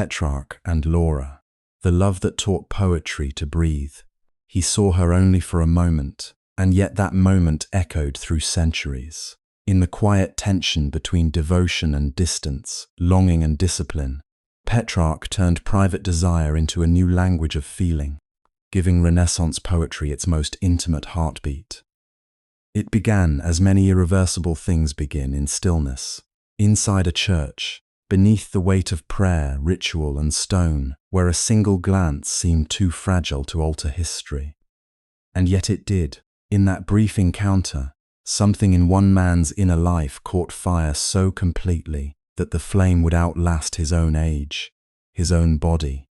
Petrarch and Laura, the love that taught poetry to breathe. He saw her only for a moment, and yet that moment echoed through centuries. In the quiet tension between devotion and distance, longing and discipline, Petrarch turned private desire into a new language of feeling, giving Renaissance poetry its most intimate heartbeat. It began as many irreversible things begin in stillness, inside a church, beneath the weight of prayer, ritual, and stone, where a single glance seemed too fragile to alter history. And yet it did. In that brief encounter, something in one man's inner life caught fire so completely that the flame would outlast his own age, his own body,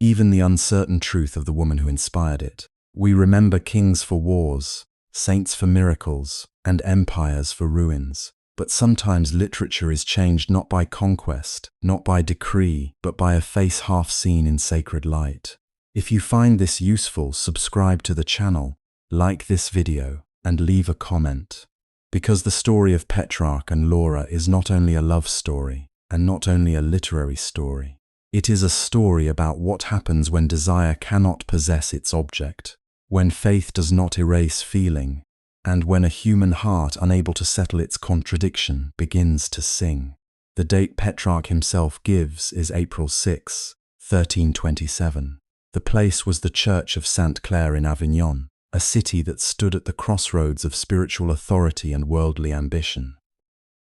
even the uncertain truth of the woman who inspired it. We remember kings for wars, saints for miracles, and empires for ruins. But sometimes literature is changed not by conquest, not by decree, but by a face half seen in sacred light. If you find this useful, subscribe to the channel, like this video, and leave a comment. Because the story of Petrarch and Laura is not only a love story, and not only a literary story. It is a story about what happens when desire cannot possess its object, when faith does not erase feeling, and when a human heart, unable to settle its contradiction, begins to sing. The date Petrarch himself gives is April 6, 1327. The place was the church of Sainte Claire in Avignon, a city that stood at the crossroads of spiritual authority and worldly ambition.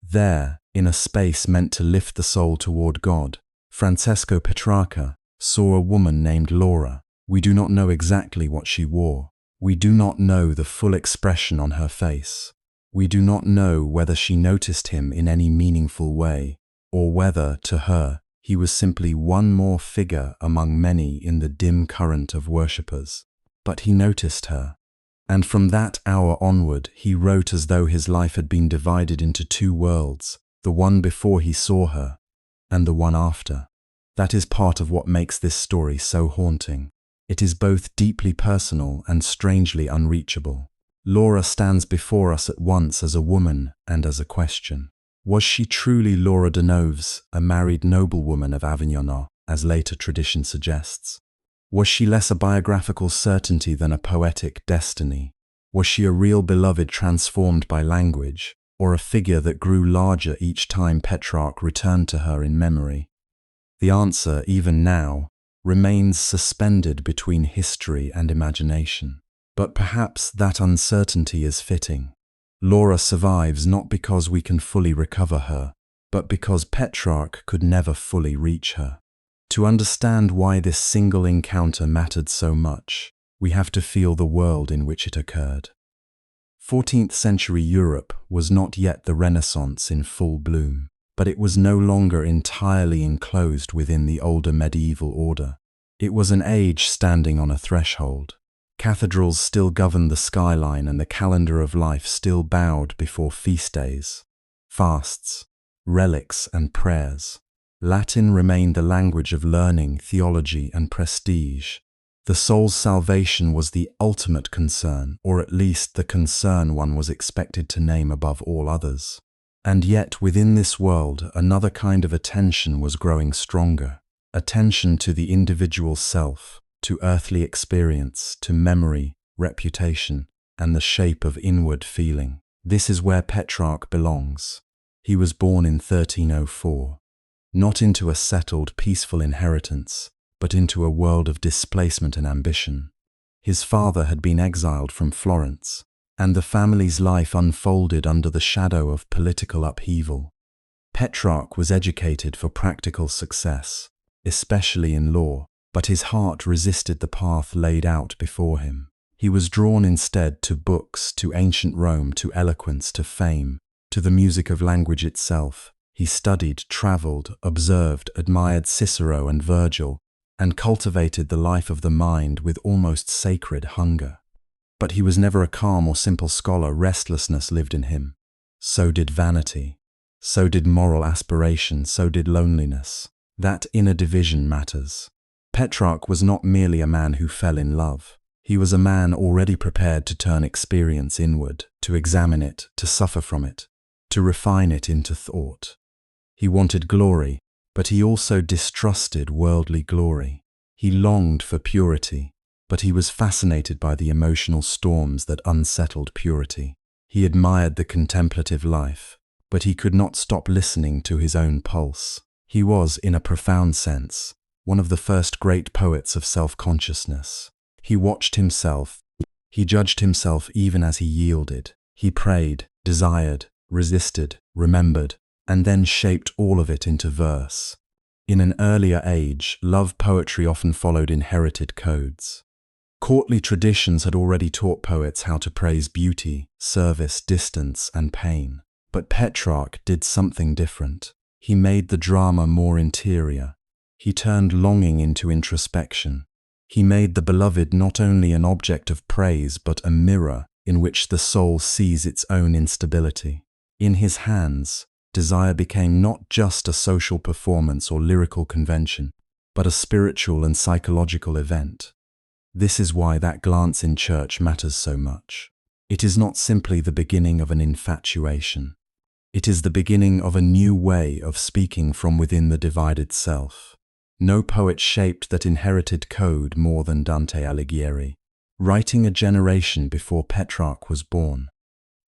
There, in a space meant to lift the soul toward God, Francesco Petrarca saw a woman named Laura. We do not know exactly what she wore. We do not know the full expression on her face. We do not know whether she noticed him in any meaningful way, or whether, to her, he was simply one more figure among many in the dim current of worshippers. But he noticed her, and from that hour onward he wrote as though his life had been divided into two worlds, the one before he saw her, and the one after. That is part of what makes this story so haunting. It is both deeply personal and strangely unreachable. Laura stands before us at once as a woman and as a question. Was she truly Laura de Noves, a married noblewoman of Avignon, as later tradition suggests? Was she less a biographical certainty than a poetic destiny? Was she a real beloved transformed by language, or a figure that grew larger each time Petrarch returned to her in memory? The answer, even now, remains suspended between history and imagination. But perhaps that uncertainty is fitting. Laura survives not because we can fully recover her, but because Petrarch could never fully reach her. To understand why this single encounter mattered so much, we have to feel the world in which it occurred. 14th century Europe was not yet the Renaissance in full bloom, but it was no longer entirely enclosed within the older medieval order. It was an age standing on a threshold. Cathedrals still governed the skyline and the calendar of life still bowed before feast days, fasts, relics and prayers. Latin remained the language of learning, theology and prestige. The soul's salvation was the ultimate concern, or at least the concern one was expected to name above all others. And yet within this world another kind of attention was growing stronger. Attention to the individual self, to earthly experience, to memory, reputation, and the shape of inward feeling. This is where Petrarch belongs. He was born in 1304, not into a settled, peaceful inheritance, but into a world of displacement and ambition. His father had been exiled from Florence, and the family's life unfolded under the shadow of political upheaval. Petrarch was educated for practical success, especially in law, but his heart resisted the path laid out before him. He was drawn instead to books, to ancient Rome, to eloquence, to fame, to the music of language itself. He studied, traveled, observed, admired Cicero and Virgil, and cultivated the life of the mind with almost sacred hunger. But he was never a calm or simple scholar. Restlessness lived in him. So did vanity. So did moral aspiration. So did loneliness. That inner division matters. Petrarch was not merely a man who fell in love. He was a man already prepared to turn experience inward, to examine it, to suffer from it, to refine it into thought. He wanted glory, but he also distrusted worldly glory. He longed for purity, but he was fascinated by the emotional storms that unsettled purity. He admired the contemplative life, but he could not stop listening to his own pulse. He was, in a profound sense, one of the first great poets of self-consciousness. He watched himself. He judged himself even as he yielded. He prayed, desired, resisted, remembered, and then shaped all of it into verse. In an earlier age, love poetry often followed inherited codes. Courtly traditions had already taught poets how to praise beauty, service, distance, and pain. But Petrarch did something different. He made the drama more interior. He turned longing into introspection. He made the beloved not only an object of praise but a mirror in which the soul sees its own instability. In his hands, desire became not just a social performance or lyrical convention, but a spiritual and psychological event. This is why that glance in church matters so much. It is not simply the beginning of an infatuation. It is the beginning of a new way of speaking from within the divided self. No poet shaped that inherited code more than Dante Alighieri, writing a generation before Petrarch was born.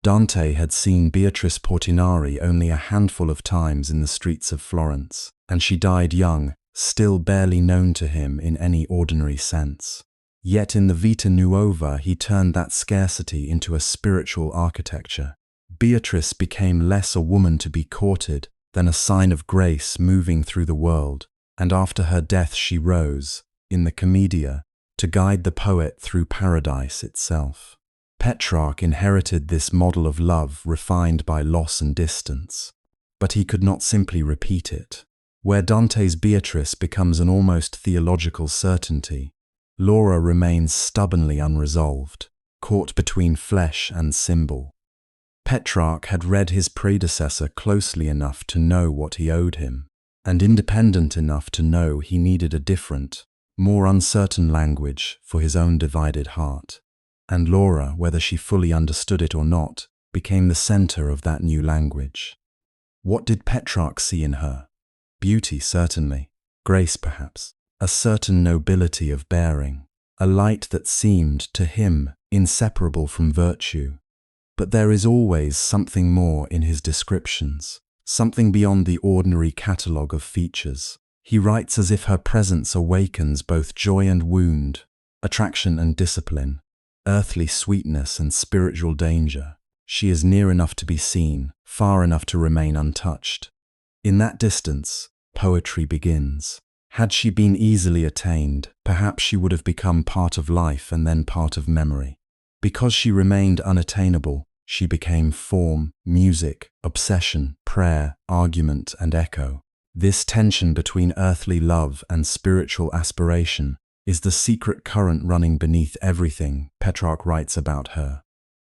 Dante had seen Beatrice Portinari only a handful of times in the streets of Florence, and she died young, still barely known to him in any ordinary sense. Yet in the Vita Nuova he turned that scarcity into a spiritual architecture. Beatrice became less a woman to be courted than a sign of grace moving through the world, and after her death she rose, in the Commedia, to guide the poet through paradise itself. Petrarch inherited this model of love refined by loss and distance, but he could not simply repeat it. Where Dante's Beatrice becomes an almost theological certainty, Laura remains stubbornly unresolved, caught between flesh and symbol. Petrarch had read his predecessor closely enough to know what he owed him, and independent enough to know he needed a different, more uncertain language for his own divided heart. And Laura, whether she fully understood it or not, became the center of that new language. What did Petrarch see in her? Beauty, certainly. Grace, perhaps. A certain nobility of bearing. A light that seemed, to him, inseparable from virtue. But there is always something more in his descriptions, something beyond the ordinary catalogue of features. He writes as if her presence awakens both joy and wound, attraction and discipline, earthly sweetness and spiritual danger. She is near enough to be seen, far enough to remain untouched. In that distance, poetry begins. Had she been easily attained, perhaps she would have become part of life and then part of memory. Because she remained unattainable, she became form, music, obsession, prayer, argument, and echo. This tension between earthly love and spiritual aspiration is the secret current running beneath everything Petrarch writes about her.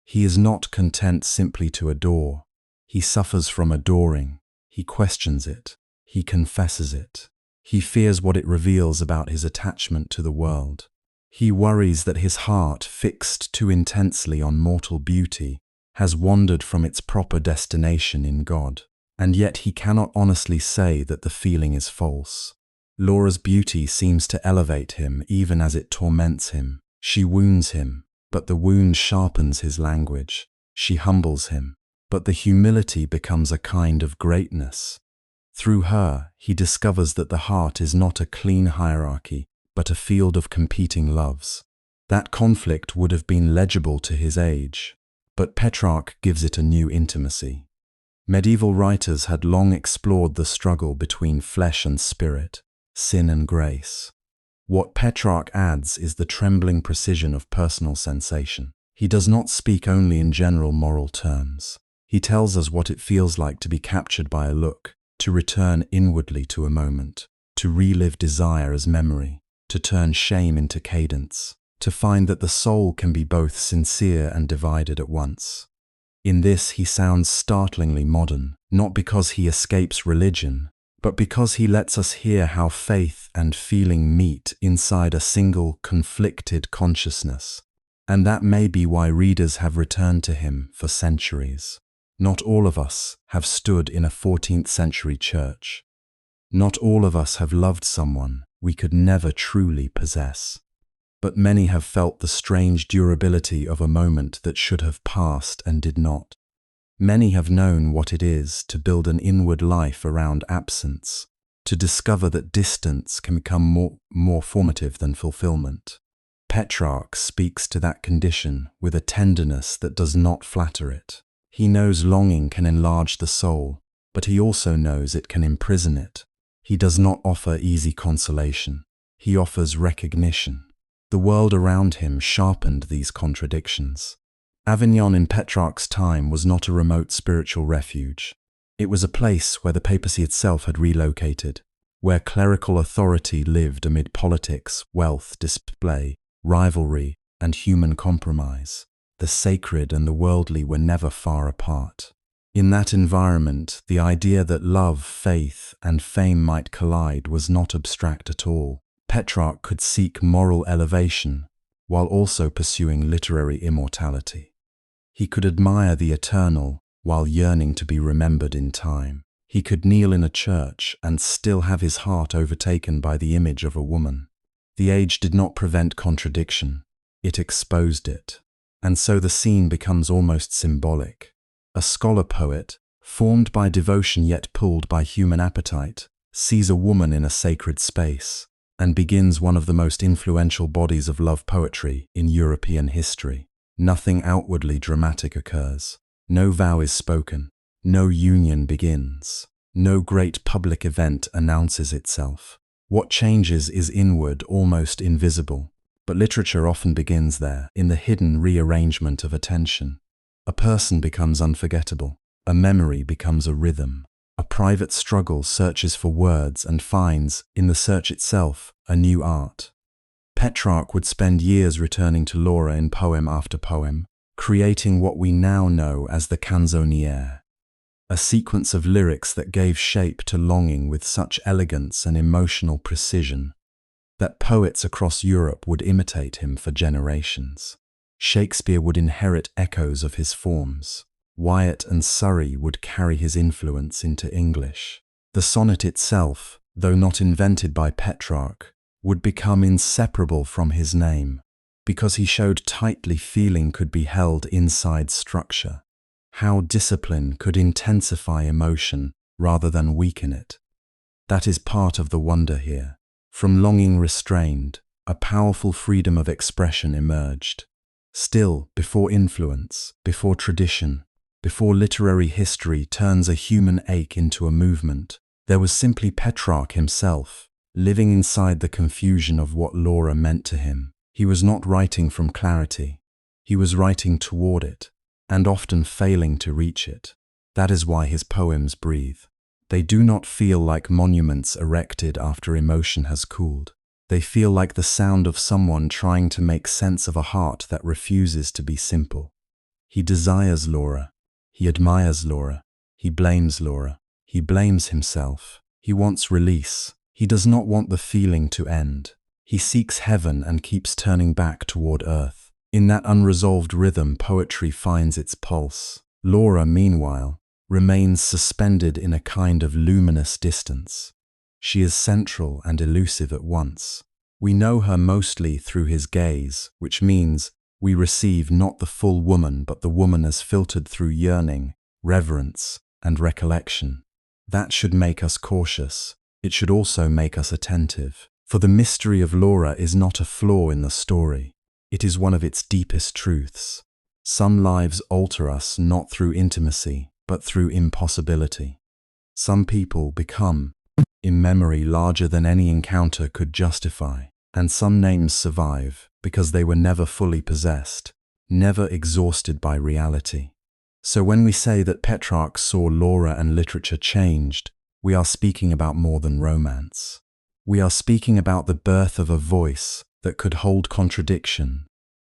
He is not content simply to adore. He suffers from adoring. He questions it. He confesses it. He fears what it reveals about his attachment to the world. He worries that his heart, fixed too intensely on mortal beauty, has wandered from its proper destination in God. And yet he cannot honestly say that the feeling is false. Laura's beauty seems to elevate him even as it torments him. She wounds him, but the wound sharpens his language. She humbles him, but the humility becomes a kind of greatness. Through her, he discovers that the heart is not a clean hierarchy, but a field of competing loves. That conflict would have been legible to his age, but Petrarch gives it a new intimacy. Medieval writers had long explored the struggle between flesh and spirit, sin and grace. What Petrarch adds is the trembling precision of personal sensation. He does not speak only in general moral terms. He tells us what it feels like to be captured by a look, to return inwardly to a moment, to relive desire as memory, to turn shame into cadence, to find that the soul can be both sincere and divided at once. In this he sounds startlingly modern, not because he escapes religion, but because he lets us hear how faith and feeling meet inside a single, conflicted consciousness. And that may be why readers have returned to him for centuries. Not all of us have stood in a 14th century church. Not all of us have loved someone we could never truly possess. But many have felt the strange durability of a moment that should have passed and did not. Many have known what it is to build an inward life around absence, to discover that distance can become more formative than fulfillment. Petrarch speaks to that condition with a tenderness that does not flatter it. He knows longing can enlarge the soul, but he also knows it can imprison it. He does not offer easy consolation. He offers recognition. The world around him sharpened these contradictions. Avignon in Petrarch's time was not a remote spiritual refuge. It was a place where the papacy itself had relocated, where clerical authority lived amid politics, wealth, display, rivalry, and human compromise. The sacred and the worldly were never far apart. In that environment, the idea that love, faith, and fame might collide was not abstract at all. Petrarch could seek moral elevation while also pursuing literary immortality. He could admire the eternal while yearning to be remembered in time. He could kneel in a church and still have his heart overtaken by the image of a woman. The age did not prevent contradiction, it exposed it. And so the scene becomes almost symbolic. A scholar poet, formed by devotion yet pulled by human appetite, sees a woman in a sacred space and begins one of the most influential bodies of love poetry in European history. Nothing outwardly dramatic occurs. No vow is spoken. No union begins. No great public event announces itself. What changes is inward, almost invisible. But literature often begins there, in the hidden rearrangement of attention. A person becomes unforgettable. A memory becomes a rhythm. A private struggle searches for words and finds, in the search itself, a new art. Petrarch would spend years returning to Laura in poem after poem, creating what we now know as the Canzoniere, a sequence of lyrics that gave shape to longing with such elegance and emotional precision that poets across Europe would imitate him for generations. Shakespeare would inherit echoes of his forms. Wyatt and Surrey would carry his influence into English. The sonnet itself, though not invented by Petrarch, would become inseparable from his name, because he showed tightly feeling could be held inside structure, how discipline could intensify emotion rather than weaken it. That is part of the wonder here. From longing restrained, a powerful freedom of expression emerged. Still, before influence, before tradition, before literary history turns a human ache into a movement, there was simply Petrarch himself, living inside the confusion of what Laura meant to him. He was not writing from clarity. He was writing toward it, and often failing to reach it. That is why his poems breathe. They do not feel like monuments erected after emotion has cooled. They feel like the sound of someone trying to make sense of a heart that refuses to be simple. He desires Laura. He admires Laura. He blames Laura. He blames himself. He wants release. He does not want the feeling to end. He seeks heaven and keeps turning back toward earth. In that unresolved rhythm, poetry finds its pulse. Laura, meanwhile, remains suspended in a kind of luminous distance. She is central and elusive at once. We know her mostly through his gaze, which means we receive not the full woman but the woman as filtered through yearning, reverence, and recollection. That should make us cautious. It should also make us attentive. For the mystery of Laura is not a flaw in the story. It is one of its deepest truths. Some lives alter us not through intimacy, but through impossibility. Some people become, in memory, larger than any encounter could justify, and some names survive because they were never fully possessed, never exhausted by reality. So when we say that Petrarch saw Laura and literature changed, we are speaking about more than romance. We are speaking about the birth of a voice that could hold contradiction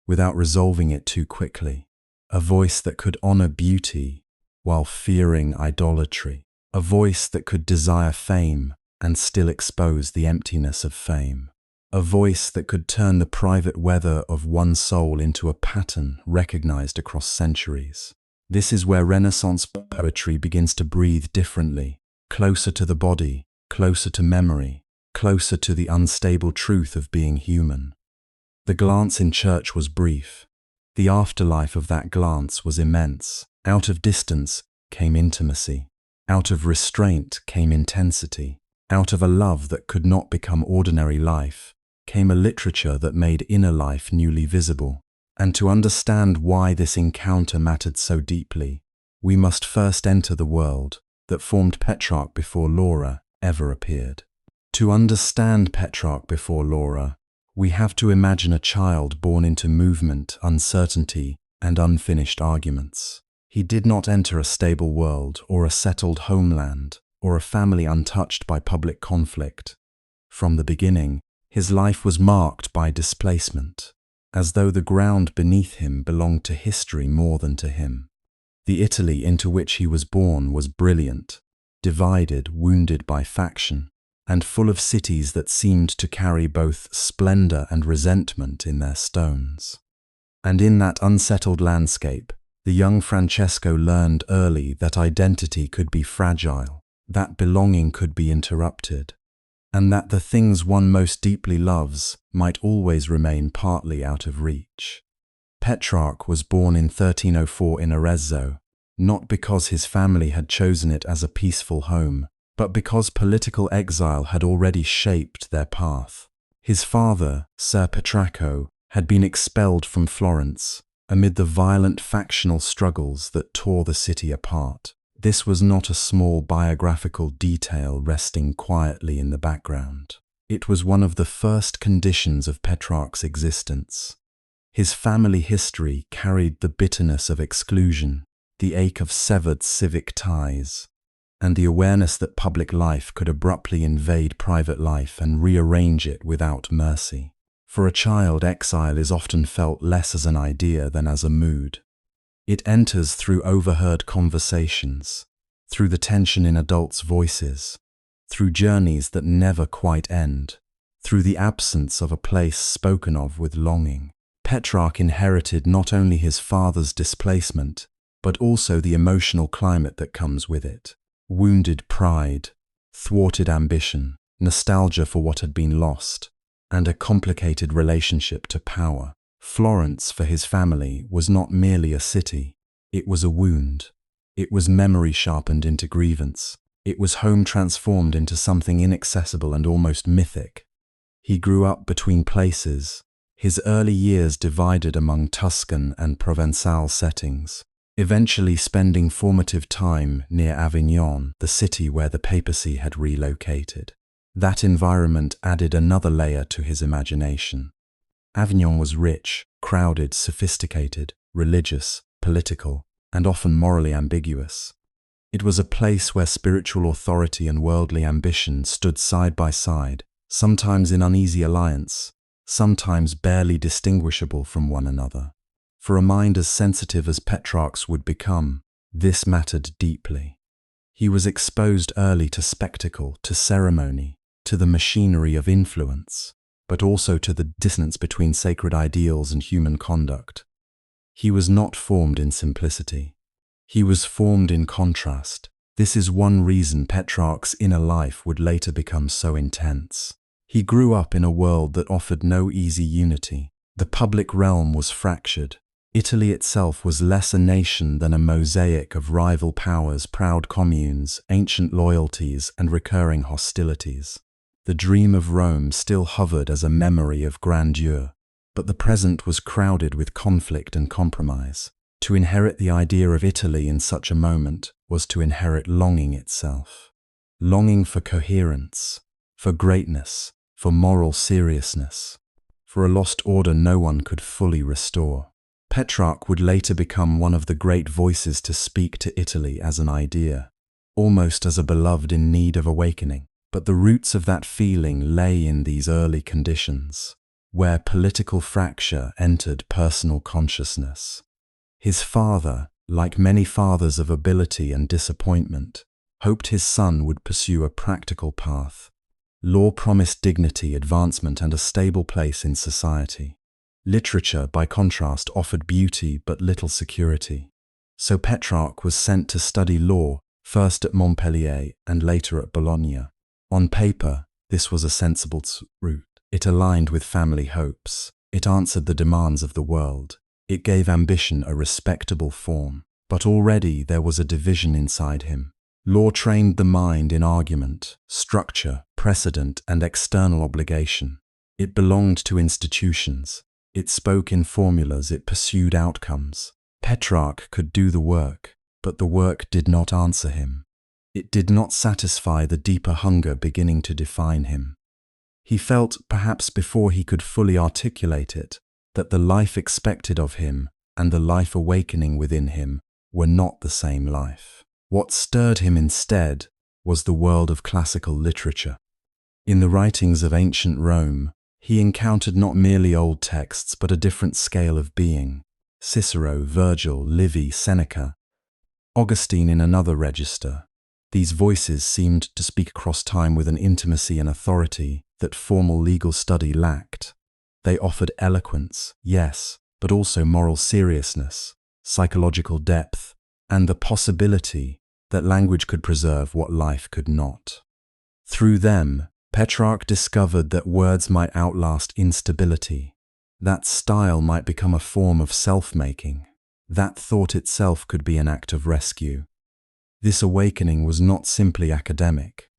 without resolving it too quickly, a voice that could honor beauty while fearing idolatry, a voice that could desire fame and still expose the emptiness of fame, a voice that could turn the private weather of one soul into a pattern recognized across centuries. This is where Renaissance poetry begins to breathe differently, closer to the body, closer to memory, closer to the unstable truth of being human. The glance in church was brief. The afterlife of that glance was immense. Out of distance came intimacy. Out of restraint came intensity. Out of a love that could not become ordinary life came a literature that made inner life newly visible. And to understand why this encounter mattered so deeply, we must first enter the world that formed Petrarch before Laura ever appeared. To understand Petrarch before Laura, we have to imagine a child born into movement, uncertainty, and unfinished arguments. He did not enter a stable world or a settled homeland or a family untouched by public conflict. From the beginning, his life was marked by displacement, as though the ground beneath him belonged to history more than to him. The Italy into which he was born was brilliant, divided, wounded by faction, and full of cities that seemed to carry both splendor and resentment in their stones. And in that unsettled landscape, the young Francesco learned early that identity could be fragile, that belonging could be interrupted, and that the things one most deeply loves might always remain partly out of reach. Petrarch was born in 1304 in Arezzo, not because his family had chosen it as a peaceful home, but because political exile had already shaped their path. His father, Ser Petrarcho, had been expelled from Florence amid the violent factional struggles that tore the city apart. This was not a small biographical detail resting quietly in the background. It was one of the first conditions of Petrarch's existence. His family history carried the bitterness of exclusion, the ache of severed civic ties, and the awareness that public life could abruptly invade private life and rearrange it without mercy. For a child, exile is often felt less as an idea than as a mood. It enters through overheard conversations, through the tension in adults' voices, through journeys that never quite end, through the absence of a place spoken of with longing. Petrarch inherited not only his father's displacement, but also the emotional climate that comes with it. Wounded pride, thwarted ambition, nostalgia for what had been lost, and a complicated relationship to power. Florence, for his family, was not merely a city. It was a wound. It was memory sharpened into grievance. It was home transformed into something inaccessible and almost mythic. He grew up between places, his early years divided among Tuscan and Provençal settings, eventually spending formative time near Avignon, the city where the papacy had relocated. That environment added another layer to his imagination. Avignon was rich, crowded, sophisticated, religious, political, and often morally ambiguous. It was a place where spiritual authority and worldly ambition stood side by side, sometimes in uneasy alliance, sometimes barely distinguishable from one another. For a mind as sensitive as Petrarch's would become, this mattered deeply. He was exposed early to spectacle, to ceremony, to the machinery of influence, but also to the dissonance between sacred ideals and human conduct. He was not formed in simplicity. He was formed in contrast. This is one reason Petrarch's inner life would later become so intense. He grew up in a world that offered no easy unity. The public realm was fractured. Italy itself was less a nation than a mosaic of rival powers, proud communes, ancient loyalties, and recurring hostilities. The dream of Rome still hovered as a memory of grandeur, but the present was crowded with conflict and compromise. To inherit the idea of Italy in such a moment was to inherit longing itself. Longing for coherence, for greatness, for moral seriousness, for a lost order no one could fully restore. Petrarch would later become one of the great voices to speak to Italy as an idea, almost as a beloved in need of awakening. But the roots of that feeling lay in these early conditions, where political fracture entered personal consciousness. His father, like many fathers of ability and disappointment, hoped his son would pursue a practical path. Law promised dignity, advancement, and a stable place in society. Literature, by contrast, offered beauty but little security. So Petrarch was sent to study law, first at Montpellier and later at Bologna. On paper, this was a sensible route. It aligned with family hopes. It answered the demands of the world. It gave ambition a respectable form. But already there was a division inside him. Law trained the mind in argument, structure, precedent, and external obligation. It belonged to institutions. It spoke in formulas. It pursued outcomes. Petrarch could do the work, but the work did not answer him. It did not satisfy the deeper hunger beginning to define him. He felt, perhaps before he could fully articulate it, that the life expected of him and the life awakening within him were not the same life. What stirred him instead was the world of classical literature. In the writings of ancient Rome, he encountered not merely old texts but a different scale of being. Cicero, Virgil, Livy, Seneca, Augustine in another register. These voices seemed to speak across time with an intimacy and authority that formal legal study lacked. They offered eloquence, yes, but also moral seriousness, psychological depth, and the possibility that language could preserve what life could not. Through them, Petrarch discovered that words might outlast instability, that style might become a form of self-making, that thought itself could be an act of rescue. This awakening was not simply academic.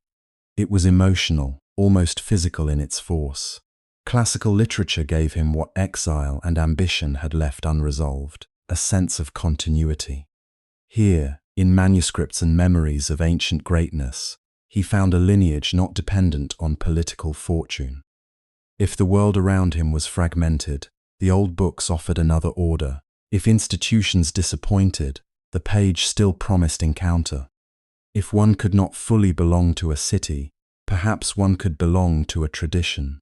It was emotional, almost physical in its force. Classical literature gave him what exile and ambition had left unresolved, a sense of continuity. Here, in manuscripts and memories of ancient greatness, he found a lineage not dependent on political fortune. If the world around him was fragmented, the old books offered another order. If institutions disappointed, the page still promised encounter. If one could not fully belong to a city, perhaps one could belong to a tradition.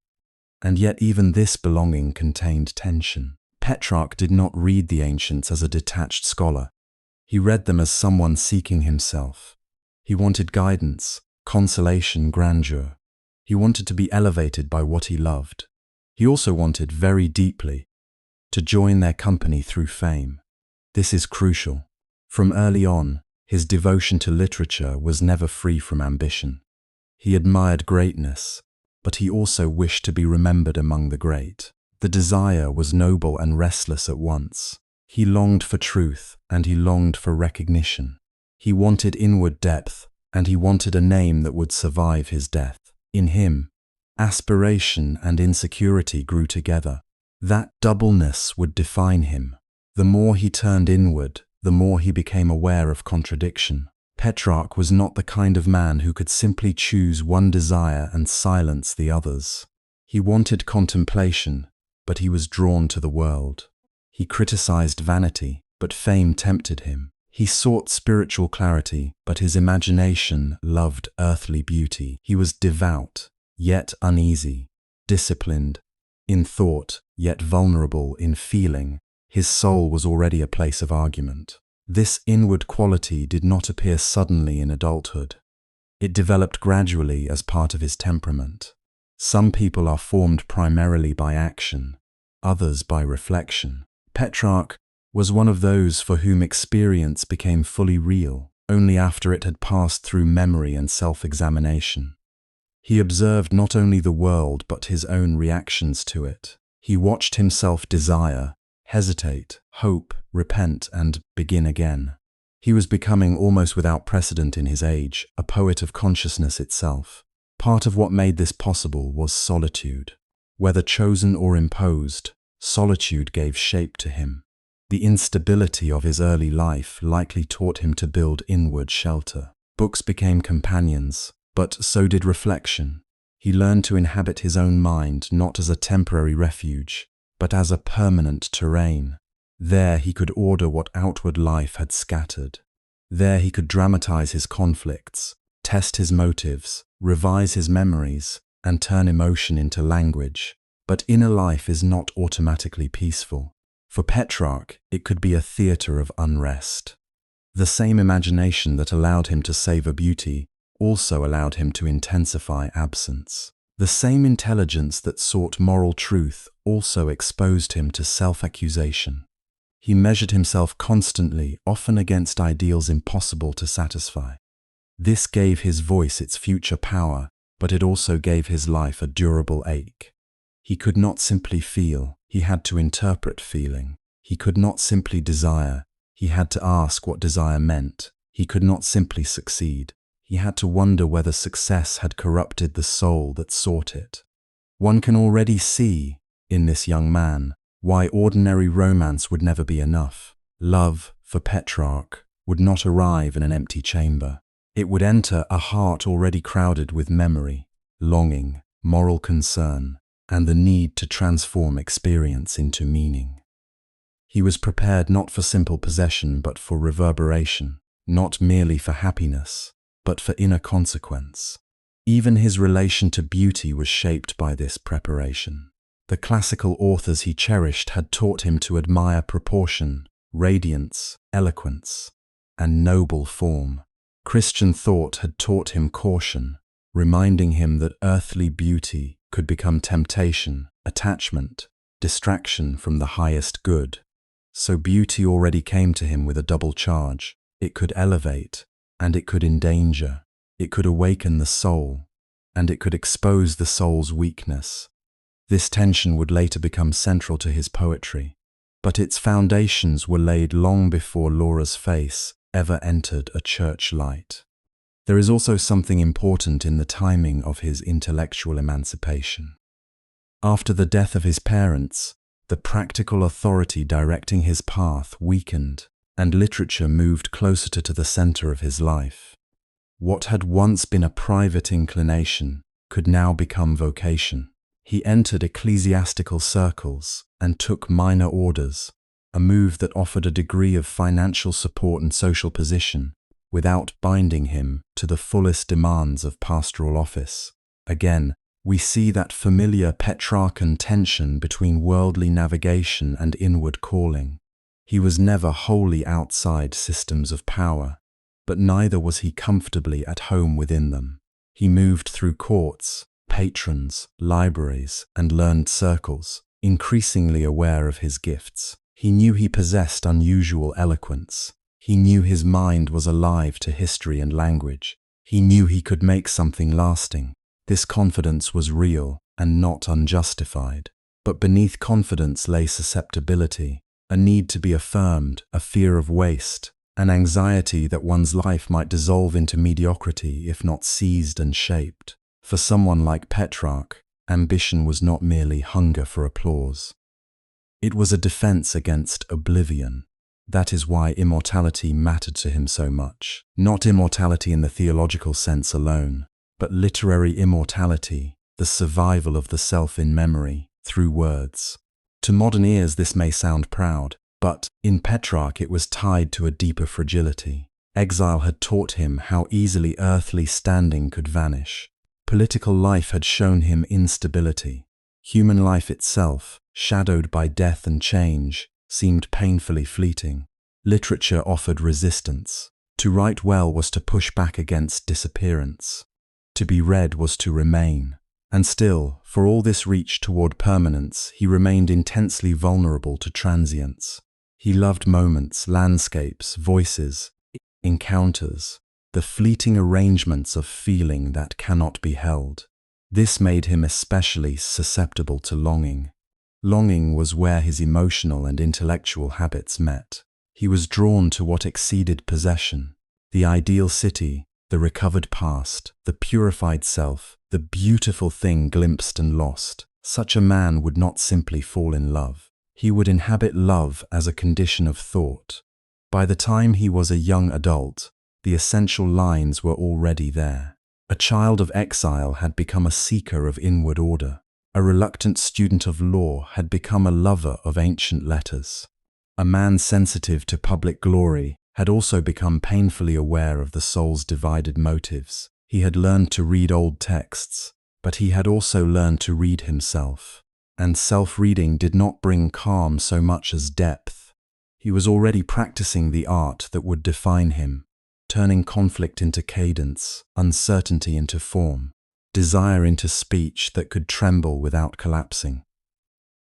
And yet even this belonging contained tension. Petrarch did not read the ancients as a detached scholar. He read them as someone seeking himself. He wanted guidance, consolation, grandeur. He wanted to be elevated by what he loved. He also wanted, very deeply, to join their company through fame. This is crucial. From early on, his devotion to literature was never free from ambition. He admired greatness, but he also wished to be remembered among the great. The desire was noble and restless at once. He longed for truth, and he longed for recognition. He wanted inward depth, and he wanted a name that would survive his death. In him, aspiration and insecurity grew together. That doubleness would define him. The more he turned inward, the more he became aware of contradiction. Petrarch was not the kind of man who could simply choose one desire and silence the others. He wanted contemplation, but he was drawn to the world. He criticized vanity, but fame tempted him. He sought spiritual clarity, but his imagination loved earthly beauty. He was devout, yet uneasy, disciplined in thought, yet vulnerable in feeling. His soul was already a place of argument. This inward quality did not appear suddenly in adulthood. It developed gradually as part of his temperament. Some people are formed primarily by action, others by reflection. Petrarch was one of those for whom experience became fully real only after it had passed through memory and self-examination. He observed not only the world but his own reactions to it. He watched himself desire, hesitate, hope, repent, and begin again. He was becoming, almost without precedent in his age, a poet of consciousness itself. Part of what made this possible was solitude. Whether chosen or imposed, solitude gave shape to him. The instability of his early life likely taught him to build inward shelter. Books became companions, but so did reflection. He learned to inhabit his own mind not as a temporary refuge, but as a permanent terrain. There he could order what outward life had scattered. There he could dramatize his conflicts, test his motives, revise his memories, and turn emotion into language. But inner life is not automatically peaceful. For Petrarch, it could be a theater of unrest. The same imagination that allowed him to savor beauty also allowed him to intensify absence. The same intelligence that sought moral truth also exposed him to self-accusation. He measured himself constantly, often against ideals impossible to satisfy. This gave his voice its future power, but it also gave his life a durable ache. He could not simply feel, he had to interpret feeling. He could not simply desire, he had to ask what desire meant. He could not simply succeed, he had to wonder whether success had corrupted the soul that sought it. One can already see, in this young man, why ordinary romance would never be enough. Love, for Petrarch, would not arrive in an empty chamber. It would enter a heart already crowded with memory, longing, moral concern, and the need to transform experience into meaning. He was prepared not for simple possession but for reverberation, not merely for happiness, but for inner consequence. Even his relation to beauty was shaped by this preparation. The classical authors he cherished had taught him to admire proportion, radiance, eloquence, and noble form. Christian thought had taught him caution, reminding him that earthly beauty could become temptation, attachment, distraction from the highest good. So beauty already came to him with a double charge. It could elevate, and it could endanger. It could awaken the soul, and it could expose the soul's weakness. This tension would later become central to his poetry, but its foundations were laid long before Laura's face ever entered a church light. There is also something important in the timing of his intellectual emancipation. After the death of his parents, the practical authority directing his path weakened, and literature moved closer to the center of his life. What had once been a private inclination could now become vocation. He entered ecclesiastical circles and took minor orders, a move that offered a degree of financial support and social position without binding him to the fullest demands of pastoral office. Again, we see that familiar Petrarchan tension between worldly navigation and inward calling. He was never wholly outside systems of power, but neither was he comfortably at home within them. He moved through courts, patrons, libraries, and learned circles, increasingly aware of his gifts. He knew he possessed unusual eloquence. He knew his mind was alive to history and language. He knew he could make something lasting. This confidence was real and not unjustified. But beneath confidence lay susceptibility, a need to be affirmed, a fear of waste, an anxiety that one's life might dissolve into mediocrity if not seized and shaped. For someone like Petrarch, ambition was not merely hunger for applause. It was a defense against oblivion. That is why immortality mattered to him so much. Not immortality in the theological sense alone, but literary immortality, the survival of the self in memory, through words. To modern ears this may sound proud, but in Petrarch it was tied to a deeper fragility. Exile had taught him how easily earthly standing could vanish. Political life had shown him instability. Human life itself, shadowed by death and change, seemed painfully fleeting. Literature offered resistance. To write well was to push back against disappearance. To be read was to remain. And still, for all this reach toward permanence, he remained intensely vulnerable to transience. He loved moments, landscapes, voices, encounters, the fleeting arrangements of feeling that cannot be held. This made him especially susceptible to longing. Longing was where his emotional and intellectual habits met. He was drawn to what exceeded possession, the ideal city, the recovered past, the purified self, the beautiful thing glimpsed and lost. Such a man would not simply fall in love. He would inhabit love as a condition of thought. By the time he was a young adult, the essential lines were already there. A child of exile had become a seeker of inward order. A reluctant student of law had become a lover of ancient letters. A man sensitive to public glory had also become painfully aware of the soul's divided motives. He had learned to read old texts, but he had also learned to read himself. And self-reading did not bring calm so much as depth. He was already practicing the art that would define him, turning conflict into cadence, uncertainty into form, desire into speech that could tremble without collapsing.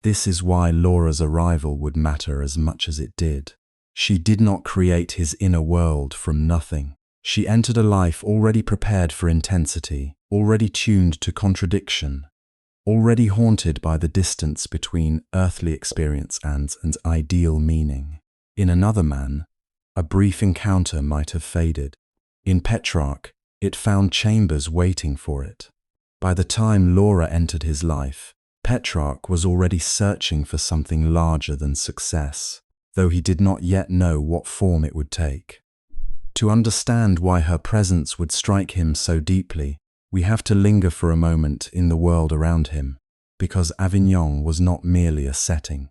This is why Laura's arrival would matter as much as it did. She did not create his inner world from nothing. She entered a life already prepared for intensity, already tuned to contradiction, already haunted by the distance between earthly experience and ideal meaning. In another man, a brief encounter might have faded. In Petrarch, it found chambers waiting for it. By the time Laura entered his life, Petrarch was already searching for something larger than success, though he did not yet know what form it would take. To understand why her presence would strike him so deeply, we have to linger for a moment in the world around him, because Avignon was not merely a setting.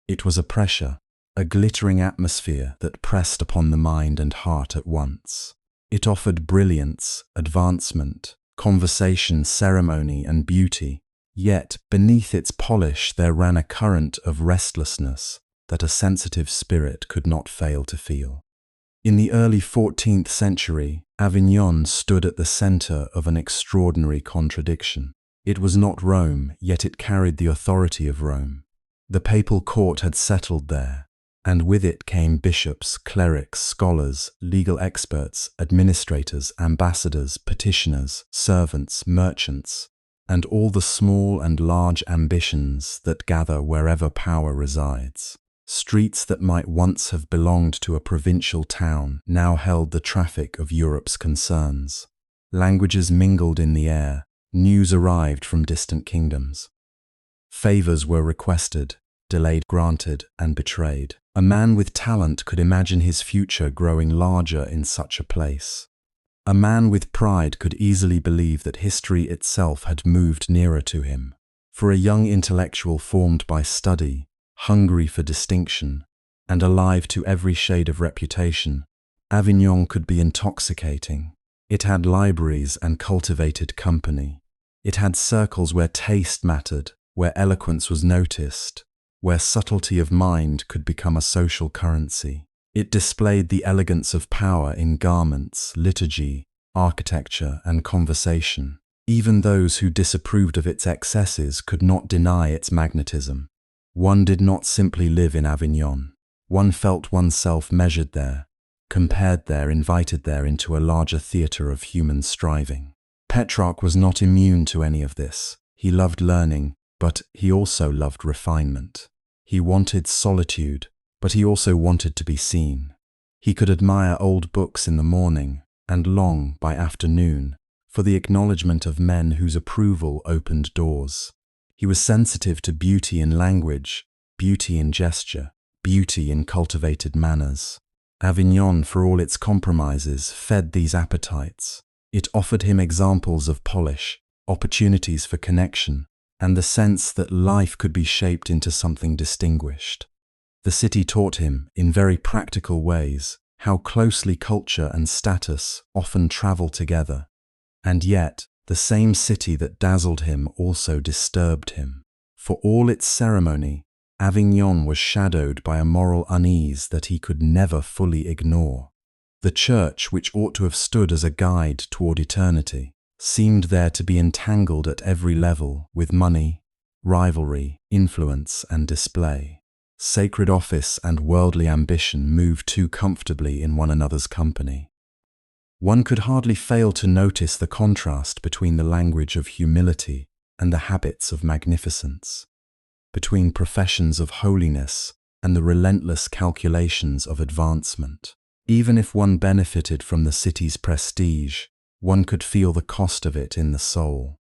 It was a pressure, a glittering atmosphere that pressed upon the mind and heart at once. It offered brilliance, advancement, conversation, ceremony, and beauty, yet beneath its polish there ran a current of restlessness that a sensitive spirit could not fail to feel. In the early 14th century, Avignon stood at the center of an extraordinary contradiction. It was not Rome, yet it carried the authority of Rome. The papal court had settled there, and with it came bishops, clerics, scholars, legal experts, administrators, ambassadors, petitioners, servants, merchants, and all the small and large ambitions that gather wherever power resides. Streets that might once have belonged to a provincial town now held the traffic of Europe's concerns. Languages mingled in the air, news arrived from distant kingdoms. Favors were requested, delayed, granted, and betrayed. A man with talent could imagine his future growing larger in such a place. A man with pride could easily believe that history itself had moved nearer to him. For a young intellectual formed by study, hungry for distinction, and alive to every shade of reputation, Avignon could be intoxicating. It had libraries and cultivated company. It had circles where taste mattered, where eloquence was noticed, where subtlety of mind could become a social currency. It displayed the elegance of power in garments, liturgy, architecture, and conversation. Even those who disapproved of its excesses could not deny its magnetism. One did not simply live in Avignon. One felt oneself measured there, compared there, invited there into a larger theatre of human striving. Petrarch was not immune to any of this. He loved learning, but he also loved refinement. He wanted solitude, but he also wanted to be seen. He could admire old books in the morning and long by afternoon for the acknowledgement of men whose approval opened doors. He was sensitive to beauty in language, beauty in gesture, beauty in cultivated manners. Avignon, for all its compromises, fed these appetites. It offered him examples of polish, opportunities for connection, and the sense that life could be shaped into something distinguished. The city taught him, in very practical ways, how closely culture and status often travel together. And yet, the same city that dazzled him also disturbed him. For all its ceremony, Avignon was shadowed by a moral unease that he could never fully ignore. The church, which ought to have stood as a guide toward eternity, seemed there to be entangled at every level with money, rivalry, influence, and display. Sacred office and worldly ambition moved too comfortably in one another's company. One could hardly fail to notice the contrast between the language of humility and the habits of magnificence, between professions of holiness and the relentless calculations of advancement. Even if one benefited from the city's prestige, one could feel the cost of it in the soul.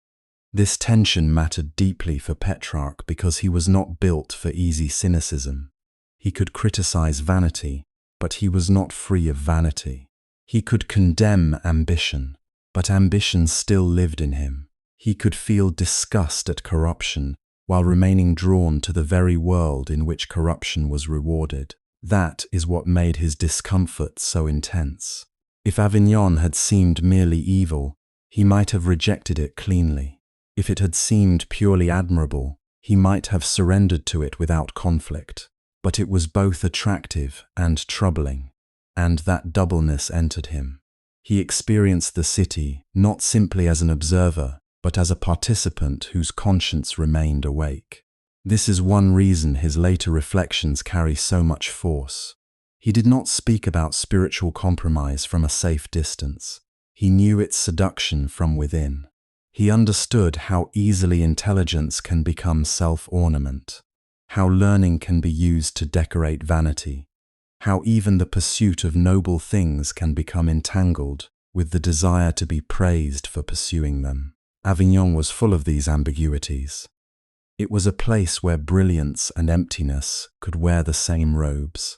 This tension mattered deeply for Petrarch because he was not built for easy cynicism. He could criticize vanity, but he was not free of vanity. He could condemn ambition, but ambition still lived in him. He could feel disgust at corruption while remaining drawn to the very world in which corruption was rewarded. That is what made his discomfort so intense. If Avignon had seemed merely evil, he might have rejected it cleanly. If it had seemed purely admirable, he might have surrendered to it without conflict. But it was both attractive and troubling, and that doubleness entered him. He experienced the city not simply as an observer, but as a participant whose conscience remained awake. This is one reason his later reflections carry so much force. He did not speak about spiritual compromise from a safe distance. He knew its seduction from within. He understood how easily intelligence can become self-ornament, how learning can be used to decorate vanity, how even the pursuit of noble things can become entangled with the desire to be praised for pursuing them. Avignon was full of these ambiguities. It was a place where brilliance and emptiness could wear the same robes,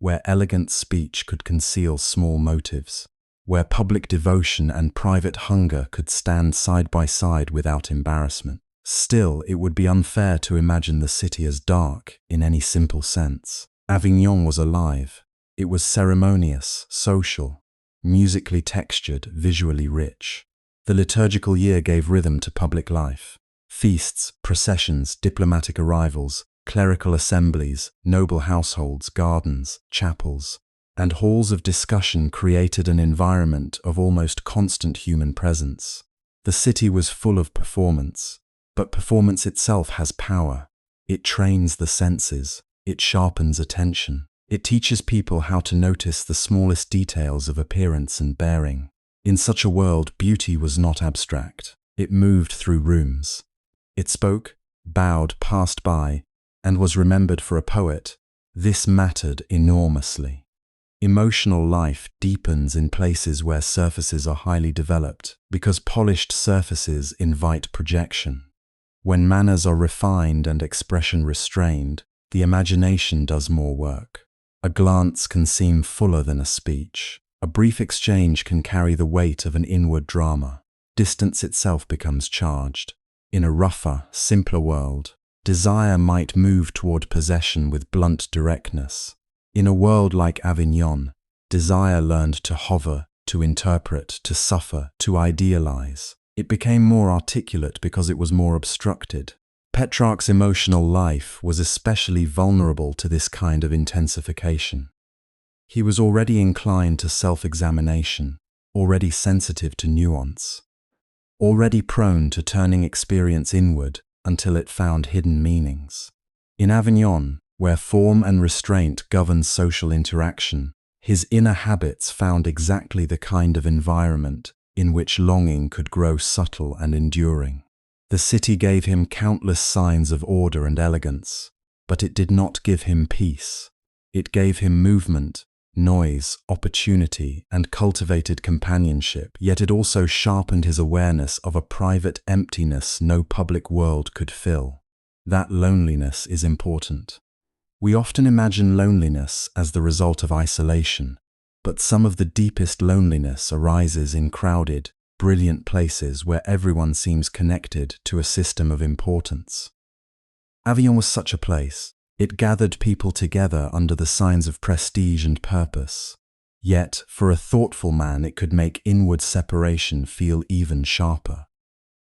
where elegant speech could conceal small motives, where public devotion and private hunger could stand side by side without embarrassment. Still, it would be unfair to imagine the city as dark in any simple sense. Avignon was alive. It was ceremonious, social, musically textured, visually rich. The liturgical year gave rhythm to public life. Feasts, processions, diplomatic arrivals, clerical assemblies, noble households, gardens, chapels, and halls of discussion created an environment of almost constant human presence. The city was full of performance, but performance itself has power. It trains the senses, it sharpens attention, it teaches people how to notice the smallest details of appearance and bearing. In such a world, beauty was not abstract. It moved through rooms. It spoke, bowed, passed by, and was remembered for a poet. This mattered enormously. Emotional life deepens in places where surfaces are highly developed, because polished surfaces invite projection. When manners are refined and expression restrained, the imagination does more work. A glance can seem fuller than a speech. A brief exchange can carry the weight of an inward drama. Distance itself becomes charged. In a rougher, simpler world, desire might move toward possession with blunt directness. In a world like Avignon, desire learned to hover, to interpret, to suffer, to idealize. It became more articulate because it was more obstructed. Petrarch's emotional life was especially vulnerable to this kind of intensification. He was already inclined to self-examination, already sensitive to nuance, already prone to turning experience inward until it found hidden meanings. In Avignon, where form and restraint governed social interaction, his inner habits found exactly the kind of environment in which longing could grow subtle and enduring. The city gave him countless signs of order and elegance, but it did not give him peace. It gave him movement, noise, opportunity, and cultivated companionship, yet it also sharpened his awareness of a private emptiness no public world could fill. That loneliness is important. We often imagine loneliness as the result of isolation, but some of the deepest loneliness arises in crowded, brilliant places where everyone seems connected to a system of importance. Avignon was such a place. It gathered people together under the signs of prestige and purpose. Yet, for a thoughtful man, it could make inward separation feel even sharper.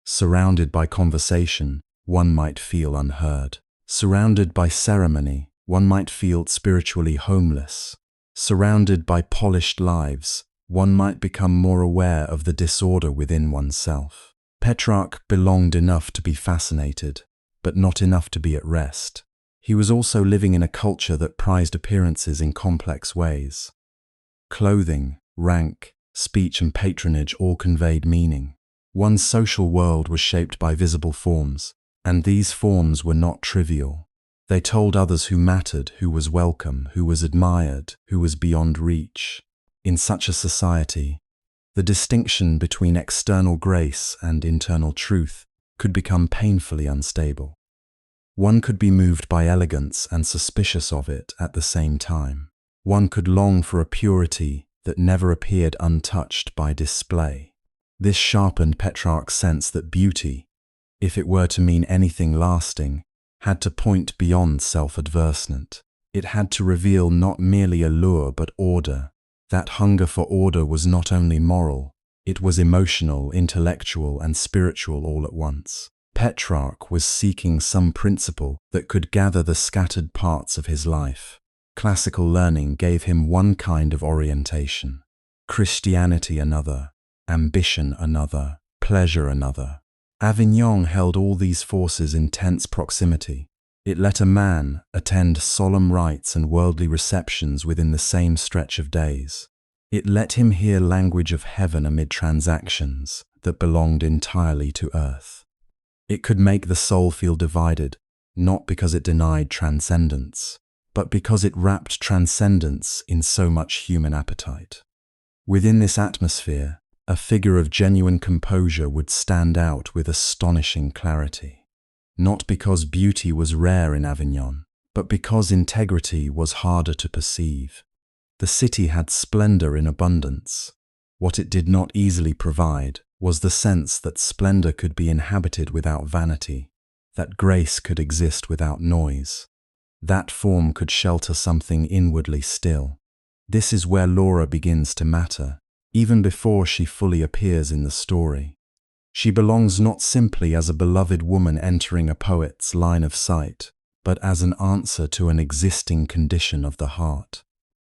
Surrounded by conversation, one might feel unheard. Surrounded by ceremony, one might feel spiritually homeless. Surrounded by polished lives, one might become more aware of the disorder within oneself. Petrarch belonged enough to be fascinated, but not enough to be at rest. He was also living in a culture that prized appearances in complex ways. Clothing, rank, speech, and patronage all conveyed meaning. One's social world was shaped by visible forms, and these forms were not trivial. They told others who mattered, who was welcome, who was admired, who was beyond reach. In such a society, the distinction between external grace and internal truth could become painfully unstable. One could be moved by elegance and suspicious of it at the same time. One could long for a purity that never appeared untouched by display. This sharpened Petrarch's sense that beauty, if it were to mean anything lasting, had to point beyond self-advertisement. It had to reveal not merely allure but order. That hunger for order was not only moral, it was emotional, intellectual, and spiritual all at once. Petrarch was seeking some principle that could gather the scattered parts of his life. Classical learning gave him one kind of orientation, Christianity another, ambition another, pleasure another. Avignon held all these forces in tense proximity. It let a man attend solemn rites and worldly receptions within the same stretch of days. It let him hear language of heaven amid transactions that belonged entirely to earth. It could make the soul feel divided, not because it denied transcendence, but because it wrapped transcendence in so much human appetite. Within this atmosphere, a figure of genuine composure would stand out with astonishing clarity. Not because beauty was rare in Avignon, but because integrity was harder to perceive. The city had splendor in abundance. What it did not easily provide was the sense that splendor could be inhabited without vanity, that grace could exist without noise, that form could shelter something inwardly still. This is where Laura begins to matter, even before she fully appears in the story. She belongs not simply as a beloved woman entering a poet's line of sight, but as an answer to an existing condition of the heart.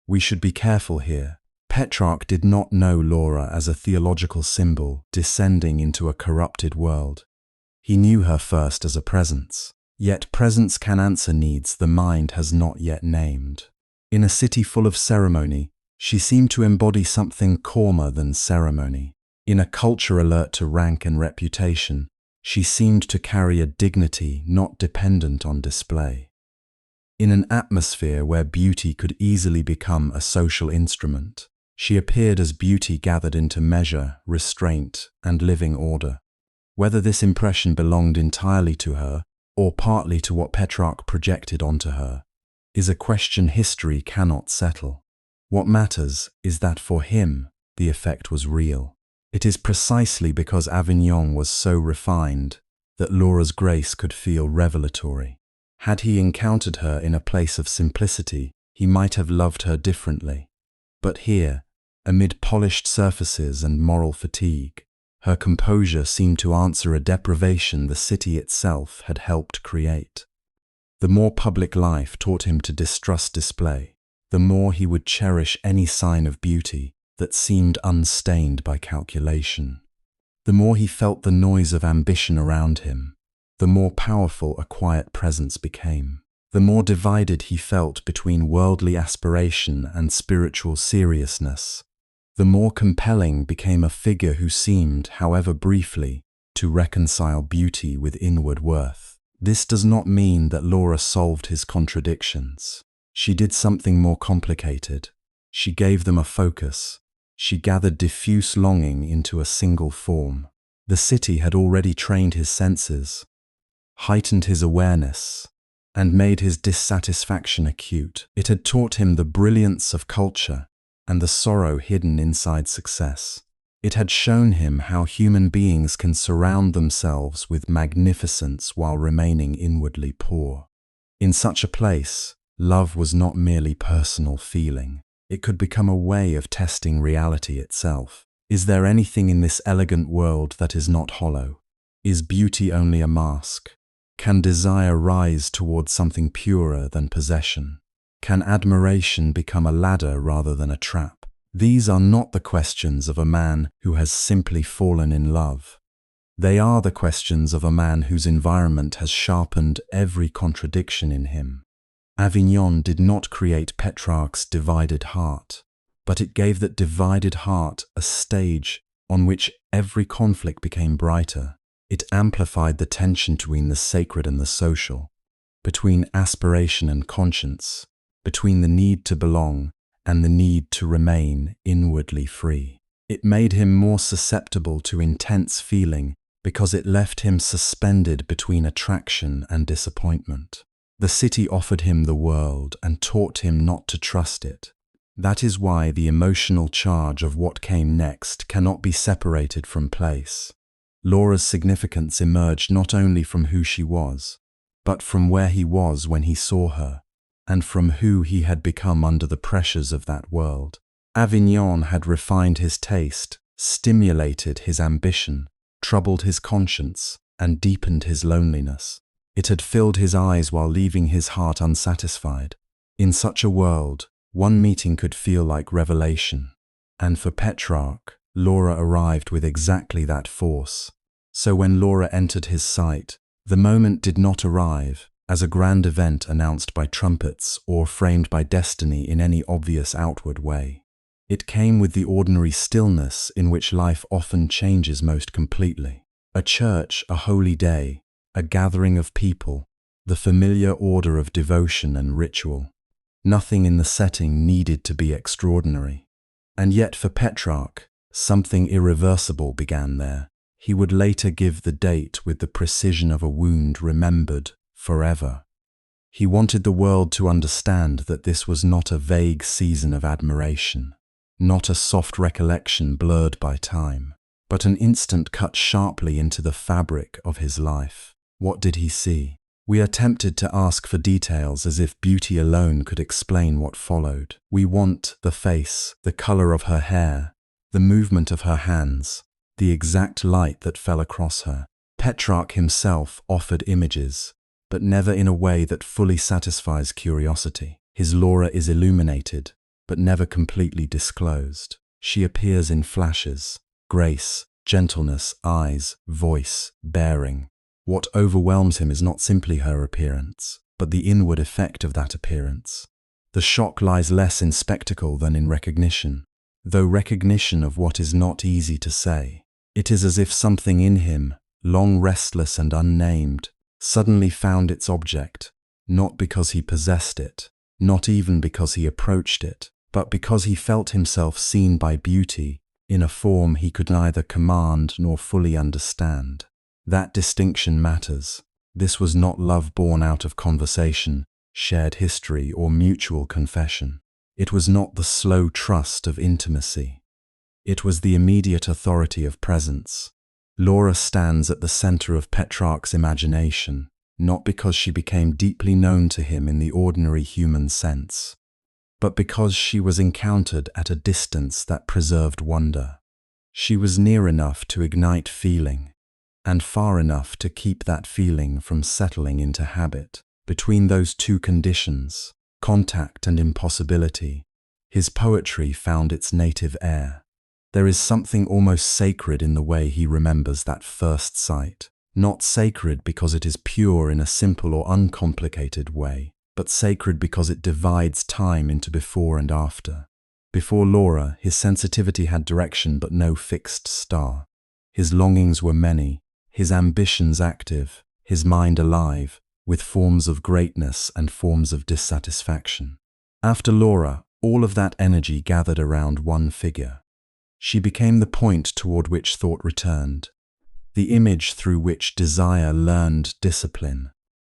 We should be careful here. Petrarch did not know Laura as a theological symbol descending into a corrupted world. He knew her first as a presence. Yet presence can answer needs the mind has not yet named. In a city full of ceremony, she seemed to embody something calmer than ceremony. In a culture alert to rank and reputation, she seemed to carry a dignity not dependent on display. In an atmosphere where beauty could easily become a social instrument, she appeared as beauty gathered into measure, restraint, and living order. Whether this impression belonged entirely to her, or partly to what Petrarch projected onto her, is a question history cannot settle. What matters is that for him, the effect was real. It is precisely because Avignon was so refined that Laura's grace could feel revelatory. Had he encountered her in a place of simplicity, he might have loved her differently. But here, amid polished surfaces and moral fatigue, her composure seemed to answer a deprivation the city itself had helped create. The more public life taught him to distrust display, the more he would cherish any sign of beauty that seemed unstained by calculation. The more he felt the noise of ambition around him, the more powerful a quiet presence became. The more divided he felt between worldly aspiration and spiritual seriousness, the more compelling became a figure who seemed, however briefly, to reconcile beauty with inward worth. This does not mean that Laura solved his contradictions. She did something more complicated. She gave them a focus. She gathered diffuse longing into a single form. The city had already trained his senses, heightened his awareness, and made his dissatisfaction acute. It had taught him the brilliance of culture and the sorrow hidden inside success. It had shown him how human beings can surround themselves with magnificence while remaining inwardly poor. In such a place, love was not merely personal feeling. It could become a way of testing reality itself. Is there anything in this elegant world that is not hollow? Is beauty only a mask? Can desire rise towards something purer than possession? Can admiration become a ladder rather than a trap? These are not the questions of a man who has simply fallen in love. They are the questions of a man whose environment has sharpened every contradiction in him. Avignon did not create Petrarch's divided heart, but it gave that divided heart a stage on which every conflict became brighter. It amplified the tension between the sacred and the social, between aspiration and conscience, between the need to belong and the need to remain inwardly free. It made him more susceptible to intense feeling because it left him suspended between attraction and disappointment. The city offered him the world and taught him not to trust it. That is why the emotional charge of what came next cannot be separated from place. Laura's significance emerged not only from who she was, but from where he was when he saw her, and from who he had become under the pressures of that world. Avignon had refined his taste, stimulated his ambition, troubled his conscience, and deepened his loneliness. It had filled his eyes while leaving his heart unsatisfied. In such a world, one meeting could feel like revelation. And for Petrarch, Laura arrived with exactly that force. So when Laura entered his sight, the moment did not arrive, as a grand event announced by trumpets or framed by destiny in any obvious outward way. It came with the ordinary stillness in which life often changes most completely. A church, a holy day, a gathering of people, the familiar order of devotion and ritual. Nothing in the setting needed to be extraordinary. And yet for Petrarch, something irreversible began there. He would later give the date with the precision of a wound remembered forever. He wanted the world to understand that this was not a vague season of admiration, not a soft recollection blurred by time, but an instant cut sharply into the fabric of his life. What did he see? We are tempted to ask for details as if beauty alone could explain what followed. We want the face, the color of her hair, the movement of her hands, the exact light that fell across her. Petrarch himself offered images, but never in a way that fully satisfies curiosity. His Laura is illuminated, but never completely disclosed. She appears in flashes: grace, gentleness, eyes, voice, bearing. What overwhelms him is not simply her appearance, but the inward effect of that appearance. The shock lies less in spectacle than in recognition, though recognition of what is not easy to say. It is as if something in him, long restless and unnamed, suddenly found its object, not because he possessed it, not even because he approached it, but because he felt himself seen by beauty in a form he could neither command nor fully understand. That distinction matters. This was not love born out of conversation, shared history, or mutual confession. It was not the slow trust of intimacy. It was the immediate authority of presence. Laura stands at the center of Petrarch's imagination, not because she became deeply known to him in the ordinary human sense, but because she was encountered at a distance that preserved wonder. She was near enough to ignite feeling, and far enough to keep that feeling from settling into habit. Between those two conditions, contact and impossibility, his poetry found its native air. There is something almost sacred in the way he remembers that first sight. Not sacred because it is pure in a simple or uncomplicated way, but sacred because it divides time into before and after. Before Laura, his sensitivity had direction but no fixed star. His longings were many, his ambitions active, his mind alive, with forms of greatness and forms of dissatisfaction. After Laura, all of that energy gathered around one figure. She became the point toward which thought returned, the image through which desire learned discipline,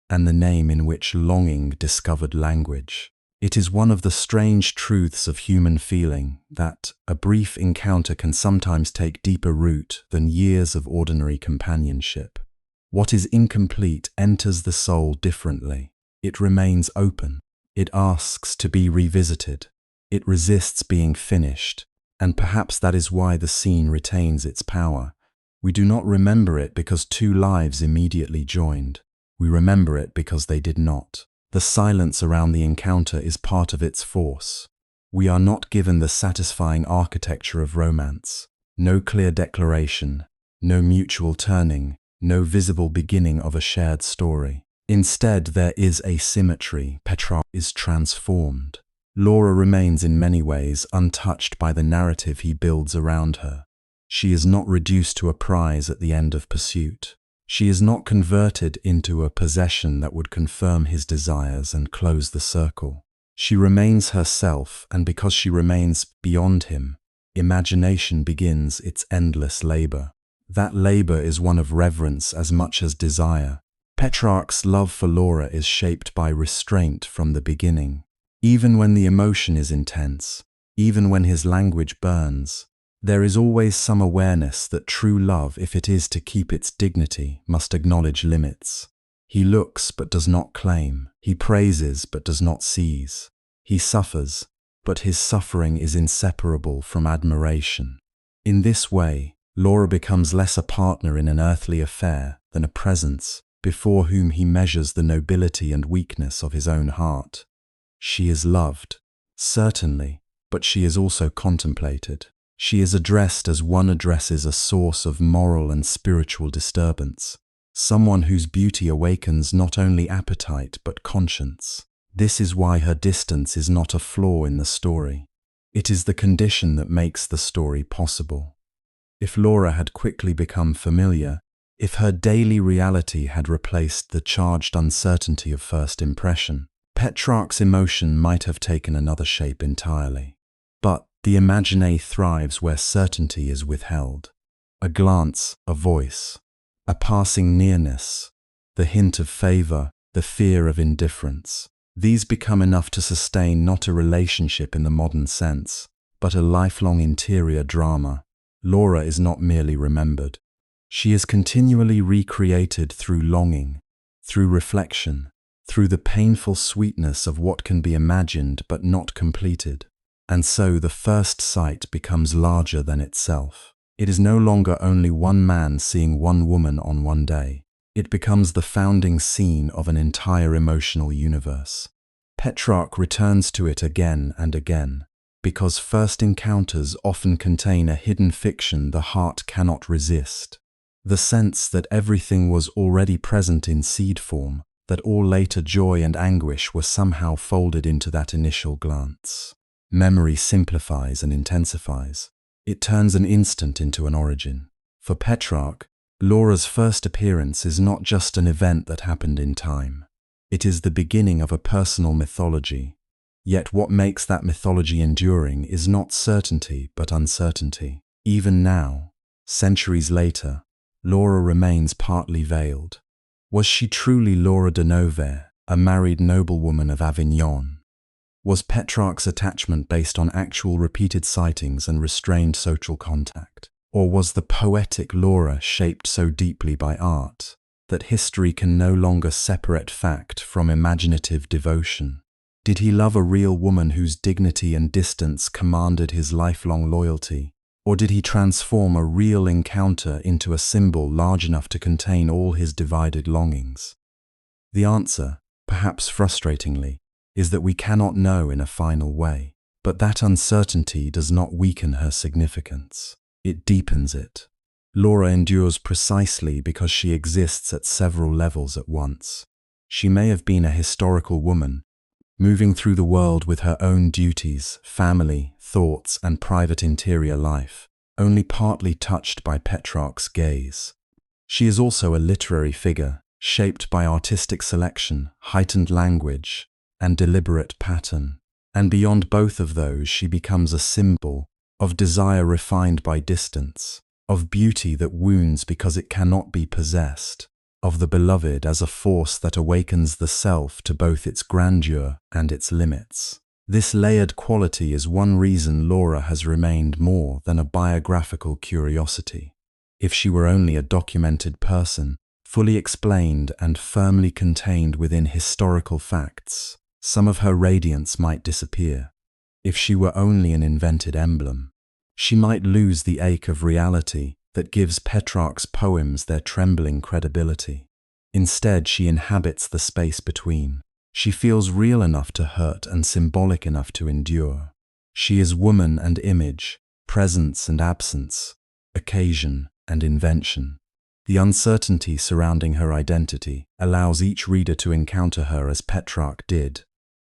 and the name in which longing discovered language. It is one of the strange truths of human feeling that a brief encounter can sometimes take deeper root than years of ordinary companionship. What is incomplete enters the soul differently. It remains open. It asks to be revisited. It resists being finished. And perhaps that is why the scene retains its power. We do not remember it because two lives immediately joined. We remember it because they did not. The silence around the encounter is part of its force. We are not given the satisfying architecture of romance. No clear declaration, no mutual turning, no visible beginning of a shared story. Instead, there is asymmetry. Petrarch is transformed. Laura remains in many ways untouched by the narrative he builds around her. She is not reduced to a prize at the end of pursuit. She is not converted into a possession that would confirm his desires and close the circle. She remains herself, and because she remains beyond him, imagination begins its endless labor. That labor is one of reverence as much as desire. Petrarch's love for Laura is shaped by restraint from the beginning. Even when the emotion is intense, even when his language burns, there is always some awareness that true love, if it is to keep its dignity, must acknowledge limits. He looks but does not claim. He praises but does not seize. He suffers, but his suffering is inseparable from admiration. In this way, Laura becomes less a partner in an earthly affair than a presence before whom he measures the nobility and weakness of his own heart. She is loved, certainly, but she is also contemplated. She is addressed as one addresses a source of moral and spiritual disturbance, someone whose beauty awakens not only appetite but conscience. This is why her distance is not a flaw in the story. It is the condition that makes the story possible. If Laura had quickly become familiar, if her daily reality had replaced the charged uncertainty of first impression, Petrarch's emotion might have taken another shape entirely. But the imagine thrives where certainty is withheld. A glance, a voice, a passing nearness, the hint of favor, the fear of indifference. These become enough to sustain not a relationship in the modern sense, but a lifelong interior drama. Laura is not merely remembered. She is continually recreated through longing, through reflection, through the painful sweetness of what can be imagined but not completed. And so the first sight becomes larger than itself. It is no longer only one man seeing one woman on one day. It becomes the founding scene of an entire emotional universe. Petrarch returns to it again and again, because first encounters often contain a hidden fiction the heart cannot resist. The sense that everything was already present in seed form, that all later joy and anguish were somehow folded into that initial glance. Memory simplifies and intensifies. It turns an instant into an origin. For Petrarch, Laura's first appearance is not just an event that happened in time. It is the beginning of a personal mythology. Yet what makes that mythology enduring is not certainty but uncertainty. Even now, centuries later, Laura remains partly veiled. Was she truly Laura de Nevers, a married noblewoman of Avignon? Was Petrarch's attachment based on actual repeated sightings and restrained social contact? Or was the poetic Laura shaped so deeply by art that history can no longer separate fact from imaginative devotion? Did he love a real woman whose dignity and distance commanded his lifelong loyalty? Or did he transform a real encounter into a symbol large enough to contain all his divided longings? The answer, perhaps frustratingly, is that we cannot know in a final way. But that uncertainty does not weaken her significance. It deepens it. Laura endures precisely because she exists at several levels at once. She may have been a historical woman, moving through the world with her own duties, family, thoughts, and private interior life, only partly touched by Petrarch's gaze. She is also a literary figure, shaped by artistic selection, heightened language, and deliberate pattern. And beyond both of those, she becomes a symbol of desire refined by distance, of beauty that wounds because it cannot be possessed, of the beloved as a force that awakens the self to both its grandeur and its limits. This layered quality is one reason Laura has remained more than a biographical curiosity. If she were only a documented person, fully explained and firmly contained within historical facts, some of her radiance might disappear. If she were only an invented emblem, she might lose the ache of reality that gives Petrarch's poems their trembling credibility. Instead, she inhabits the space between. She feels real enough to hurt and symbolic enough to endure. She is woman and image, presence and absence, occasion and invention. The uncertainty surrounding her identity allows each reader to encounter her as Petrarch did,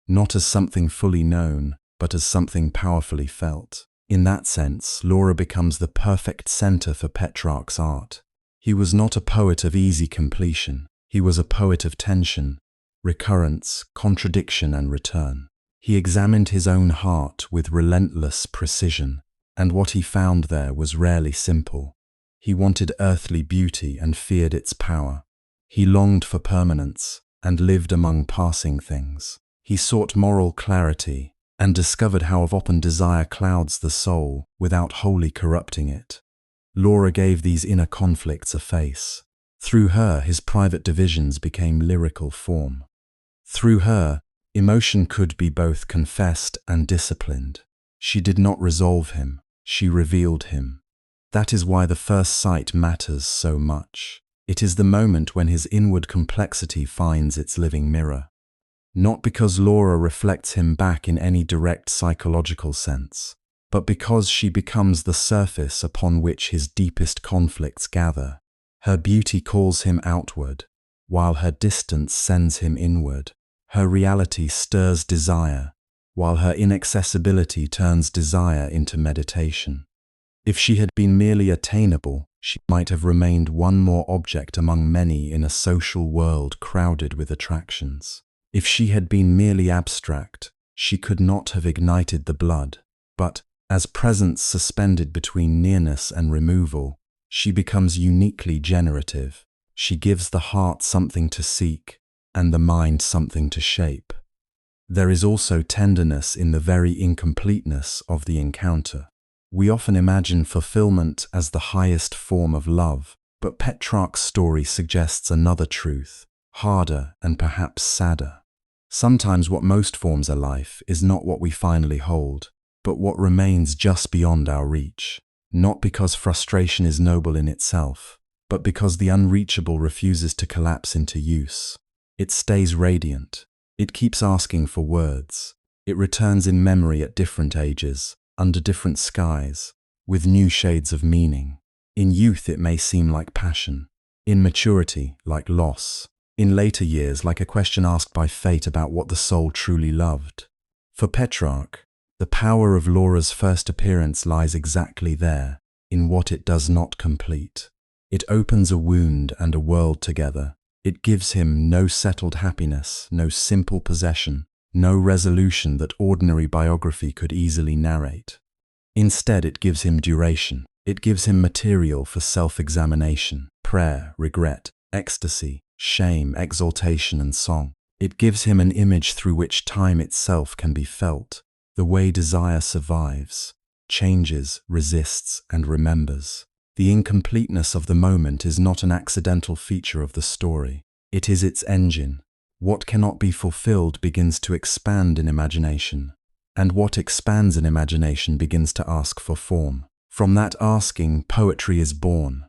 not as something fully known, but as something powerfully felt. In that sense, Laura becomes the perfect center for Petrarch's art. He was not a poet of easy completion. He was a poet of tension, recurrence, contradiction, and return. He examined his own heart with relentless precision, and what he found there was rarely simple. He wanted earthly beauty and feared its power. He longed for permanence and lived among passing things. He sought moral clarity and discovered how often desire clouds the soul without wholly corrupting it. Laura gave these inner conflicts a face. Through her, his private divisions became lyrical form. Through her, emotion could be both confessed and disciplined. She did not resolve him, she revealed him. That is why the first sight matters so much. It is the moment when his inward complexity finds its living mirror. Not because Laura reflects him back in any direct psychological sense, but because she becomes the surface upon which his deepest conflicts gather. Her beauty calls him outward, while her distance sends him inward. Her reality stirs desire, while her inaccessibility turns desire into meditation. If she had been merely attainable, she might have remained one more object among many in a social world crowded with attractions. If she had been merely abstract, she could not have ignited the blood. But, as presence suspended between nearness and removal, she becomes uniquely generative. She gives the heart something to seek, and the mind something to shape. There is also tenderness in the very incompleteness of the encounter. We often imagine fulfillment as the highest form of love, but Petrarch's story suggests another truth, harder and perhaps sadder. Sometimes what most forms a life is not what we finally hold, but what remains just beyond our reach. Not because frustration is noble in itself, but because the unreachable refuses to collapse into use. It stays radiant. It keeps asking for words. It returns in memory at different ages, under different skies, with new shades of meaning. In youth it may seem like passion, in maturity like loss, in later years like a question asked by fate about what the soul truly loved. For Petrarch, the power of Laura's first appearance lies exactly there, in what it does not complete. It opens a wound and a world together. It gives him no settled happiness, no simple possession, no resolution that ordinary biography could easily narrate. Instead, it gives him duration. It gives him material for self-examination, prayer, regret, ecstasy, shame, exaltation, and song. It gives him an image through which time itself can be felt, the way desire survives, changes, resists, and remembers. The incompleteness of the moment is not an accidental feature of the story. It is its engine. What cannot be fulfilled begins to expand in imagination, and what expands in imagination begins to ask for form. From that asking, poetry is born,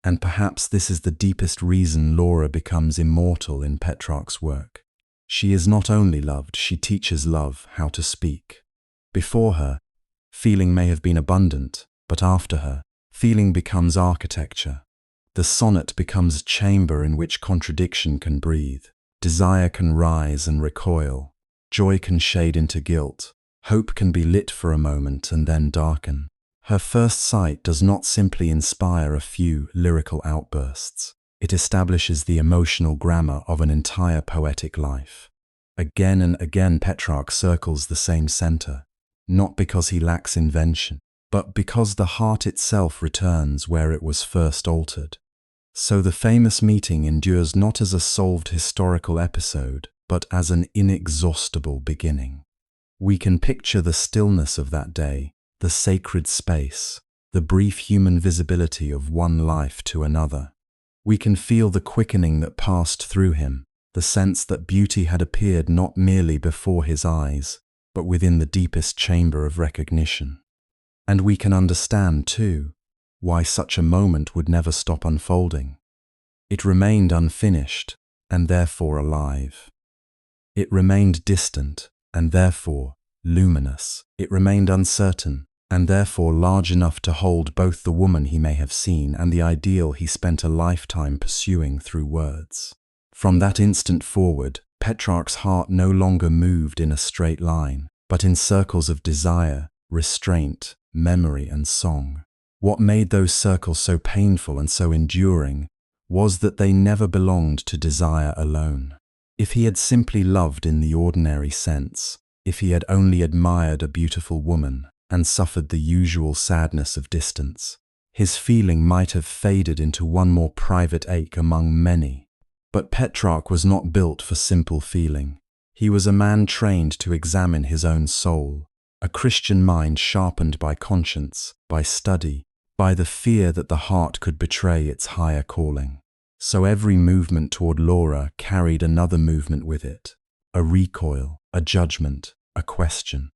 and perhaps this is the deepest reason Laura becomes immortal in Petrarch's work. She is not only loved, she teaches love how to speak. Before her, feeling may have been abundant, but after her, feeling becomes architecture. The sonnet becomes a chamber in which contradiction can breathe. Desire can rise and recoil. Joy can shade into guilt. Hope can be lit for a moment and then darken. Her first sight does not simply inspire a few lyrical outbursts. It establishes the emotional grammar of an entire poetic life. Again and again Petrarch circles the same center, not because he lacks invention, but because the heart itself returns where it was first altered. So the famous meeting endures not as a solved historical episode, but as an inexhaustible beginning. We can picture the stillness of that day, the sacred space, the brief human visibility of one life to another. We can feel the quickening that passed through him, the sense that beauty had appeared not merely before his eyes, but within the deepest chamber of recognition. And we can understand, too, why such a moment would never stop unfolding. It remained unfinished, and therefore alive. It remained distant, and therefore luminous. It remained uncertain, and therefore large enough to hold both the woman he may have seen and the ideal he spent a lifetime pursuing through words. From that instant forward, Petrarch's heart no longer moved in a straight line, but in circles of desire, restraint, memory, and song. What made those circles so painful and so enduring was that they never belonged to desire alone. If he had simply loved in the ordinary sense, if he had only admired a beautiful woman and suffered the usual sadness of distance, his feeling might have faded into one more private ache among many. But Petrarch was not built for simple feeling. He was a man trained to examine his own soul, a Christian mind sharpened by conscience, by study, by the fear that the heart could betray its higher calling. So every movement toward Laura carried another movement with it, a recoil, a judgment, a question.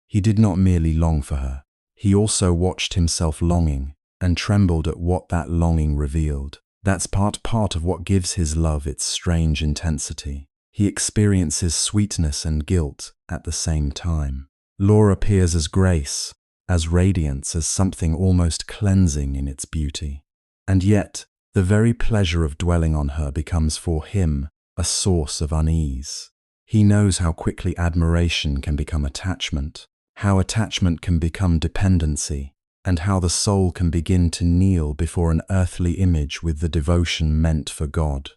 He did not merely long for her. He also watched himself longing and trembled at what that longing revealed. That's part of what gives his love its strange intensity. He experiences sweetness and guilt at the same time. Laura appears as grace, as radiance, as something almost cleansing in its beauty. And yet, The very pleasure of dwelling on her becomes for him a source of unease. He knows how quickly admiration can become attachment, how attachment can become dependency, and how the soul can begin to kneel before an earthly image with the devotion meant for God.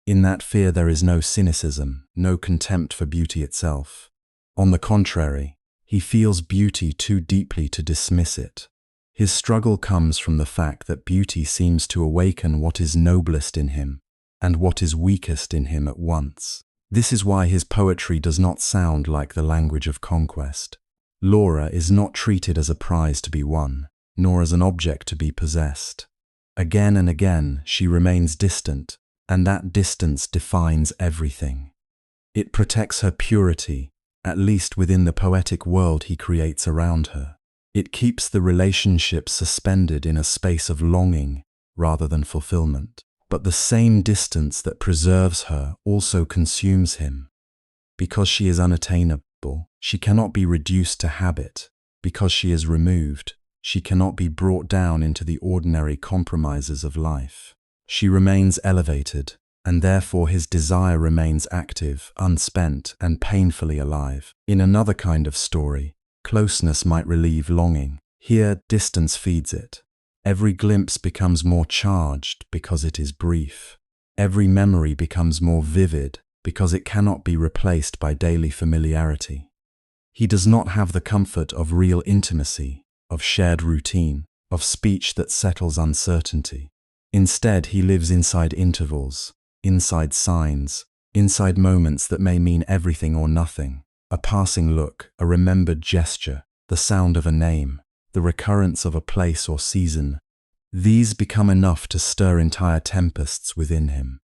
In that fear there is no cynicism, no contempt for beauty itself. On the contrary, he feels beauty too deeply to dismiss it. His struggle comes from the fact that beauty seems to awaken what is noblest in him and what is weakest in him at once. This is why his poetry does not sound like the language of conquest. Laura is not treated as a prize to be won, nor as an object to be possessed. Again and again she remains distant, and that distance defines everything. It protects her purity, at least within the poetic world he creates around her. It keeps the relationship suspended in a space of longing rather than fulfillment. But the same distance that preserves her also consumes him. Because she is unattainable, she cannot be reduced to habit. Because she is removed, she cannot be brought down into the ordinary compromises of life. She remains elevated, and therefore his desire remains active, unspent, and painfully alive. In another kind of story, closeness might relieve longing. Here, distance feeds it. Every glimpse becomes more charged because it is brief. Every memory becomes more vivid because it cannot be replaced by daily familiarity. He does not have the comfort of real intimacy, of shared routine, of speech that settles uncertainty. Instead, he lives inside intervals, inside signs, inside moments that may mean everything or nothing. A passing look, a remembered gesture, the sound of a name, the recurrence of a place or season. These become enough to stir entire tempests within him.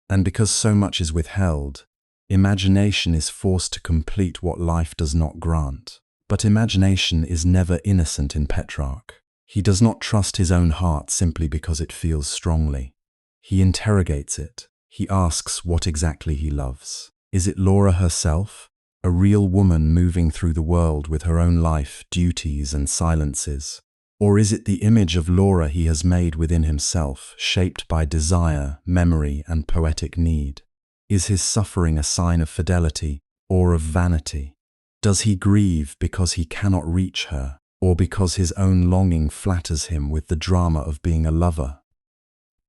And because so much is withheld, imagination is forced to complete what life does not grant. But imagination is never innocent in Petrarch. He does not trust his own heart simply because it feels strongly. He interrogates it. He asks what exactly he loves. Is it Laura herself? A real woman moving through the world with her own life, duties, and silences? Or is it the image of Laura he has made within himself, shaped by desire, memory, and poetic need? Is his suffering a sign of fidelity or of vanity? Does he grieve because he cannot reach her, or because his own longing flatters him with the drama of being a lover?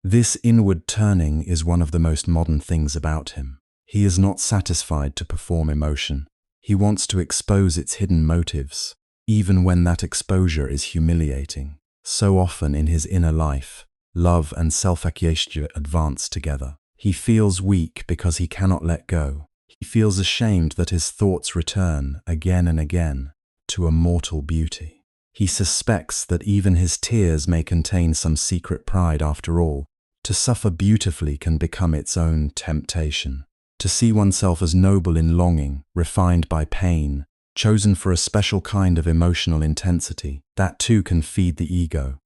This inward turning is one of the most modern things about him. He is not satisfied to perform emotion. He wants to expose its hidden motives, even when that exposure is humiliating. So often in his inner life, love and self-accusation advance together. He feels weak because he cannot let go. He feels ashamed that his thoughts return again and again to a mortal beauty. He suspects that even his tears may contain some secret pride after all. To suffer beautifully can become its own temptation. To see oneself as noble in longing, refined by pain, chosen for a special kind of emotional intensity, that too can feed the ego.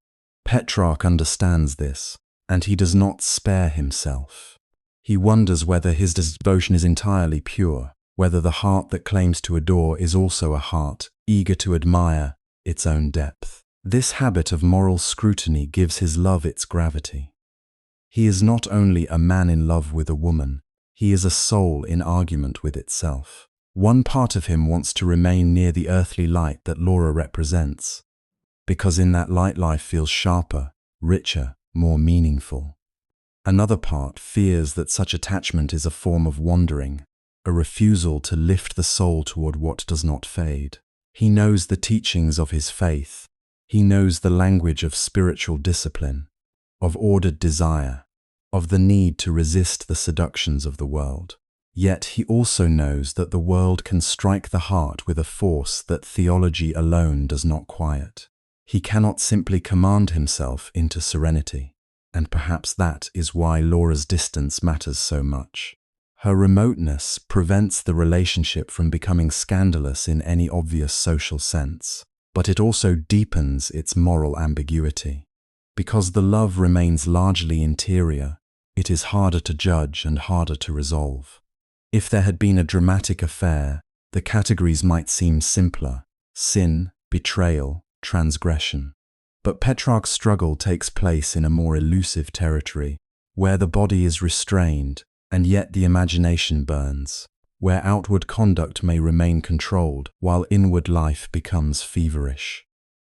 Petrarch understands this, and he does not spare himself. He wonders whether his devotion is entirely pure, whether the heart that claims to adore is also a heart eager to admire its own depth. This habit of moral scrutiny gives his love its gravity. He is not only a man in love with a woman, he is a soul in argument with itself. One part of him wants to remain near the earthly light that Laura represents, because in that light life feels sharper, richer, more meaningful. Another part fears that such attachment is a form of wandering, a refusal to lift the soul toward what does not fade. He knows the teachings of his faith. He knows the language of spiritual discipline, of ordered desire, of the need to resist the seductions of the world. Yet he also knows that the world can strike the heart with a force that theology alone does not quiet. He cannot simply command himself into serenity, and perhaps that is why Laura's distance matters so much. Her remoteness prevents the relationship from becoming scandalous in any obvious social sense, but it also deepens its moral ambiguity. Because the love remains largely interior, it is harder to judge and harder to resolve. If there had been a dramatic affair, the categories might seem simpler: sin, betrayal, transgression. But Petrarch's struggle takes place in a more elusive territory, where the body is restrained and yet the imagination burns, where outward conduct may remain controlled while inward life becomes feverish.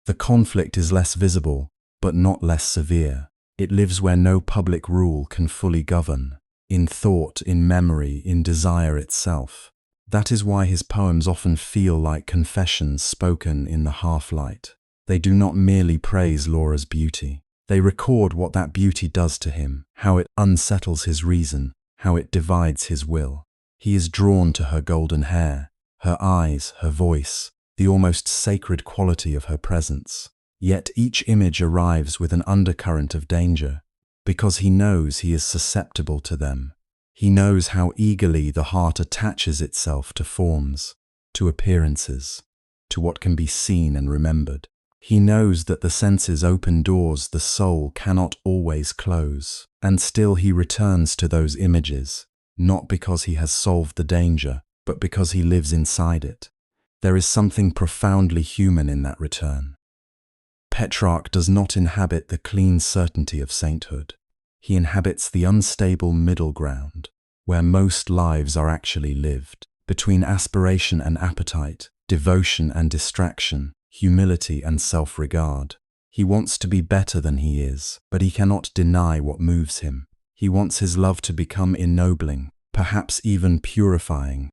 The conflict is less visible, but not less severe. It lives where no public rule can fully govern, in thought, in memory, in desire itself. That is why his poems often feel like confessions spoken in the half-light. They do not merely praise Laura's beauty. They record what that beauty does to him, how it unsettles his reason, how it divides his will. He is drawn to her golden hair, her eyes, her voice, the almost sacred quality of her presence. Yet each image arrives with an undercurrent of danger, because he knows he is susceptible to them. He knows how eagerly the heart attaches itself to forms, to appearances, to what can be seen and remembered. He knows that the senses open doors the soul cannot always close, and still he returns to those images, not because he has solved the danger, but because he lives inside it. There is something profoundly human in that return. Petrarch does not inhabit the clean certainty of sainthood. He inhabits the unstable middle ground, where most lives are actually lived, between aspiration and appetite, devotion and distraction, humility and self-regard. He wants to be better than he is, but he cannot deny what moves him. He wants his love to become ennobling, perhaps even purifying,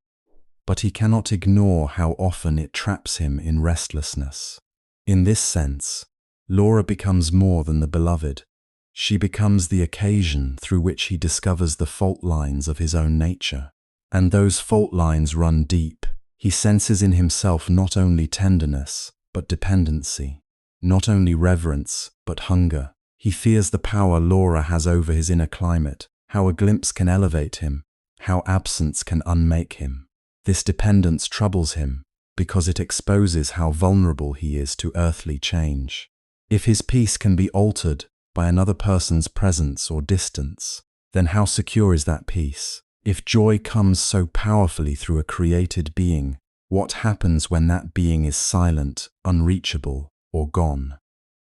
but he cannot ignore how often it traps him in restlessness. In this sense, Laura becomes more than the beloved. She becomes the occasion through which he discovers the fault lines of his own nature. And those fault lines run deep. He senses in himself not only tenderness, but dependency, not only reverence, but hunger. He fears the power Laura has over his inner climate, how a glimpse can elevate him, how absence can unmake him. This dependence troubles him, because it exposes how vulnerable he is to earthly change. If his peace can be altered by another person's presence or distance, then how secure is that peace? If joy comes so powerfully through a created being, what happens when that being is silent, unreachable, or gone?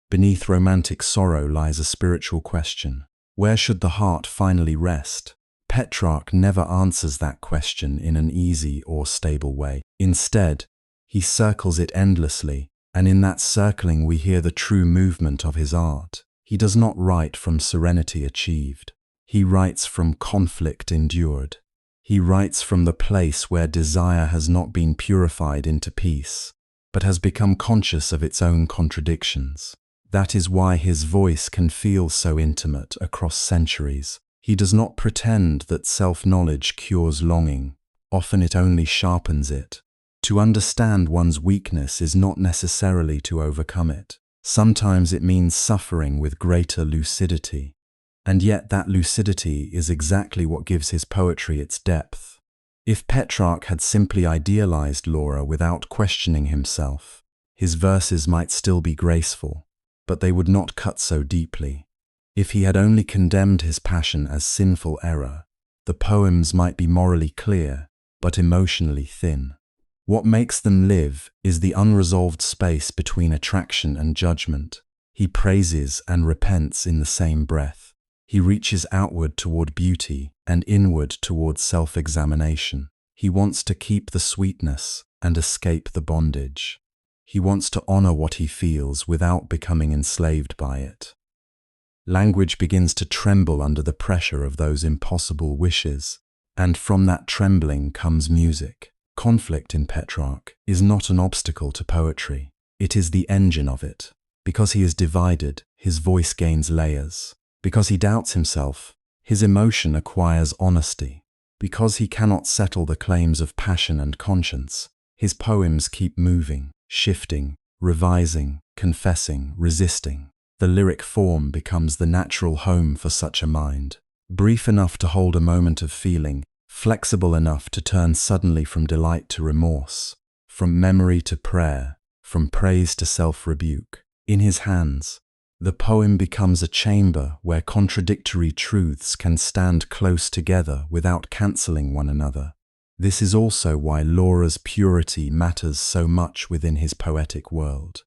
Beneath romantic sorrow lies a spiritual question. Where should the heart finally rest? Petrarch never answers that question in an easy or stable way. Instead, he circles it endlessly, and in that circling we hear the true movement of his art. He does not write from serenity achieved. He writes from conflict endured. He writes from the place where desire has not been purified into peace, but has become conscious of its own contradictions. That is why his voice can feel so intimate across centuries. He does not pretend that self-knowledge cures longing. Often it only sharpens it. To understand one's weakness is not necessarily to overcome it. Sometimes it means suffering with greater lucidity. And yet that lucidity is exactly what gives his poetry its depth. If Petrarch had simply idealized Laura without questioning himself, his verses might still be graceful, but they would not cut so deeply. If he had only condemned his passion as sinful error, the poems might be morally clear, but emotionally thin. What makes them live is the unresolved space between attraction and judgment. He praises and repents in the same breath. He reaches outward toward beauty and inward toward self-examination. He wants to keep the sweetness and escape the bondage. He wants to honor what he feels without becoming enslaved by it. Language begins to tremble under the pressure of those impossible wishes, and from that trembling comes music. Conflict in Petrarch is not an obstacle to poetry. It is the engine of it. Because he is divided, his voice gains layers. Because he doubts himself, his emotion acquires honesty. Because he cannot settle the claims of passion and conscience, his poems keep moving, shifting, revising, confessing, resisting. The lyric form becomes the natural home for such a mind. Brief enough to hold a moment of feeling, flexible enough to turn suddenly from delight to remorse, from memory to prayer, from praise to self-rebuke. In his hands, the poem becomes a chamber where contradictory truths can stand close together without cancelling one another. This is also why Laura's purity matters so much within his poetic world.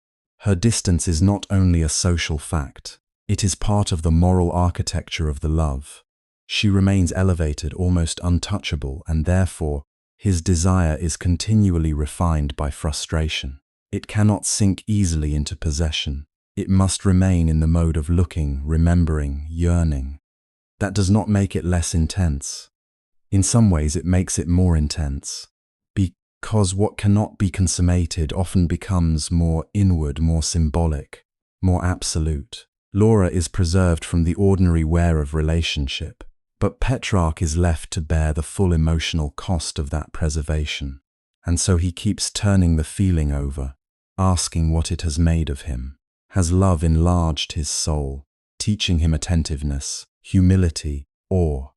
Her distance is not only a social fact, it is part of the moral architecture of the love. She remains elevated, almost untouchable, and therefore his desire is continually refined by frustration. It cannot sink easily into possession. It must remain in the mode of looking, remembering, yearning. That does not make it less intense. In some ways it makes it more intense, because what cannot be consummated often becomes more inward, more symbolic, more absolute. Laura is preserved from the ordinary wear of relationship, but Petrarch is left to bear the full emotional cost of that preservation, and so he keeps turning the feeling over, asking what it has made of him. Has love enlarged his soul, teaching him attentiveness, humility, awe?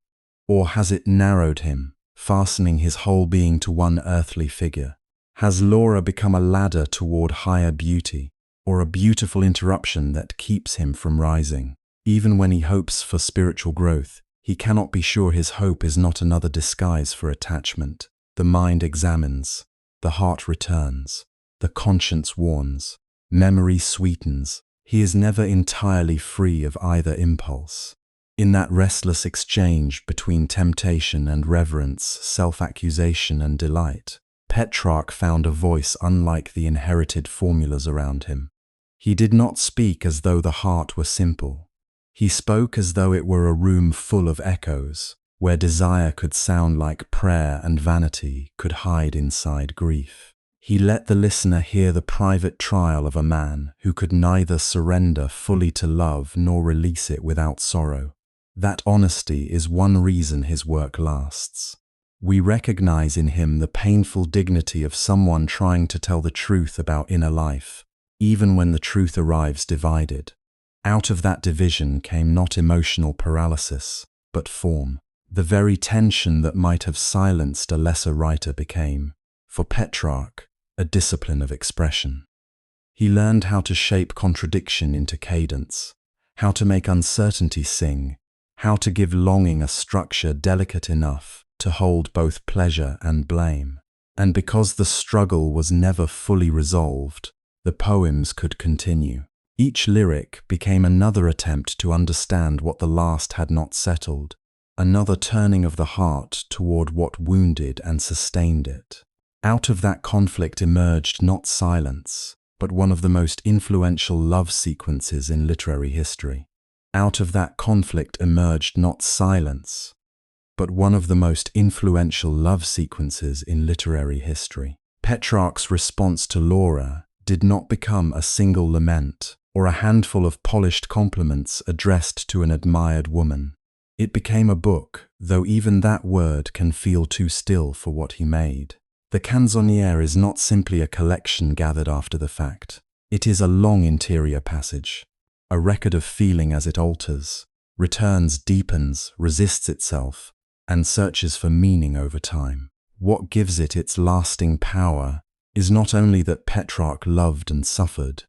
Or has it narrowed him, fastening his whole being to one earthly figure? Has Laura become a ladder toward higher beauty, or a beautiful interruption that keeps him from rising? Even when he hopes for spiritual growth, he cannot be sure his hope is not another disguise for attachment. The mind examines, the heart returns, the conscience warns, memory sweetens. He is never entirely free of either impulse. In that restless exchange between temptation and reverence, self-accusation and delight, Petrarch found a voice unlike the inherited formulas around him. He did not speak as though the heart were simple. He spoke as though it were a room full of echoes, where desire could sound like prayer and vanity could hide inside grief. He let the listener hear the private trial of a man who could neither surrender fully to love nor release it without sorrow. That honesty is one reason his work lasts. We recognize in him the painful dignity of someone trying to tell the truth about inner life, even when the truth arrives divided. Out of that division came not emotional paralysis, but form. The very tension that might have silenced a lesser writer became, for Petrarch, a discipline of expression. He learned how to shape contradiction into cadence, how to make uncertainty sing, how to give longing a structure delicate enough to hold both pleasure and blame. And because the struggle was never fully resolved, the poems could continue. Each lyric became another attempt to understand what the last had not settled, another turning of the heart toward what wounded and sustained it. Out of that conflict emerged not silence, but one of the most influential love sequences in literary history. Out of that conflict emerged not silence, but one of the most influential love sequences in literary history. Petrarch's response to Laura did not become a single lament or a handful of polished compliments addressed to an admired woman. It became a book, though even that word can feel too still for what he made. The Canzoniere is not simply a collection gathered after the fact. It is a long interior passage, a record of feeling as it alters, returns, deepens, resists itself, and searches for meaning over time. What gives it its lasting power is not only that Petrarch loved and suffered,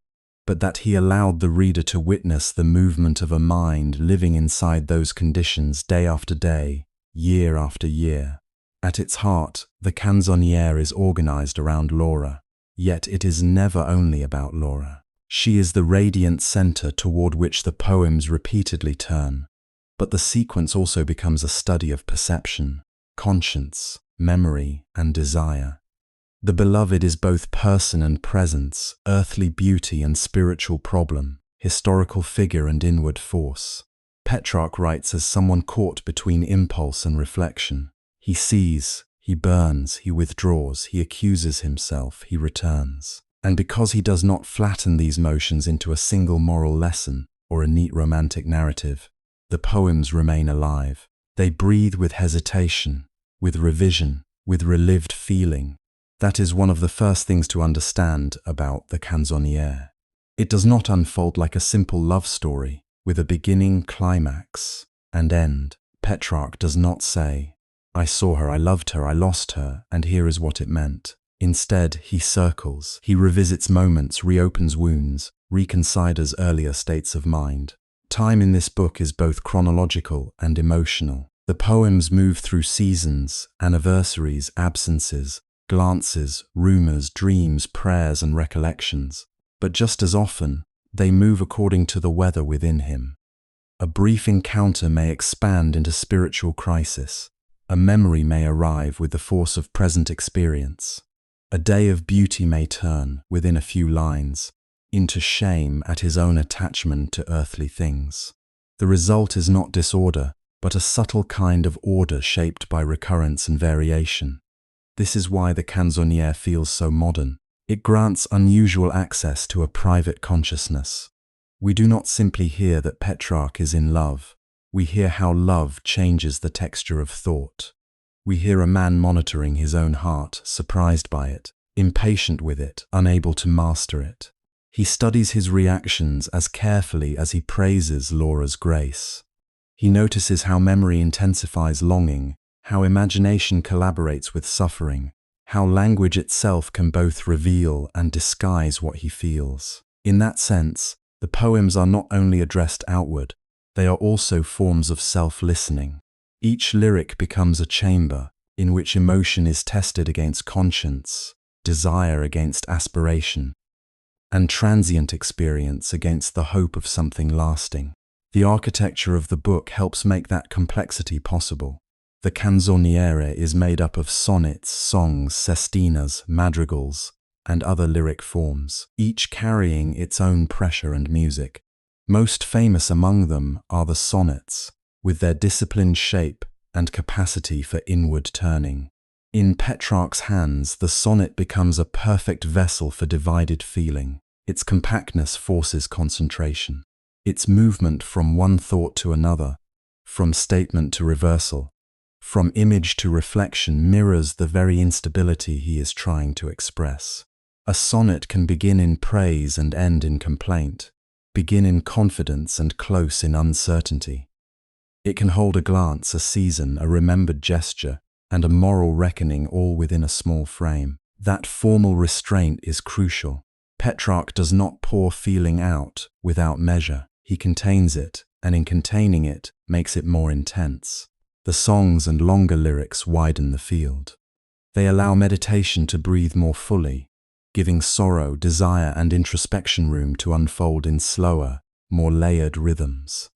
but that he allowed the reader to witness the movement of a mind living inside those conditions day after day, year after year. At its heart, the Canzoniere is organized around Laura, yet it is never only about Laura. She is the radiant center toward which the poems repeatedly turn, but the sequence also becomes a study of perception, conscience, memory, and desire. The beloved is both person and presence, earthly beauty and spiritual problem, historical figure and inward force. Petrarch writes as someone caught between impulse and reflection. He sees, he burns, he withdraws, he accuses himself, he returns. And because he does not flatten these motions into a single moral lesson or a neat romantic narrative, the poems remain alive. They breathe with hesitation, with revision, with relived feeling. That is one of the first things to understand about the Canzoniere. It does not unfold like a simple love story with a beginning, climax, and end. Petrarch does not say, "I saw her, I loved her, I lost her, and here is what it meant." Instead, he circles, he revisits moments, reopens wounds, reconsiders earlier states of mind. Time in this book is both chronological and emotional. The poems move through seasons, anniversaries, absences, glances, rumors, dreams, prayers, and recollections. but just as often, they move according to the weather within him. A brief encounter may expand into spiritual crisis. A memory may arrive with the force of present experience. A day of beauty may turn, within a few lines, into shame at his own attachment to earthly things. The result is not disorder, but a subtle kind of order shaped by recurrence and variation. This is why the Canzoniere feels so modern. It grants unusual access to a private consciousness. We do not simply hear that Petrarch is in love. We hear how love changes the texture of thought. We hear a man monitoring his own heart, surprised by it, impatient with it, unable to master it. He studies his reactions as carefully as he praises Laura's grace. He notices how memory intensifies longing, how imagination collaborates with suffering, how language itself can both reveal and disguise what he feels. In that sense, the poems are not only addressed outward, they are also forms of self-listening. Each lyric becomes a chamber in which emotion is tested against conscience, desire against aspiration, and transient experience against the hope of something lasting. The architecture of the book helps make that complexity possible. The Canzoniere is made up of sonnets, songs, sestinas, madrigals, and other lyric forms, each carrying its own pressure and music. Most famous among them are the sonnets, with their disciplined shape and capacity for inward turning. In Petrarch's hands, the sonnet becomes a perfect vessel for divided feeling. Its compactness forces concentration. Its movement from one thought to another, from statement to reversal, from image to reflection mirrors the very instability he is trying to express. A sonnet can begin in praise and end in complaint, begin in confidence and close in uncertainty. It can hold a glance, a season, a remembered gesture, and a moral reckoning all within a small frame. That formal restraint is crucial. Petrarch does not pour feeling out without measure. He contains it, and in containing it, makes it more intense. The songs and longer lyrics widen the field. They allow meditation to breathe more fully, giving sorrow, desire, and introspection room to unfold in slower, more layered rhythms.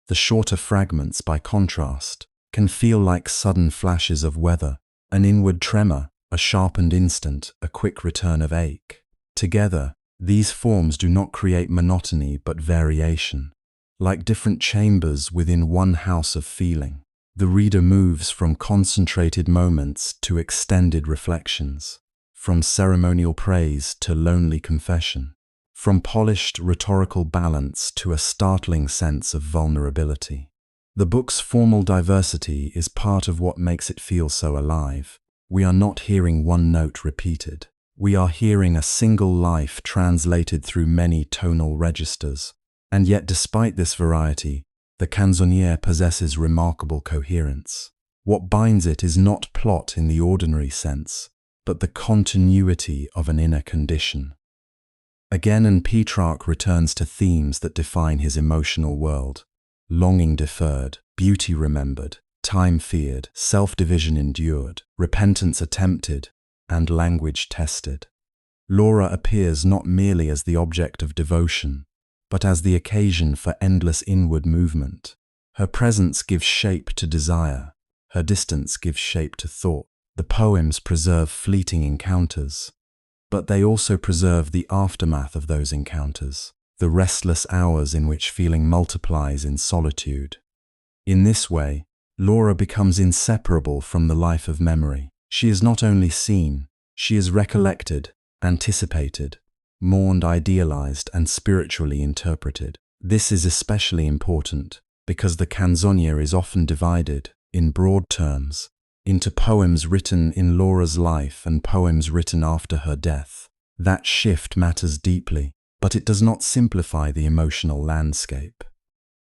The shorter fragments, by contrast, can feel like sudden flashes of weather, an inward tremor, a sharpened instant, a quick return of ache. Together, these forms do not create monotony but variation. Like different chambers within one house of feeling, the reader moves from concentrated moments to extended reflections, from ceremonial praise to lonely confession, from polished rhetorical balance to a startling sense of vulnerability. The book's formal diversity is part of what makes it feel so alive. We are not hearing one note repeated. We are hearing a single life translated through many tonal registers. And yet, despite this variety, the Canzoniere possesses remarkable coherence. What binds it is not plot in the ordinary sense, but the continuity of an inner condition. Again, and Petrarch returns to themes that define his emotional world: longing deferred, beauty remembered, time feared, self-division endured, repentance attempted, and language tested. Laura appears not merely as the object of devotion, but as the occasion for endless inward movement. Her presence gives shape to desire, her distance gives shape to thought. The poems preserve fleeting encounters, but they also preserve the aftermath of those encounters, the restless hours in which feeling multiplies in solitude. In this way, Laura becomes inseparable from the life of memory. She is not only seen, she is recollected, anticipated, mourned, idealized, and spiritually interpreted. This is especially important because the Canzoniere is often divided, in broad terms, into poems written in Laura's life and poems written after her death. That shift matters deeply, but it does not simplify the emotional landscape.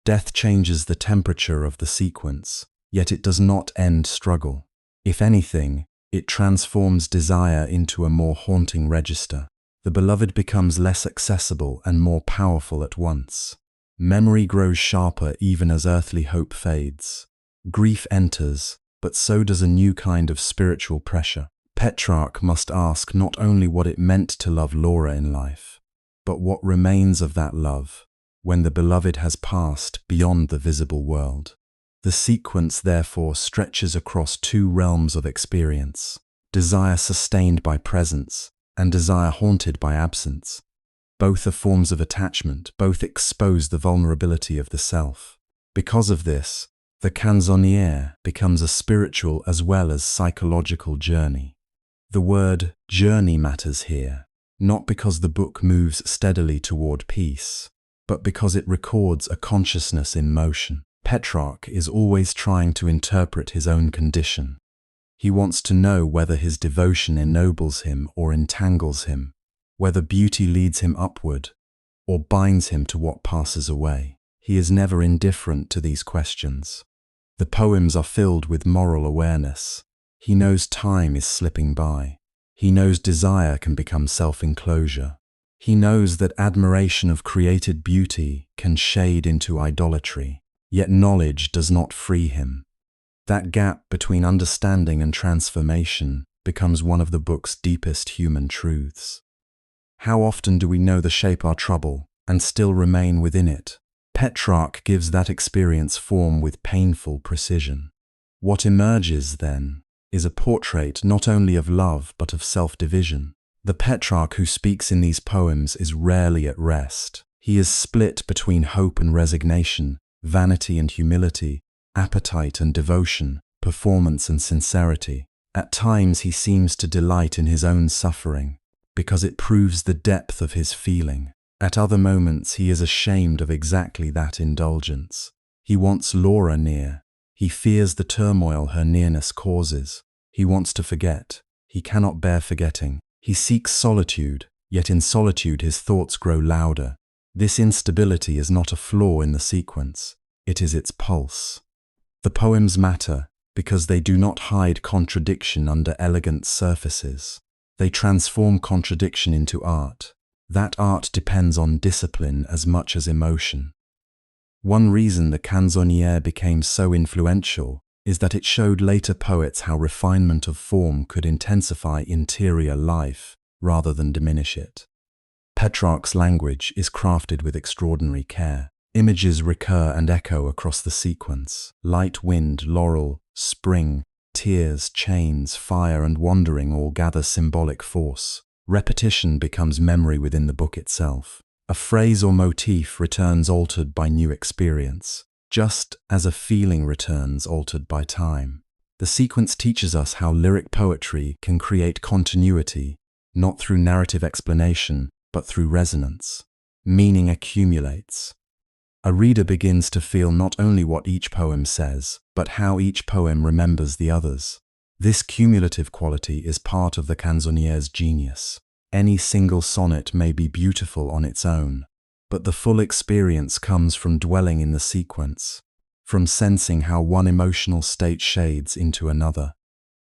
Death changes the temperature of the sequence, yet it does not end struggle. If anything, it transforms desire into a more haunting register. The beloved becomes less accessible and more powerful at once. Memory grows sharper even as earthly hope fades. Grief enters, but so does a new kind of spiritual pressure. Petrarch must ask not only what it meant to love Laura in life, but what remains of that love when the beloved has passed beyond the visible world. The sequence, therefore, stretches across two realms of experience: desire sustained by presence and desire haunted by absence. Both are forms of attachment, both expose the vulnerability of the self. Because of this, the Canzoniere becomes a spiritual as well as psychological journey. The word journey matters here, not because the book moves steadily toward peace, but because it records a consciousness in motion. Petrarch is always trying to interpret his own condition. He wants to know whether his devotion ennobles him or entangles him, whether beauty leads him upward or binds him to what passes away. He is never indifferent to these questions. The poems are filled with moral awareness. He knows time is slipping by. He knows desire can become self-enclosure. He knows that admiration of created beauty can shade into idolatry, yet knowledge does not free him. That gap between understanding and transformation becomes one of the book's deepest human truths. How often do we know the shape our trouble and still remain within it? Petrarch gives that experience form with painful precision. What emerges, then, is a portrait not only of love but of self-division. The Petrarch who speaks in these poems is rarely at rest. He is split between hope and resignation, vanity and humility, appetite and devotion, performance and sincerity. At times he seems to delight in his own suffering, because it proves the depth of his feeling. At other moments he is ashamed of exactly that indulgence. He wants Laura near. He fears the turmoil her nearness causes. He wants to forget. He cannot bear forgetting. He seeks solitude, yet in solitude his thoughts grow louder. This instability is not a flaw in the sequence. It is its pulse. The poems matter because they do not hide contradiction under elegant surfaces. They transform contradiction into art. That art depends on discipline as much as emotion. One reason the Canzoniere became so influential is that it showed later poets how refinement of form could intensify interior life rather than diminish it. Petrarch's language is crafted with extraordinary care. Images recur and echo across the sequence: light wind, laurel, spring, tears, chains, fire, and wandering all gather symbolic force. Repetition becomes memory within the book itself. A phrase or motif returns altered by new experience, just as a feeling returns altered by time. The sequence teaches us how lyric poetry can create continuity, not through narrative explanation, but through resonance. Meaning accumulates. A reader begins to feel not only what each poem says, but how each poem remembers the others. This cumulative quality is part of the Canzoniere's genius. Any single sonnet may be beautiful on its own, but the full experience comes from dwelling in the sequence, from sensing how one emotional state shades into another.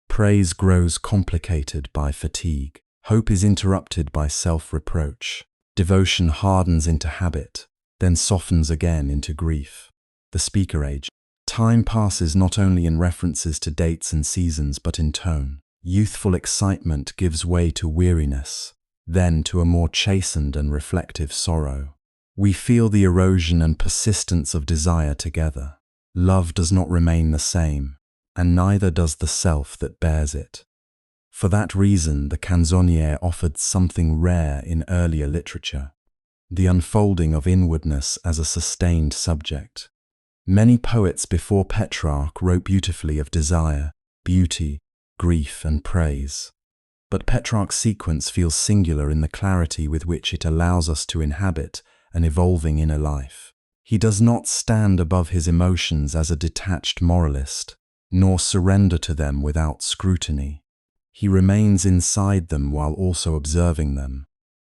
Praise grows complicated by fatigue. Hope is interrupted by self-reproach. Devotion hardens into habit, then softens again into grief. The speaker age. Time passes not only in references to dates and seasons, but in tone. Youthful excitement gives way to weariness, then to a more chastened and reflective sorrow. We feel the erosion and persistence of desire together. Love does not remain the same, and neither does the self that bears it. For that reason, the Canzoniere offered something rare in earlier literature: the unfolding of inwardness as a sustained subject. Many poets before Petrarch wrote beautifully of desire, beauty, grief, and praise. But Petrarch's sequence feels singular in the clarity with which it allows us to inhabit an evolving inner life. He does not stand above his emotions as a detached moralist, nor surrender to them without scrutiny. He remains inside them while also observing them.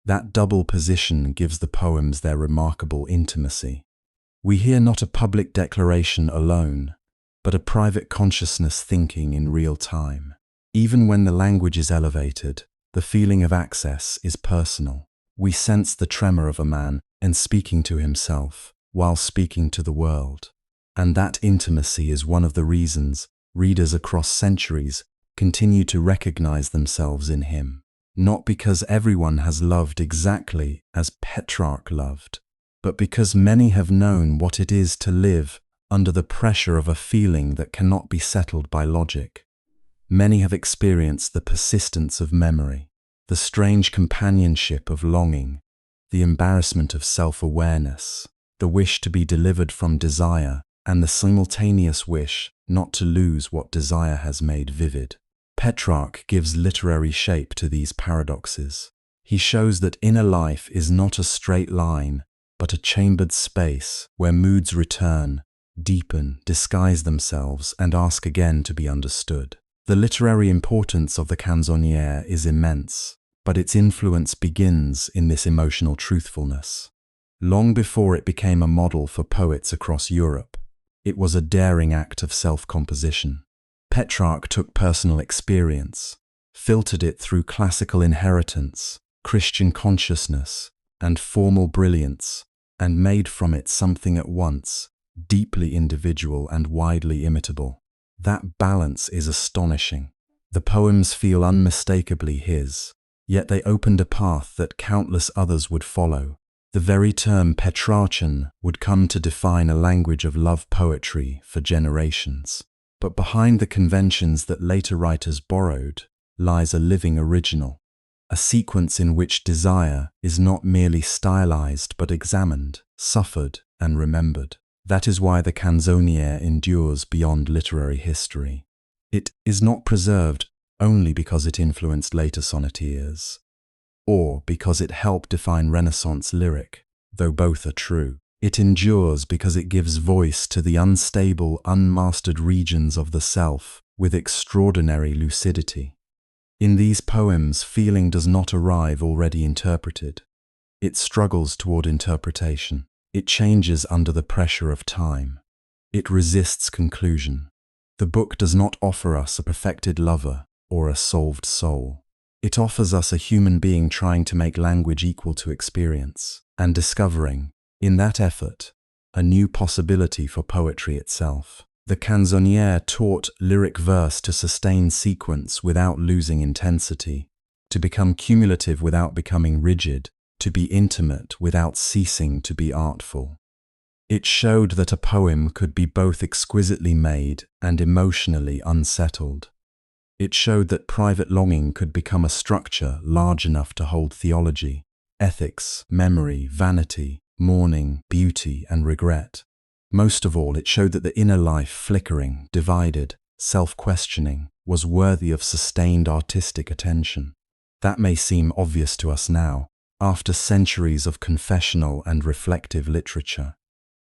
That double position gives the poems their remarkable intimacy. We hear not a public declaration alone, but a private consciousness thinking in real time. Even when the language is elevated, the feeling of access is personal. We sense the tremor of a man in speaking to himself while speaking to the world. And that intimacy is one of the reasons readers across centuries continue to recognize themselves in him. not because everyone has loved exactly as Petrarch loved, but because many have known what it is to live under the pressure of a feeling that cannot be settled by logic. Many have experienced the persistence of memory, the strange companionship of longing, the embarrassment of self-awareness, the wish to be delivered from desire, and the simultaneous wish not to lose what desire has made vivid. Petrarch gives literary shape to these paradoxes. He shows that inner life is not a straight line, but a chambered space where moods return, deepen, disguise themselves, and ask again to be understood. The literary importance of the Canzoniere is immense, but its influence begins in this emotional truthfulness. Long before it became a model for poets across Europe, it was a daring act of self-composition. Petrarch took personal experience, filtered it through classical inheritance, Christian consciousness, and formal brilliance, and made from it something at once deeply individual and widely imitable. That balance is astonishing. The poems feel unmistakably his, yet they opened a path that countless others would follow. The very term Petrarchan would come to define a language of love poetry for generations. But behind the conventions that later writers borrowed lies a living original, a sequence in which desire is not merely stylized but examined, suffered, and remembered. That is why the Canzoniere endures beyond literary history. It is not preserved only because it influenced later sonneteers, or because it helped define Renaissance lyric, though both are true. It endures because it gives voice to the unstable, unmastered regions of the self with extraordinary lucidity. In these poems, feeling does not arrive already interpreted. It struggles toward interpretation. It changes under the pressure of time. It resists conclusion. The book does not offer us a perfected lover or a solved soul. It offers us a human being trying to make language equal to experience and discovering, in that effort, a new possibility for poetry itself. The Canzoniere taught lyric verse to sustain sequence without losing intensity, to become cumulative without becoming rigid, to be intimate without ceasing to be artful. It showed that a poem could be both exquisitely made and emotionally unsettled. It showed that private longing could become a structure large enough to hold theology, ethics, memory, vanity, mourning, beauty, and regret. Most of all, it showed that the inner life, flickering, divided, self-questioning, was worthy of sustained artistic attention. That may seem obvious to us now, after centuries of confessional and reflective literature.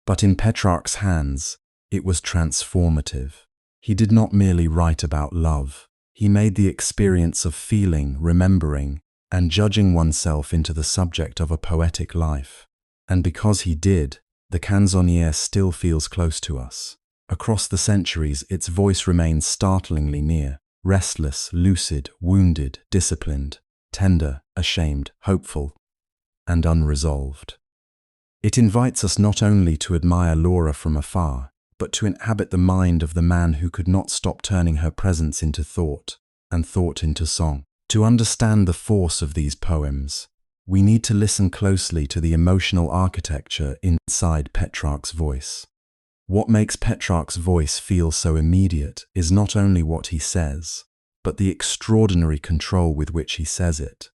But in Petrarch's hands, it was transformative. He did not merely write about love. He made the experience of feeling, remembering, and judging oneself into the subject of a poetic life. And because he did, the Canzoniere still feels close to us. Across the centuries, its voice remains startlingly near, restless, lucid, wounded, disciplined, tender, ashamed, hopeful, and unresolved. It invites us not only to admire Laura from afar, but to inhabit the mind of the man who could not stop turning her presence into thought, and thought into song. To understand the force of these poems, we need to listen closely to the emotional architecture inside Petrarch's voice. What makes Petrarch's voice feel so immediate is not only what he says, but the extraordinary control with which he says it.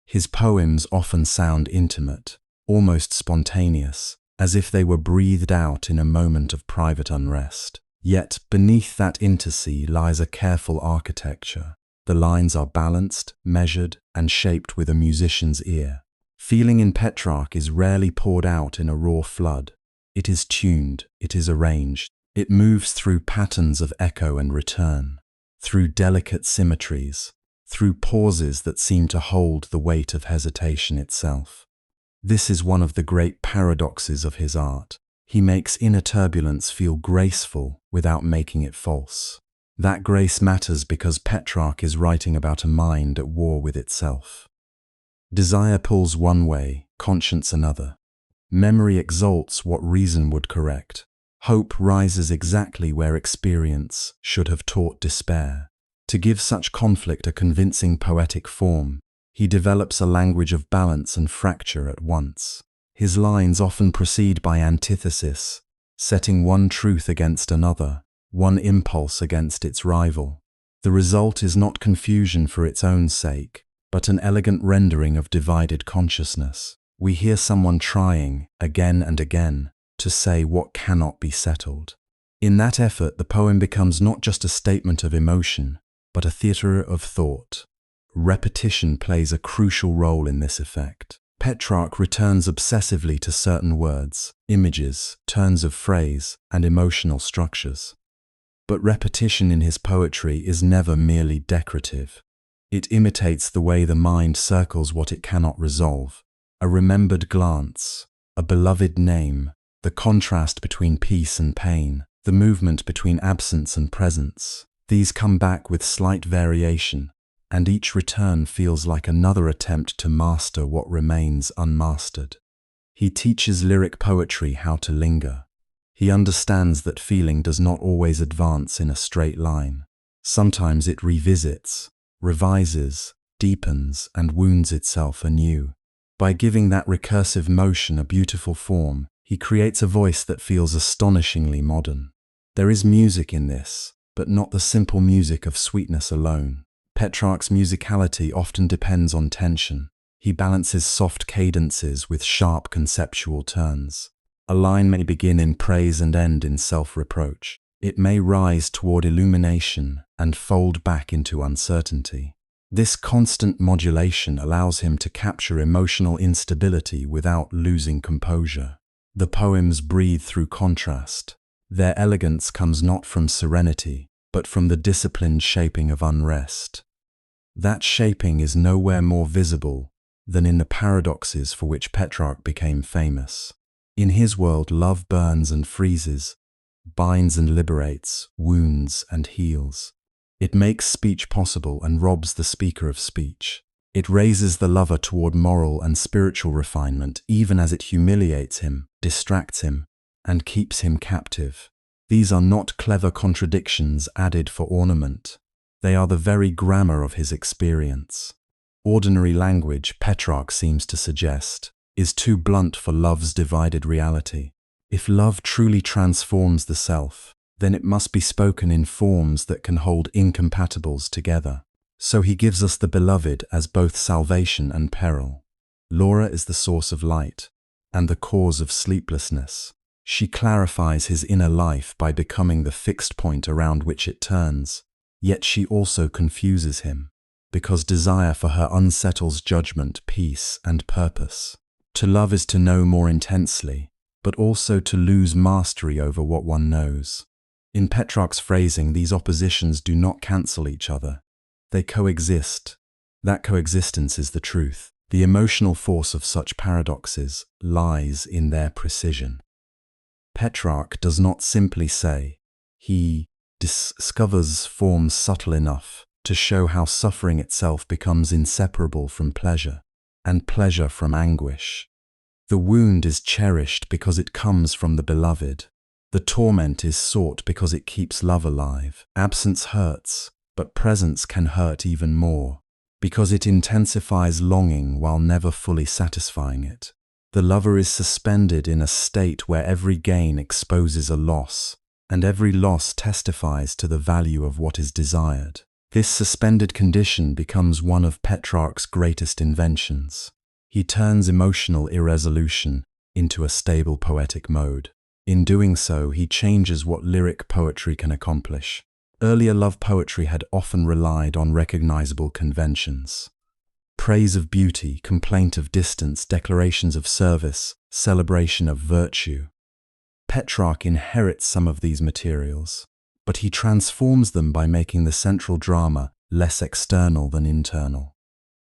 His poems often sound intimate, almost spontaneous, as if they were breathed out in a moment of private unrest. Yet beneath that intimacy lies a careful architecture. The lines are balanced, measured, and shaped with a musician's ear. Feeling in Petrarch is rarely poured out in a raw flood. It is tuned, it is arranged. It moves through patterns of echo and return, through delicate symmetries, through pauses that seem to hold the weight of hesitation itself. This is one of the great paradoxes of his art. He makes inner turbulence feel graceful without making it false. That grace matters because Petrarch is writing about a mind at war with itself. Desire pulls one way, conscience another. Memory exalts what reason would correct. Hope rises exactly where experience should have taught despair. To give such conflict a convincing poetic form, He develops a language of balance and fracture at once. His lines often proceed by antithesis, setting one truth against another, one impulse against its rival. The result is not confusion for its own sake, but an elegant rendering of divided consciousness. We hear someone trying, again and again, to say what cannot be settled. In that effort, the poem becomes not just a statement of emotion, but a theatre of thought. Repetition plays a crucial role in this effect. Petrarch returns obsessively to certain words, images, turns of phrase, and emotional structures. But repetition in his poetry is never merely decorative. It imitates the way the mind circles what it cannot resolve. A remembered glance, a beloved name, the contrast between peace and pain, the movement between absence and presence. These come back with slight variation, and each return feels like another attempt to master what remains unmastered. He teaches lyric poetry how to linger. He understands that feeling does not always advance in a straight line. Sometimes it revisits, revises, deepens, and wounds itself anew. By giving that recursive motion a beautiful form, he creates a voice that feels astonishingly modern. There is music in this, but not the simple music of sweetness alone. Petrarch's musicality often depends on tension. He balances soft cadences with sharp conceptual turns. A line may begin in praise and end in self-reproach. It may rise toward illumination and fold back into uncertainty. This constant modulation allows him to capture emotional instability without losing composure. The poems breathe through contrast. Their elegance comes not from serenity, but from the disciplined shaping of unrest. That shaping is nowhere more visible than in the paradoxes for which Petrarch became famous. In his world, love burns and freezes, binds and liberates, wounds and heals. It makes speech possible and robs the speaker of speech. It raises the lover toward moral and spiritual refinement, even as it humiliates him, distracts him, and keeps him captive. These are not clever contradictions added for ornament. They are the very grammar of his experience. Ordinary language, Petrarch seems to suggest, is too blunt for love's divided reality. If love truly transforms the self, then it must be spoken in forms that can hold incompatibles together. So he gives us the beloved as both salvation and peril. Laura is the source of light and the cause of sleeplessness. She clarifies his inner life by becoming the fixed point around which it turns, yet she also confuses him, because desire for her unsettles judgment, peace, and purpose. To love is to know more intensely, but also to lose mastery over what one knows. In Petrarch's phrasing, these oppositions do not cancel each other. They coexist. That coexistence is the truth. The emotional force of such paradoxes lies in their precision. Petrarch does not simply say, he discovers forms subtle enough to show how suffering itself becomes inseparable from pleasure, and pleasure from anguish. The wound is cherished because it comes from the beloved. The torment is sought because it keeps love alive. Absence hurts, but presence can hurt even more, because it intensifies longing while never fully satisfying it. The lover is suspended in a state where every gain exposes a loss, and every loss testifies to the value of what is desired. This suspended condition becomes one of Petrarch's greatest inventions. He turns emotional irresolution into a stable poetic mode. In doing so, he changes what lyric poetry can accomplish. Earlier love poetry had often relied on recognizable conventions. Praise of beauty, complaint of distance, declarations of service, celebration of virtue. Petrarch inherits some of these materials, but he transforms them by making the central drama less external than internal.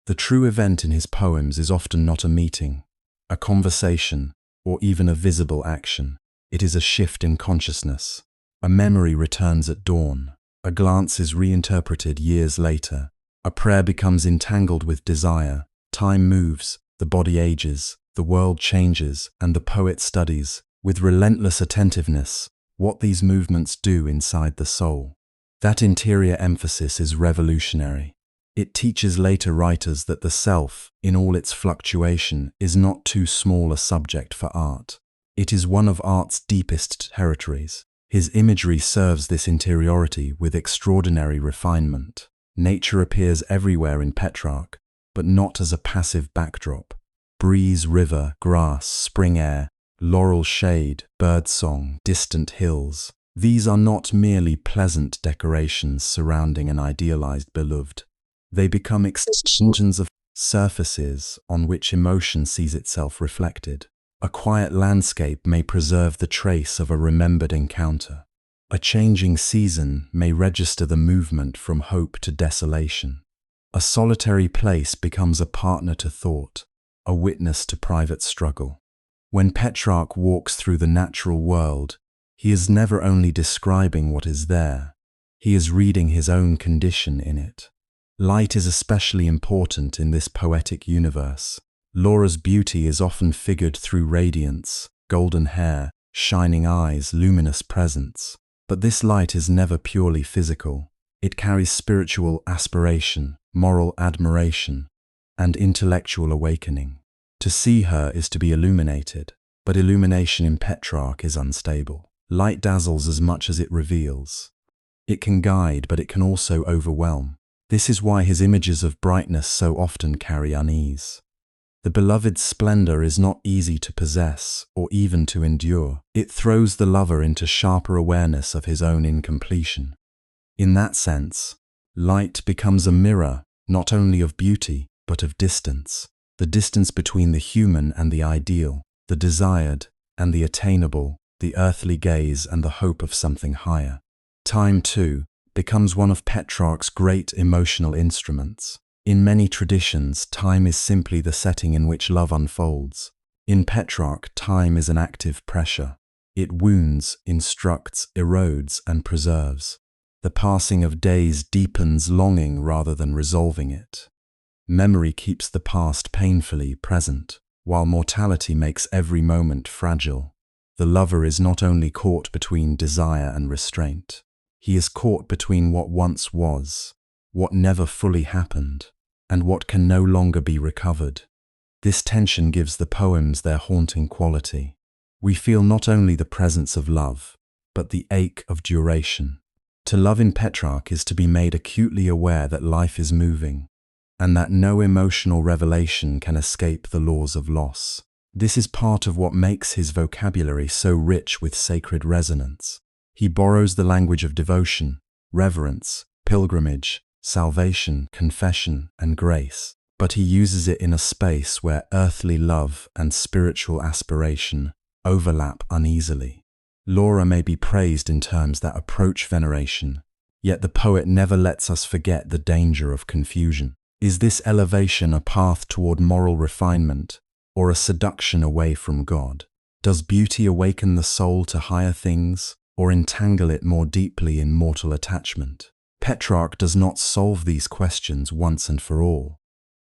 The true event in his poems is often not a meeting, a conversation, or even a visible action. It is a shift in consciousness. A memory returns at dawn. A glance is reinterpreted years later. A prayer becomes entangled with desire. Time moves, the body ages, the world changes, and the poet studies, with relentless attentiveness, what these movements do inside the soul. That interior emphasis is revolutionary. It teaches later writers that the self, in all its fluctuation, is not too small a subject for art. It is one of art's deepest territories. His imagery serves this interiority with extraordinary refinement. Nature appears everywhere in Petrarch, but not as a passive backdrop. Breeze, river, grass, spring air, laurel shade, birdsong, distant hills. These are not merely pleasant decorations surrounding an idealized beloved. They become extensions of surfaces on which emotion sees itself reflected. A quiet landscape may preserve the trace of a remembered encounter. A changing season may register the movement from hope to desolation. A solitary place becomes a partner to thought, a witness to private struggle. When Petrarch walks through the natural world, he is never only describing what is there, he is reading his own condition in it. Light is especially important in this poetic universe. Laura's beauty is often figured through radiance, golden hair, shining eyes, luminous presence. But this light is never purely physical. It carries spiritual aspiration, moral admiration, and intellectual awakening. To see her is to be illuminated, but illumination in Petrarch is unstable. Light dazzles as much as it reveals. It can guide, but it can also overwhelm. This is why his images of brightness so often carry unease. The beloved's splendor is not easy to possess or even to endure. It throws the lover into sharper awareness of his own incompletion. In that sense, light becomes a mirror not only of beauty, but of distance. The distance between the human and the ideal, the desired and the attainable, the earthly gaze and the hope of something higher. Time, too, becomes one of Petrarch's great emotional instruments. In many traditions, time is simply the setting in which love unfolds. In Petrarch, time is an active pressure. It wounds, instructs, erodes, and preserves. The passing of days deepens longing rather than resolving it. Memory keeps the past painfully present, while mortality makes every moment fragile. The lover is not only caught between desire and restraint. He is caught between what once was, what never fully happened, and what can no longer be recovered. This tension gives the poems their haunting quality. We feel not only the presence of love, but the ache of duration. To love in Petrarch is to be made acutely aware that life is moving, and that no emotional revelation can escape the laws of loss. This is part of what makes his vocabulary so rich with sacred resonance. He borrows the language of devotion, reverence, pilgrimage, salvation, confession, and grace, but he uses it in a space where earthly love and spiritual aspiration overlap uneasily. Laura may be praised in terms that approach veneration, yet the poet never lets us forget the danger of confusion. Is this elevation a path toward moral refinement, or a seduction away from God? Does beauty awaken the soul to higher things, or entangle it more deeply in mortal attachment? Petrarch does not solve these questions once and for all.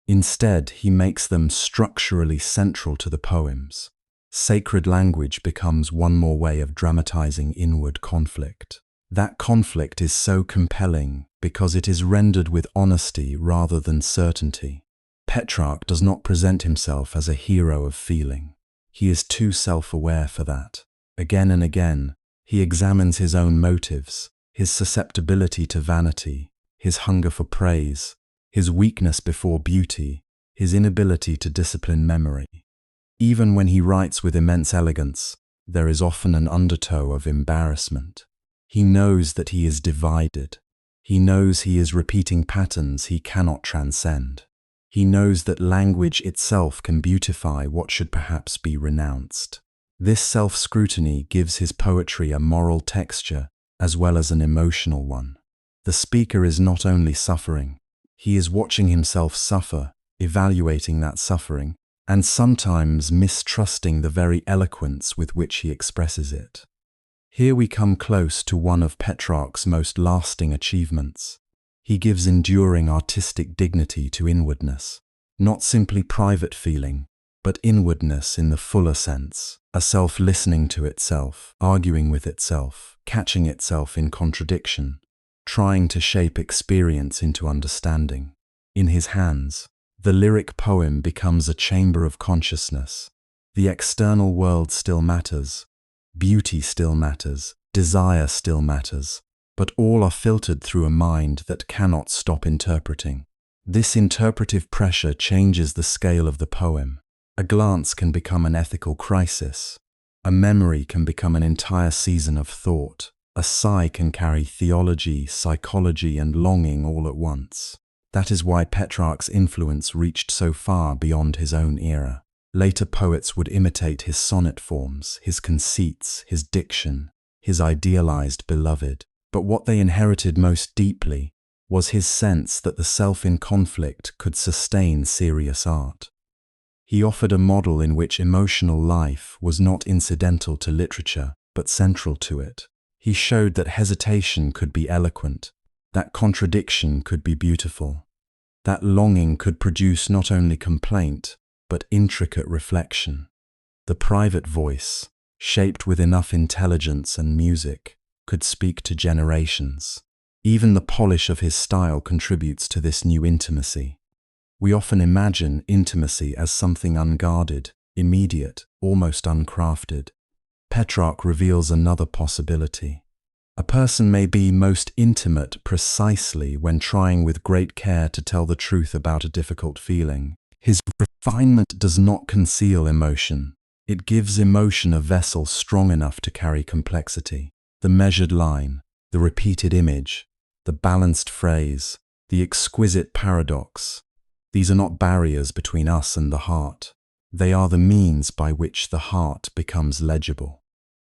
Instead, he makes them structurally central to the poems. Sacred language becomes one more way of dramatizing inward conflict. That conflict is so compelling because it is rendered with honesty rather than certainty. Petrarch does not present himself as a hero of feeling. He is too self-aware for that. Again and again, he examines his own motives, his susceptibility to vanity, his hunger for praise, his weakness before beauty, his inability to discipline memory. Even when he writes with immense elegance, there is often an undertow of embarrassment. He knows that he is divided. He knows he is repeating patterns he cannot transcend. He knows that language itself can beautify what should perhaps be renounced. This self-scrutiny gives his poetry a moral texture as well as an emotional one. The speaker is not only suffering, he is watching himself suffer, evaluating that suffering, and sometimes mistrusting the very eloquence with which he expresses it. Here we come close to one of Petrarch's most lasting achievements. He gives enduring artistic dignity to inwardness, not simply private feeling, but inwardness in the fuller sense, a self listening to itself, arguing with itself, catching itself in contradiction, trying to shape experience into understanding. In his hands, the lyric poem becomes a chamber of consciousness. The external world still matters, beauty still matters, desire still matters, but all are filtered through a mind that cannot stop interpreting. This interpretive pressure changes the scale of the poem. A glance can become an ethical crisis. A memory can become an entire season of thought. A sigh can carry theology, psychology, and longing all at once. That is why Petrarch's influence reached so far beyond his own era. Later poets would imitate his sonnet forms, his conceits, his diction, his idealized beloved. But what they inherited most deeply was his sense that the self in conflict could sustain serious art. He offered a model in which emotional life was not incidental to literature, but central to it. He showed that hesitation could be eloquent, that contradiction could be beautiful, that longing could produce not only complaint, but intricate reflection. The private voice, shaped with enough intelligence and music, could speak to generations. Even the polish of his style contributes to this new intimacy. We often imagine intimacy as something unguarded, immediate, almost uncrafted. Petrarch reveals another possibility. A person may be most intimate precisely when trying with great care to tell the truth about a difficult feeling. His refinement does not conceal emotion. It gives emotion a vessel strong enough to carry complexity. The measured line, the repeated image, the balanced phrase, the exquisite paradox. These are not barriers between us and the heart. They are the means by which the heart becomes legible.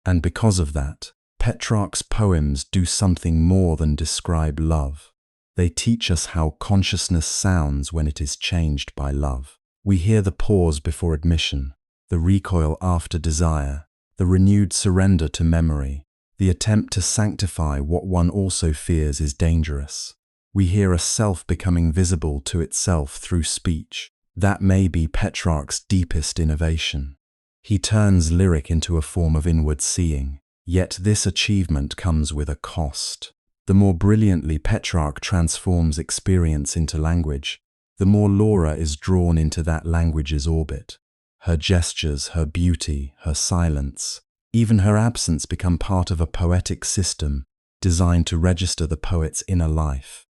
And because of that, Petrarch's poems do something more than describe love. They teach us how consciousness sounds when it is changed by love. We hear the pause before admission, the recoil after desire, the renewed surrender to memory, the attempt to sanctify what one also fears is dangerous. We hear a self becoming visible to itself through speech. That may be Petrarch's deepest innovation. He turns lyric into a form of inward seeing, yet this achievement comes with a cost. The more brilliantly Petrarch transforms experience into language, the more Laura is drawn into that language's orbit. Her gestures, her beauty, her silence, even her absence become part of a poetic system designed to register the poet's inner life.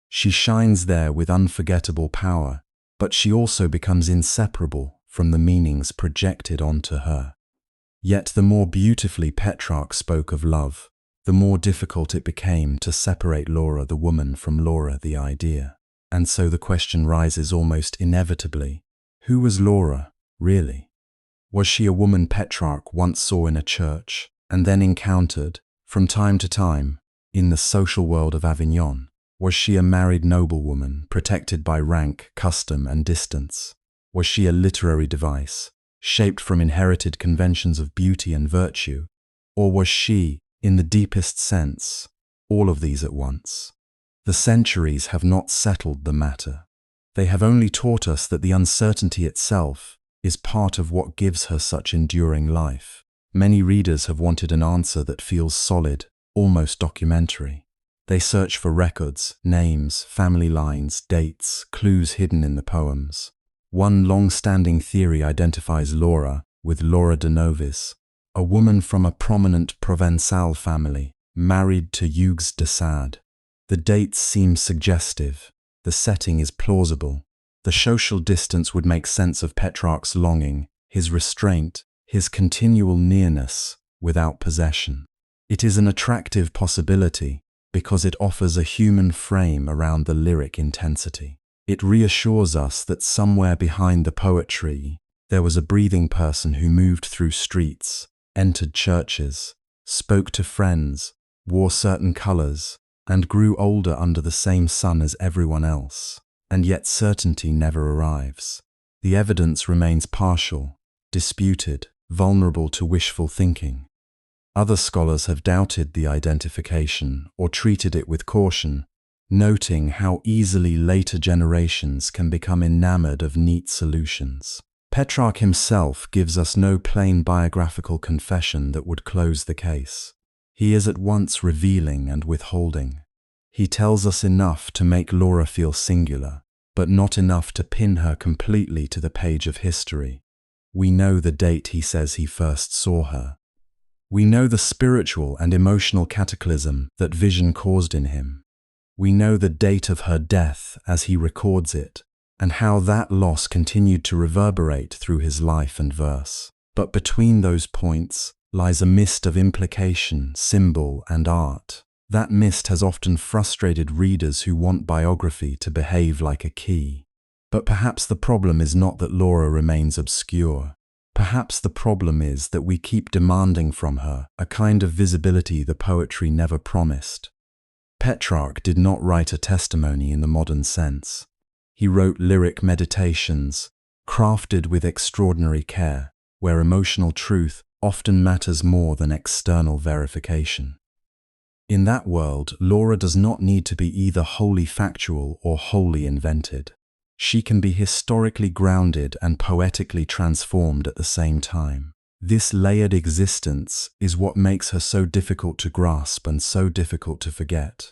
She shines there with unforgettable power, but she also becomes inseparable from the meanings projected onto her. Yet the more beautifully Petrarch spoke of love, the more difficult it became to separate Laura the woman from Laura the idea. And so the question rises almost inevitably, who was Laura, really? Was she a woman Petrarch once saw in a church, and then encountered, from time to time, in the social world of Avignon? Was she a married noblewoman, protected by rank, custom, and distance? Was she a literary device, shaped from inherited conventions of beauty and virtue? Or was she, in the deepest sense, all of these at once? The centuries have not settled the matter. They have only taught us that the uncertainty itself is part of what gives her such enduring life. Many readers have wanted an answer that feels solid, almost documentary. They search for records, names, family lines, dates, clues hidden in the poems. One long-standing theory identifies Laura with Laura de Novis, a woman from a prominent Provençal family, married to Hugues de Sade. The dates seem suggestive. The setting is plausible. The social distance would make sense of Petrarch's longing, his restraint, his continual nearness without possession. It is an attractive possibility because it offers a human frame around the lyric intensity. It reassures us that somewhere behind the poetry, there was a breathing person who moved through streets, entered churches, spoke to friends, wore certain colors, and grew older under the same sun as everyone else. And yet certainty never arrives. The evidence remains partial, disputed, vulnerable to wishful thinking. Other scholars have doubted the identification or treated it with caution, noting how easily later generations can become enamored of neat solutions. Petrarch himself gives us no plain biographical confession that would close the case. He is at once revealing and withholding. He tells us enough to make Laura feel singular, but not enough to pin her completely to the page of history. We know the date he says he first saw her. We know the spiritual and emotional cataclysm that vision caused in him. We know the date of her death as he records it, and how that loss continued to reverberate through his life and verse. But between those points lies a mist of implication, symbol, and art. That mist has often frustrated readers who want biography to behave like a key. But perhaps the problem is not that Laura remains obscure. Perhaps the problem is that we keep demanding from her a kind of visibility the poetry never promised. Petrarch did not write a testimony in the modern sense. He wrote lyric meditations, crafted with extraordinary care, where emotional truth often matters more than external verification. In that world, Laura does not need to be either wholly factual or wholly invented. She can be historically grounded and poetically transformed at the same time. This layered existence is what makes her so difficult to grasp and so difficult to forget.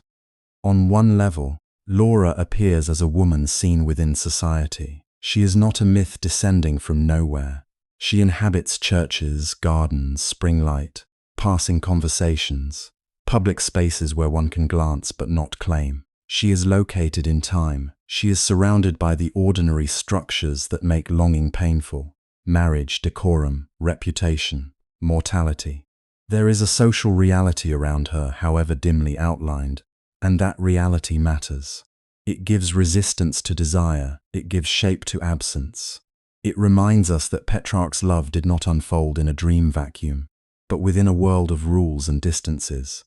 On one level, Laura appears as a woman seen within society. She is not a myth descending from nowhere. She inhabits churches, gardens, spring light, passing conversations, public spaces where one can glance but not claim. She is located in time. She is surrounded by the ordinary structures that make longing painful: marriage, decorum, reputation, mortality. There is a social reality around her, however dimly outlined, and that reality matters. It gives resistance to desire. It gives shape to absence. It reminds us that Petrarch's love did not unfold in a dream vacuum, but within a world of rules and distances.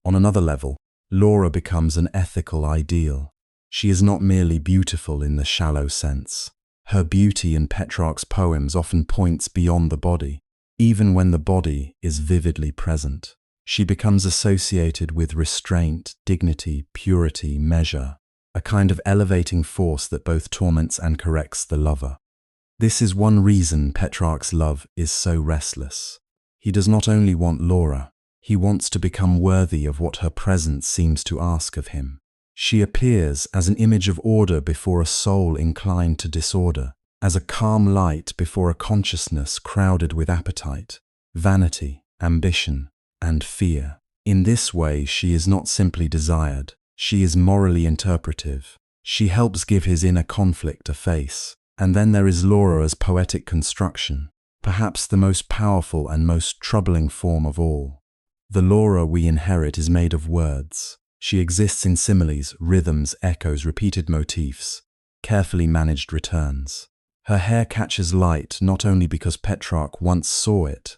On another level, Laura becomes an ethical ideal. She is not merely beautiful in the shallow sense. Her beauty in Petrarch's poems often points beyond the body, even when the body is vividly present. She becomes associated with restraint, dignity, purity, measure, a kind of elevating force that both torments and corrects the lover. This is one reason Petrarch's love is so restless. He does not only want Laura, he wants to become worthy of what her presence seems to ask of him. She appears as an image of order before a soul inclined to disorder, as a calm light before a consciousness crowded with appetite, vanity, ambition, and fear. In this way, she is not simply desired, she is morally interpretive. She helps give his inner conflict a face. And then there is Laura as poetic construction, perhaps the most powerful and most troubling form of all. The Laura we inherit is made of words. She exists in similes, rhythms, echoes, repeated motifs, carefully managed returns. Her hair catches light not only because Petrarch once saw it,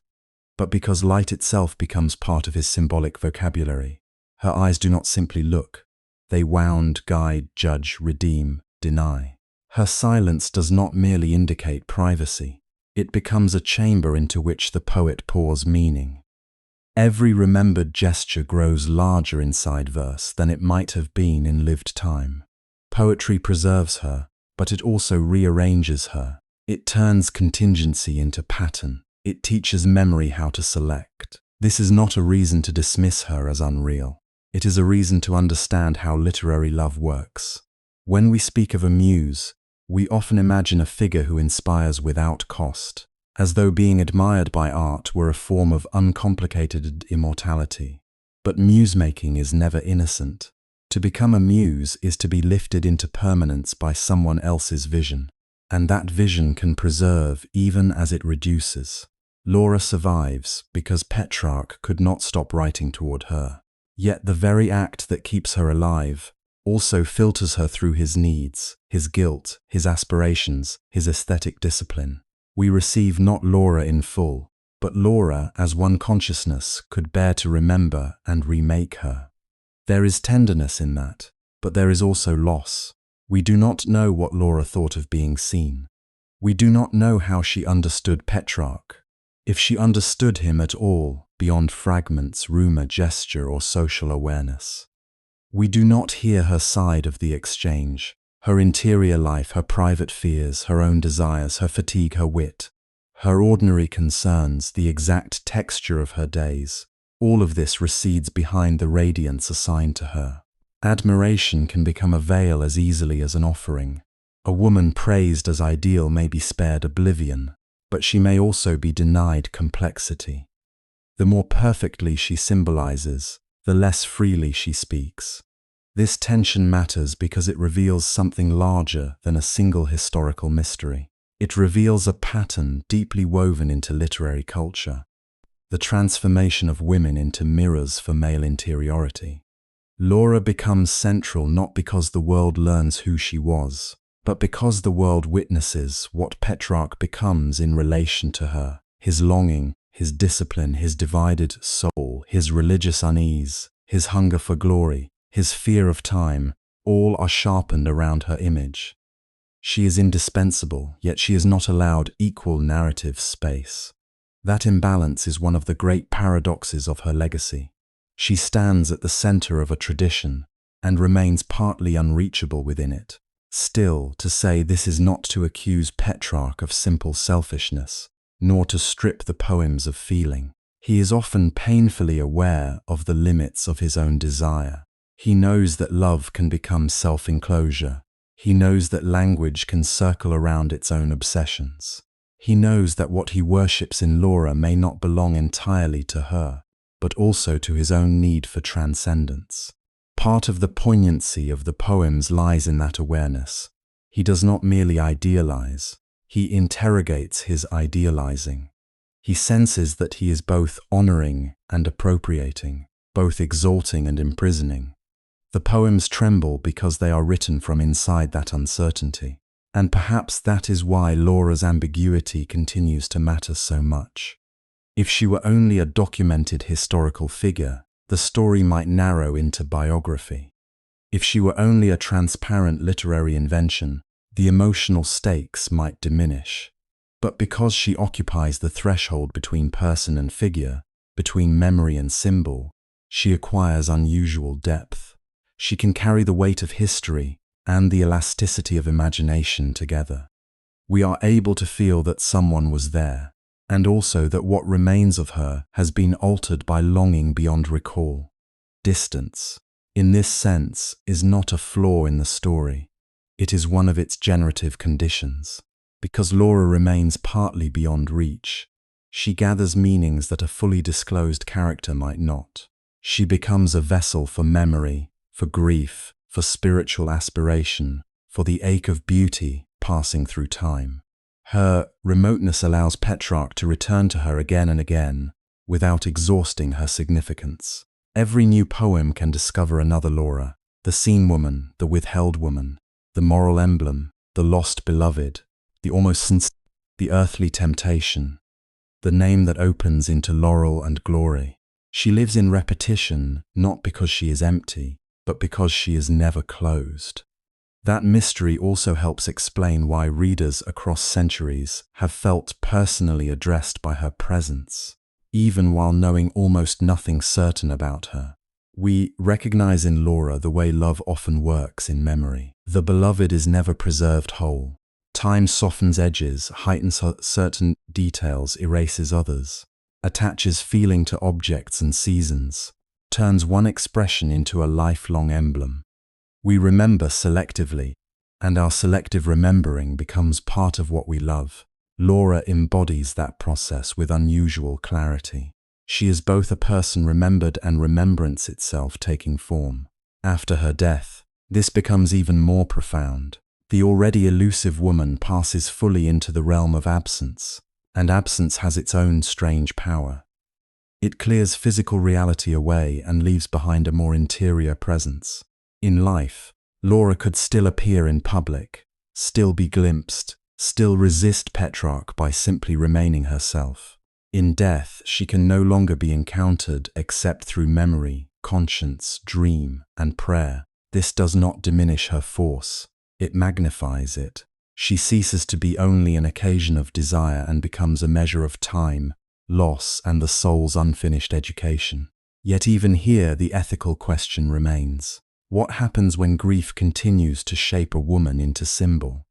but because light itself becomes part of his symbolic vocabulary. Her eyes do not simply look. They wound, guide, judge, redeem, deny. Her silence does not merely indicate privacy. It becomes a chamber into which the poet pours meaning. Every remembered gesture grows larger inside verse than it might have been in lived time. Poetry preserves her, but it also rearranges her. It turns contingency into pattern. It teaches memory how to select. This is not a reason to dismiss her as unreal. It is a reason to understand how literary love works. When we speak of a muse, we often imagine a figure who inspires without cost, as though being admired by art were a form of uncomplicated immortality. But muse-making is never innocent. To become a muse is to be lifted into permanence by someone else's vision, and that vision can preserve even as it reduces. Laura survives because Petrarch could not stop writing toward her. Yet the very act that keeps her alive also filters her through his needs, his guilt, his aspirations, his aesthetic discipline. We receive not Laura in full, but Laura as one consciousness could bear to remember and remake her. There is tenderness in that, but there is also loss. We do not know what Laura thought of being seen. We do not know how she understood Petrarch, if she understood him at all beyond fragments, rumor, gesture, or social awareness. We do not hear her side of the exchange, her interior life, her private fears, her own desires, her fatigue, her wit, her ordinary concerns, the exact texture of her days. All of this recedes behind the radiance assigned to her. Admiration can become a veil as easily as an offering. A woman praised as ideal may be spared oblivion, but she may also be denied complexity. The more perfectly she symbolizes, the less freely she speaks. This tension matters because it reveals something larger than a single historical mystery. It reveals a pattern deeply woven into literary culture, the transformation of women into mirrors for male interiority. Laura becomes central not because the world learns who she was, but because the world witnesses what Petrarch becomes in relation to her, his longing, his discipline, his divided soul, his religious unease, his hunger for glory, his fear of time, all are sharpened around her image. She is indispensable, yet she is not allowed equal narrative space. That imbalance is one of the great paradoxes of her legacy. She stands at the center of a tradition and remains partly unreachable within it. Still, to say this is not to accuse Petrarch of simple selfishness, nor to strip the poems of feeling. He is often painfully aware of the limits of his own desire. He knows that love can become self-enclosure. He knows that language can circle around its own obsessions. He knows that what he worships in Laura may not belong entirely to her, but also to his own need for transcendence. Part of the poignancy of the poems lies in that awareness. He does not merely idealize, he interrogates his idealizing. He senses that he is both honoring and appropriating, both exalting and imprisoning. The poems tremble because they are written from inside that uncertainty, and perhaps that is why Laura's ambiguity continues to matter so much. If she were only a documented historical figure, the story might narrow into biography. If she were only a transparent literary invention, the emotional stakes might diminish. But because she occupies the threshold between person and figure, between memory and symbol, she acquires unusual depth. She can carry the weight of history and the elasticity of imagination together. We are able to feel that someone was there, and also that what remains of her has been altered by longing beyond recall. Distance, in this sense, is not a flaw in the story. It is one of its generative conditions. Because Laura remains partly beyond reach, she gathers meanings that a fully disclosed character might not. She becomes a vessel for memory, for grief, for spiritual aspiration, for the ache of beauty passing through time. Her remoteness allows Petrarch to return to her again and again, without exhausting her significance. Every new poem can discover another Laura, the seen woman, the withheld woman, the moral emblem, the lost beloved, the earthly temptation, the name that opens into laurel and glory. She lives in repetition, not because she is empty, but because she is never closed. That mystery also helps explain why readers across centuries have felt personally addressed by her presence, even while knowing almost nothing certain about her. We recognize in Laura the way love often works in memory. The beloved is never preserved whole. Time softens edges, heightens certain details, erases others, attaches feeling to objects and seasons, turns one expression into a lifelong emblem. We remember selectively, and our selective remembering becomes part of what we love. Laura embodies that process with unusual clarity. She is both a person remembered and remembrance itself taking form. After her death, this becomes even more profound. The already elusive woman passes fully into the realm of absence, and absence has its own strange power. It clears physical reality away and leaves behind a more interior presence. In life, Laura could still appear in public, still be glimpsed, still resist Petrarch by simply remaining herself. In death, she can no longer be encountered except through memory, conscience, dream, and prayer. This does not diminish her force. It magnifies it. She ceases to be only an occasion of desire and becomes a measure of time, loss, and the soul's unfinished education. Yet even here, the ethical question remains. What happens when grief continues to shape a woman into symbol?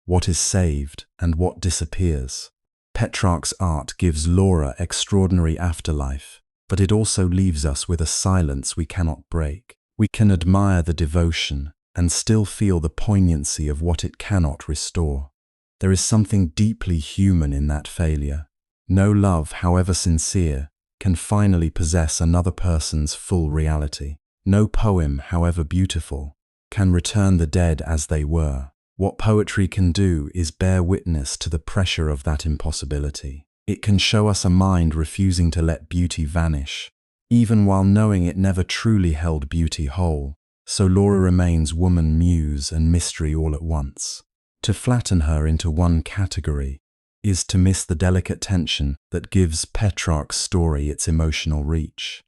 What is saved and what disappears? Petrarch's art gives Laura extraordinary afterlife, but it also leaves us with a silence we cannot break. We can admire the devotion and still feel the poignancy of what it cannot restore. There is something deeply human in that failure. No love, however sincere, can finally possess another person's full reality. No poem, however beautiful, can return the dead as they were. What poetry can do is bear witness to the pressure of that impossibility. It can show us a mind refusing to let beauty vanish, even while knowing it never truly held beauty whole. So Laura remains woman, muse, and mystery all at once. To flatten her into one category is to miss the delicate tension that gives Petrarch's story its emotional reach.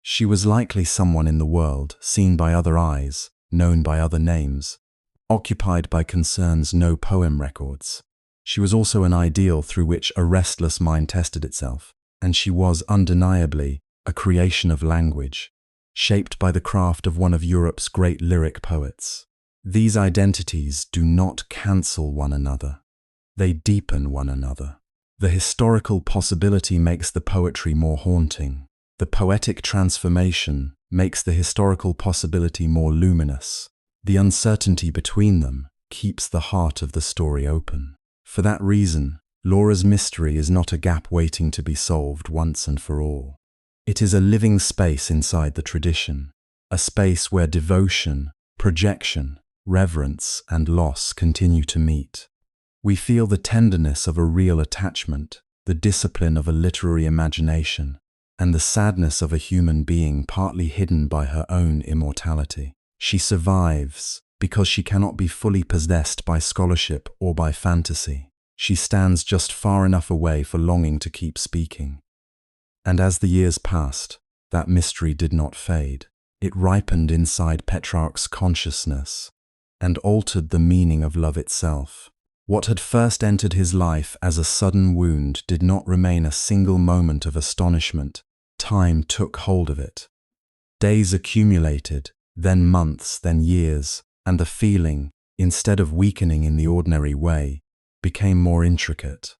She was likely someone in the world, seen by other eyes, known by other names, occupied by concerns no poem records. She was also an ideal through which a restless mind tested itself, and she was undeniably a creation of language, shaped by the craft of one of Europe's great lyric poets. These identities do not cancel one another. They deepen one another. The historical possibility makes the poetry more haunting. The poetic transformation makes the historical possibility more luminous. The uncertainty between them keeps the heart of the story open. For that reason, Laura's mystery is not a gap waiting to be solved once and for all. It is a living space inside the tradition, a space where devotion, projection, reverence, and loss continue to meet. We feel the tenderness of a real attachment, the discipline of a literary imagination, and the sadness of a human being partly hidden by her own immortality. She survives because she cannot be fully possessed by scholarship or by fantasy. She stands just far enough away for longing to keep speaking. And as the years passed, that mystery did not fade. It ripened inside Petrarch's consciousness and altered the meaning of love itself. What had first entered his life as a sudden wound did not remain a single moment of astonishment. Time took hold of it. Days accumulated, then months, then years, and the feeling, instead of weakening in the ordinary way, became more intricate.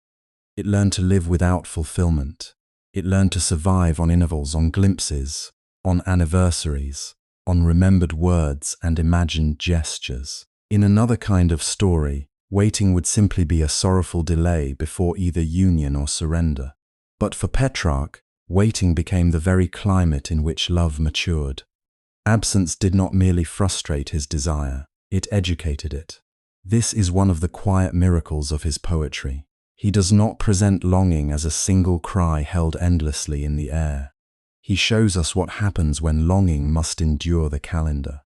It learned to live without fulfillment. It learned to survive on intervals, on glimpses, on anniversaries, on remembered words and imagined gestures. In another kind of story, waiting would simply be a sorrowful delay before either union or surrender. But for Petrarch, waiting became the very climate in which love matured. Absence did not merely frustrate his desire, it educated it. This is one of the quiet miracles of his poetry. He does not present longing as a single cry held endlessly in the air. He shows us what happens when longing must endure the calendar.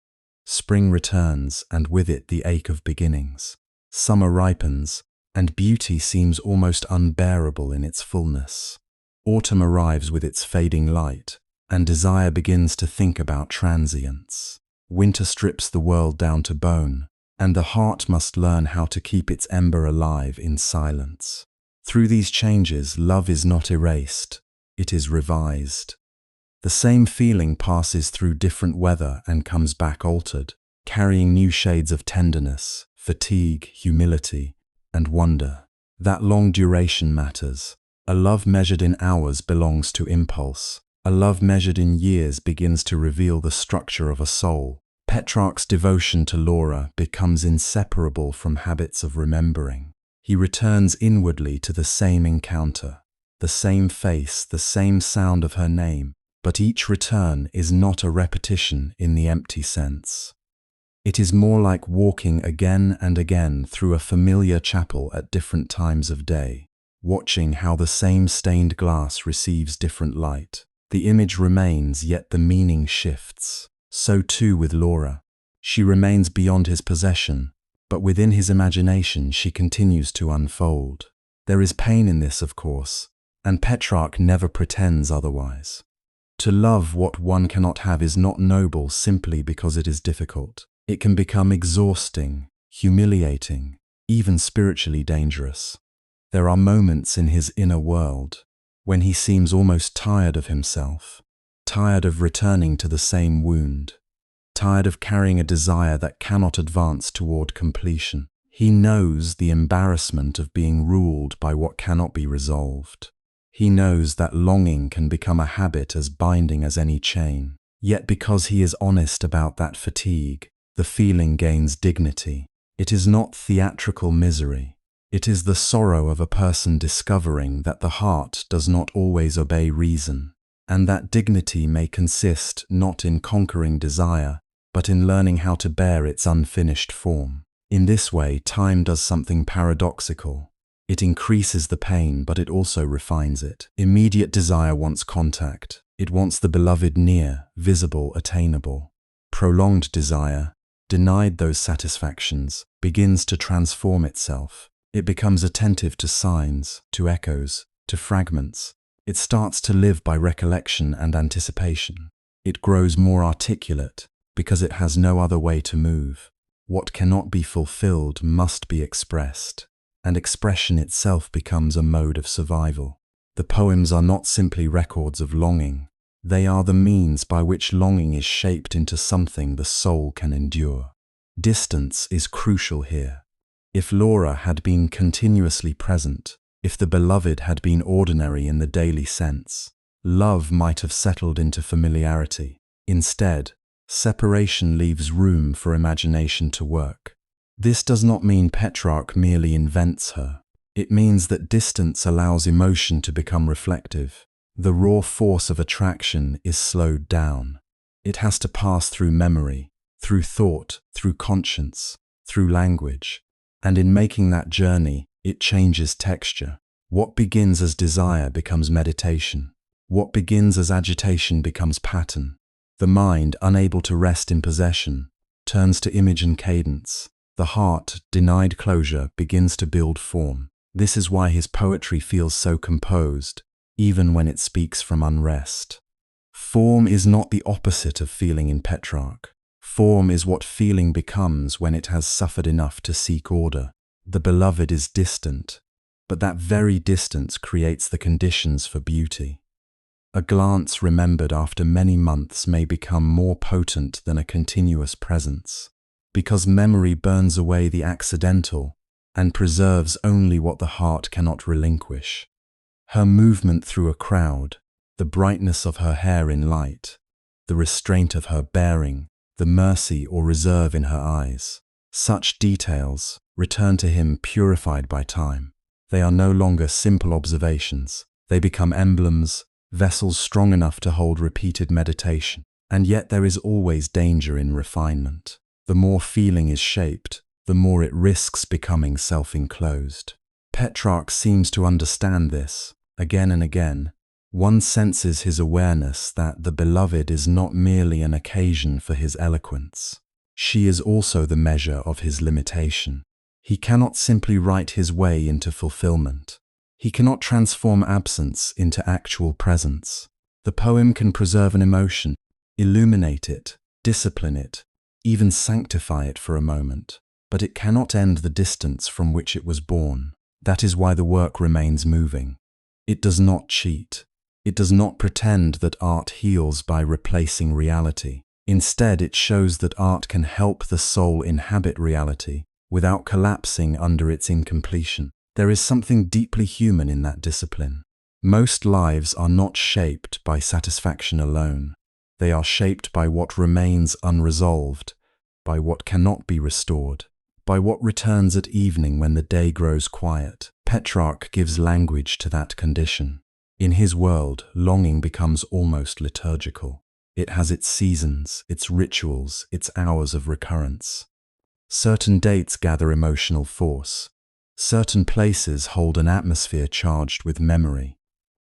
Spring returns, and with it the ache of beginnings. Summer ripens, and beauty seems almost unbearable in its fullness. Autumn arrives with its fading light, and desire begins to think about transience. Winter strips the world down to bone, and the heart must learn how to keep its ember alive in silence. Through these changes, love is not erased, it is revised. The same feeling passes through different weather and comes back altered, carrying new shades of tenderness, fatigue, humility, and wonder. That long duration matters. A love measured in hours belongs to impulse. A love measured in years begins to reveal the structure of a soul. Petrarch's devotion to Laura becomes inseparable from habits of remembering. He returns inwardly to the same encounter, the same face, the same sound of her name, but each return is not a repetition in the empty sense. It is more like walking again and again through a familiar chapel at different times of day, watching how the same stained glass receives different light. The image remains, yet the meaning shifts. So too with Laura. She remains beyond his possession, but within his imagination she continues to unfold. There is pain in this, of course, and Petrarch never pretends otherwise. To love what one cannot have is not noble simply because it is difficult. It can become exhausting, humiliating, even spiritually dangerous. There are moments in his inner world when he seems almost tired of himself, tired of returning to the same wound, tired of carrying a desire that cannot advance toward completion. He knows the embarrassment of being ruled by what cannot be resolved. He knows that longing can become a habit as binding as any chain. Yet because he is honest about that fatigue, the feeling gains dignity. It is not theatrical misery. It is the sorrow of a person discovering that the heart does not always obey reason, and that dignity may consist not in conquering desire, but in learning how to bear its unfinished form. In this way, time does something paradoxical. It increases the pain, but it also refines it. Immediate desire wants contact. It wants the beloved near, visible, attainable. Prolonged desire, denied those satisfactions, begins to transform itself. It becomes attentive to signs, to echoes, to fragments. It starts to live by recollection and anticipation. It grows more articulate because it has no other way to move. What cannot be fulfilled must be expressed, and expression itself becomes a mode of survival. The poems are not simply records of longing. They are the means by which longing is shaped into something the soul can endure. Distance is crucial here. If Laura had been continuously present, if the beloved had been ordinary in the daily sense, love might have settled into familiarity. Instead, separation leaves room for imagination to work. This does not mean Petrarch merely invents her. It means that distance allows emotion to become reflective. The raw force of attraction is slowed down. It has to pass through memory, through thought, through conscience, through language. And in making that journey, it changes texture. What begins as desire becomes meditation. What begins as agitation becomes pattern. The mind, unable to rest in possession, turns to image and cadence. The heart, denied closure, begins to build form. This is why his poetry feels so composed, even when it speaks from unrest. Form is not the opposite of feeling in Petrarch. Form is what feeling becomes when it has suffered enough to seek order. The beloved is distant, but that very distance creates the conditions for beauty. A glance remembered after many months may become more potent than a continuous presence, because memory burns away the accidental and preserves only what the heart cannot relinquish. Her movement through a crowd, the brightness of her hair in light, the restraint of her bearing, the mercy or reserve in her eyes, such details return to him purified by time. They are no longer simple observations. They become emblems, vessels strong enough to hold repeated meditation. And yet there is always danger in refinement. The more feeling is shaped, the more it risks becoming self-enclosed. Petrarch seems to understand this. Again and again, one senses his awareness that the beloved is not merely an occasion for his eloquence. She is also the measure of his limitation. He cannot simply write his way into fulfillment. He cannot transform absence into actual presence. The poem can preserve an emotion, illuminate it, discipline it, even sanctify it for a moment, but it cannot end the distance from which it was born. That is why the work remains moving. It does not cheat. It does not pretend that art heals by replacing reality. Instead, it shows that art can help the soul inhabit reality without collapsing under its incompletion. There is something deeply human in that discipline. Most lives are not shaped by satisfaction alone. They are shaped by what remains unresolved, by what cannot be restored, by what returns at evening when the day grows quiet. Petrarch gives language to that condition. In his world, longing becomes almost liturgical. It has its seasons, its rituals, its hours of recurrence. Certain dates gather emotional force. Certain places hold an atmosphere charged with memory.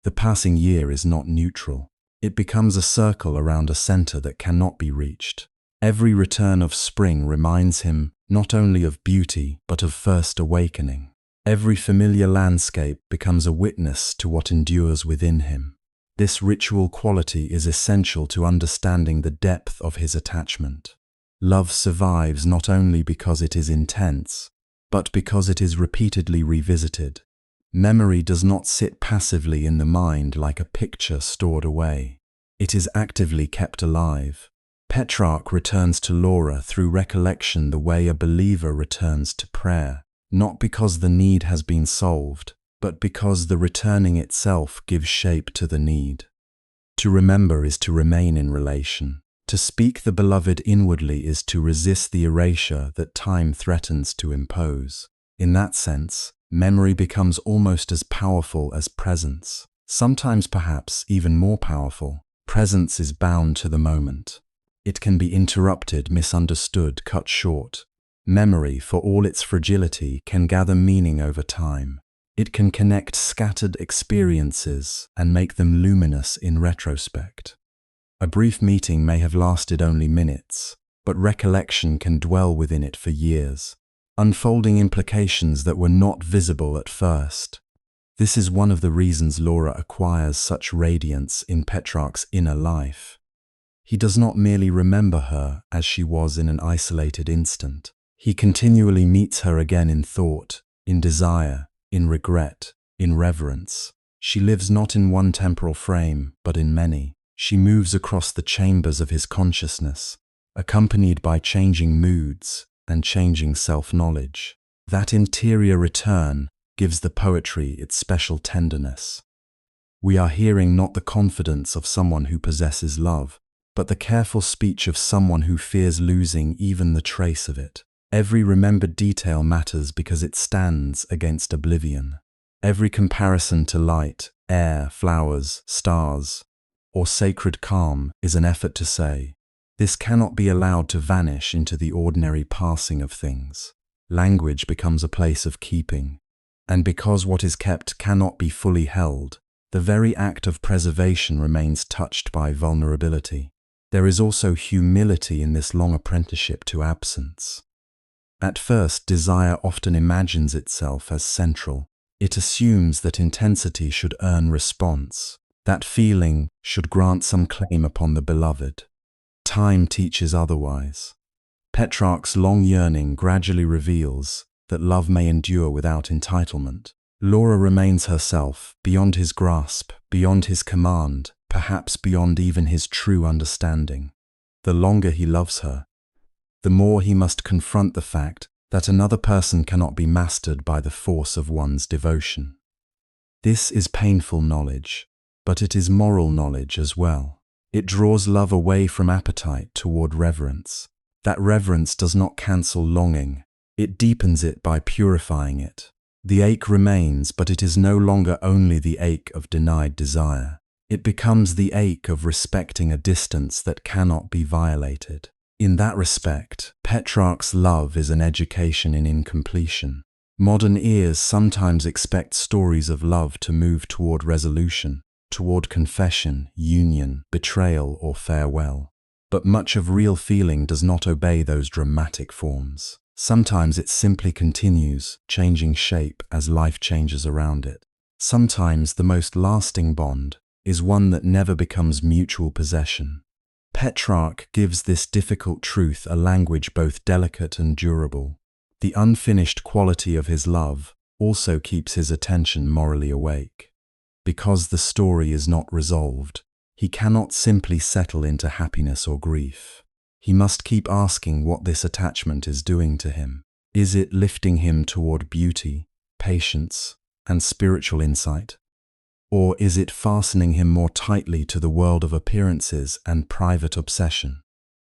The passing year is not neutral. It becomes a circle around a center that cannot be reached. Every return of spring reminds him not only of beauty, but of first awakening. Every familiar landscape becomes a witness to what endures within him. This ritual quality is essential to understanding the depth of his attachment. Love survives not only because it is intense, but because it is repeatedly revisited. Memory does not sit passively in the mind like a picture stored away. It is actively kept alive. Petrarch returns to Laura through recollection the way a believer returns to prayer, not because the need has been solved, but because the returning itself gives shape to the need. To remember is to remain in relation. To speak the beloved inwardly is to resist the erasure that time threatens to impose. In that sense, memory becomes almost as powerful as presence. Sometimes perhaps even more powerful. Presence is bound to the moment. It can be interrupted, misunderstood, cut short. Memory, for all its fragility, can gather meaning over time. It can connect scattered experiences and make them luminous in retrospect. A brief meeting may have lasted only minutes, but recollection can dwell within it for years, unfolding implications that were not visible at first. This is one of the reasons Laura acquires such radiance in Petrarch's inner life. He does not merely remember her as she was in an isolated instant. He continually meets her again in thought, in desire, in regret, in reverence. She lives not in one temporal frame, but in many. She moves across the chambers of his consciousness, accompanied by changing moods and changing self-knowledge. That interior return gives the poetry its special tenderness. We are hearing not the confidence of someone who possesses love, but the careful speech of someone who fears losing even the trace of it. Every remembered detail matters because it stands against oblivion. Every comparison to light, air, flowers, stars, or sacred calm is an effort to say, this cannot be allowed to vanish into the ordinary passing of things. Language becomes a place of keeping, and because what is kept cannot be fully held, the very act of preservation remains touched by vulnerability. There is also humility in this long apprenticeship to absence. At first, desire often imagines itself as central. It assumes that intensity should earn response, that feeling should grant some claim upon the beloved. Time teaches otherwise. Petrarch's long yearning gradually reveals that love may endure without entitlement. Laura remains herself, beyond his grasp, beyond his command, perhaps beyond even his true understanding. The longer he loves her, the more he must confront the fact that another person cannot be mastered by the force of one's devotion. This is painful knowledge, but it is moral knowledge as well. It draws love away from appetite toward reverence. That reverence does not cancel longing, it deepens it by purifying it. The ache remains, but it is no longer only the ache of denied desire. It becomes the ache of respecting a distance that cannot be violated. In that respect, Petrarch's love is an education in incompletion. Modern ears sometimes expect stories of love to move toward resolution, toward confession, union, betrayal, or farewell. But much of real feeling does not obey those dramatic forms. Sometimes it simply continues, changing shape as life changes around it. Sometimes the most lasting bond is one that never becomes mutual possession. Petrarch gives this difficult truth a language both delicate and durable. The unfinished quality of his love also keeps his attention morally awake. Because the story is not resolved, he cannot simply settle into happiness or grief. He must keep asking what this attachment is doing to him. Is it lifting him toward beauty, patience, and spiritual insight? Or is it fastening him more tightly to the world of appearances and private obsession?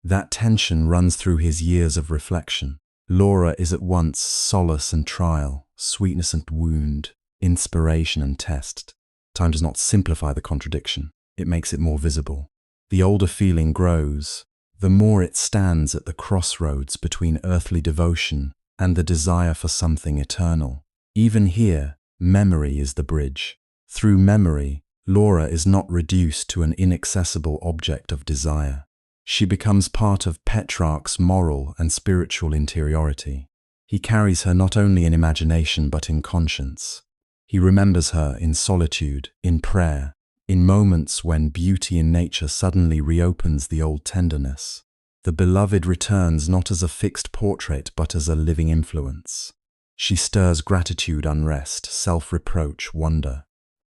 That tension runs through his years of reflection. Laura is at once solace and trial, sweetness and wound, inspiration and test. Time does not simplify the contradiction, it makes it more visible. The older feeling grows, the more it stands at the crossroads between earthly devotion and the desire for something eternal. Even here, memory is the bridge. Through memory, Laura is not reduced to an inaccessible object of desire. She becomes part of Petrarch's moral and spiritual interiority. He carries her not only in imagination but in conscience. He remembers her in solitude, in prayer, in moments when beauty in nature suddenly reopens the old tenderness. The beloved returns not as a fixed portrait but as a living influence. She stirs gratitude, unrest, self-reproach, wonder.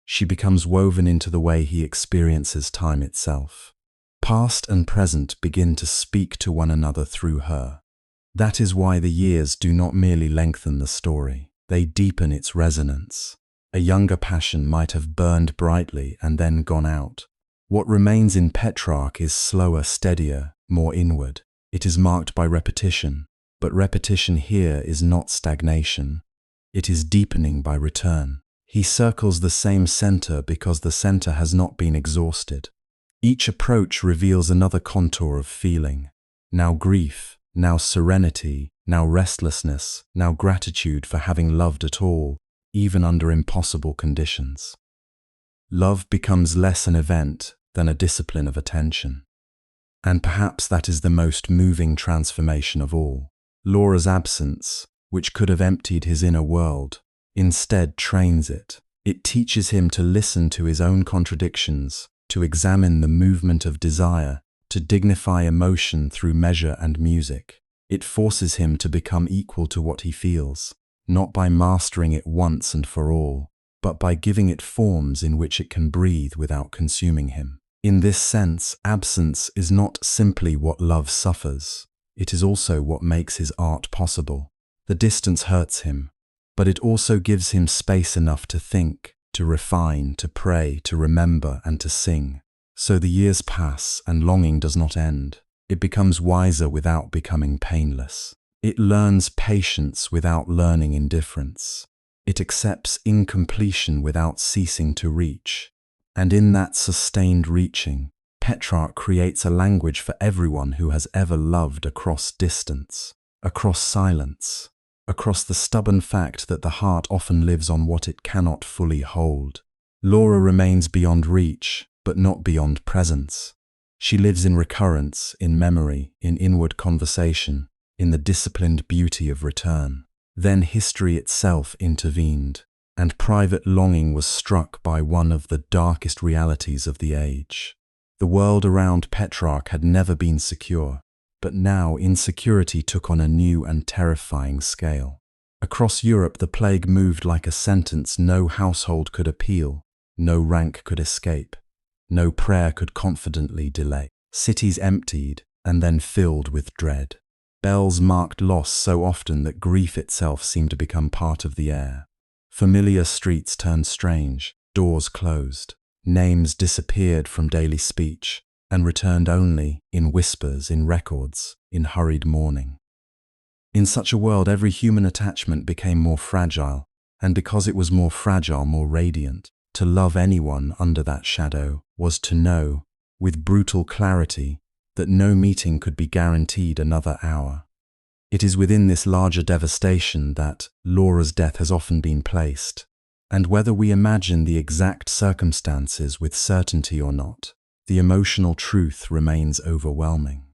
She becomes woven into the way he experiences time itself. Past and present begin to speak to one another through her. That is why the years do not merely lengthen the story, they deepen its resonance. A younger passion might have burned brightly and then gone out. What remains in Petrarch is slower, steadier, more inward. It is marked by repetition, but repetition here is not stagnation. It is deepening by return. He circles the same center because the center has not been exhausted. Each approach reveals another contour of feeling. Now grief, now serenity, now restlessness, now gratitude for having loved at all, even under impossible conditions. Love becomes less an event than a discipline of attention. And perhaps that is the most moving transformation of all. Laura's absence, which could have emptied his inner world, instead trains it. It teaches him to listen to his own contradictions, to examine the movement of desire, to dignify emotion through measure and music. It forces him to become equal to what he feels, not by mastering it once and for all, but by giving it forms in which it can breathe without consuming him. In this sense, absence is not simply what love suffers, it is also what makes his art possible. The distance hurts him, but it also gives him space enough to think, to refine, to pray, to remember, and to sing. So the years pass and longing does not end. It becomes wiser without becoming painless. It learns patience without learning indifference. It accepts incompletion without ceasing to reach. And in that sustained reaching, Petrarch creates a language for everyone who has ever loved across distance, across silence, across the stubborn fact that the heart often lives on what it cannot fully hold. Laura remains beyond reach, but not beyond presence. She lives in recurrence, in memory, in inward conversation, in the disciplined beauty of return. Then history itself intervened, and private longing was struck by one of the darkest realities of the age. The world around Petrarch had never been secure, but now insecurity took on a new and terrifying scale. Across Europe, the plague moved like a sentence no household could appeal, no rank could escape, no prayer could confidently delay. Cities emptied and then filled with dread. Bells marked loss so often that grief itself seemed to become part of the air. Familiar streets turned strange, doors closed, names disappeared from daily speech and returned only in whispers, in records, in hurried mourning. In such a world, every human attachment became more fragile, and because it was more fragile, more radiant. To love anyone under that shadow was to know, with brutal clarity, that no meeting could be guaranteed another hour. It is within this larger devastation that Laura's death has often been placed, and whether we imagine the exact circumstances with certainty or not, the emotional truth remains overwhelming.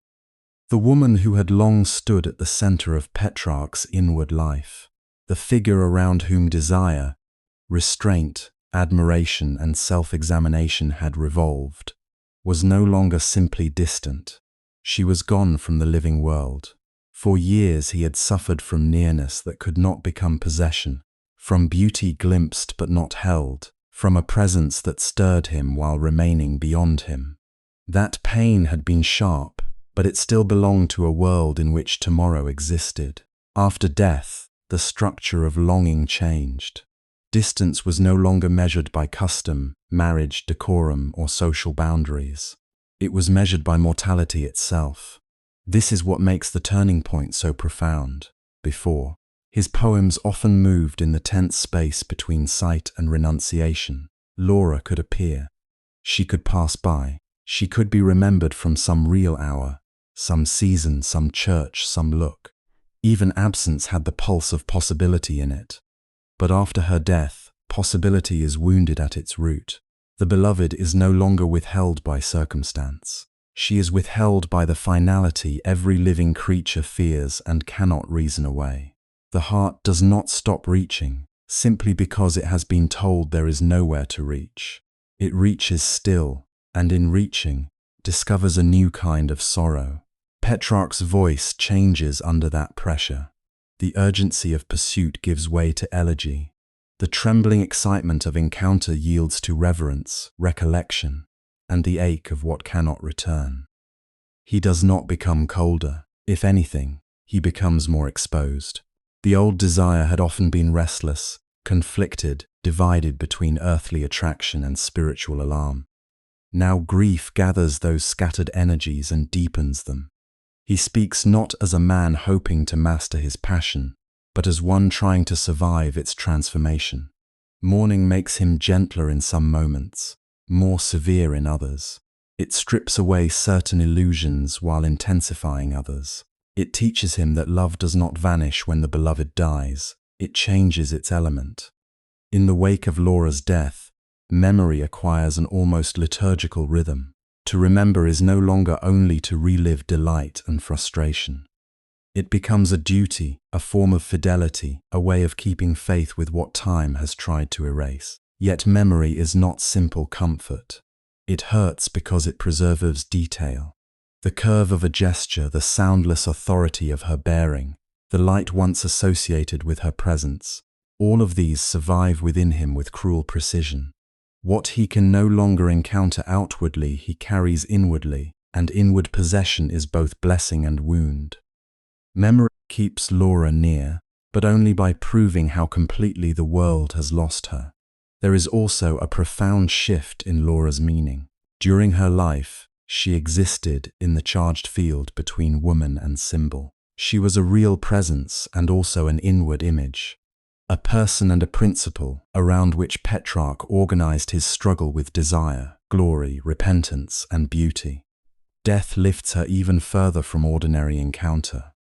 The woman who had long stood at the center of Petrarch's inward life, the figure around whom desire, restraint, admiration, and self-examination had revolved, was no longer simply distant. She was gone from the living world. For years he had suffered from nearness that could not become possession, from beauty glimpsed but not held, from a presence that stirred him while remaining beyond him. That pain had been sharp, but it still belonged to a world in which tomorrow existed. After death, the structure of longing changed. Distance was no longer measured by custom, marriage, decorum, or social boundaries. It was measured by mortality itself. This is what makes the turning point so profound. Before, his poems often moved in the tense space between sight and renunciation. Laura could appear. She could pass by. She could be remembered from some real hour, some season, some church, some look. Even absence had the pulse of possibility in it. But after her death, possibility is wounded at its root. The beloved is no longer withheld by circumstance. She is withheld by the finality every living creature fears and cannot reason away. The heart does not stop reaching, simply because it has been told there is nowhere to reach. It reaches still, and in reaching, discovers a new kind of sorrow. Petrarch's voice changes under that pressure. The urgency of pursuit gives way to elegy. The trembling excitement of encounter yields to reverence, recollection, and the ache of what cannot return. He does not become colder. If anything, he becomes more exposed. The old desire had often been restless, conflicted, divided between earthly attraction and spiritual alarm. Now grief gathers those scattered energies and deepens them. He speaks not as a man hoping to master his passion, but as one trying to survive its transformation. Mourning makes him gentler in some moments, more severe in others. It strips away certain illusions while intensifying others. It teaches him that love does not vanish when the beloved dies, it changes its element. In the wake of Laura's death, memory acquires an almost liturgical rhythm. To remember is no longer only to relive delight and frustration. It becomes a duty, a form of fidelity, a way of keeping faith with what time has tried to erase. Yet memory is not simple comfort. It hurts because it preserves detail. The curve of a gesture, the soundless authority of her bearing, the light once associated with her presence, all of these survive within him with cruel precision. What he can no longer encounter outwardly, he carries inwardly, and inward possession is both blessing and wound. Memory keeps Laura near, but only by proving how completely the world has lost her. There is also a profound shift in Laura's meaning. During her life, she existed in the charged field between woman and symbol. She was a real presence and also an inward image. A person and a principle around which Petrarch organized his struggle with desire, glory, repentance, and beauty. Death lifts her even further from ordinary encounter.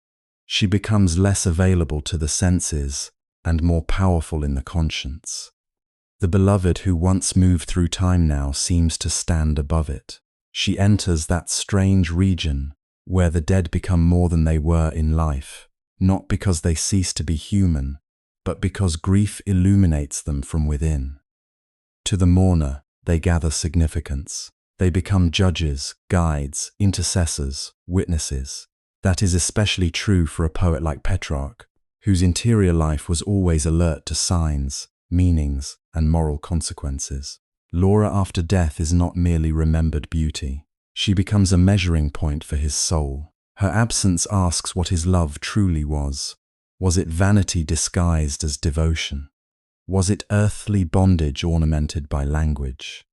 She becomes less available to the senses and more powerful in the conscience. The beloved who once moved through time now seems to stand above it. She enters that strange region where the dead become more than they were in life, not because they cease to be human, but because grief illuminates them from within. To the mourner, they gather significance. They become judges, guides, intercessors, witnesses. That is especially true for a poet like Petrarch, whose interior life was always alert to signs, meanings, and moral consequences. Laura after death is not merely remembered beauty. She becomes a measuring point for his soul. Her absence asks what his love truly was. Was it vanity disguised as devotion? Was it earthly bondage ornamented by language?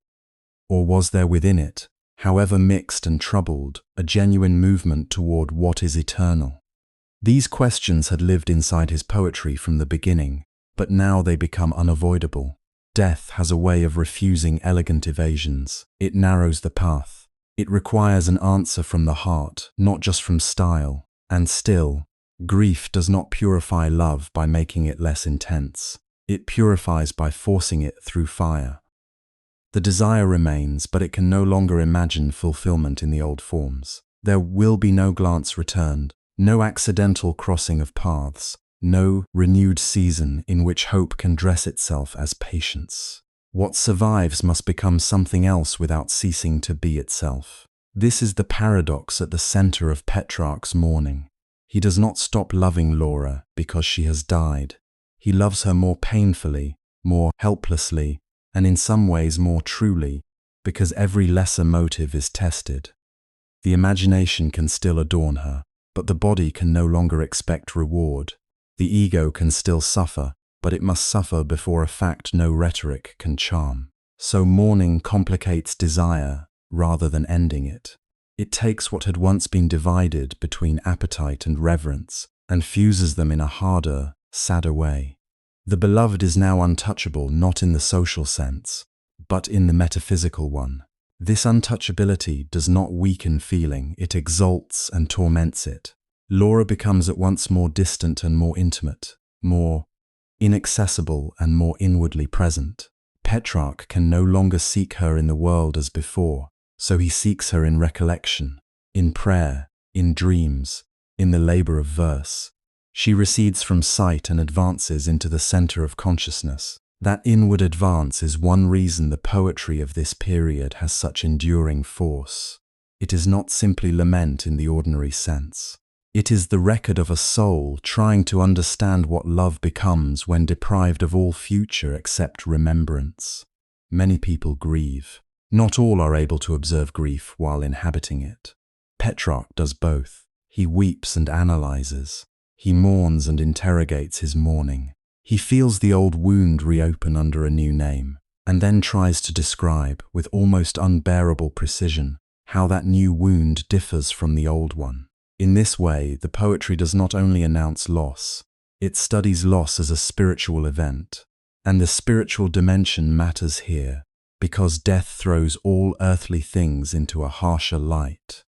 Or was there within it, however mixed and troubled, a genuine movement toward what is eternal? These questions had lived inside his poetry from the beginning, but now they become unavoidable. Death has a way of refusing elegant evasions. It narrows the path. It requires an answer from the heart, not just from style. And still, grief does not purify love by making it less intense. It purifies by forcing it through fire. The desire remains, but it can no longer imagine fulfillment in the old forms. There will be no glance returned, no accidental crossing of paths, no renewed season in which hope can dress itself as patience. What survives must become something else without ceasing to be itself. This is the paradox at the center of Petrarch's mourning. He does not stop loving Laura because she has died. He loves her more painfully, more helplessly, and in some ways more truly, because every lesser motive is tested. The imagination can still adorn her, but the body can no longer expect reward. The ego can still suffer, but it must suffer before a fact no rhetoric can charm. So mourning complicates desire rather than ending it. It takes what had once been divided between appetite and reverence and fuses them in a harder, sadder way. The beloved is now untouchable not in the social sense, but in the metaphysical one. This untouchability does not weaken feeling, it exalts and torments it. Laura becomes at once more distant and more intimate, more inaccessible and more inwardly present. Petrarch can no longer seek her in the world as before, so he seeks her in recollection, in prayer, in dreams, in the labor of verse. She recedes from sight and advances into the center of consciousness. That inward advance is one reason the poetry of this period has such enduring force. It is not simply lament in the ordinary sense. It is the record of a soul trying to understand what love becomes when deprived of all future except remembrance. Many people grieve. Not all are able to observe grief while inhabiting it. Petrarch does both. He weeps and analyzes. He mourns and interrogates his mourning. He feels the old wound reopen under a new name. and then tries to describe, with almost unbearable precision, how that new wound differs from the old one. In this way, the poetry does not only announce loss, it studies loss as a spiritual event. And the spiritual dimension matters here, because death throws all earthly things into a harsher light.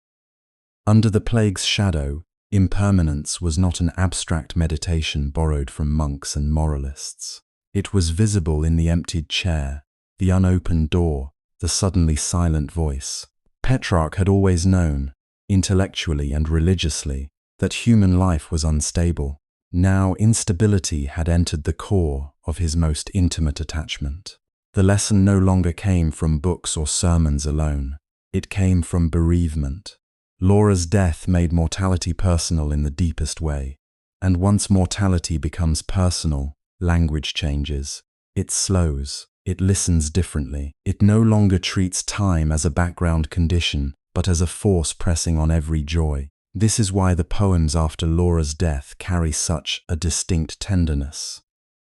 Under the plague's shadow, impermanence was not an abstract meditation borrowed from monks and moralists. It was visible in the emptied chair, the unopened door, the suddenly silent voice. Petrarch had always known, intellectually and religiously, that human life was unstable. Now instability had entered the core of his most intimate attachment. The lesson no longer came from books or sermons alone. It came from bereavement. Laura's death made mortality personal in the deepest way. And once mortality becomes personal, language changes. It slows. It listens differently. It no longer treats time as a background condition, but as a force pressing on every joy. This is why the poems after Laura's death carry such a distinct tenderness.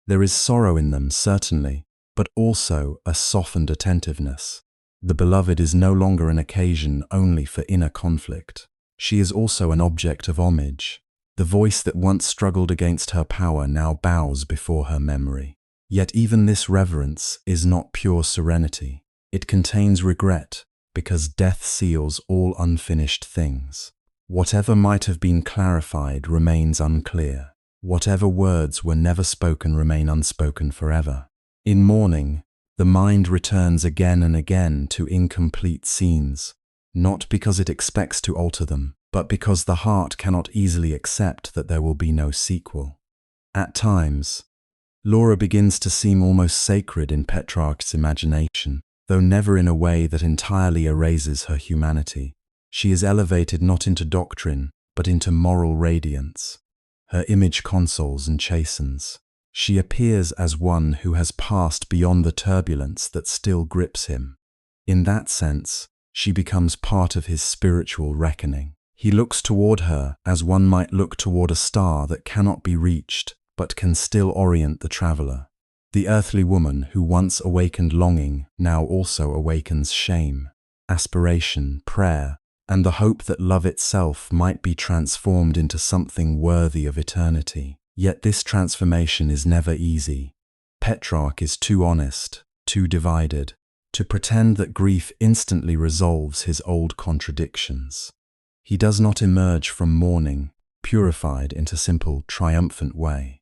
There is sorrow in them, certainly, but also a softened attentiveness. The beloved is no longer an occasion only for inner conflict. She is also an object of homage. The voice that once struggled against her power now bows before her memory. Yet even this reverence is not pure serenity. It contains regret, because death seals all unfinished things. Whatever might have been clarified remains unclear. Whatever words were never spoken remain unspoken forever. In mourning, the mind returns again and again to incomplete scenes, not because it expects to alter them, but because the heart cannot easily accept that there will be no sequel. At times, Laura begins to seem almost sacred in Petrarch's imagination, though never in a way that entirely erases her humanity. She is elevated not into doctrine, but into moral radiance. Her image consoles and chastens. She appears as one who has passed beyond the turbulence that still grips him. In that sense, she becomes part of his spiritual reckoning. He looks toward her as one might look toward a star that cannot be reached, but can still orient the traveler. The earthly woman who once awakened longing now also awakens shame, aspiration, prayer, and the hope that love itself might be transformed into something worthy of eternity. Yet this transformation is never easy. Petrarch is too honest, too divided, to pretend that grief instantly resolves his old contradictions. He does not emerge from mourning, purified into simple, triumphant way.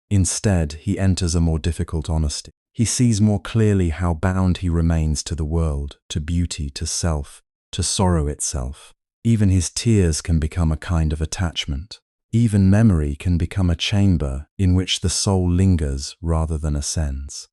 Instead, he enters a more difficult honesty. He sees more clearly how bound he remains to the world, to beauty, to self, to sorrow itself. Even his tears can become a kind of attachment. Even memory can become a chamber in which the soul lingers rather than ascends.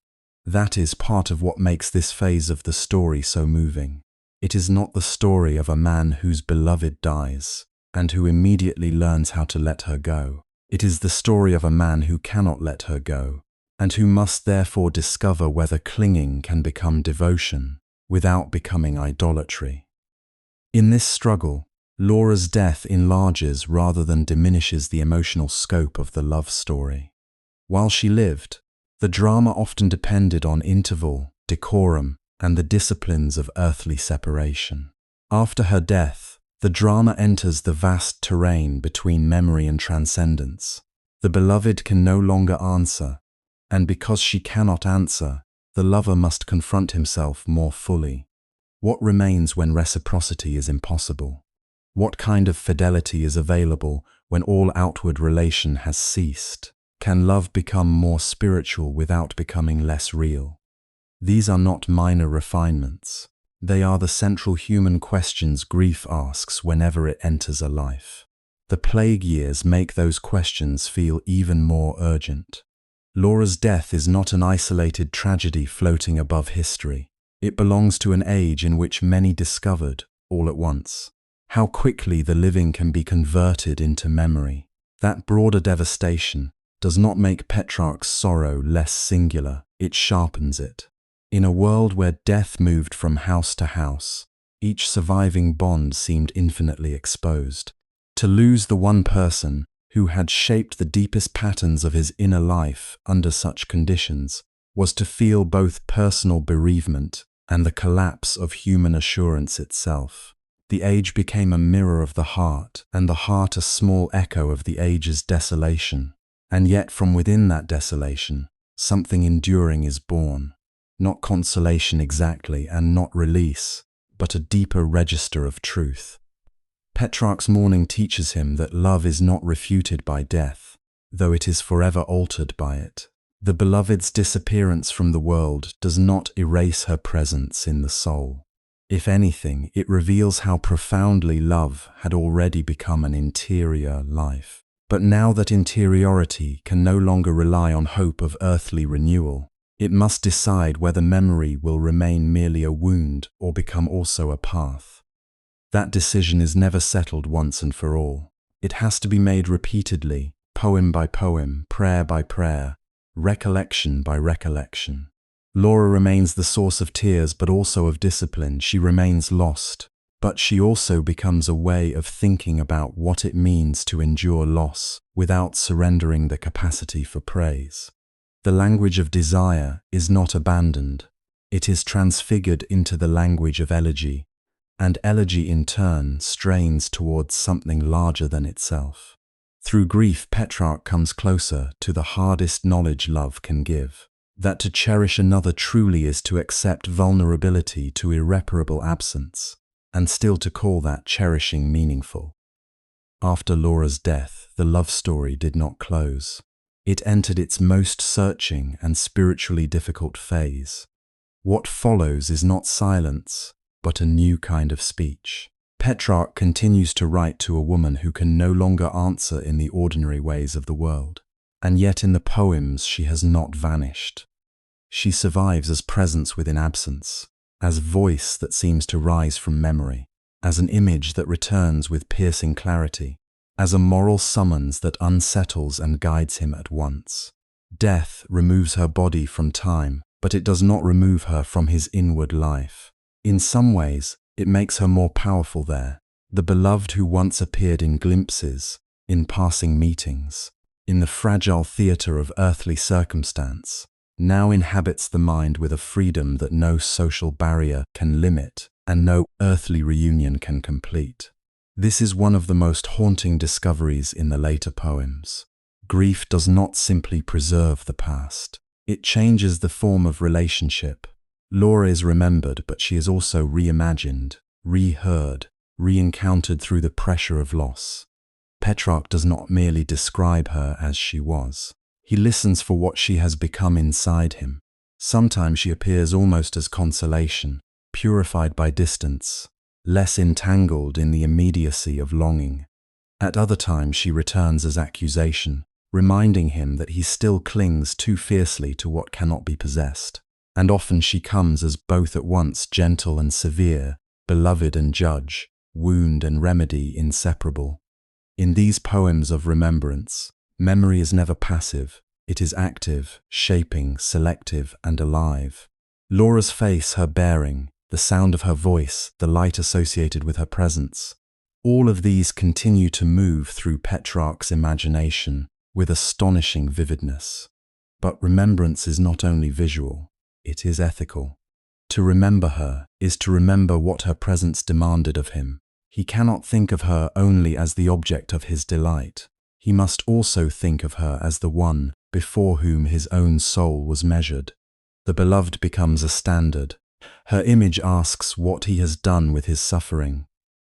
That is part of what makes this phase of the story so moving. It is not the story of a man whose beloved dies, and who immediately learns how to let her go. It is the story of a man who cannot let her go, and who must therefore discover whether clinging can become devotion without becoming idolatry. In this struggle, Laura's death enlarges rather than diminishes the emotional scope of the love story. While she lived, the drama often depended on interval, decorum, and the disciplines of earthly separation. After her death, the drama enters the vast terrain between memory and transcendence. The beloved can no longer answer, and because she cannot answer, the lover must confront himself more fully. What remains when reciprocity is impossible? What kind of fidelity is available when all outward relation has ceased? Can love become more spiritual without becoming less real? These are not minor refinements. They are the central human questions grief asks whenever it enters a life. The plague years make those questions feel even more urgent. Laura's death is not an isolated tragedy floating above history. It belongs to an age in which many discovered, all at once, how quickly the living can be converted into memory. That broader devastation does not make Petrarch's sorrow less singular, it sharpens it. In a world where death moved from house to house, each surviving bond seemed infinitely exposed. To lose the one person who had shaped the deepest patterns of his inner life under such conditions was to feel both personal bereavement and the collapse of human assurance itself. The age became a mirror of the heart, and the heart a small echo of the age's desolation. And yet from within that desolation, something enduring is born. Not consolation exactly, and not release, but a deeper register of truth. Petrarch's mourning teaches him that love is not refuted by death, though it is forever altered by it. The beloved's disappearance from the world does not erase her presence in the soul. If anything, it reveals how profoundly love had already become an interior life. But now that interiority can no longer rely on hope of earthly renewal, it must decide whether memory will remain merely a wound or become also a path. That decision is never settled once and for all. It has to be made repeatedly, poem by poem, prayer by prayer, recollection by recollection. Laura remains the source of tears but also of discipline. She remains lost, but she also becomes a way of thinking about what it means to endure loss without surrendering the capacity for praise. The language of desire is not abandoned. It is transfigured into the language of elegy, and elegy in turn strains towards something larger than itself. Through grief, Petrarch comes closer to the hardest knowledge love can give. That to cherish another truly is to accept vulnerability to irreparable absence, and still to call that cherishing meaningful. After Laura's death, the love story did not close. It entered its most searching and spiritually difficult phase. What follows is not silence, but a new kind of speech. Petrarch continues to write to a woman who can no longer answer in the ordinary ways of the world. And yet in the poems she has not vanished. She survives as presence within absence, as voice that seems to rise from memory, as an image that returns with piercing clarity, as a moral summons that unsettles and guides him at once. Death removes her body from time, but it does not remove her from his inward life. In some ways, it makes her more powerful there. The beloved who once appeared in glimpses, in passing meetings, in the fragile theatre of earthly circumstance, now inhabits the mind with a freedom that no social barrier can limit and no earthly reunion can complete. This is one of the most haunting discoveries in the later poems. Grief does not simply preserve the past. It changes the form of relationship. Laura is remembered, but she is also reimagined, reheard, re-encountered through the pressure of loss. Petrarch does not merely describe her as she was. He listens for what she has become inside him. Sometimes she appears almost as consolation, purified by distance, less entangled in the immediacy of longing. At other times she returns as accusation, reminding him that he still clings too fiercely to what cannot be possessed. And often she comes as both at once gentle and severe, beloved and judge, wound and remedy inseparable. In these poems of remembrance, memory is never passive. It is active, shaping, selective, and alive. Laura's face, her bearing, the sound of her voice, the light associated with her presence, all of these continue to move through Petrarch's imagination with astonishing vividness. But remembrance is not only visual, it is ethical. To remember her is to remember what her presence demanded of him. He cannot think of her only as the object of his delight. He must also think of her as the one before whom his own soul was measured. The beloved becomes a standard. Her image asks what he has done with his suffering,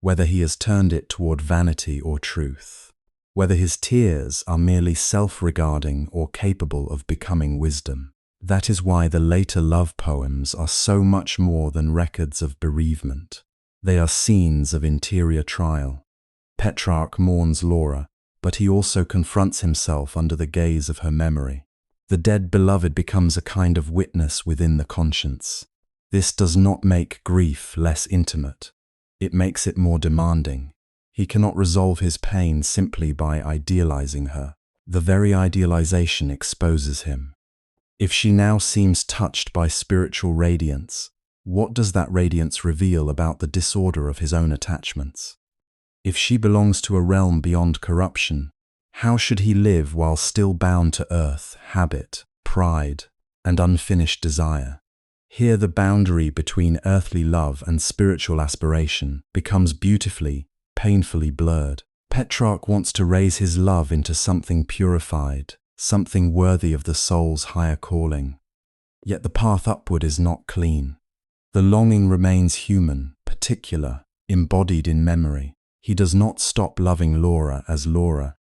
whether he has turned it toward vanity or truth, whether his tears are merely self-regarding or capable of becoming wisdom. That is why the later love poems are so much more than records of bereavement. They are scenes of interior trial. Petrarch mourns Laura, but he also confronts himself under the gaze of her memory. The dead beloved becomes a kind of witness within the conscience. This does not make grief less intimate. It makes it more demanding. He cannot resolve his pain simply by idealizing her. The very idealization exposes him. If she now seems touched by spiritual radiance, what does that radiance reveal about the disorder of his own attachments? If she belongs to a realm beyond corruption, how should he live while still bound to earth, habit, pride, and unfinished desire. Here the boundary between earthly love and spiritual aspiration becomes beautifully, painfully blurred. Petrarch wants to raise his love into something purified, something worthy of the soul's higher calling. Yet the path upward is not clean. The longing remains human, particular, embodied in memory. He does not stop loving Laura,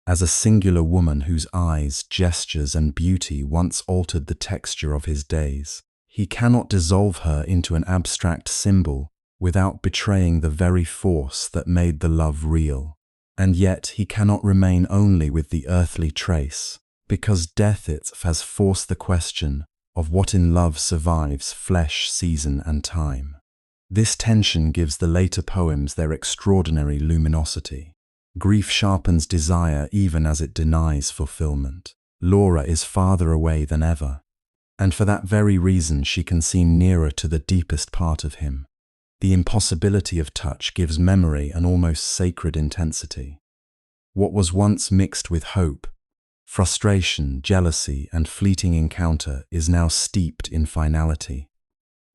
as a singular woman whose eyes, gestures, and beauty once altered the texture of his days. He cannot dissolve her into an abstract symbol without betraying the very force that made the love real. And yet he cannot remain only with the earthly trace, because death itself has forced the question of what in love survives flesh, season, and time. This tension gives the later poems their extraordinary luminosity. Grief sharpens desire even as it denies fulfillment. Laura is farther away than ever, and for that very reason she can seem nearer to the deepest part of him. The impossibility of touch gives memory an almost sacred intensity. What was once mixed with hope, frustration, jealousy, and fleeting encounter is now steeped in finality.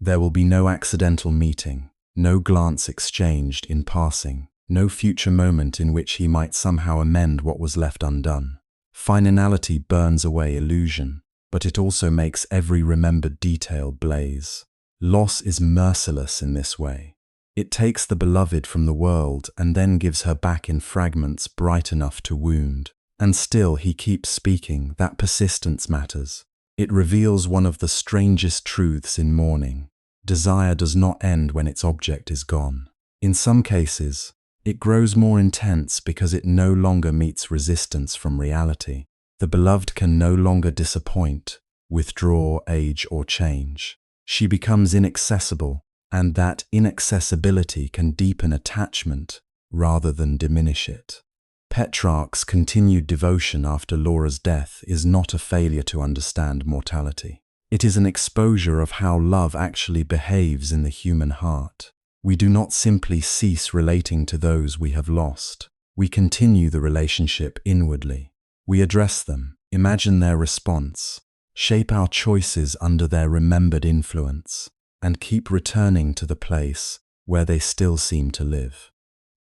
There will be no accidental meeting, no glance exchanged in passing, no future moment in which he might somehow amend what was left undone. Finality burns away illusion, but it also makes every remembered detail blaze. Loss is merciless in this way. It takes the beloved from the world and then gives her back in fragments bright enough to wound. And still he keeps speaking. That persistence matters. It reveals one of the strangest truths in mourning. Desire does not end when its object is gone. In some cases, it grows more intense because it no longer meets resistance from reality. The beloved can no longer disappoint, withdraw, age, or change. She becomes inaccessible, and that inaccessibility can deepen attachment rather than diminish it. Petrarch's continued devotion after Laura's death is not a failure to understand mortality. It is an exposure of how love actually behaves in the human heart. We do not simply cease relating to those we have lost. We continue the relationship inwardly. We address them, imagine their response, shape our choices under their remembered influence, and keep returning to the place where they still seem to live.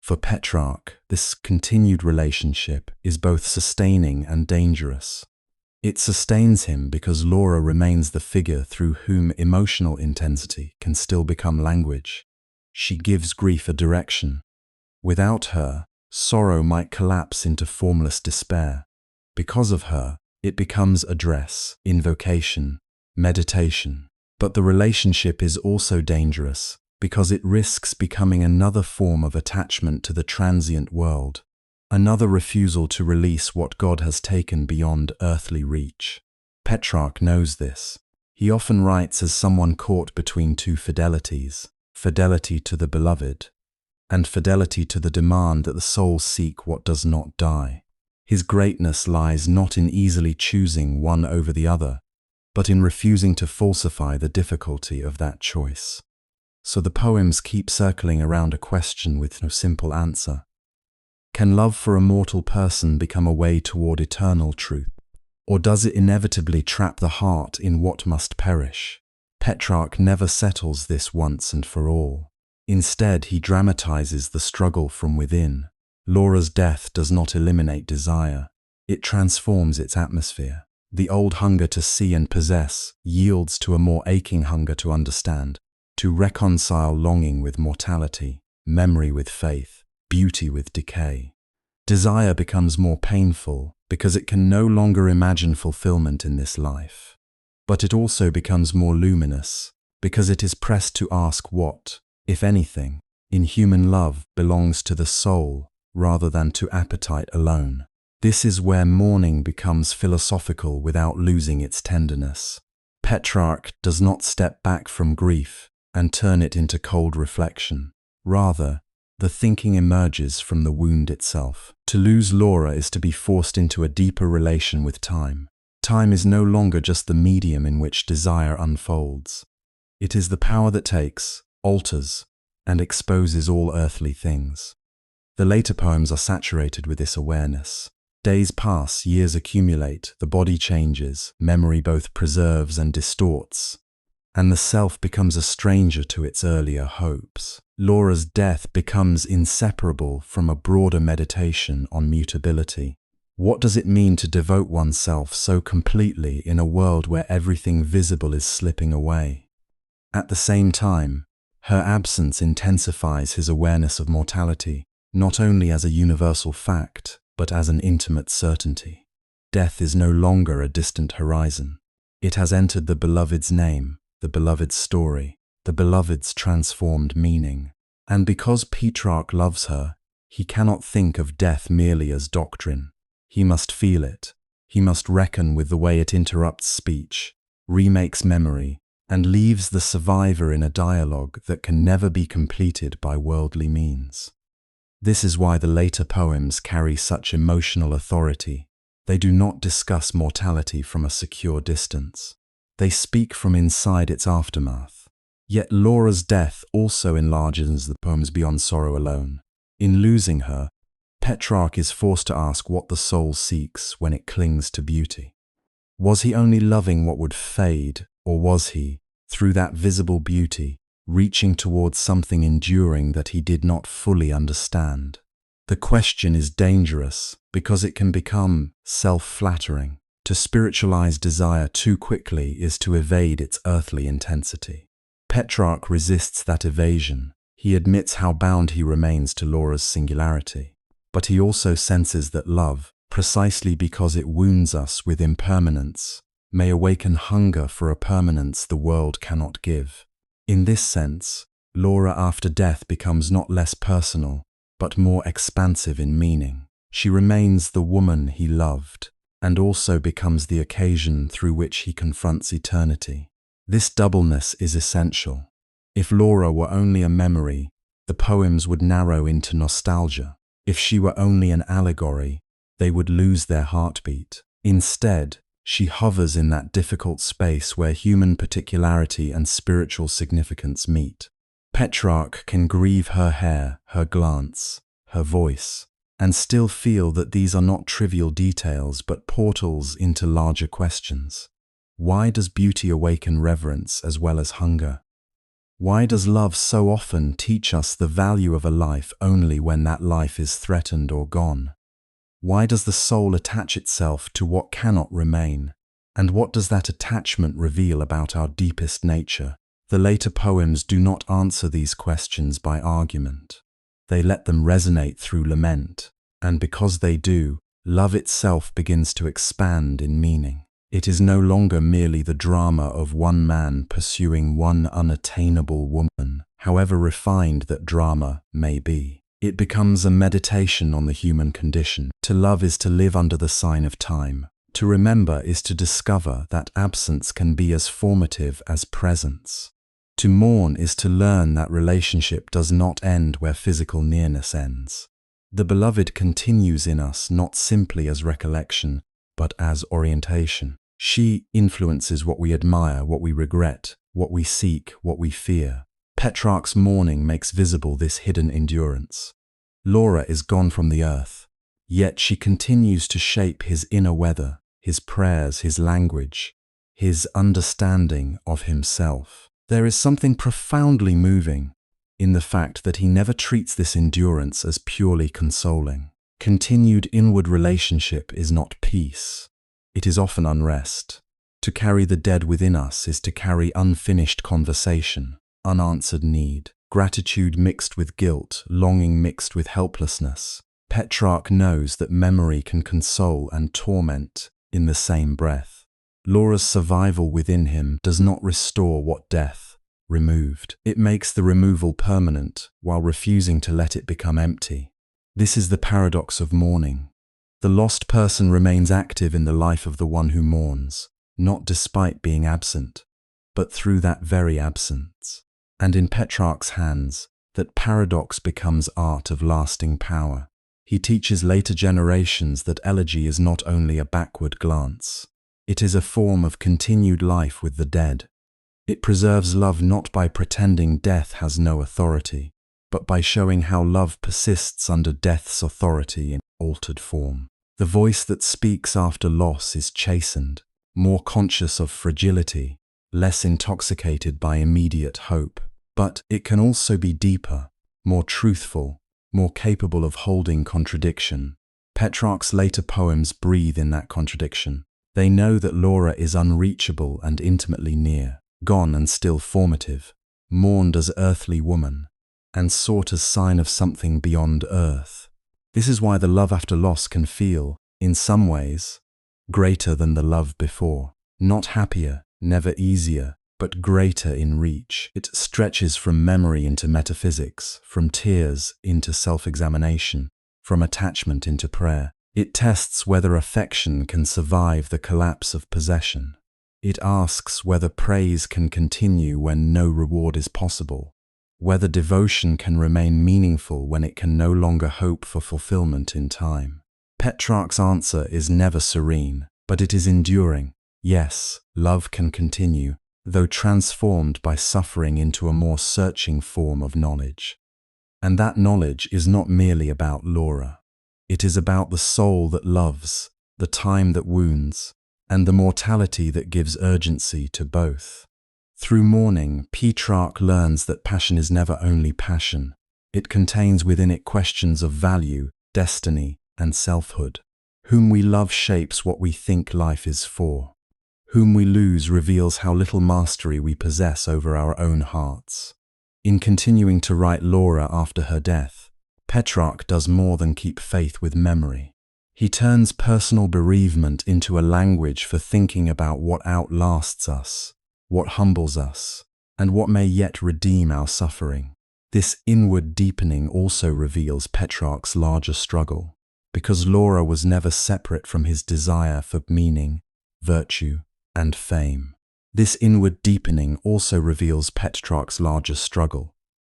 For Petrarch, this continued relationship is both sustaining and dangerous. It sustains him because Laura remains the figure through whom emotional intensity can still become language. She gives grief a direction. Without her, sorrow might collapse into formless despair. Because of her, it becomes address, invocation, meditation. But the relationship is also dangerous because it risks becoming another form of attachment to the transient world, another refusal to release what God has taken beyond earthly reach. Petrarch knows this. He often writes as someone caught between two fidelities, fidelity to the beloved, and fidelity to the demand that the soul seek what does not die. His greatness lies not in easily choosing one over the other, but in refusing to falsify the difficulty of that choice. So the poems keep circling around a question with no simple answer. Can love for a mortal person become a way toward eternal truth? Or does it inevitably trap the heart in what must perish? Petrarch never settles this once and for all. Instead, he dramatizes the struggle from within. Laura's death does not eliminate desire. It transforms its atmosphere. The old hunger to see and possess yields to a more aching hunger to understand, to reconcile longing with mortality, memory with faith, beauty with decay. Desire becomes more painful because it can no longer imagine fulfillment in this life. But it also becomes more luminous because it is pressed to ask what, if anything, in human love belongs to the soul rather than to appetite alone. This is where mourning becomes philosophical without losing its tenderness. Petrarch does not step back from grief and turn it into cold reflection. Rather, the thinking emerges from the wound itself. To lose Laura is to be forced into a deeper relation with time. Time is no longer just the medium in which desire unfolds. It is the power that takes, alters, and exposes all earthly things. The later poems are saturated with this awareness. Days pass, years accumulate, the body changes, memory both preserves and distorts, and the self becomes a stranger to its earlier hopes. Laura's death becomes inseparable from a broader meditation on mutability. What does it mean to devote oneself so completely in a world where everything visible is slipping away? At the same time, her absence intensifies his awareness of mortality, not only as a universal fact, but as an intimate certainty. Death is no longer a distant horizon. It has entered the beloved's name, the beloved's story, the beloved's transformed meaning. And because Petrarch loves her, he cannot think of death merely as doctrine. He must feel it. He must reckon with the way it interrupts speech, remakes memory, and leaves the survivor in a dialogue that can never be completed by worldly means. This is why the later poems carry such emotional authority. They do not discuss mortality from a secure distance. They speak from inside its aftermath. Yet Laura's death also enlarges the poems beyond sorrow alone. In losing her, Petrarch is forced to ask what the soul seeks when it clings to beauty. Was he only loving what would fade, or was he, through that visible beauty, reaching towards something enduring that he did not fully understand? The question is dangerous because it can become self-flattering. To spiritualize desire too quickly is to evade its earthly intensity. Petrarch resists that evasion. He admits how bound he remains to Laura's singularity. But he also senses that love, precisely because it wounds us with impermanence, may awaken hunger for a permanence the world cannot give. In this sense, Laura after death becomes not less personal, but more expansive in meaning. She remains the woman he loved, and also becomes the occasion through which he confronts eternity. This doubleness is essential. If Laura were only a memory, the poems would narrow into nostalgia. If she were only an allegory, they would lose their heartbeat. Instead, she hovers in that difficult space where human particularity and spiritual significance meet. Petrarch can grieve her hair, her glance, her voice, and still feel that these are not trivial details but portals into larger questions. Why does beauty awaken reverence as well as hunger? Why does love so often teach us the value of a life only when that life is threatened or gone? Why does the soul attach itself to what cannot remain? And what does that attachment reveal about our deepest nature? The later poems do not answer these questions by argument. They let them resonate through lament, and because they do, love itself begins to expand in meaning. It is no longer merely the drama of one man pursuing one unattainable woman, however refined that drama may be. It becomes a meditation on the human condition. To love is to live under the sign of time. To remember is to discover that absence can be as formative as presence. To mourn is to learn that relationship does not end where physical nearness ends. The beloved continues in us not simply as recollection, but as orientation. She influences what we admire, what we regret, what we seek, what we fear. Petrarch's mourning makes visible this hidden endurance. Laura is gone from the earth, yet she continues to shape his inner weather, his prayers, his language, his understanding of himself. There is something profoundly moving in the fact that he never treats this endurance as purely consoling. Continued inward relationship is not peace. It is often unrest. To carry the dead within us is to carry unfinished conversation, unanswered need, gratitude mixed with guilt, longing mixed with helplessness. Petrarch knows that memory can console and torment in the same breath. Laura's survival within him does not restore what death removed. It makes the removal permanent while refusing to let it become empty. This is the paradox of mourning. The lost person remains active in the life of the one who mourns, not despite being absent, but through that very absence. And in Petrarch's hands, that paradox becomes art of lasting power. He teaches later generations that elegy is not only a backward glance. It is a form of continued life with the dead. It preserves love not by pretending death has no authority, but by showing how love persists under death's authority in altered form. The voice that speaks after loss is chastened, more conscious of fragility, less intoxicated by immediate hope. But it can also be deeper, more truthful, more capable of holding contradiction. Petrarch's later poems breathe in that contradiction. They know that Laura is unreachable and intimately near, gone and still formative, mourned as earthly woman, and sought as sign of something beyond earth. This is why the love after loss can feel, in some ways, greater than the love before. Not happier, never easier, but greater in reach. It stretches from memory into metaphysics, from tears into self-examination, from attachment into prayer. It tests whether affection can survive the collapse of possession. It asks whether praise can continue when no reward is possible, whether devotion can remain meaningful when it can no longer hope for fulfillment in time. Petrarch's answer is never serene, but it is enduring. Yes, love can continue, though transformed by suffering into a more searching form of knowledge. And that knowledge is not merely about Laura. It is about the soul that loves, the time that wounds, and the mortality that gives urgency to both. Through mourning, Petrarch learns that passion is never only passion. It contains within it questions of value, destiny, and selfhood. Whom we love shapes what we think life is for. Whom we lose reveals how little mastery we possess over our own hearts. In continuing to write Laura after her death, Petrarch does more than keep faith with memory. He turns personal bereavement into a language for thinking about what outlasts us, what humbles us, and what may yet redeem our suffering. This inward deepening also reveals Petrarch's larger struggle, because Laura was never separate from his desire for meaning, virtue, and fame. This inward deepening also reveals Petrarch's larger struggle,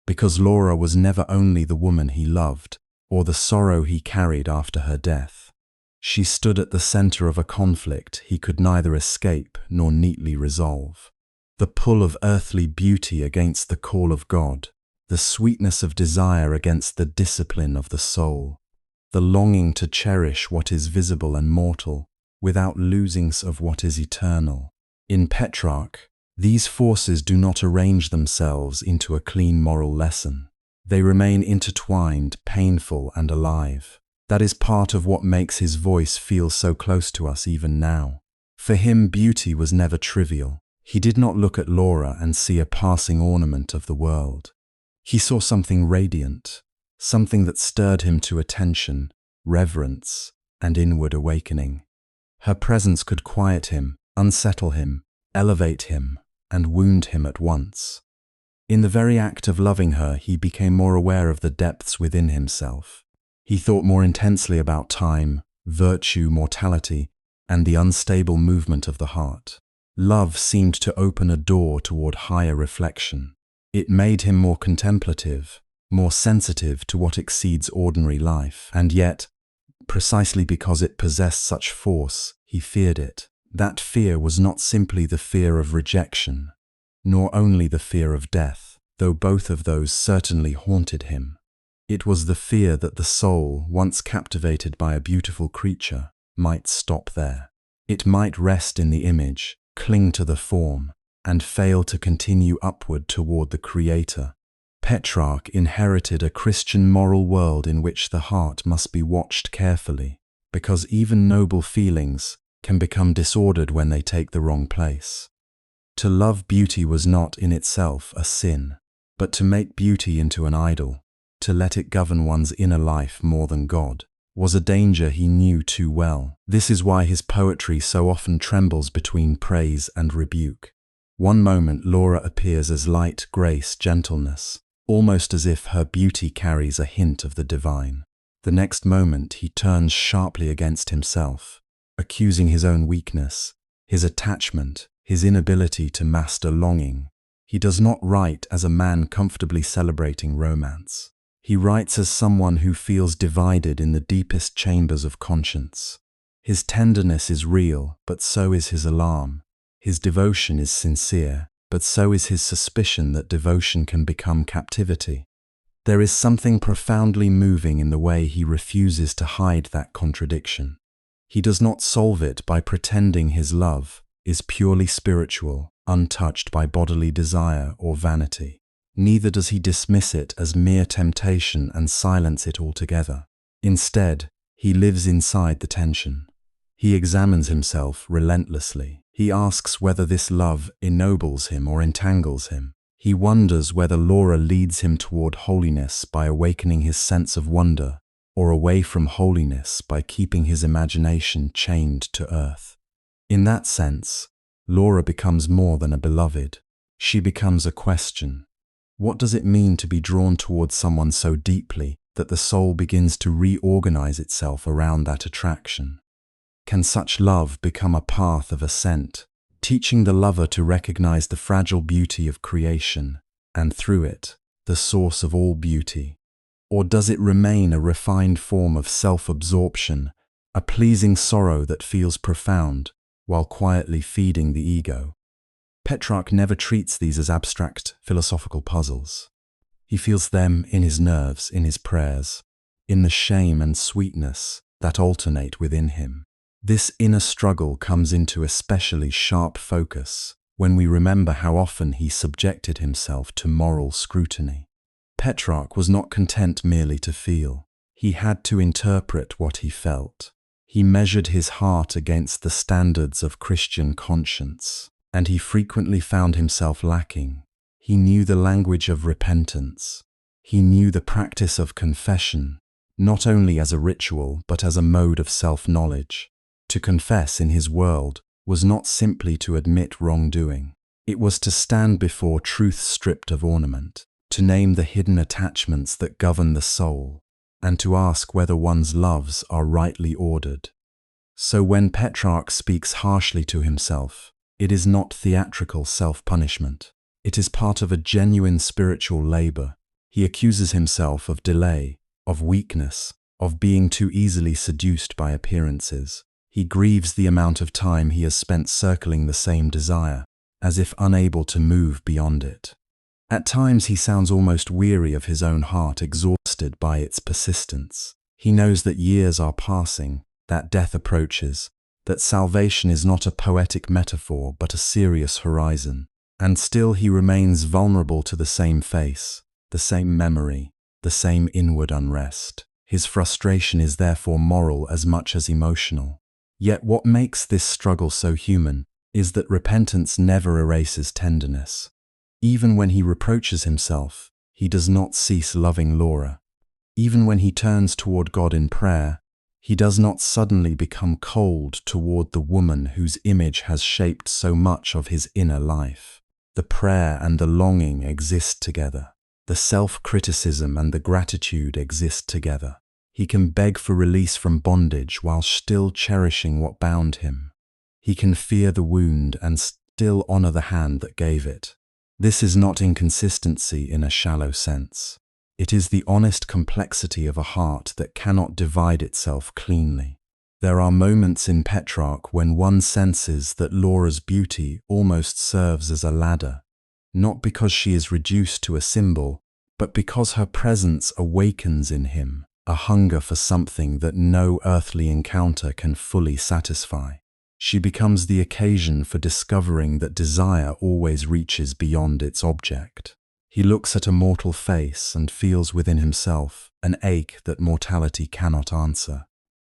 because Laura was never only the woman he loved, or the sorrow he carried after her death. She stood at the center of a conflict he could neither escape nor neatly resolve. The pull of earthly beauty against the call of God, the sweetness of desire against the discipline of the soul, the longing to cherish what is visible and mortal, without losing of what is eternal. In Petrarch, these forces do not arrange themselves into a clean moral lesson. They remain intertwined, painful, and alive. That is part of what makes his voice feel so close to us even now. For him, beauty was never trivial. He did not look at Laura and see a passing ornament of the world. He saw something radiant, something that stirred him to attention, reverence, and inward awakening. Her presence could quiet him, unsettle him, elevate him, and wound him at once. In the very act of loving her, he became more aware of the depths within himself. He thought more intensely about time, virtue, mortality, and the unstable movement of the heart. Love seemed to open a door toward higher reflection. It made him more contemplative, more sensitive to what exceeds ordinary life, and yet, precisely because it possessed such force, he feared it. That fear was not simply the fear of rejection, nor only the fear of death, though both of those certainly haunted him. It was the fear that the soul, once captivated by a beautiful creature, might stop there. It might rest in the image, cling to the form, and fail to continue upward toward the Creator. Petrarch inherited a Christian moral world in which the heart must be watched carefully, because even noble feelings can become disordered when they take the wrong place. To love beauty was not in itself a sin, but to make beauty into an idol, to let it govern one's inner life more than God, was a danger he knew too well. This is why his poetry so often trembles between praise and rebuke. One moment Laura appears as light, grace, gentleness, almost as if her beauty carries a hint of the divine. The next moment he turns sharply against himself, accusing his own weakness, his attachment, his inability to master longing. He does not write as a man comfortably celebrating romance. He writes as someone who feels divided in the deepest chambers of conscience. His tenderness is real, but so is his alarm. His devotion is sincere, but so is his suspicion that devotion can become captivity. There is something profoundly moving in the way he refuses to hide that contradiction. He does not solve it by pretending his love is purely spiritual, untouched by bodily desire or vanity. Neither does he dismiss it as mere temptation and silence it altogether. Instead, he lives inside the tension. He examines himself relentlessly. He asks whether this love ennobles him or entangles him. He wonders whether Laura leads him toward holiness by awakening his sense of wonder, or away from holiness by keeping his imagination chained to earth. In that sense, Laura becomes more than a beloved. She becomes a question. What does it mean to be drawn towards someone so deeply that the soul begins to reorganize itself around that attraction? Can such love become a path of ascent, teaching the lover to recognize the fragile beauty of creation, and through it, the source of all beauty? Or does it remain a refined form of self-absorption, a pleasing sorrow that feels profound, while quietly feeding the ego? Petrarch never treats these as abstract philosophical puzzles. He feels them in his nerves, in his prayers, in the shame and sweetness that alternate within him. This inner struggle comes into especially sharp focus when we remember how often he subjected himself to moral scrutiny. Petrarch was not content merely to feel. He had to interpret what he felt. He measured his heart against the standards of Christian conscience, and he frequently found himself lacking. He knew the language of repentance. He knew the practice of confession, not only as a ritual but as a mode of self-knowledge. To confess in his world was not simply to admit wrongdoing. It was to stand before truth stripped of ornament, to name the hidden attachments that govern the soul, and to ask whether one's loves are rightly ordered. So when Petrarch speaks harshly to himself, it is not theatrical self-punishment. It is part of a genuine spiritual labor. He accuses himself of delay, of weakness, of being too easily seduced by appearances. He grieves the amount of time he has spent circling the same desire, as if unable to move beyond it. At times he sounds almost weary of his own heart, exhausted by its persistence. He knows that years are passing, that death approaches, that salvation is not a poetic metaphor but a serious horizon. And still he remains vulnerable to the same face, the same memory, the same inward unrest. His frustration is therefore moral as much as emotional. Yet what makes this struggle so human is that repentance never erases tenderness. Even when he reproaches himself, he does not cease loving Laura. Even when he turns toward God in prayer, he does not suddenly become cold toward the woman whose image has shaped so much of his inner life. The prayer and the longing exist together. The self-criticism and the gratitude exist together. He can beg for release from bondage while still cherishing what bound him. He can fear the wound and still honor the hand that gave it. This is not inconsistency in a shallow sense. It is the honest complexity of a heart that cannot divide itself cleanly. There are moments in Petrarch when one senses that Laura's beauty almost serves as a ladder, not because she is reduced to a symbol, but because her presence awakens in him a hunger for something that no earthly encounter can fully satisfy. She becomes the occasion for discovering that desire always reaches beyond its object. He looks at a mortal face and feels within himself an ache that mortality cannot answer.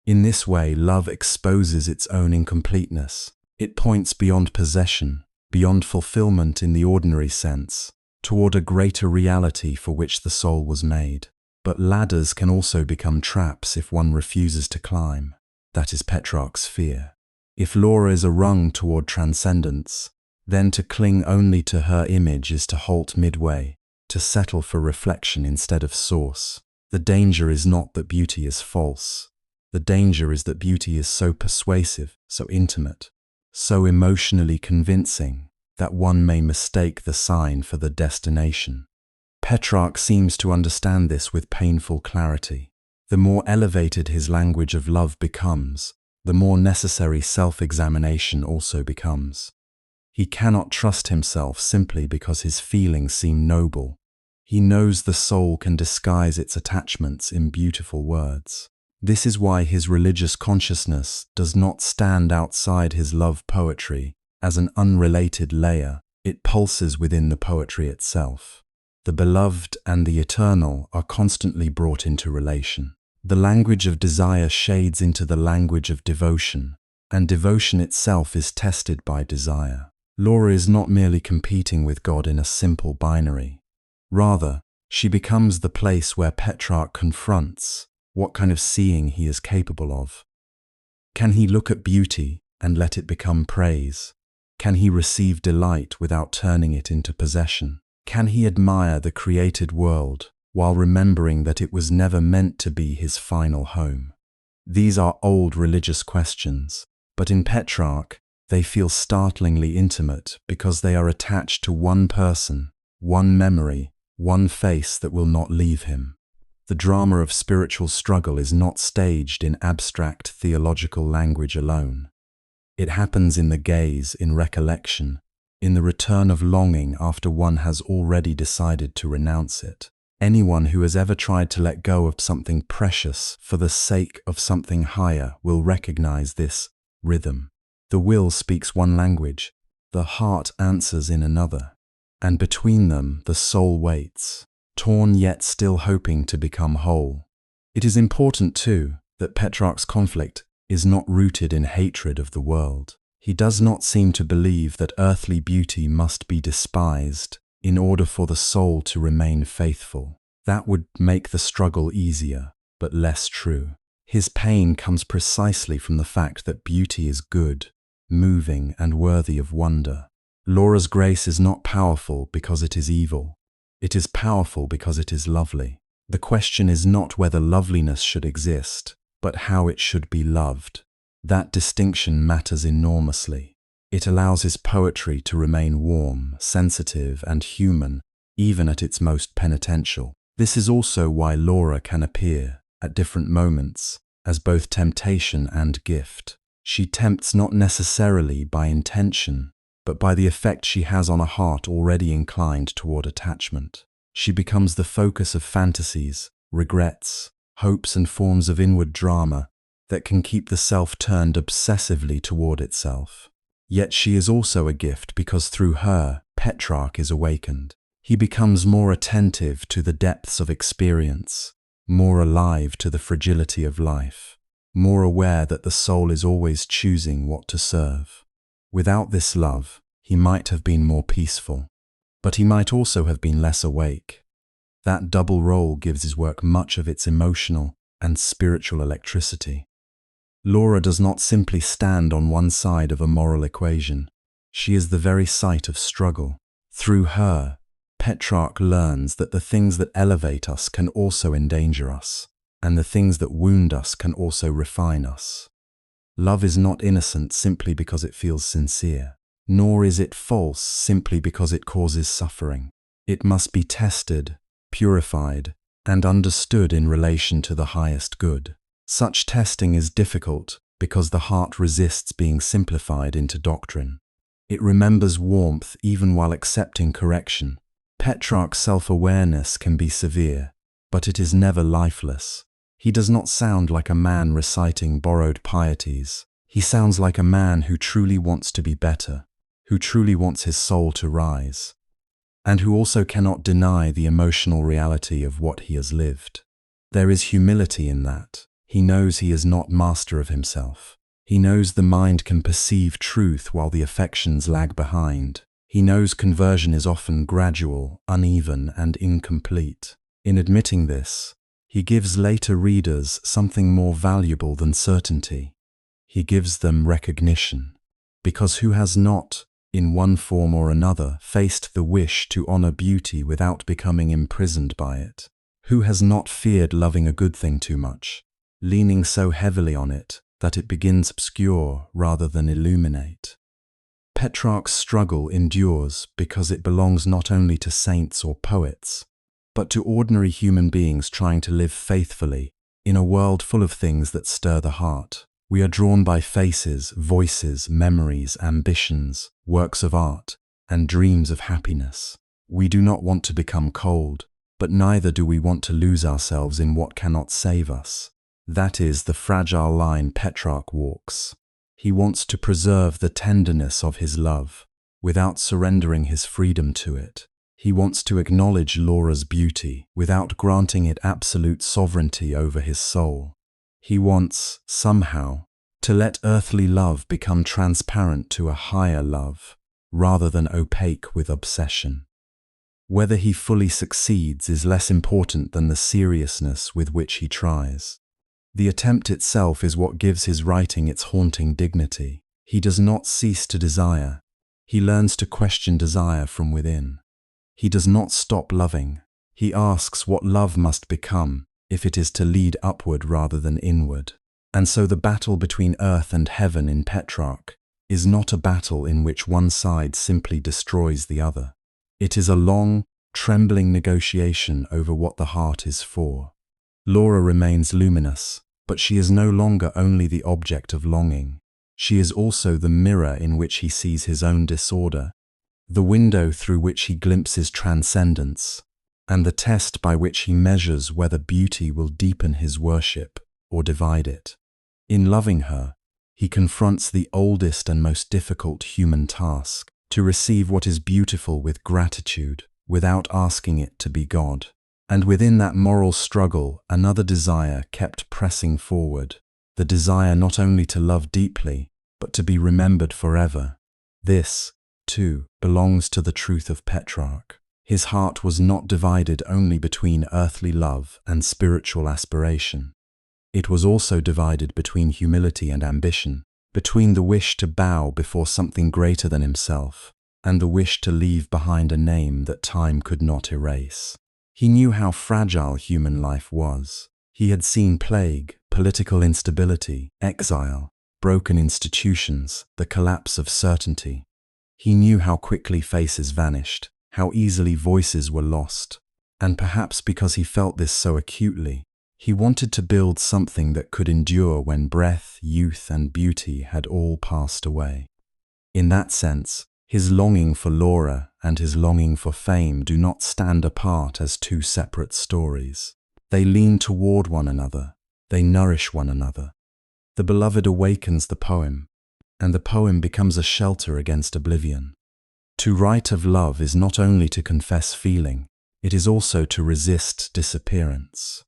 In this way, love exposes its own incompleteness. It points beyond possession, beyond fulfillment in the ordinary sense, toward a greater reality for which the soul was made. But ladders can also become traps if one refuses to climb. That is Petrarch's fear. If Laura is a rung toward transcendence, then to cling only to her image is to halt midway, to settle for reflection instead of source. The danger is not that beauty is false. The danger is that beauty is so persuasive, so intimate, so emotionally convincing that one may mistake the sign for the destination. Petrarch seems to understand this with painful clarity. The more elevated his language of love becomes, the more necessary self-examination also becomes. He cannot trust himself simply because his feelings seem noble. He knows the soul can disguise its attachments in beautiful words. This is why his religious consciousness does not stand outside his love poetry as an unrelated layer. It pulses within the poetry itself. The beloved and the eternal are constantly brought into relation. The language of desire shades into the language of devotion, and devotion itself is tested by desire. Laura is not merely competing with God in a simple binary. Rather, she becomes the place where Petrarch confronts what kind of seeing he is capable of. Can he look at beauty and let it become praise? Can he receive delight without turning it into possession? Can he admire the created world while remembering that it was never meant to be his final home? These are old religious questions, but in Petrarch, they feel startlingly intimate because they are attached to one person, one memory, one face that will not leave him. The drama of spiritual struggle is not staged in abstract theological language alone. It happens in the gaze, in recollection, in the return of longing after one has already decided to renounce it. Anyone who has ever tried to let go of something precious for the sake of something higher will recognize this rhythm. The will speaks one language, the heart answers in another, and between them the soul waits, torn yet still hoping to become whole. It is important, too, that Petrarch's conflict is not rooted in hatred of the world. He does not seem to believe that earthly beauty must be despised in order for the soul to remain faithful. That would make the struggle easier, but less true. His pain comes precisely from the fact that beauty is good, moving, and worthy of wonder. Laura's grace is not powerful because it is evil. It is powerful because it is lovely. The question is not whether loveliness should exist, but how it should be loved. That distinction matters enormously. It allows his poetry to remain warm, sensitive, and human, even at its most penitential. This is also why Laura can appear, at different moments, as both temptation and gift. She tempts not necessarily by intention, but by the effect she has on a heart already inclined toward attachment. She becomes the focus of fantasies, regrets, hopes, and forms of inward drama that can keep the self turned obsessively toward itself. Yet she is also a gift because through her, Petrarch is awakened. He becomes more attentive to the depths of experience, more alive to the fragility of life, more aware that the soul is always choosing what to serve. Without this love, he might have been more peaceful, but he might also have been less awake. That double role gives his work much of its emotional and spiritual electricity. Laura does not simply stand on one side of a moral equation. She is the very site of struggle. Through her, Petrarch learns that the things that elevate us can also endanger us, and the things that wound us can also refine us. Love is not innocent simply because it feels sincere, nor is it false simply because it causes suffering. It must be tested, purified, and understood in relation to the highest good. Such testing is difficult because the heart resists being simplified into doctrine. It remembers warmth even while accepting correction. Petrarch's self-awareness can be severe, but it is never lifeless. He does not sound like a man reciting borrowed pieties. He sounds like a man who truly wants to be better, who truly wants his soul to rise, and who also cannot deny the emotional reality of what he has lived. There is humility in that. He knows he is not master of himself. He knows the mind can perceive truth while the affections lag behind. He knows conversion is often gradual, uneven, and incomplete. In admitting this, he gives later readers something more valuable than certainty. He gives them recognition, because who has not, in one form or another, faced the wish to honor beauty without becoming imprisoned by it? Who has not feared loving a good thing too much, leaning so heavily on it that it begins obscure rather than illuminate? Petrarch's struggle endures because it belongs not only to saints or poets, but to ordinary human beings trying to live faithfully in a world full of things that stir the heart. We are drawn by faces, voices, memories, ambitions, works of art, and dreams of happiness. We do not want to become cold, but neither do we want to lose ourselves in what cannot save us. That is the fragile line Petrarch walks. He wants to preserve the tenderness of his love, without surrendering his freedom to it. He wants to acknowledge Laura's beauty, without granting it absolute sovereignty over his soul. He wants, somehow, to let earthly love become transparent to a higher love, rather than opaque with obsession. Whether he fully succeeds is less important than the seriousness with which he tries. The attempt itself is what gives his writing its haunting dignity. He does not cease to desire. He learns to question desire from within. He does not stop loving. He asks what love must become if it is to lead upward rather than inward. And so the battle between earth and heaven in Petrarch is not a battle in which one side simply destroys the other. It is a long, trembling negotiation over what the heart is for. Laura remains luminous, but she is no longer only the object of longing. She is also the mirror in which he sees his own disorder, the window through which he glimpses transcendence, and the test by which he measures whether beauty will deepen his worship or divide it. In loving her, he confronts the oldest and most difficult human task, to receive what is beautiful with gratitude, without asking it to be God. And within that moral struggle, another desire kept pressing forward, the desire not only to love deeply, but to be remembered forever. This, too, belongs to the truth of Petrarch. His heart was not divided only between earthly love and spiritual aspiration. It was also divided between humility and ambition, between the wish to bow before something greater than himself, and the wish to leave behind a name that time could not erase. He knew how fragile human life was. He had seen plague, political instability, exile, broken institutions, the collapse of certainty. He knew how quickly faces vanished, how easily voices were lost, and perhaps because he felt this so acutely, he wanted to build something that could endure when breath, youth, and beauty had all passed away. In that sense, his longing for Laura and his longing for fame do not stand apart as two separate stories. They lean toward one another. They nourish one another. The beloved awakens the poem, and the poem becomes a shelter against oblivion. To write of love is not only to confess feeling, it is also to resist disappearance.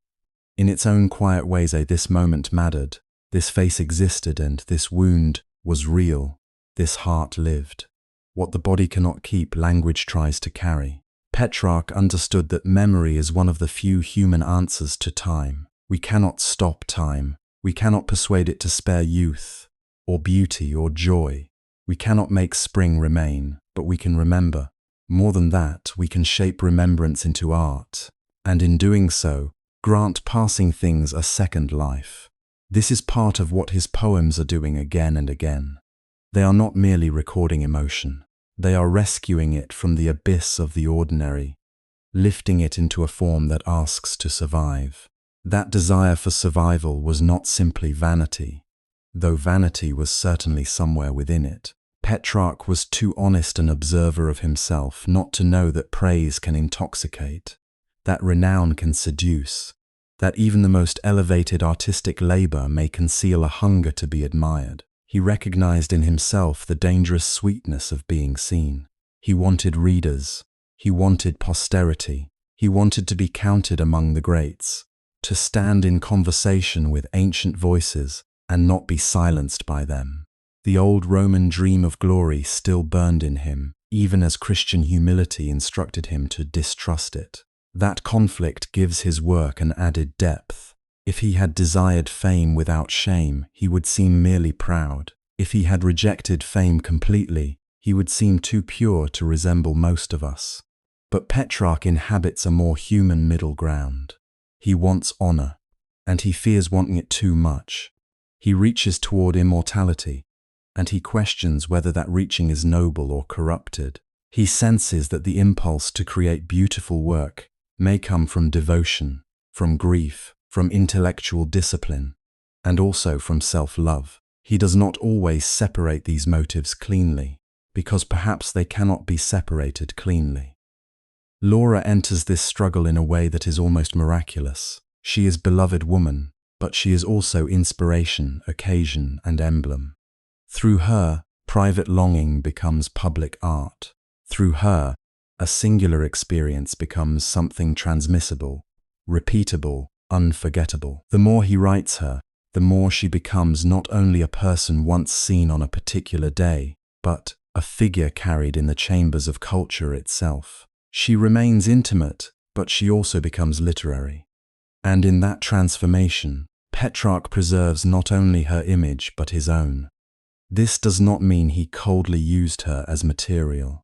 In its own quiet ways, this moment mattered, this face existed, and this wound was real, this heart lived. What the body cannot keep, language tries to carry. Petrarch understood that memory is one of the few human answers to time. We cannot stop time. We cannot persuade it to spare youth, or beauty, or joy. We cannot make spring remain, but we can remember. More than that, we can shape remembrance into art, and in doing so, grant passing things a second life. This is part of what his poems are doing again and again. They are not merely recording emotion. They are rescuing it from the abyss of the ordinary, lifting it into a form that asks to survive. That desire for survival was not simply vanity, though vanity was certainly somewhere within it. Petrarch was too honest an observer of himself not to know that praise can intoxicate, that renown can seduce, that even the most elevated artistic labor may conceal a hunger to be admired. He recognized in himself the dangerous sweetness of being seen. He wanted readers. He wanted posterity. He wanted to be counted among the greats, to stand in conversation with ancient voices and not be silenced by them. The old Roman dream of glory still burned in him, even as Christian humility instructed him to distrust it. That conflict gives his work an added depth. If he had desired fame without shame, he would seem merely proud. If he had rejected fame completely, he would seem too pure to resemble most of us. But Petrarch inhabits a more human middle ground. He wants honor, and he fears wanting it too much. He reaches toward immortality, and he questions whether that reaching is noble or corrupted. He senses that the impulse to create beautiful work may come from devotion, from grief, from intellectual discipline, and also from self-love. He does not always separate these motives cleanly, because perhaps they cannot be separated cleanly. Laura enters this struggle in a way that is almost miraculous. She is beloved woman, but she is also inspiration, occasion, and emblem. Through her, private longing becomes public art. Through her, a singular experience becomes something transmissible, repeatable, unforgettable. The more he writes her, the more she becomes not only a person once seen on a particular day, but a figure carried in the chambers of culture itself. She remains intimate, but she also becomes literary. And in that transformation, Petrarch preserves not only her image but his own. This does not mean he coldly used her as material.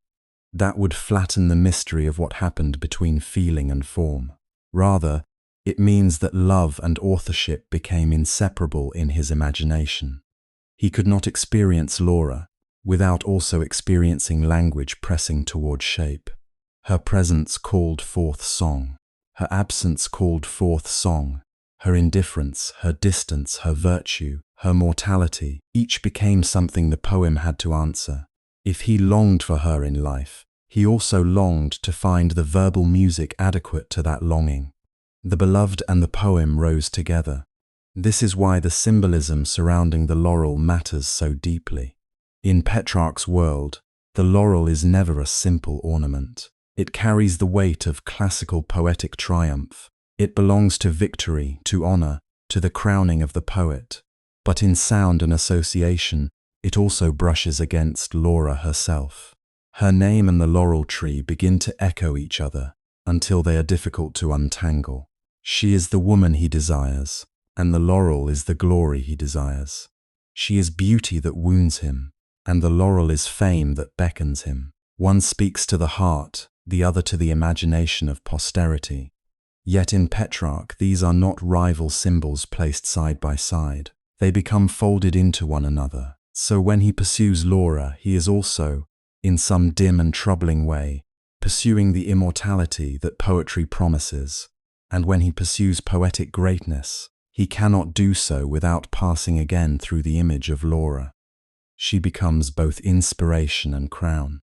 That would flatten the mystery of what happened between feeling and form. Rather, it means that love and authorship became inseparable in his imagination. He could not experience Laura without also experiencing language pressing toward shape. Her presence called forth song. Her absence called forth song. Her indifference, her distance, her virtue, her mortality, each became something the poem had to answer. If he longed for her in life, he also longed to find the verbal music adequate to that longing. The beloved and the poem rose together. This is why the symbolism surrounding the laurel matters so deeply. In Petrarch's world, the laurel is never a simple ornament. It carries the weight of classical poetic triumph. It belongs to victory, to honor, to the crowning of the poet. But in sound and association, it also brushes against Laura herself. Her name and the laurel tree begin to echo each other until they are difficult to untangle. She is the woman he desires, and the laurel is the glory he desires. She is beauty that wounds him, and the laurel is fame that beckons him. One speaks to the heart, the other to the imagination of posterity. Yet in Petrarch, these are not rival symbols placed side by side. They become folded into one another. So when he pursues Laura, he is also, in some dim and troubling way, pursuing the immortality that poetry promises. And when he pursues poetic greatness, he cannot do so without passing again through the image of Laura. She becomes both inspiration and crown.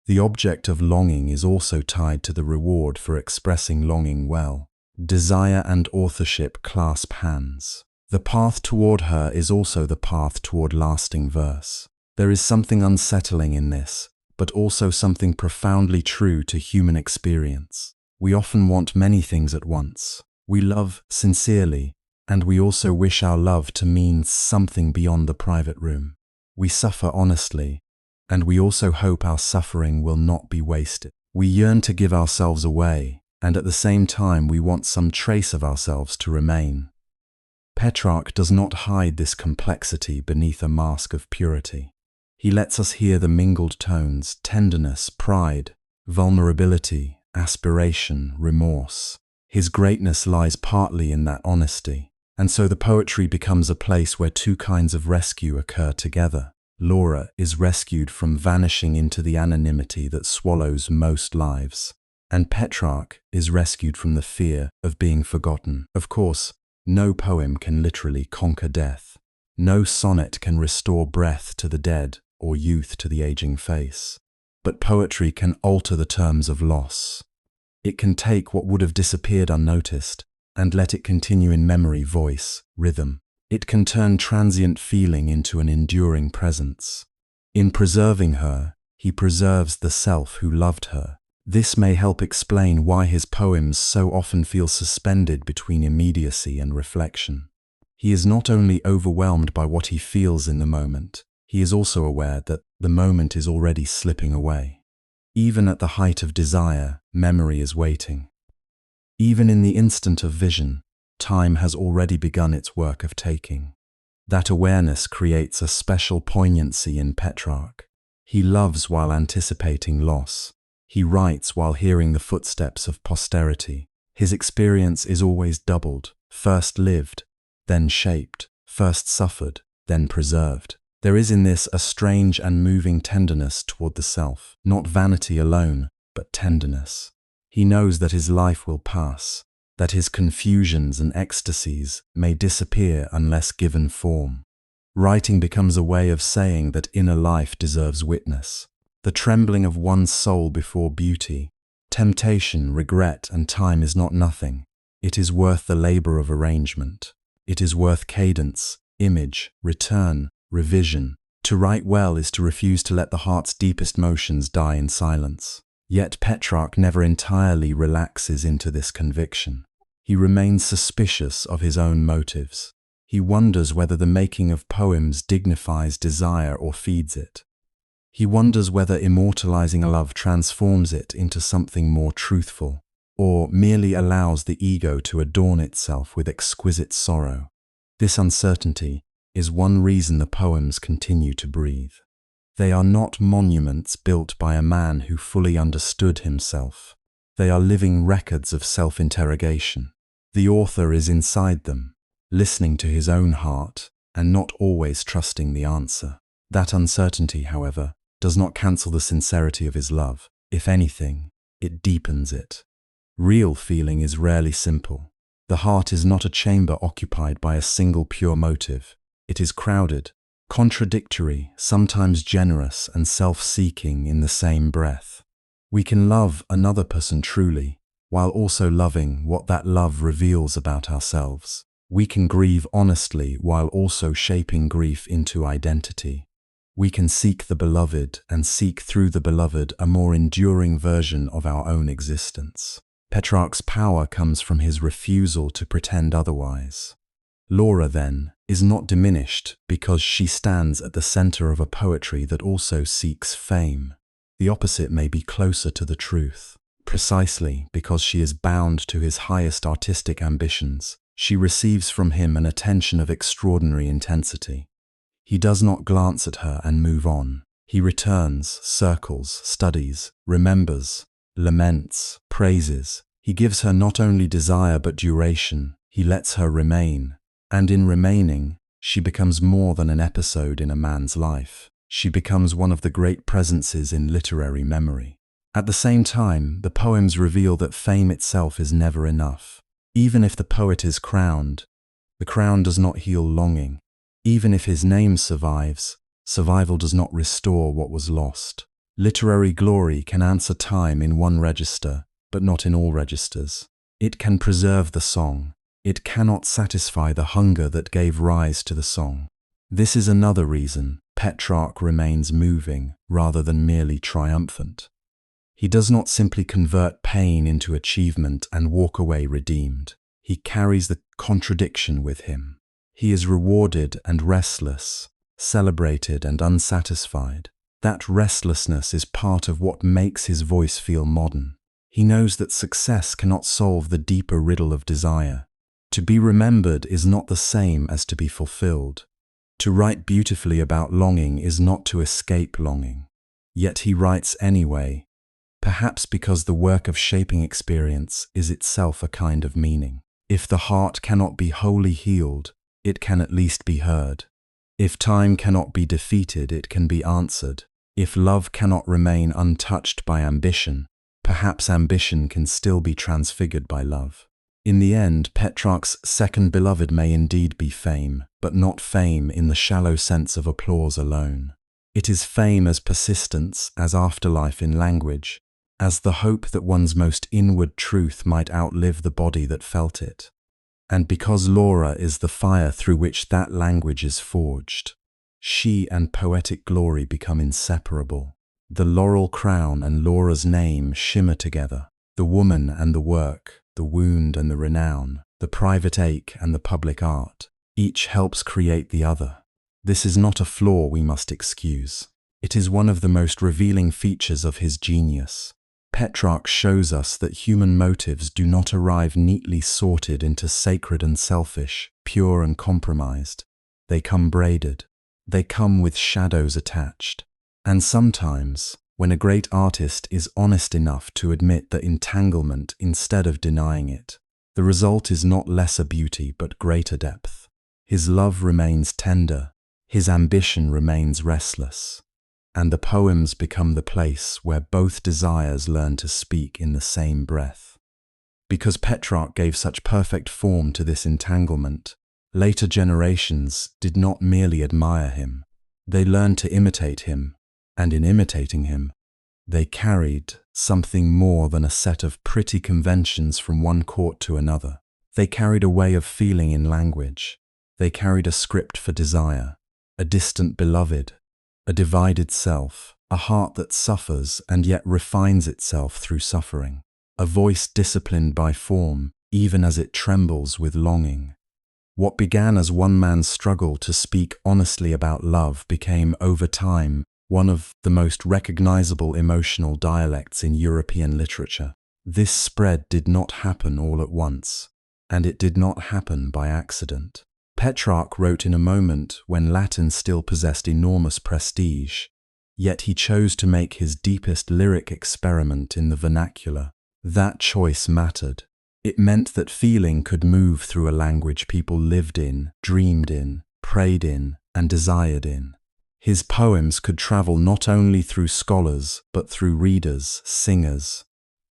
The object of longing is also tied to the reward for expressing longing well. Desire and authorship clasp hands. The path toward her is also the path toward lasting verse. There is something unsettling in this, but also something profoundly true to human experience. We often want many things at once. We love sincerely, and we also wish our love to mean something beyond the private room. We suffer honestly, and we also hope our suffering will not be wasted. We yearn to give ourselves away, and at the same time we want some trace of ourselves to remain. Petrarch does not hide this complexity beneath a mask of purity. He lets us hear the mingled tones: tenderness, pride, vulnerability, aspiration, remorse. His greatness lies partly in that honesty, and so the poetry becomes a place where two kinds of rescue occur together. Laura is rescued from vanishing into the anonymity that swallows most lives, and Petrarch is rescued from the fear of being forgotten. Of course, no poem can literally conquer death. No sonnet can restore breath to the dead or youth to the aging face. But poetry can alter the terms of loss. It can take what would have disappeared unnoticed and let it continue in memory, voice, rhythm. It can turn transient feeling into an enduring presence. In preserving her, he preserves the self who loved her. This may help explain why his poems so often feel suspended between immediacy and reflection. He is not only overwhelmed by what he feels in the moment, he is also aware that the moment is already slipping away. Even at the height of desire, memory is waiting. Even in the instant of vision, time has already begun its work of taking. That awareness creates a special poignancy in Petrarch. He loves while anticipating loss. He writes while hearing the footsteps of posterity. His experience is always doubled: first lived, then shaped, first suffered, then preserved. There is in this a strange and moving tenderness toward the self, not vanity alone, but tenderness. He knows that his life will pass, that his confusions and ecstasies may disappear unless given form. Writing becomes a way of saying that inner life deserves witness. The trembling of one's soul before beauty, temptation, regret, and time is not nothing. It is worth the labor of arrangement. It is worth cadence, image, return, revision. To write well is to refuse to let the heart's deepest motions die in silence. Yet Petrarch never entirely relaxes into this conviction. He remains suspicious of his own motives. He wonders whether the making of poems dignifies desire or feeds it. He wonders whether immortalizing a love transforms it into something more truthful, or merely allows the ego to adorn itself with exquisite sorrow. This uncertainty is one reason the poems continue to breathe. They are not monuments built by a man who fully understood himself. They are living records of self-interrogation. The author is inside them, listening to his own heart and not always trusting the answer. That uncertainty, however, does not cancel the sincerity of his love. If anything, it deepens it. Real feeling is rarely simple. The heart is not a chamber occupied by a single pure motive. It is crowded, contradictory, sometimes generous and self-seeking in the same breath. We can love another person truly, while also loving what that love reveals about ourselves. We can grieve honestly while also shaping grief into identity. We can seek the beloved and seek through the beloved a more enduring version of our own existence. Petrarch's power comes from his refusal to pretend otherwise. Laura, then, is not diminished because she stands at the center of a poetry that also seeks fame. The opposite may be closer to the truth. Precisely because she is bound to his highest artistic ambitions, she receives from him an attention of extraordinary intensity. He does not glance at her and move on. He returns, circles, studies, remembers, laments, praises. He gives her not only desire but duration. He lets her remain. And in remaining, she becomes more than an episode in a man's life. She becomes one of the great presences in literary memory. At the same time, the poems reveal that fame itself is never enough. Even if the poet is crowned, the crown does not heal longing. Even if his name survives, survival does not restore what was lost. Literary glory can answer time in one register, but not in all registers. It can preserve the song. It cannot satisfy the hunger that gave rise to the song. This is another reason Petrarch remains moving rather than merely triumphant. He does not simply convert pain into achievement and walk away redeemed. He carries the contradiction with him. He is rewarded and restless, celebrated and unsatisfied. That restlessness is part of what makes his voice feel modern. He knows that success cannot solve the deeper riddle of desire. To be remembered is not the same as to be fulfilled. To write beautifully about longing is not to escape longing. Yet he writes anyway, perhaps because the work of shaping experience is itself a kind of meaning. If the heart cannot be wholly healed, it can at least be heard. If time cannot be defeated, it can be answered. If love cannot remain untouched by ambition, perhaps ambition can still be transfigured by love. In the end, Petrarch's second beloved may indeed be fame, but not fame in the shallow sense of applause alone. It is fame as persistence, as afterlife in language, as the hope that one's most inward truth might outlive the body that felt it. And because Laura is the fire through which that language is forged, she and poetic glory become inseparable. The laurel crown and Laura's name shimmer together. The woman and the work, the wound and the renown, the private ache and the public art, each helps create the other. This is not a flaw we must excuse. It is one of the most revealing features of his genius. Petrarch shows us that human motives do not arrive neatly sorted into sacred and selfish, pure and compromised. They come braided. They come with shadows attached. And sometimes, when a great artist is honest enough to admit the entanglement instead of denying it, the result is not lesser beauty but greater depth. His love remains tender, his ambition remains restless, and the poems become the place where both desires learn to speak in the same breath. Because Petrarch gave such perfect form to this entanglement, later generations did not merely admire him, they learned to imitate him. And in imitating him, they carried something more than a set of pretty conventions from one court to another. They carried a way of feeling in language. They carried a script for desire, a distant beloved, a divided self, a heart that suffers and yet refines itself through suffering, a voice disciplined by form, even as it trembles with longing. What began as one man's struggle to speak honestly about love became, over time, one of the most recognizable emotional dialects in European literature. This spread did not happen all at once, and it did not happen by accident. Petrarch wrote in a moment when Latin still possessed enormous prestige, yet he chose to make his deepest lyric experiment in the vernacular. That choice mattered. It meant that feeling could move through a language people lived in, dreamed in, prayed in, and desired in. His poems could travel not only through scholars, but through readers, singers,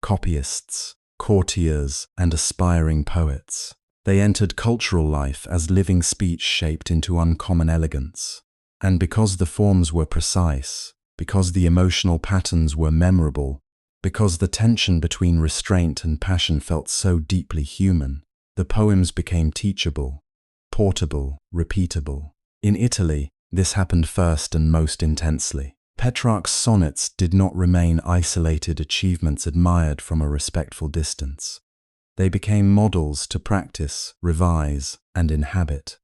copyists, courtiers, and aspiring poets. They entered cultural life as living speech shaped into uncommon elegance. And because the forms were precise, because the emotional patterns were memorable, because the tension between restraint and passion felt so deeply human, the poems became teachable, portable, repeatable. In Italy, this happened first and most intensely. Petrarch's sonnets did not remain isolated achievements admired from a respectful distance. They became models to practice, revise, and inhabit.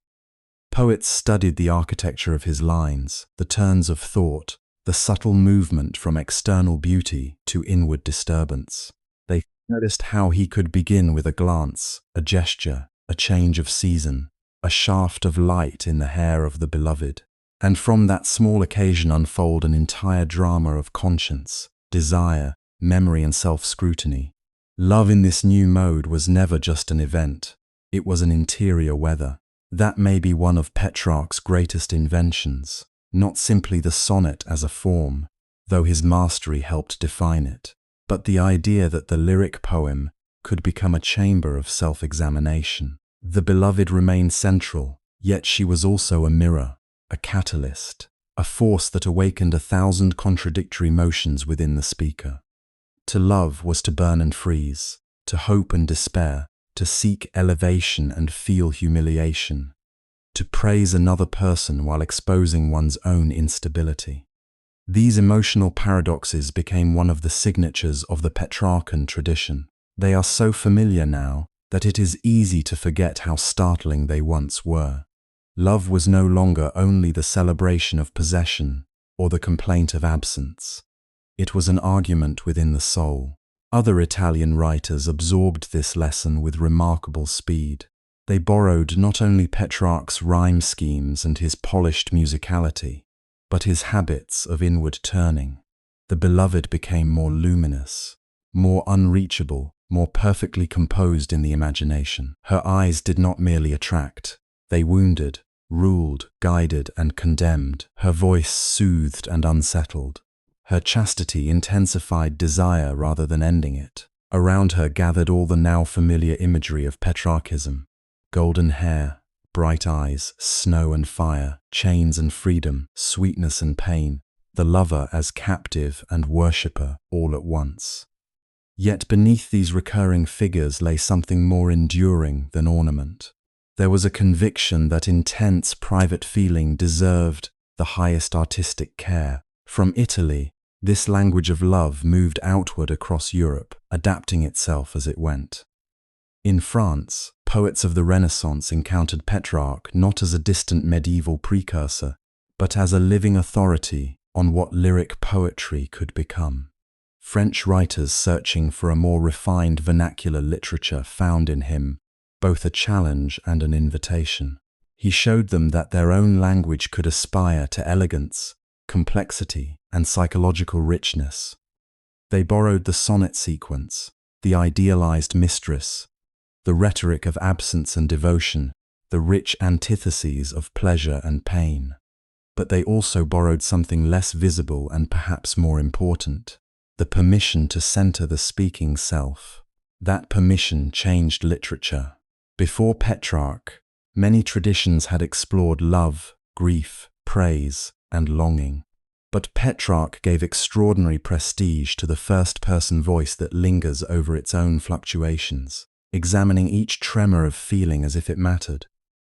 Poets studied the architecture of his lines, the turns of thought, the subtle movement from external beauty to inward disturbance. They noticed how he could begin with a glance, a gesture, a change of season, a shaft of light in the hair of the beloved, and from that small occasion unfold an entire drama of conscience, desire, memory, and self-scrutiny. Love in this new mode was never just an event, it was an interior weather. That may be one of Petrarch's greatest inventions. Not simply the sonnet as a form, though his mastery helped define it, but the idea that the lyric poem could become a chamber of self-examination. The beloved remained central, yet she was also a mirror, a catalyst, a force that awakened 1,000 contradictory motions within the speaker. To love was to burn and freeze, to hope and despair, to seek elevation and feel humiliation, to praise another person while exposing one's own instability. These emotional paradoxes became one of the signatures of the Petrarchan tradition. They are so familiar now that it is easy to forget how startling they once were. Love was no longer only the celebration of possession or the complaint of absence. It was an argument within the soul. Other Italian writers absorbed this lesson with remarkable speed. They borrowed not only Petrarch's rhyme schemes and his polished musicality, but his habits of inward turning. The beloved became more luminous, more unreachable, more perfectly composed in the imagination. Her eyes did not merely attract, they wounded, ruled, guided, and condemned. Her voice soothed and unsettled. Her chastity intensified desire rather than ending it. Around her gathered all the now familiar imagery of Petrarchism. Golden hair, bright eyes, snow and fire, chains and freedom, sweetness and pain, the lover as captive and worshipper all at once. Yet beneath these recurring figures lay something more enduring than ornament. There was a conviction that intense private feeling deserved the highest artistic care. From Italy, this language of love moved outward across Europe, adapting itself as it went. In France, poets of the Renaissance encountered Petrarch not as a distant medieval precursor, but as a living authority on what lyric poetry could become. French writers searching for a more refined vernacular literature found in him both a challenge and an invitation. He showed them that their own language could aspire to elegance, complexity, and psychological richness. They borrowed the sonnet sequence, the idealized mistress, the rhetoric of absence and devotion, the rich antitheses of pleasure and pain. But they also borrowed something less visible and perhaps more important, the permission to center the speaking self. That permission changed literature. Before Petrarch, many traditions had explored love, grief, praise, and longing. But Petrarch gave extraordinary prestige to the first-person voice that lingers over its own fluctuations. examining each tremor of feeling as if it mattered.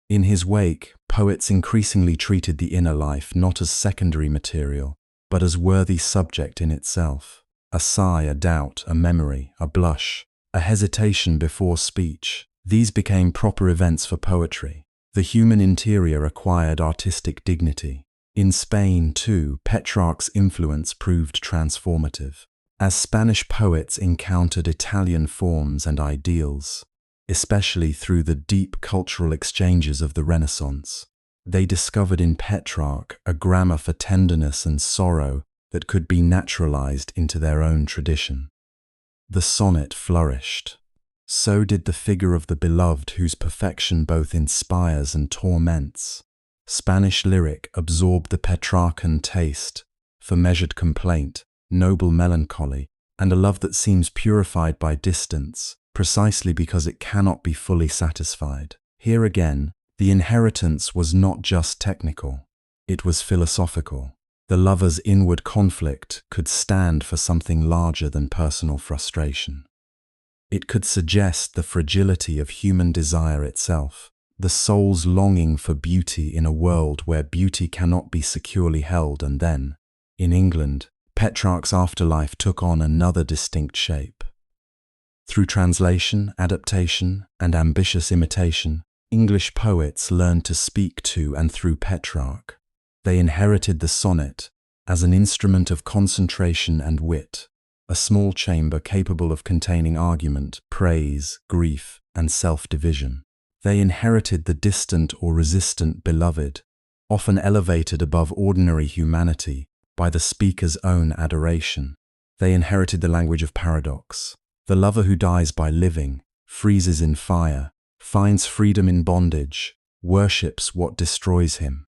In his wake, poets increasingly treated the inner life not as secondary material, but as worthy subject in itself. A sigh, a doubt, a memory, a blush, a hesitation before speech. These became proper events for poetry. The human interior acquired artistic dignity. In Spain, too, Petrarch's influence proved transformative. As Spanish poets encountered Italian forms and ideals, especially through the deep cultural exchanges of the Renaissance, they discovered in Petrarch a grammar for tenderness and sorrow that could be naturalized into their own tradition. The sonnet flourished. So did the figure of the beloved, whose perfection both inspires and torments. Spanish lyric absorbed the Petrarchan taste for measured complaint, noble melancholy, and a love that seems purified by distance, precisely because it cannot be fully satisfied. Here again, the inheritance was not just technical, it was philosophical. The lover's inward conflict could stand for something larger than personal frustration. It could suggest the fragility of human desire itself, the soul's longing for beauty in a world where beauty cannot be securely held. And then, in England, Petrarch's afterlife took on another distinct shape. Through translation, adaptation, and ambitious imitation, English poets learned to speak to and through Petrarch. They inherited the sonnet as an instrument of concentration and wit, a small chamber capable of containing argument, praise, grief, and self-division. They inherited the distant or resistant beloved, often elevated above ordinary humanity by the speaker's own adoration. They inherited the language of paradox. The lover who dies by living, freezes in fire, finds freedom in bondage, worships what destroys him.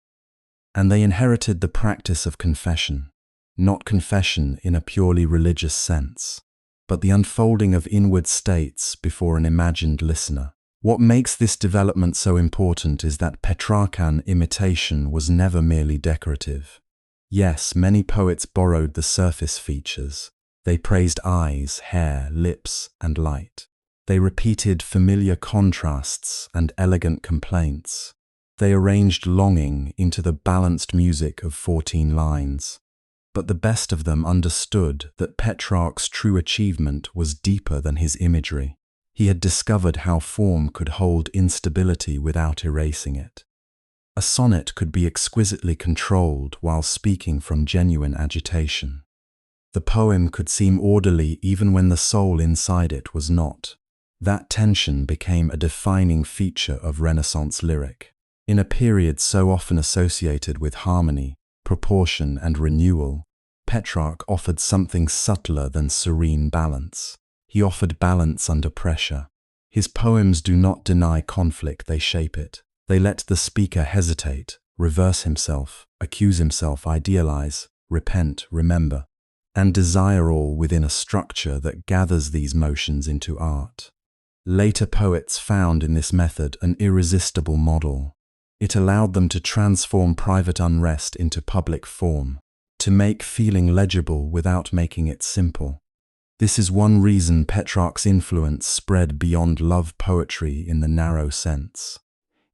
And they inherited the practice of confession, not confession in a purely religious sense, but the unfolding of inward states before an imagined listener. What makes this development so important is that Petrarchan imitation was never merely decorative. Yes, many poets borrowed the surface features. They praised eyes, hair, lips, and light. They repeated familiar contrasts and elegant complaints. They arranged longing into the balanced music of 14 lines. But the best of them understood that Petrarch's true achievement was deeper than his imagery. He had discovered how form could hold instability without erasing it. A sonnet could be exquisitely controlled while speaking from genuine agitation. The poem could seem orderly even when the soul inside it was not. That tension became a defining feature of Renaissance lyric. In a period so often associated with harmony, proportion, and renewal, Petrarch offered something subtler than serene balance. He offered balance under pressure. His poems do not deny conflict, they shape it. They let the speaker hesitate, reverse himself, accuse himself, idealize, repent, remember, and desire, all within a structure that gathers these motions into art. Later poets found in this method an irresistible model. It allowed them to transform private unrest into public form, to make feeling legible without making it simple. This is one reason Petrarch's influence spread beyond love poetry in the narrow sense.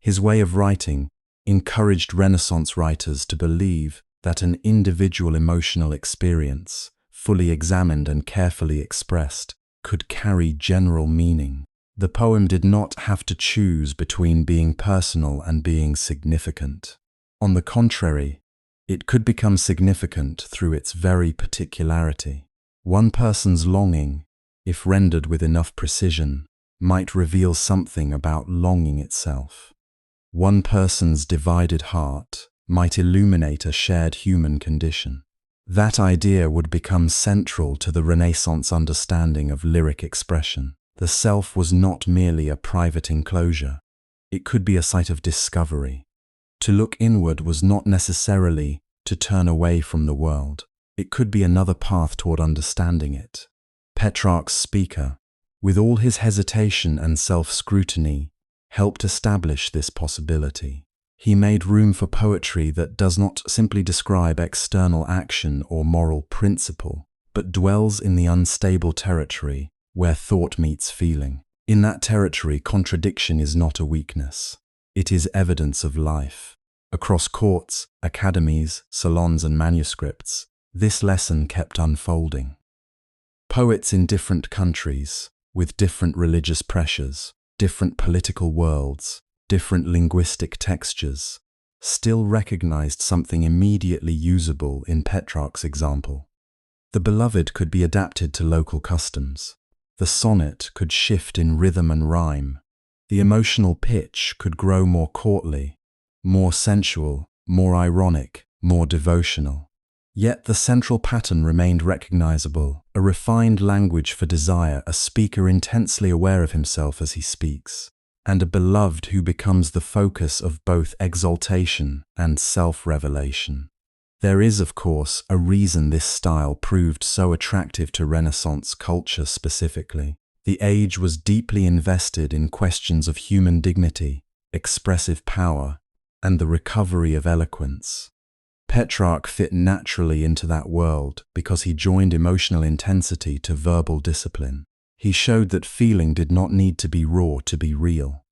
His way of writing encouraged Renaissance writers to believe that an individual emotional experience, fully examined and carefully expressed, could carry general meaning. The poem did not have to choose between being personal and being significant. On the contrary, it could become significant through its very particularity. One person's longing, if rendered with enough precision, might reveal something about longing itself. One person's divided heart might illuminate a shared human condition. That idea would become central to the Renaissance understanding of lyric expression. The self was not merely a private enclosure. It could be a site of discovery. To look inward was not necessarily to turn away from the world. It could be another path toward understanding it. Petrarch's speaker, with all his hesitation and self-scrutiny, helped establish this possibility. He made room for poetry that does not simply describe external action or moral principle, but dwells in the unstable territory where thought meets feeling. In that territory, contradiction is not a weakness. It is evidence of life. Across courts, academies, salons, and manuscripts, this lesson kept unfolding. Poets in different countries, with different religious pressures, different political worlds, different linguistic textures, still recognized something immediately usable in Petrarch's example. The beloved could be adapted to local customs. The sonnet could shift in rhythm and rhyme. The emotional pitch could grow more courtly, more sensual, more ironic, more devotional. Yet the central pattern remained recognizable, a refined language for desire, a speaker intensely aware of himself as he speaks, and a beloved who becomes the focus of both exaltation and self-revelation. There is, of course, a reason this style proved so attractive to Renaissance culture specifically. The age was deeply invested in questions of human dignity, expressive power, and the recovery of eloquence. Petrarch fit naturally into that world because he joined emotional intensity to verbal discipline. He showed that feeling did not need to be raw to be real.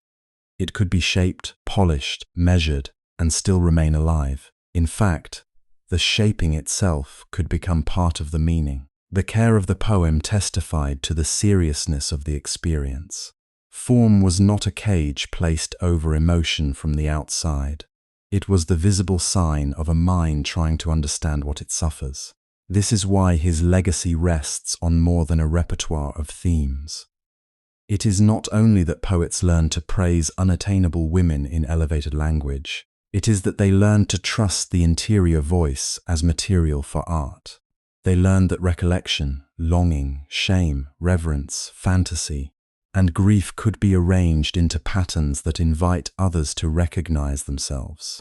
It could be shaped, polished, measured, and still remain alive. In fact, the shaping itself could become part of the meaning. The care of the poem testified to the seriousness of the experience. Form was not a cage placed over emotion from the outside. It was the visible sign of a mind trying to understand what it suffers. This is why his legacy rests on more than a repertoire of themes. It is not only that poets learned to praise unattainable women in elevated language, it is that they learned to trust the interior voice as material for art. They learned that recollection, longing, shame, reverence, fantasy, and grief could be arranged into patterns that invite others to recognize themselves.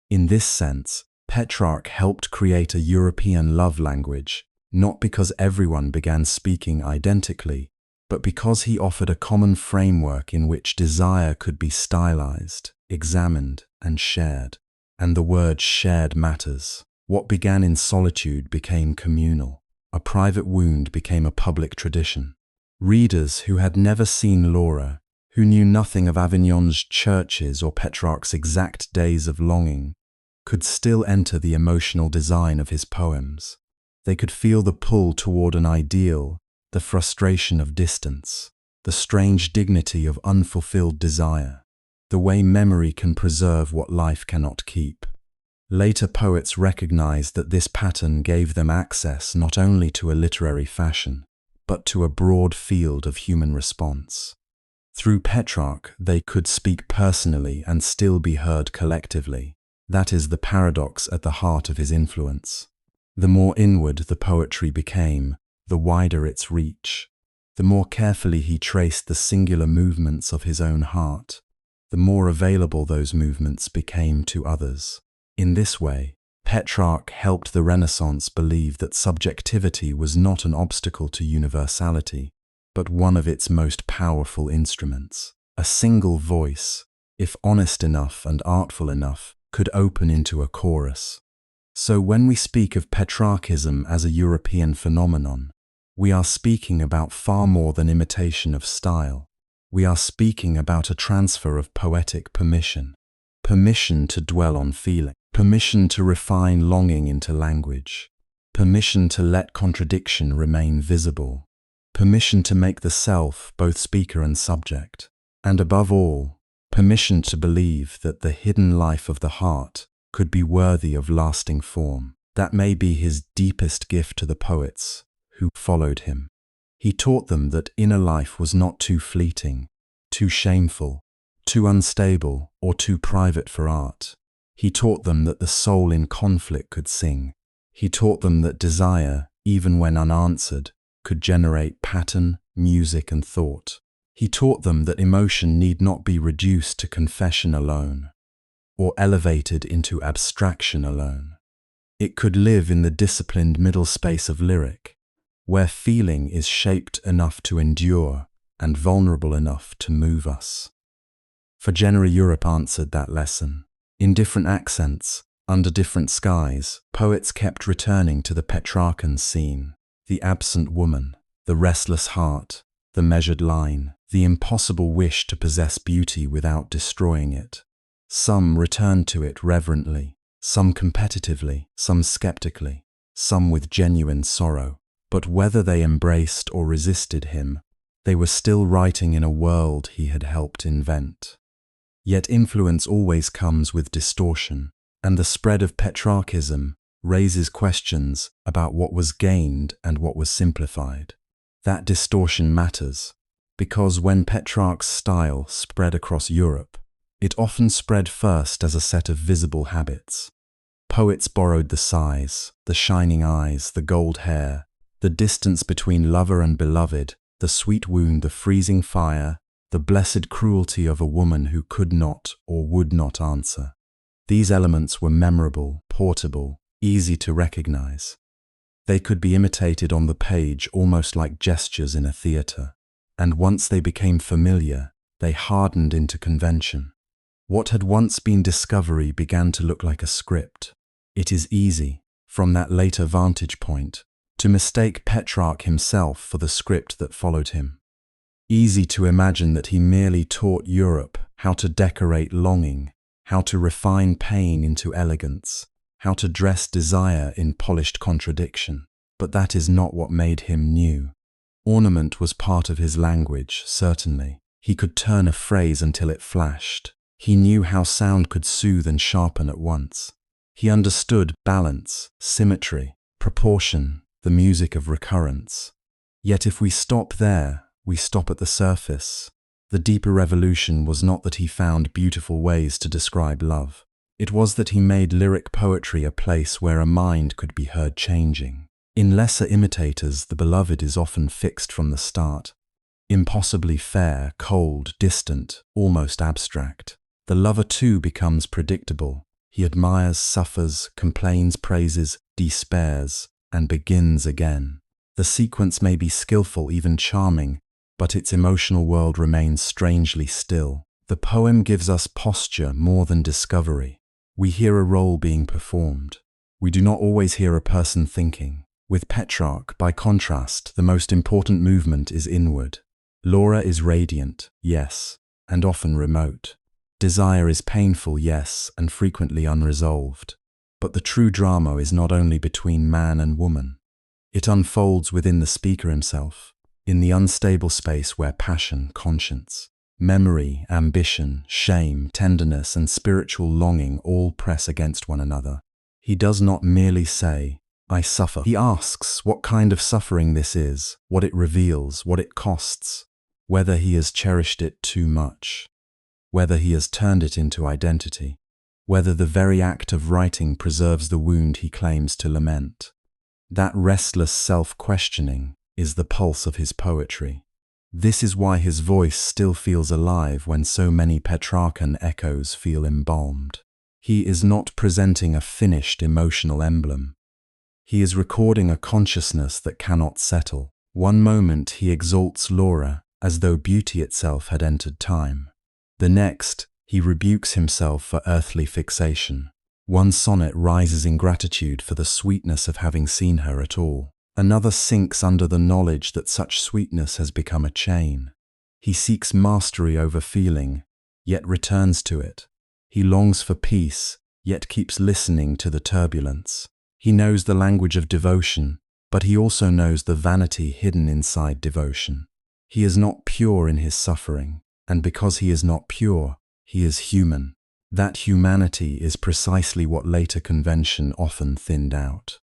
In this sense, Petrarch helped create a European love language, not because everyone began speaking identically, but because he offered a common framework in which desire could be stylized, examined, and shared. And the word shared matters. What began in solitude became communal. A private wound became a public tradition. Readers who had never seen Laura, who knew nothing of Avignon's churches or Petrarch's exact days of longing, could still enter the emotional design of his poems. They could feel the pull toward an ideal, the frustration of distance, the strange dignity of unfulfilled desire, the way memory can preserve what life cannot keep. Later poets recognized that this pattern gave them access not only to a literary fashion, but to a broad field of human response. Through Petrarch, they could speak personally and still be heard collectively. That is the paradox at the heart of his influence. The more inward the poetry became, the wider its reach. The more carefully he traced the singular movements of his own heart, the more available those movements became to others. In this way, Petrarch helped the Renaissance believe that subjectivity was not an obstacle to universality, but one of its most powerful instruments. A single voice, if honest enough and artful enough, could open into a chorus. So when we speak of Petrarchism as a European phenomenon, we are speaking about far more than imitation of style. We are speaking about a transfer of poetic permission. Permission to dwell on feeling. Permission to refine longing into language. Permission to let contradiction remain visible. Permission to make the self both speaker and subject. And above all, permission to believe that the hidden life of the heart could be worthy of lasting form. That may be his deepest gift to the poets who followed him. He taught them that inner life was not too fleeting, too shameful, too unstable, or too private for art. He taught them that the soul in conflict could sing. He taught them that desire, even when unanswered, could generate pattern, music, and thought. He taught them that emotion need not be reduced to confession alone, or elevated into abstraction alone. It could live in the disciplined middle space of lyric, where feeling is shaped enough to endure and vulnerable enough to move us. For genera, Europe answered that lesson. In different accents, under different skies, poets kept returning to the Petrarchan scene, the absent woman, the restless heart, the measured line, the impossible wish to possess beauty without destroying it. Some returned to it reverently, some competitively, some skeptically, some with genuine sorrow. But whether they embraced or resisted him, they were still writing in a world he had helped invent. Yet influence always comes with distortion, and the spread of Petrarchism raises questions about what was gained and what was simplified. That distortion matters, because when Petrarch's style spread across Europe, it often spread first as a set of visible habits. Poets borrowed the sighs, the shining eyes, the gold hair, the distance between lover and beloved, the sweet wound, the freezing fire, the blessed cruelty of a woman who could not or would not answer. These elements were memorable, portable, easy to recognize. They could be imitated on the page almost like gestures in a theater, and once they became familiar, they hardened into convention. What had once been discovery began to look like a script. It is easy, from that later vantage point, to mistake Petrarch himself for the script that followed him. Easy to imagine that he merely taught Europe how to decorate longing, how to refine pain into elegance, how to dress desire in polished contradiction. But that is not what made him new. Ornament was part of his language, certainly. He could turn a phrase until it flashed. He knew how sound could soothe and sharpen at once. He understood balance, symmetry, proportion, the music of recurrence. Yet if we stop there, we stop at the surface. The deeper revolution was not that he found beautiful ways to describe love. It was that he made lyric poetry a place where a mind could be heard changing. In lesser imitators, the beloved is often fixed from the start. Impossibly fair, cold, distant, almost abstract. The lover too becomes predictable. He admires, suffers, complains, praises, despairs, and begins again. The sequence may be skillful, even charming, but its emotional world remains strangely still. The poem gives us posture more than discovery. We hear a role being performed. We do not always hear a person thinking. With Petrarch, by contrast, the most important movement is inward. Laura is radiant, yes, and often remote. Desire is painful, yes, and frequently unresolved. But the true drama is not only between man and woman. It unfolds within the speaker himself, in the unstable space where passion, conscience, memory, ambition, shame, tenderness, and spiritual longing all press against one another. He does not merely say, "I suffer." He asks what kind of suffering this is, what it reveals, what it costs, whether he has cherished it too much, whether he has turned it into identity, whether the very act of writing preserves the wound he claims to lament. That restless self-questioning is the pulse of his poetry. This is why his voice still feels alive when so many Petrarchan echoes feel embalmed. He is not presenting a finished emotional emblem. He is recording a consciousness that cannot settle. One moment he exalts Laura as though beauty itself had entered time. The next, he rebukes himself for earthly fixation. One sonnet rises in gratitude for the sweetness of having seen her at all. Another sinks under the knowledge that such sweetness has become a chain. He seeks mastery over feeling, yet returns to it. He longs for peace, yet keeps listening to the turbulence. He knows the language of devotion, but he also knows the vanity hidden inside devotion. He is not pure in his suffering, and because he is not pure, he is human. That humanity is precisely what later convention often thinned out.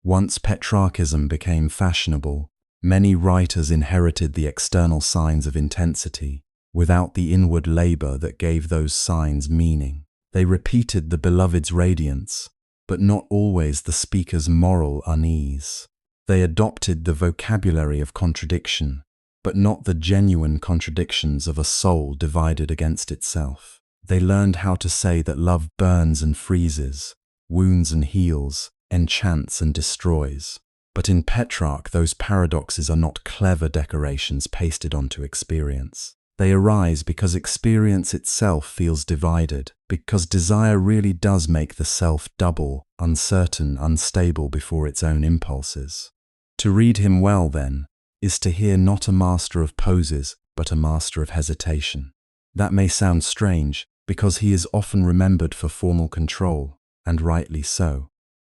Once Petrarchism became fashionable, many writers inherited the external signs of intensity, without the inward labor that gave those signs meaning. They repeated the beloved's radiance, but not always the speaker's moral unease. They adopted the vocabulary of contradiction, but not the genuine contradictions of a soul divided against itself. They learned how to say that love burns and freezes, wounds and heals, enchants and destroys. But in Petrarch, those paradoxes are not clever decorations pasted onto experience. They arise because experience itself feels divided, because desire really does make the self double, uncertain, unstable before its own impulses. To read him well, then, is to hear not a master of poses, but a master of hesitation. That may sound strange, because he is often remembered for formal control, and rightly so.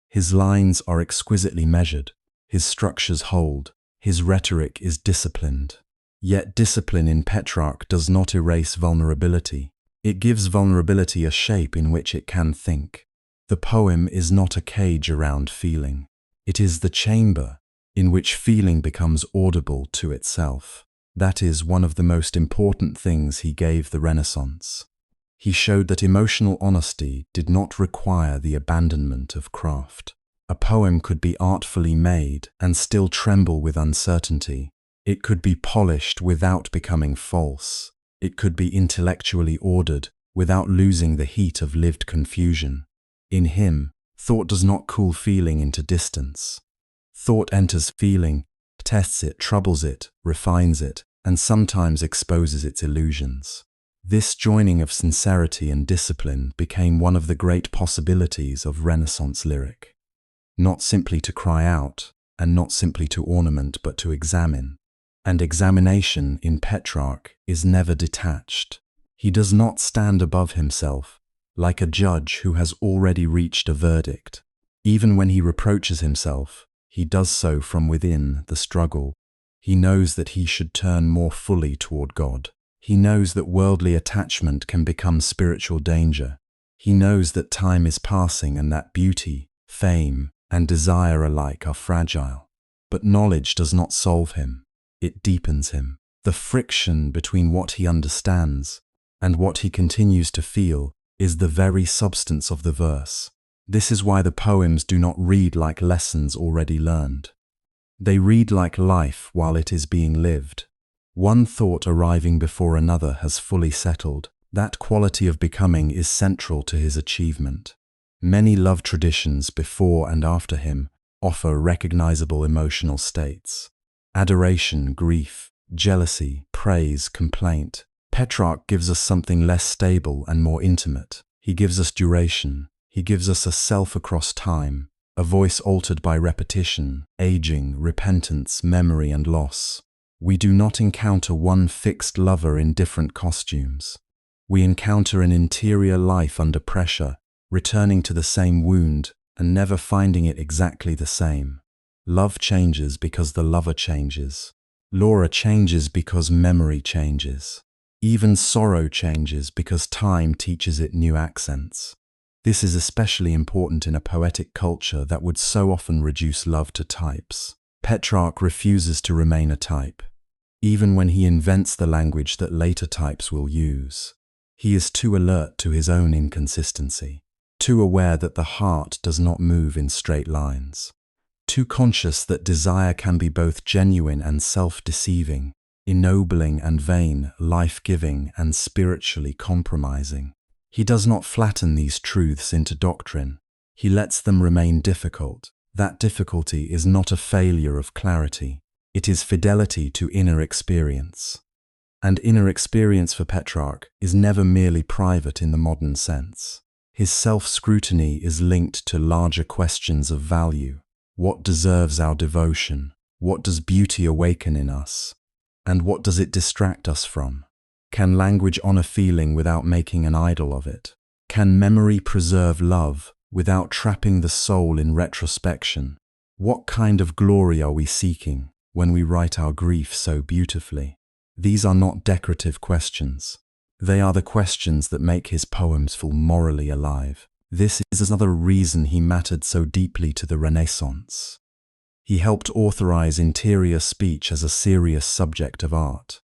His lines are exquisitely measured, his structures hold, his rhetoric is disciplined. Yet discipline in Petrarch does not erase vulnerability. It gives vulnerability a shape in which it can think. The poem is not a cage around feeling. It is the chamber in which feeling becomes audible to itself. That is one of the most important things he gave the Renaissance. He showed that emotional honesty did not require the abandonment of craft. A poem could be artfully made and still tremble with uncertainty. It could be polished without becoming false. It could be intellectually ordered without losing the heat of lived confusion. In him, thought does not cool feeling into distance. Thought enters feeling, tests it, troubles it, refines it, and sometimes exposes its illusions. This joining of sincerity and discipline became one of the great possibilities of Renaissance lyric. Not simply to cry out, and not simply to ornament, but to examine. And examination in Petrarch is never detached. He does not stand above himself, like a judge who has already reached a verdict. Even when he reproaches himself, he does so from within the struggle. He knows that he should turn more fully toward God. He knows that worldly attachment can become spiritual danger. He knows that time is passing and that beauty, fame, and desire alike are fragile. But knowledge does not solve him. It deepens him. The friction between what he understands and what he continues to feel is the very substance of the verse. This is why the poems do not read like lessons already learned. They read like life while it is being lived. One thought arriving before another has fully settled. That quality of becoming is central to his achievement. Many love traditions before and after him offer recognizable emotional states. Adoration, grief, jealousy, praise, complaint. Petrarch gives us something less stable and more intimate. He gives us duration. He gives us a self across time, a voice altered by repetition, aging, repentance, memory, and loss. We do not encounter one fixed lover in different costumes. We encounter an interior life under pressure, returning to the same wound and never finding it exactly the same. Love changes because the lover changes. Laura changes because memory changes. Even sorrow changes because time teaches it new accents. This is especially important in a poetic culture that would so often reduce love to types. Petrarch refuses to remain a type, even when he invents the language that later types will use. He is too alert to his own inconsistency, too aware that the heart does not move in straight lines, too conscious that desire can be both genuine and self-deceiving, ennobling and vain, life-giving and spiritually compromising. He does not flatten these truths into doctrine. He lets them remain difficult. That difficulty is not a failure of clarity. It is fidelity to inner experience. And inner experience for Petrarch is never merely private in the modern sense. His self-scrutiny is linked to larger questions of value. What deserves our devotion? What does beauty awaken in us? And what does it distract us from? Can language honor feeling without making an idol of it? Can memory preserve love without trapping the soul in retrospection? What kind of glory are we seeking when we write our grief so beautifully? These are not decorative questions. They are the questions that make his poems feel morally alive. This is another reason he mattered so deeply to the Renaissance. He helped authorize interior speech as a serious subject of art.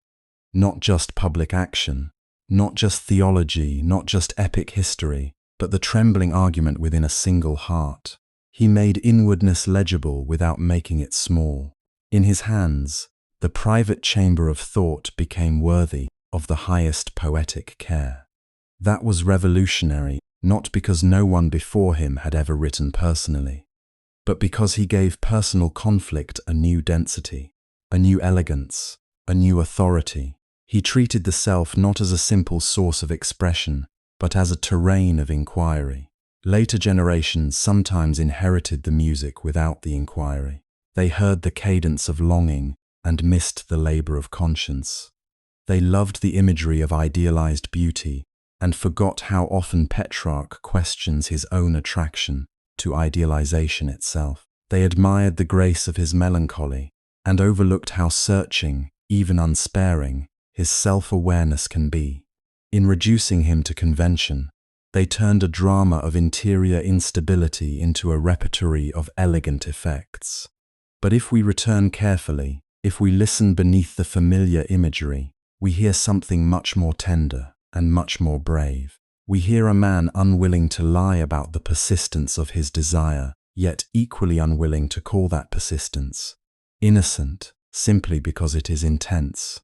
Not just public action, not just theology, not just epic history, but the trembling argument within a single heart. He made inwardness legible without making it small. In his hands, the private chamber of thought became worthy of the highest poetic care. That was revolutionary, not because no one before him had ever written personally, but because he gave personal conflict a new density, a new elegance, a new authority. He treated the self not as a simple source of expression, but as a terrain of inquiry. Later generations sometimes inherited the music without the inquiry. They heard the cadence of longing and missed the labor of conscience. They loved the imagery of idealized beauty and forgot how often Petrarch questions his own attraction to idealization itself. They admired the grace of his melancholy and overlooked how searching, even unsparing, his self-awareness can be. In reducing him to convention, they turned a drama of interior instability into a repertory of elegant effects. But if we return carefully, if we listen beneath the familiar imagery, we hear something much more tender and much more brave. We hear a man unwilling to lie about the persistence of his desire, yet equally unwilling to call that persistence innocent simply because it is intense.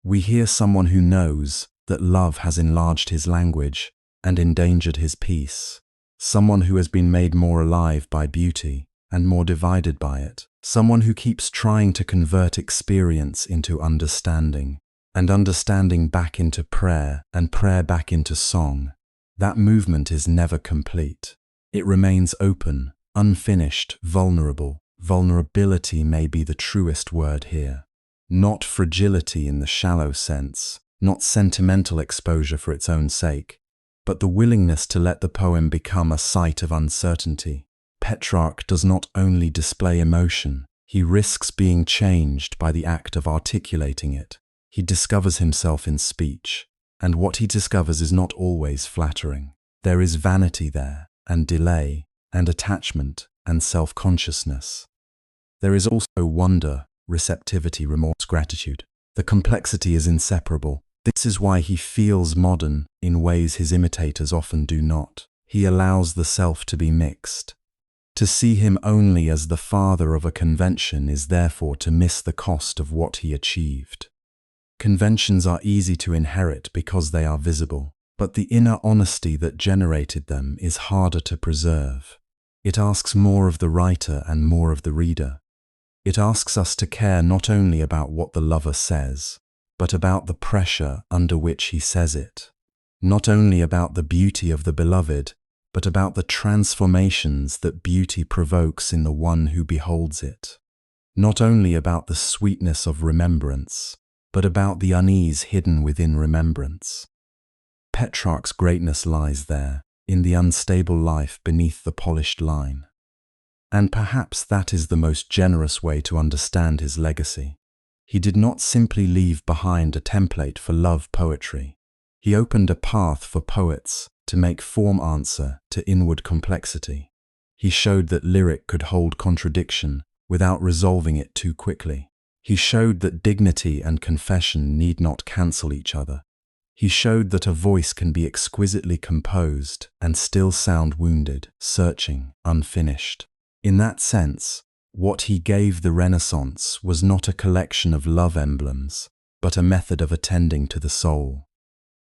We hear someone who knows that love has enlarged his language and endangered his peace, someone who has been made more alive by beauty and more divided by it, someone who keeps trying to convert experience into understanding, and understanding back into prayer, and prayer back into song. That movement is never complete. It remains open, unfinished, vulnerable. Vulnerability may be the truest word here. Not fragility in the shallow sense, not sentimental exposure for its own sake, but the willingness to let the poem become a site of uncertainty. Petrarch does not only display emotion, he risks being changed by the act of articulating it. He discovers himself in speech, and what he discovers is not always flattering. There is vanity there, and delay, and attachment, and self-consciousness. There is also wonder, receptivity, remorse, gratitude. The complexity is inseparable. This is why he feels modern in ways his imitators often do not. He allows the self to be mixed. To see him only as the father of a convention is therefore to miss the cost of what he achieved. Conventions are easy to inherit because they are visible, but the inner honesty that generated them is harder to preserve. It asks more of the writer and more of the reader. It asks us to care not only about what the lover says, but about the pressure under which he says it. Not only about the beauty of the beloved, but about the transformations that beauty provokes in the one who beholds it. Not only about the sweetness of remembrance, but about the unease hidden within remembrance. Petrarch's greatness lies there, in the unstable life beneath the polished line. And perhaps that is the most generous way to understand his legacy. He did not simply leave behind a template for love poetry. He opened a path for poets to make form answer to inward complexity. He showed that lyric could hold contradiction without resolving it too quickly. He showed that dignity and confession need not cancel each other. He showed that a voice can be exquisitely composed and still sound wounded, searching, unfinished. In that sense, what he gave the Renaissance was not a collection of love emblems, but a method of attending to the soul.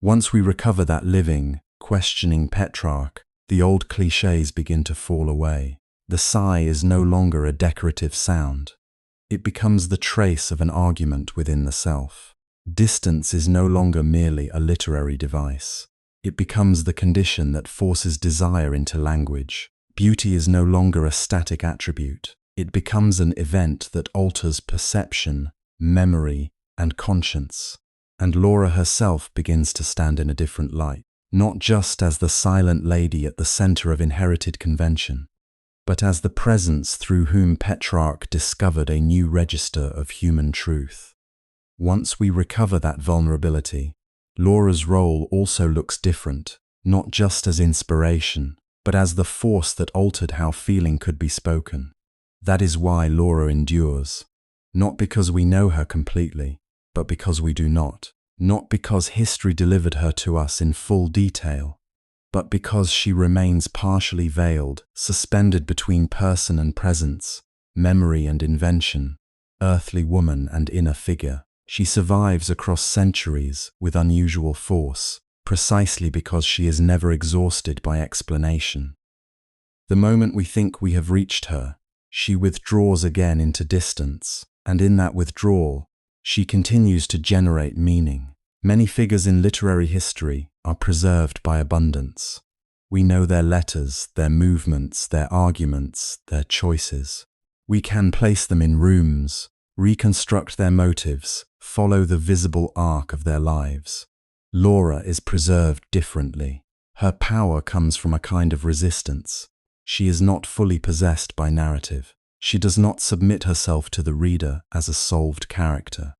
Once we recover that living, questioning Petrarch, the old clichés begin to fall away. The sigh is no longer a decorative sound. It becomes the trace of an argument within the self. Distance is no longer merely a literary device. It becomes the condition that forces desire into language. Beauty is no longer a static attribute. It becomes an event that alters perception, memory, and conscience. And Laura herself begins to stand in a different light, not just as the silent lady at the center of inherited convention, but as the presence through whom Petrarch discovered a new register of human truth. Once we recover that vulnerability, Laura's role also looks different, not just as inspiration, but as the force that altered how feeling could be spoken. That is why Laura endures, not because we know her completely, but because we do not. Not because history delivered her to us in full detail, but because she remains partially veiled, suspended between person and presence, memory and invention, earthly woman and inner figure. She survives across centuries with unusual force, precisely because she is never exhausted by explanation. The moment we think we have reached her, she withdraws again into distance, and in that withdrawal, she continues to generate meaning. Many figures in literary history are preserved by abundance. We know their letters, their movements, their arguments, their choices. We can place them in rooms, reconstruct their motives, follow the visible arc of their lives. Laura is preserved differently. Her power comes from a kind of resistance. She is not fully possessed by narrative. She does not submit herself to the reader as a solved character.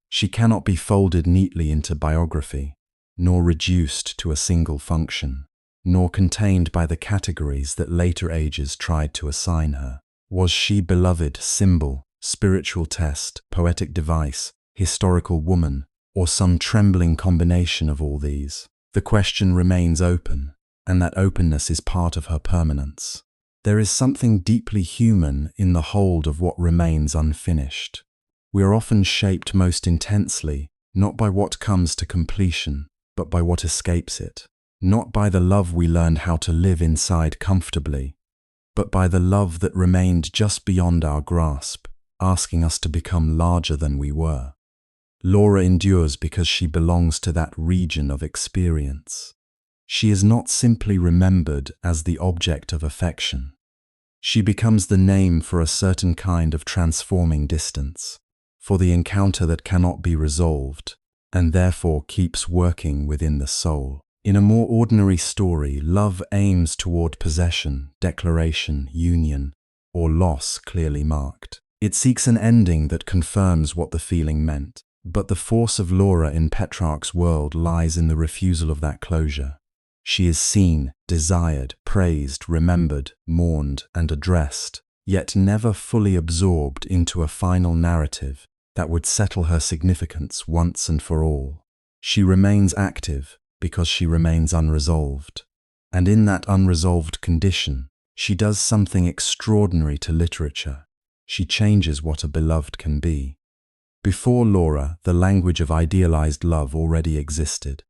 She cannot be folded neatly into biography, nor reduced to a single function, nor contained by the categories that later ages tried to assign her. Was she beloved, symbol, spiritual test, poetic device, historical woman, or some trembling combination of all these? The question remains open, and that openness is part of her permanence. There is something deeply human in the hold of what remains unfinished. We are often shaped most intensely, not by what comes to completion, but by what escapes it. Not by the love we learned how to live inside comfortably, but by the love that remained just beyond our grasp, asking us to become larger than we were. Laura endures because she belongs to that region of experience. She is not simply remembered as the object of affection. She becomes the name for a certain kind of transforming distance, for the encounter that cannot be resolved, and therefore keeps working within the soul. In a more ordinary story, love aims toward possession, declaration, union, or loss clearly marked. It seeks an ending that confirms what the feeling meant. But the force of Laura in Petrarch's world lies in the refusal of that closure. She is seen, desired, praised, remembered, mourned, and addressed, yet never fully absorbed into a final narrative that would settle her significance once and for all. She remains active because she remains unresolved, and in that unresolved condition, she does something extraordinary to literature. She changes what a beloved can be. Before Laura, the language of idealized love already existed.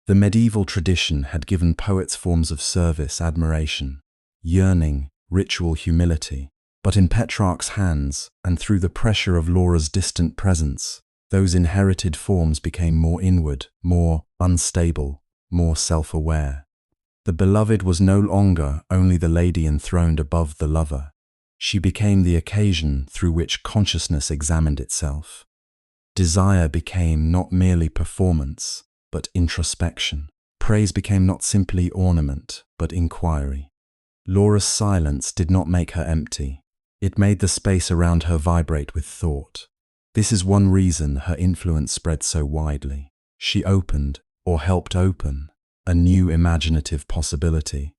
The medieval tradition had given poets forms of service, admiration, yearning, ritual humility. But in Petrarch's hands, and through the pressure of Laura's distant presence, those inherited forms became more inward, more unstable, more self-aware. The beloved was no longer only the lady enthroned above the lover. She became the occasion through which consciousness examined itself. Desire became not merely performance, but introspection. Praise became not simply ornament, but inquiry. Laura's silence did not make her empty. It made the space around her vibrate with thought. This is one reason her influence spread so widely. She opened, or helped open, a new imaginative possibility.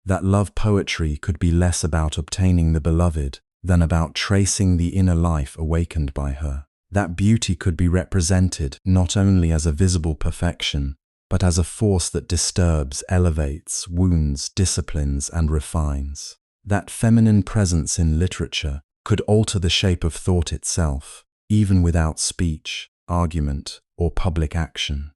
That love poetry could be less about obtaining the beloved than about tracing the inner life awakened by her. That beauty could be represented not only as a visible perfection, but as a force that disturbs, elevates, wounds, disciplines, and refines. That feminine presence in literature could alter the shape of thought itself, even without speech, argument, or public action.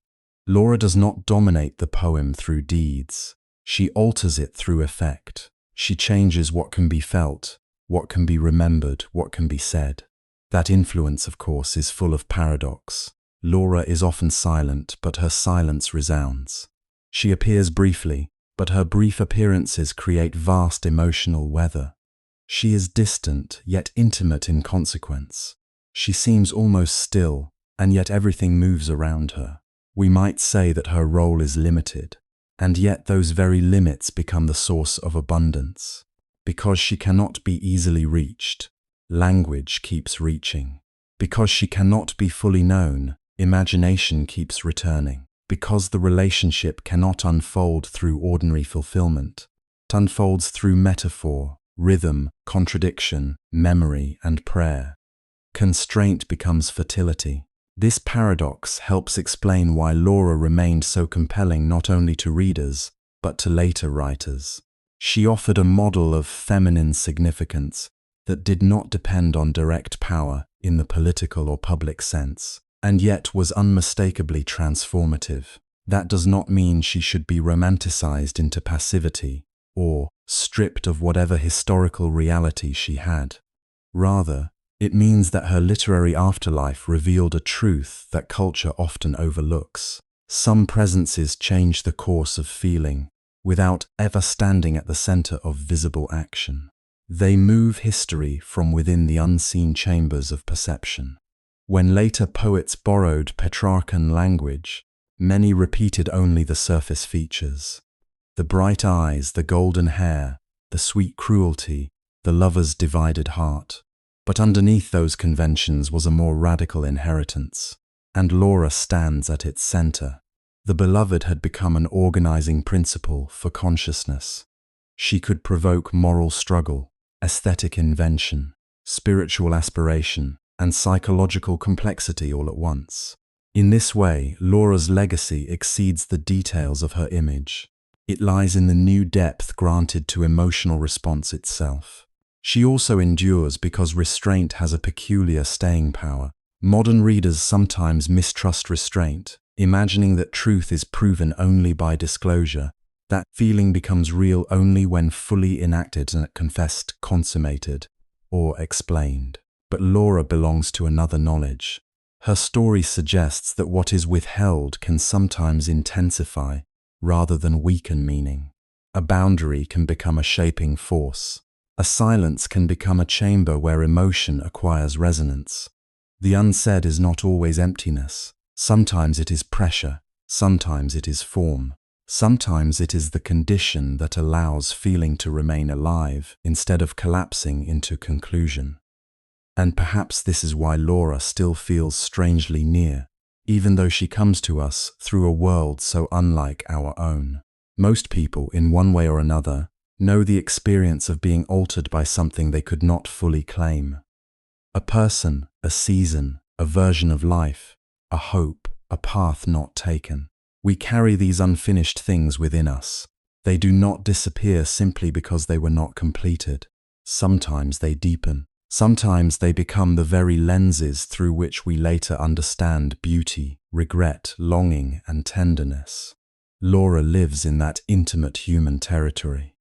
Laura does not dominate the poem through deeds. She alters it through effect. She changes what can be felt, what can be remembered, what can be said. That influence, of course, is full of paradox. Laura is often silent, but her silence resounds. She appears briefly, but her brief appearances create vast emotional weather. She is distant, yet intimate in consequence. She seems almost still, and yet everything moves around her. We might say that her role is limited, and yet those very limits become the source of abundance. Because she cannot be easily reached, language keeps reaching. Because she cannot be fully known, imagination keeps returning. Because the relationship cannot unfold through ordinary fulfillment, it unfolds through metaphor, rhythm, contradiction, memory, and prayer. Constraint becomes fertility. This paradox helps explain why Laura remained so compelling not only to readers, but to later writers. She offered a model of feminine significance that did not depend on direct power in the political or public sense, and yet was unmistakably transformative. That does not mean she should be romanticized into passivity or stripped of whatever historical reality she had. Rather, it means that her literary afterlife revealed a truth that culture often overlooks. Some presences change the course of feeling without ever standing at the center of visible action. They move history from within the unseen chambers of perception. When later poets borrowed Petrarchan language, many repeated only the surface features. The bright eyes, the golden hair, the sweet cruelty, the lover's divided heart. But underneath those conventions was a more radical inheritance, and Laura stands at its center. The beloved had become an organizing principle for consciousness. She could provoke moral struggle, aesthetic invention, spiritual aspiration, and psychological complexity all at once. In this way, Laura's legacy exceeds the details of her image. It lies in the new depth granted to emotional response itself. She also endures because restraint has a peculiar staying power. Modern readers sometimes mistrust restraint, imagining that truth is proven only by disclosure. That feeling becomes real only when fully enacted and confessed, consummated, or explained. But Laura belongs to another knowledge. Her story suggests that what is withheld can sometimes intensify rather than weaken meaning. A boundary can become a shaping force. A silence can become a chamber where emotion acquires resonance. The unsaid is not always emptiness. Sometimes it is pressure. Sometimes it is form. Sometimes it is the condition that allows feeling to remain alive instead of collapsing into conclusion. And perhaps this is why Laura still feels strangely near, even though she comes to us through a world so unlike our own. Most people, in one way or another, know the experience of being altered by something they could not fully claim. A person, a season, a version of life, a hope, a path not taken. We carry these unfinished things within us. They do not disappear simply because they were not completed. Sometimes they deepen. Sometimes they become the very lenses through which we later understand beauty, regret, longing, and tenderness. Laura lives in that intimate human territory.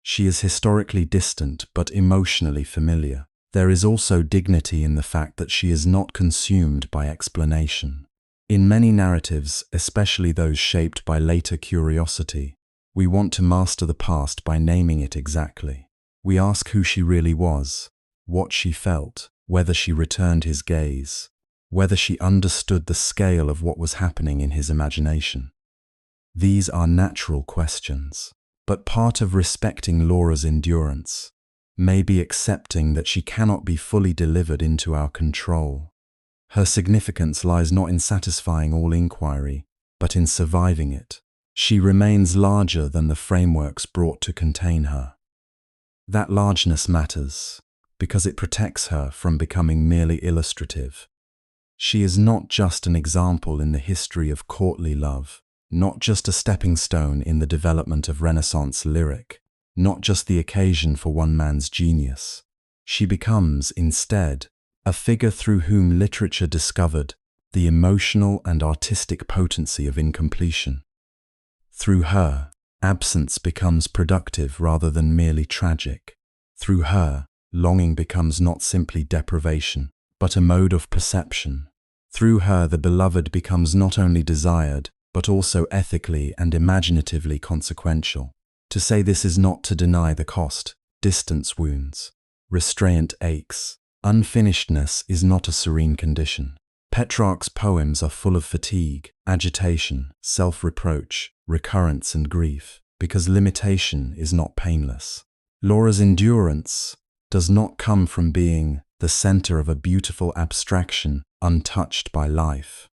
She is historically distant but emotionally familiar. There is also dignity in the fact that she is not consumed by explanation. In many narratives, especially those shaped by later curiosity, we want to master the past by naming it exactly. We ask who she really was, what she felt, whether she returned his gaze, whether she understood the scale of what was happening in his imagination. These are natural questions. But part of respecting Laura's endurance may be accepting that she cannot be fully delivered into our control. Her significance lies not in satisfying all inquiry, but in surviving it. She remains larger than the frameworks brought to contain her. That largeness matters, because it protects her from becoming merely illustrative. She is not just an example in the history of courtly love, not just a stepping stone in the development of Renaissance lyric, not just the occasion for one man's genius. She becomes, instead, a figure through whom literature discovered the emotional and artistic potency of incompletion. Through her, absence becomes productive rather than merely tragic. Through her, longing becomes not simply deprivation, but a mode of perception. Through her, the beloved becomes not only desired, but also ethically and imaginatively consequential. To say this is not to deny the cost. Distance wounds. Restraint aches. Unfinishedness is not a serene condition. Petrarch's poems are full of fatigue, agitation, self-reproach, recurrence and grief, because limitation is not painless. Laura's endurance does not come from being the center of a beautiful abstraction untouched by life.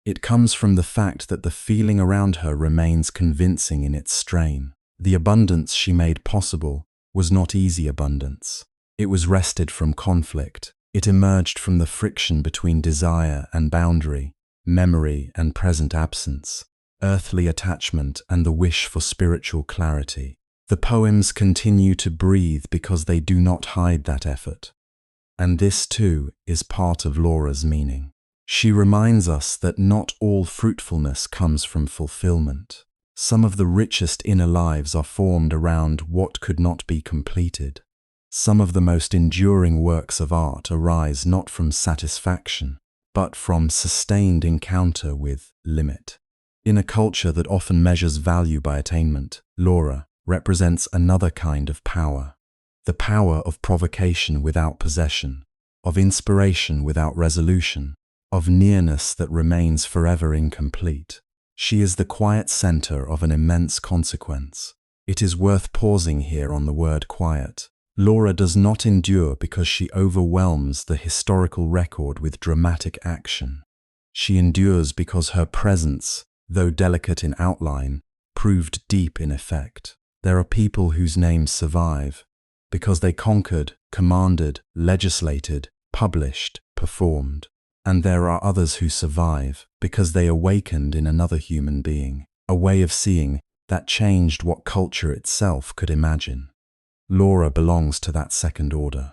It comes from the fact that the feeling around her remains convincing in its strain. The abundance she made possible was not easy abundance. It was wrested from conflict. It emerged from the friction between desire and boundary, memory and present absence, earthly attachment and the wish for spiritual clarity. The poems continue to breathe because they do not hide that effort. And this, too, is part of Laura's meaning. She reminds us that not all fruitfulness comes from fulfillment. Some of the richest inner lives are formed around what could not be completed. Some of the most enduring works of art arise not from satisfaction, but from sustained encounter with limit. In a culture that often measures value by attainment, Laura represents another kind of power. the power of provocation without possession, of inspiration without resolution, of nearness that remains forever incomplete. She is the quiet center of an immense consequence. It is worth pausing here on the word quiet. Laura does not endure because she overwhelms the historical record with dramatic action. She endures because her presence, though delicate in outline, proved deep in effect. There are people whose names survive because they conquered, commanded, legislated, published, performed. And there are others who survive because they awakened in another human being, a way of seeing that changed what culture itself could imagine. Laura belongs to that second order.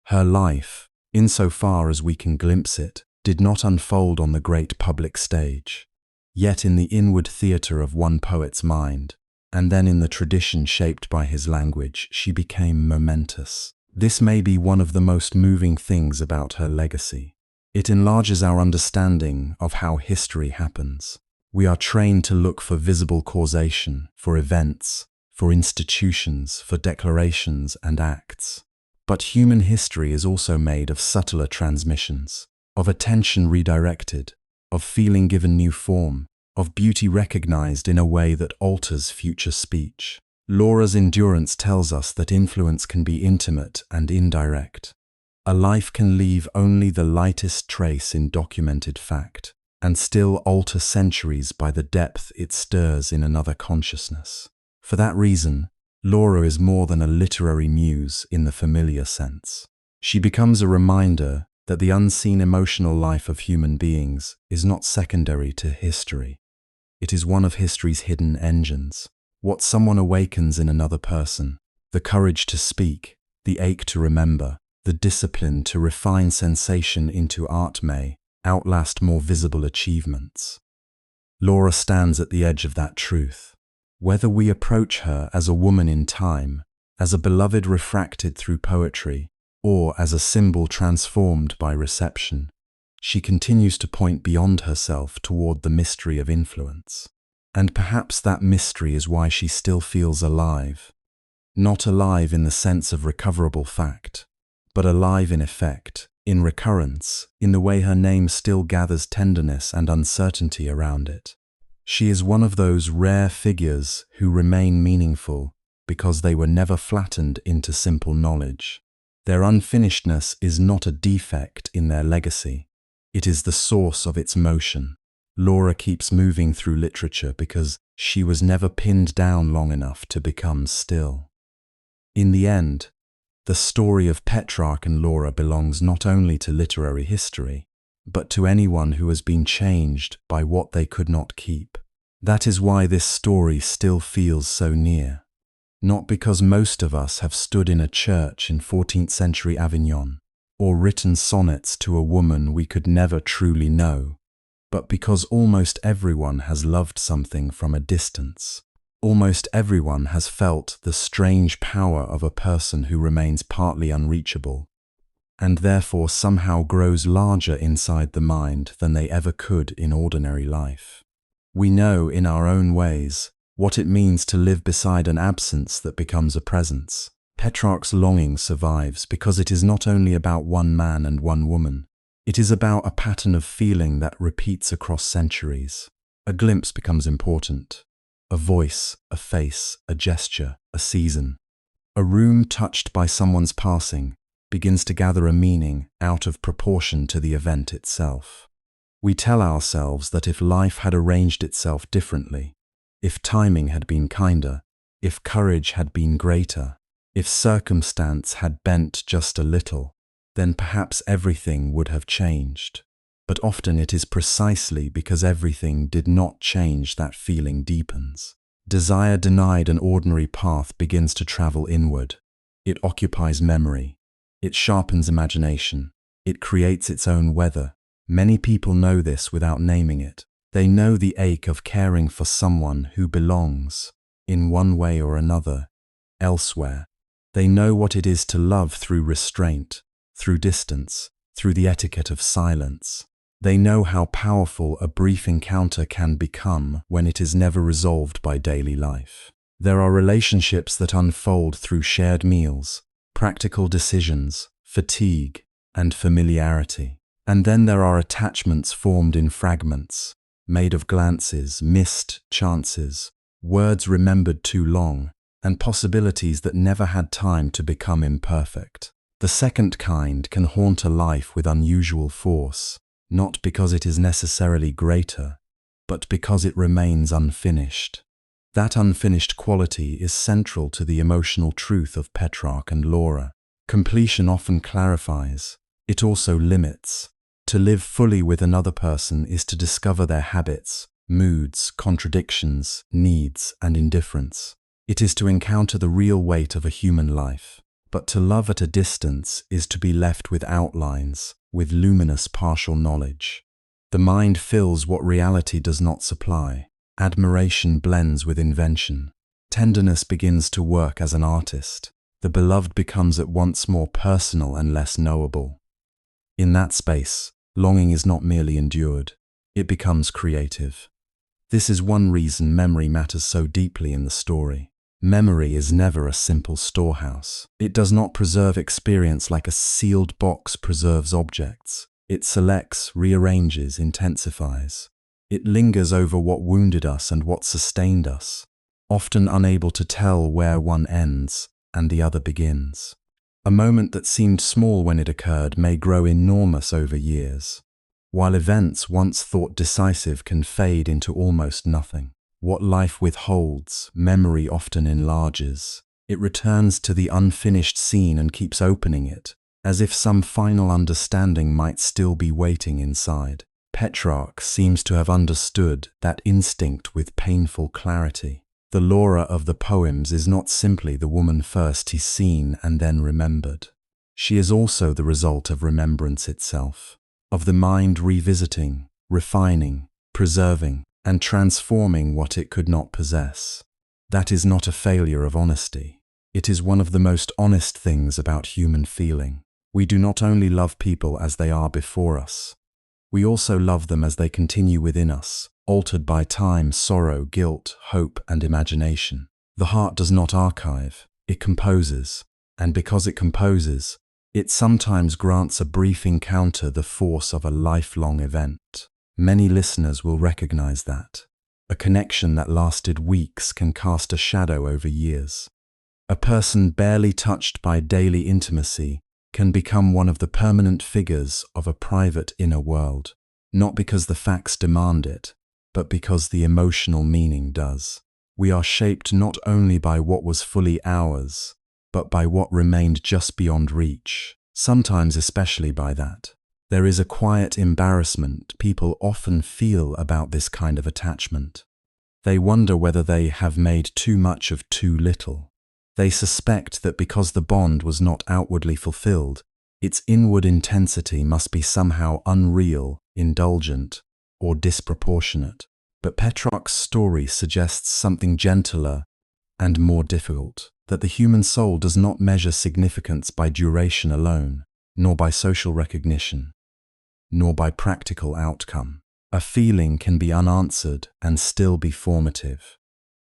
Her life, insofar as we can glimpse it, did not unfold on the great public stage, yet in the inward theatre of one poet's mind, and then in the tradition shaped by his language, she became momentous. This may be one of the most moving things about her legacy. It enlarges our understanding of how history happens. We are trained to look for visible causation, for events, for institutions, for declarations and acts. But human history is also made of subtler transmissions, of attention redirected, of feeling given new form, of beauty recognized in a way that alters future speech. Laura's endurance tells us that influence can be intimate and indirect. A life can leave only the lightest trace in documented fact, and still alter centuries by the depth it stirs in another consciousness. For that reason, Laura is more than a literary muse in the familiar sense. She becomes a reminder that the unseen emotional life of human beings is not secondary to history. It is one of history's hidden engines. What someone awakens in another person, the courage to speak, the ache to remember, the discipline to refine sensation into art may outlast more visible achievements. Laura stands at the edge of that truth. Whether we approach her as a woman in time, as a beloved refracted through poetry, or as a symbol transformed by reception, she continues to point beyond herself toward the mystery of influence. And perhaps that mystery is why she still feels alive. Not alive in the sense of recoverable fact, but alive in effect, in recurrence, in the way her name still gathers tenderness and uncertainty around it. She is one of those rare figures who remain meaningful because they were never flattened into simple knowledge. Their unfinishedness is not a defect in their legacy. It is the source of its motion. Laura keeps moving through literature because she was never pinned down long enough to become still. In the end, the story of Petrarch and Laura belongs not only to literary history, but to anyone who has been changed by what they could not keep. That is why this story still feels so near. Not because most of us have stood in a church in 14th century Avignon, or written sonnets to a woman we could never truly know, but because almost everyone has loved something from a distance. Almost everyone has felt the strange power of a person who remains partly unreachable, and therefore somehow grows larger inside the mind than they ever could in ordinary life. We know in our own ways what it means to live beside an absence that becomes a presence. Petrarch's longing survives because it is not only about one man and one woman. It is about a pattern of feeling that repeats across centuries. A glimpse becomes important. A voice, a face, a gesture, a season. A room touched by someone's passing begins to gather a meaning out of proportion to the event itself. We tell ourselves that if life had arranged itself differently, if timing had been kinder, if courage had been greater, if circumstance had bent just a little, then perhaps everything would have changed. But often it is precisely because everything did not change that feeling deepens. Desire denied an ordinary path begins to travel inward. It occupies memory. It sharpens imagination. It creates its own weather. Many people know this without naming it. They know the ache of caring for someone who belongs, in one way or another, elsewhere. They know what it is to love through restraint, through distance, through the etiquette of silence. They know how powerful a brief encounter can become when it is never resolved by daily life. There are relationships that unfold through shared meals, practical decisions, fatigue, and familiarity. And then there are attachments formed in fragments, made of glances, missed chances, words remembered too long, and possibilities that never had time to become imperfect. The second kind can haunt a life with unusual force, not because it is necessarily greater, but because it remains unfinished. That unfinished quality is central to the emotional truth of Petrarch and Laura. Completion often clarifies, it also limits. To live fully with another person is to discover their habits, moods, contradictions, needs, and indifference. It is to encounter the real weight of a human life. But to love at a distance is to be left with outlines, with luminous partial knowledge. The mind fills what reality does not supply. Admiration blends with invention. Tenderness begins to work as an artist. The beloved becomes at once more personal and less knowable. In that space, longing is not merely endured, it becomes creative. This is one reason memory matters so deeply in the story. Memory is never a simple storehouse. It does not preserve experience like a sealed box preserves objects. It selects, rearranges, intensifies. It lingers over what wounded us and what sustained us, often unable to tell where one ends and the other begins. A moment that seemed small when it occurred may grow enormous over years, while events once thought decisive can fade into almost nothing. What life withholds, memory often enlarges. It returns to the unfinished scene and keeps opening it, as if some final understanding might still be waiting inside. Petrarch seems to have understood that instinct with painful clarity. The Laura of the poems is not simply the woman first he's seen and then remembered. She is also the result of remembrance itself, of the mind revisiting, refining, preserving, and transforming what it could not possess. That is not a failure of honesty. It is one of the most honest things about human feeling. We do not only love people as they are before us, we also love them as they continue within us, altered by time, sorrow, guilt, hope, and imagination. The heart does not archive, it composes, and because it composes, it sometimes grants a brief encounter the force of a lifelong event. Many listeners will recognize that. A connection that lasted weeks can cast a shadow over years. A person barely touched by daily intimacy can become one of the permanent figures of a private inner world, not because the facts demand it, but because the emotional meaning does. We are shaped not only by what was fully ours, but by what remained just beyond reach, sometimes especially by that. There is a quiet embarrassment people often feel about this kind of attachment. They wonder whether they have made too much of too little. They suspect that because the bond was not outwardly fulfilled, its inward intensity must be somehow unreal, indulgent, or disproportionate. But Petrarch's story suggests something gentler and more difficult, that the human soul does not measure significance by duration alone, nor by social recognition, nor by practical outcome. A feeling can be unanswered and still be formative.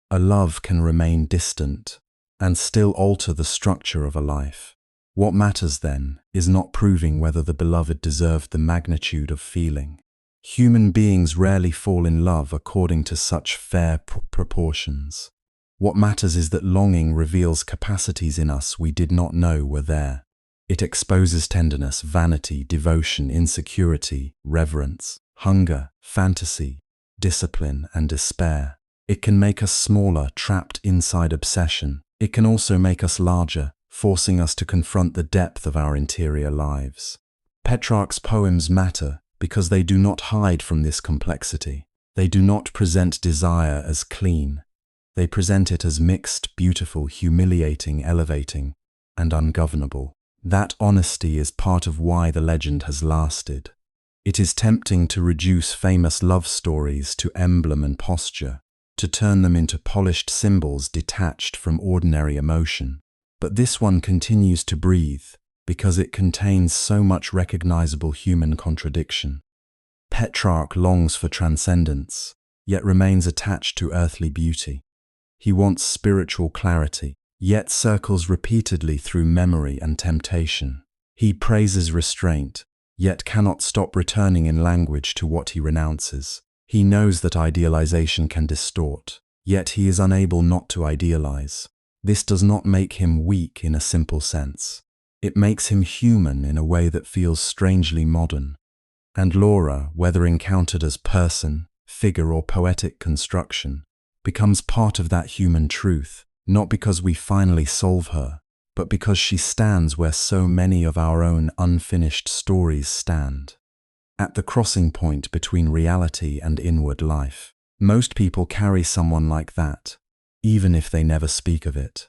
A love can remain distant and still alter the structure of a life. What matters then is not proving whether the beloved deserved the magnitude of feeling. Human beings rarely fall in love according to such fair proportions. What matters is that longing reveals capacities in us we did not know were there. It exposes tenderness, vanity, devotion, insecurity, reverence, hunger, fantasy, discipline, and despair. It can make us smaller, trapped inside obsession. It can also make us larger, forcing us to confront the depth of our interior lives. Petrarch's poems matter because they do not hide from this complexity. They do not present desire as clean. They present it as mixed, beautiful, humiliating, elevating, and ungovernable. That honesty is part of why the legend has lasted. It is tempting to reduce famous love stories to emblem and posture, to turn them into polished symbols detached from ordinary emotion. But this one continues to breathe because it contains so much recognizable human contradiction. Petrarch longs for transcendence, yet remains attached to earthly beauty. He wants spiritual clarity, yet circles repeatedly through memory and temptation. He praises restraint, yet cannot stop returning in language to what he renounces. He knows that idealization can distort, yet he is unable not to idealize. This does not make him weak in a simple sense. It makes him human in a way that feels strangely modern. And Laura, whether encountered as person, figure, or poetic construction, becomes part of that human truth, not because we finally solve her, but because she stands where so many of our own unfinished stories stand. At the crossing point between reality and inward life, most people carry someone like that, even if they never speak of it.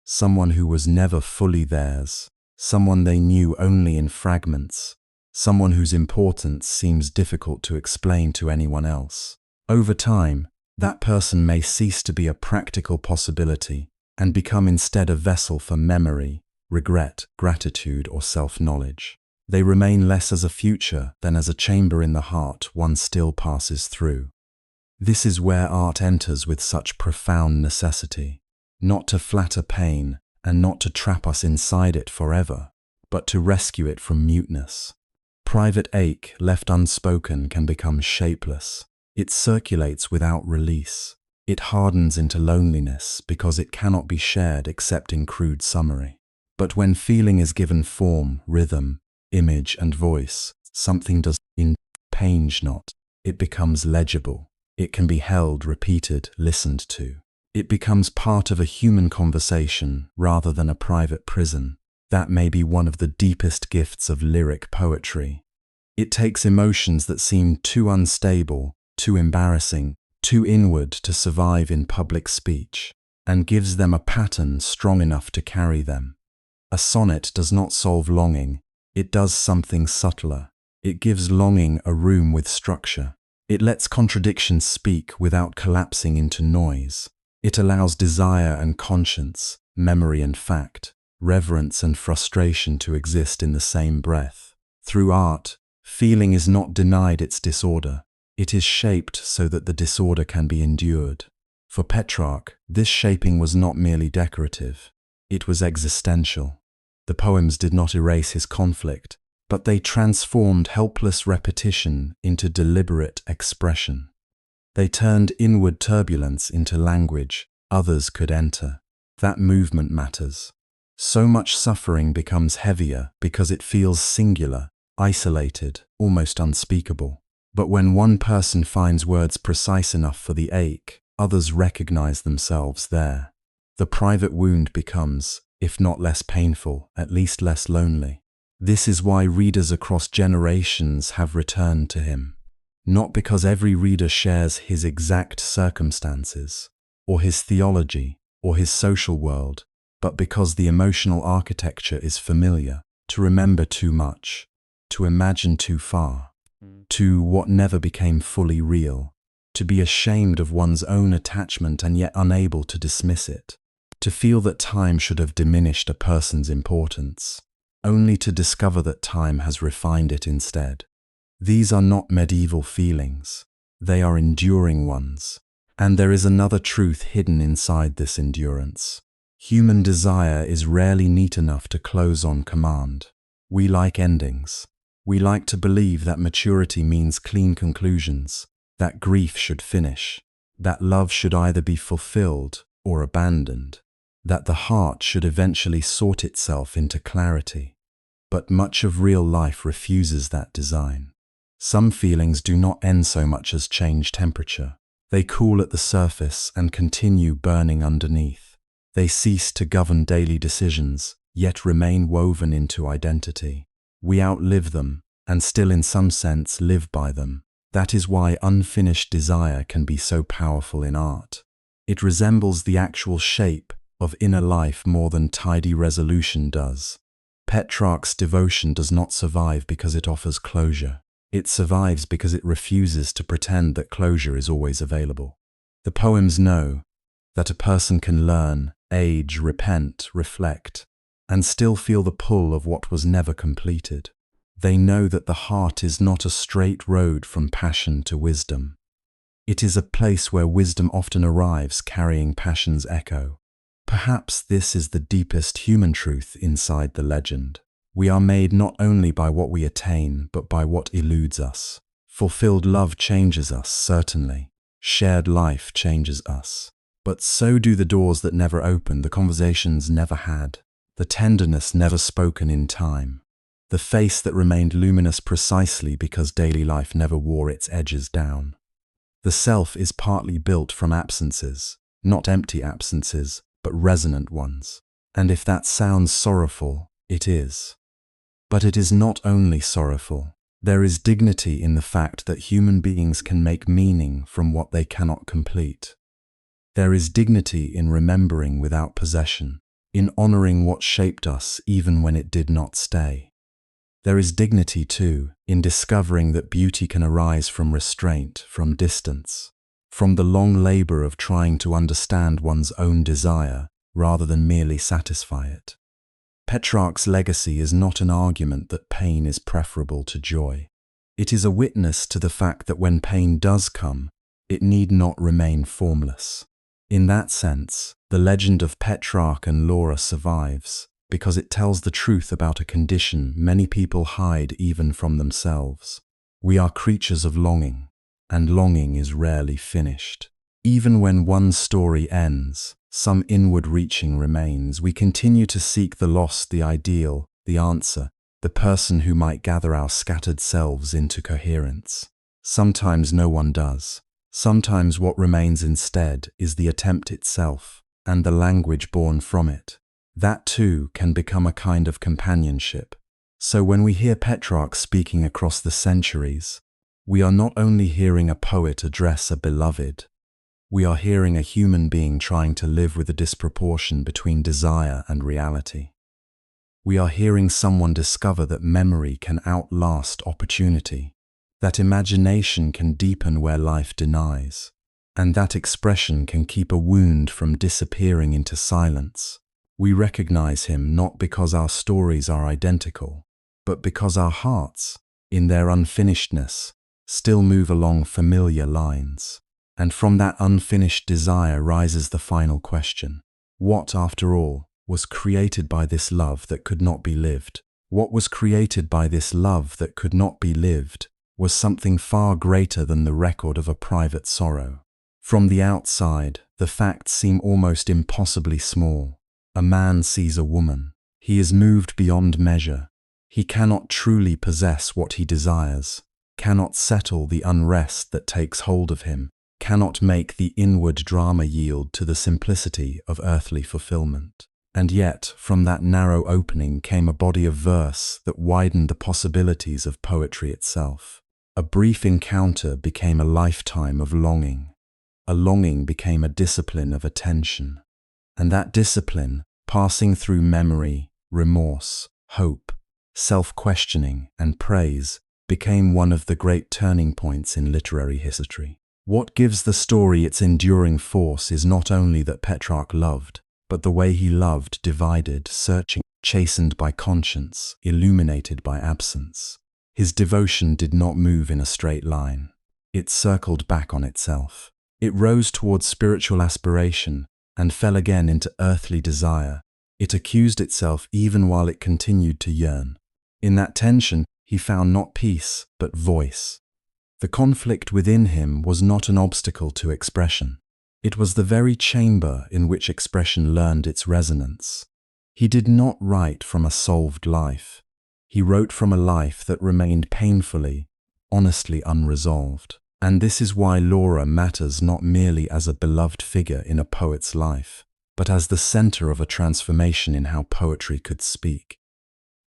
Someone who was never fully theirs, someone they knew only in fragments, someone whose importance seems difficult to explain to anyone else. Over time, that person may cease to be a practical possibility and become instead a vessel for memory, regret, gratitude, or self-knowledge. They remain less as a future than as a chamber in the heart one still passes through. This is where art enters with such profound necessity, not to flatter pain and not to trap us inside it forever, but to rescue it from muteness. Private ache left unspoken can become shapeless. It circulates without release. It hardens into loneliness because it cannot be shared except in crude summary. But when feeling is given form, rhythm, image, and voice, something does impinge not. It becomes legible. It can be held, repeated, listened to. It becomes part of a human conversation rather than a private prison. That may be one of the deepest gifts of lyric poetry. It takes emotions that seem too unstable, too embarrassing, too inward to survive in public speech, and gives them a pattern strong enough to carry them. A sonnet does not solve longing. It does something subtler. It gives longing a room with structure. It lets contradictions speak without collapsing into noise. It allows desire and conscience, memory and fact, reverence and frustration to exist in the same breath. Through art, feeling is not denied its disorder. It is shaped so that the disorder can be endured. For Petrarch, this shaping was not merely decorative. It was existential. The poems did not erase his conflict, but they transformed helpless repetition into deliberate expression. They turned inward turbulence into language others could enter. That movement matters. So much suffering becomes heavier because it feels singular, isolated, almost unspeakable. But when one person finds words precise enough for the ache, others recognize themselves there. The private wound becomes, if not less painful, at least less lonely. This is why readers across generations have returned to him. Not because every reader shares his exact circumstances, or his theology, or his social world, but because the emotional architecture is familiar. To remember too much, to imagine too far, to what never became fully real, to be ashamed of one's own attachment and yet unable to dismiss it, to feel that time should have diminished a person's importance, only to discover that time has refined it instead. These are not medieval feelings, they are enduring ones. And there is another truth hidden inside this endurance. Human desire is rarely neat enough to close on command. We like endings. We like to believe that maturity means clean conclusions, that grief should finish, that love should either be fulfilled or abandoned, that the heart should eventually sort itself into clarity. But much of real life refuses that design. Some feelings do not end so much as change temperature. They cool at the surface and continue burning underneath. They cease to govern daily decisions, yet remain woven into identity. We outlive them, and still in some sense live by them. That is why unfinished desire can be so powerful in art. It resembles the actual shape of inner life more than tidy resolution does. Petrarch's devotion does not survive because it offers closure. It survives because it refuses to pretend that closure is always available. The poems know that a person can learn, age, repent, reflect, and still feel the pull of what was never completed. They know that the heart is not a straight road from passion to wisdom. It is a place where wisdom often arrives carrying passion's echo. Perhaps this is the deepest human truth inside the legend. We are made not only by what we attain, but by what eludes us. Fulfilled love changes us, certainly. Shared life changes us. But so do the doors that never opened, the conversations never had, the tenderness never spoken in time, the face that remained luminous precisely because daily life never wore its edges down. The self is partly built from absences, not empty absences, but resonant ones. And if that sounds sorrowful, it is. But it is not only sorrowful. There is dignity in the fact that human beings can make meaning from what they cannot complete. There is dignity in remembering without possession, in honoring what shaped us even when it did not stay. There is dignity, too, in discovering that beauty can arise from restraint, from distance, from the long labor of trying to understand one's own desire rather than merely satisfy it. Petrarch's legacy is not an argument that pain is preferable to joy. It is a witness to the fact that when pain does come, it need not remain formless. In that sense, the legend of Petrarch and Laura survives, because it tells the truth about a condition many people hide even from themselves. We are creatures of longing, and longing is rarely finished. Even when one story ends, some inward reaching remains. We continue to seek the lost, the ideal, the answer, the person who might gather our scattered selves into coherence. Sometimes no one does. Sometimes what remains instead is the attempt itself, and the language born from it. That too can become a kind of companionship. So when we hear Petrarch speaking across the centuries, we are not only hearing a poet address a beloved, we are hearing a human being trying to live with a disproportion between desire and reality. We are hearing someone discover that memory can outlast opportunity, that imagination can deepen where life denies, and that expression can keep a wound from disappearing into silence. We recognize him not because our stories are identical, but because our hearts, in their unfinishedness, still move along familiar lines. And from that unfinished desire rises the final question. What, after all, was created by this love that could not be lived? What was created by this love that could not be lived was something far greater than the record of a private sorrow. From the outside, the facts seem almost impossibly small. A man sees a woman. He is moved beyond measure. He cannot truly possess what he desires, cannot settle the unrest that takes hold of him, cannot make the inward drama yield to the simplicity of earthly fulfillment. And yet, from that narrow opening came a body of verse that widened the possibilities of poetry itself. A brief encounter became a lifetime of longing. A longing became a discipline of attention. And that discipline, passing through memory, remorse, hope, self-questioning, and praise, became one of the great turning points in literary history. What gives the story its enduring force is not only that Petrarch loved, but the way he loved, divided, searching, chastened by conscience, illuminated by absence. His devotion did not move in a straight line. It circled back on itself. It rose towards spiritual aspiration and fell again into earthly desire. It accused itself even while it continued to yearn. In that tension, he found not peace, but voice. The conflict within him was not an obstacle to expression. It was the very chamber in which expression learned its resonance. He did not write from a solved life. He wrote from a life that remained painfully, honestly unresolved. And this is why Laura matters not merely as a beloved figure in a poet's life, but as the center of a transformation in how poetry could speak.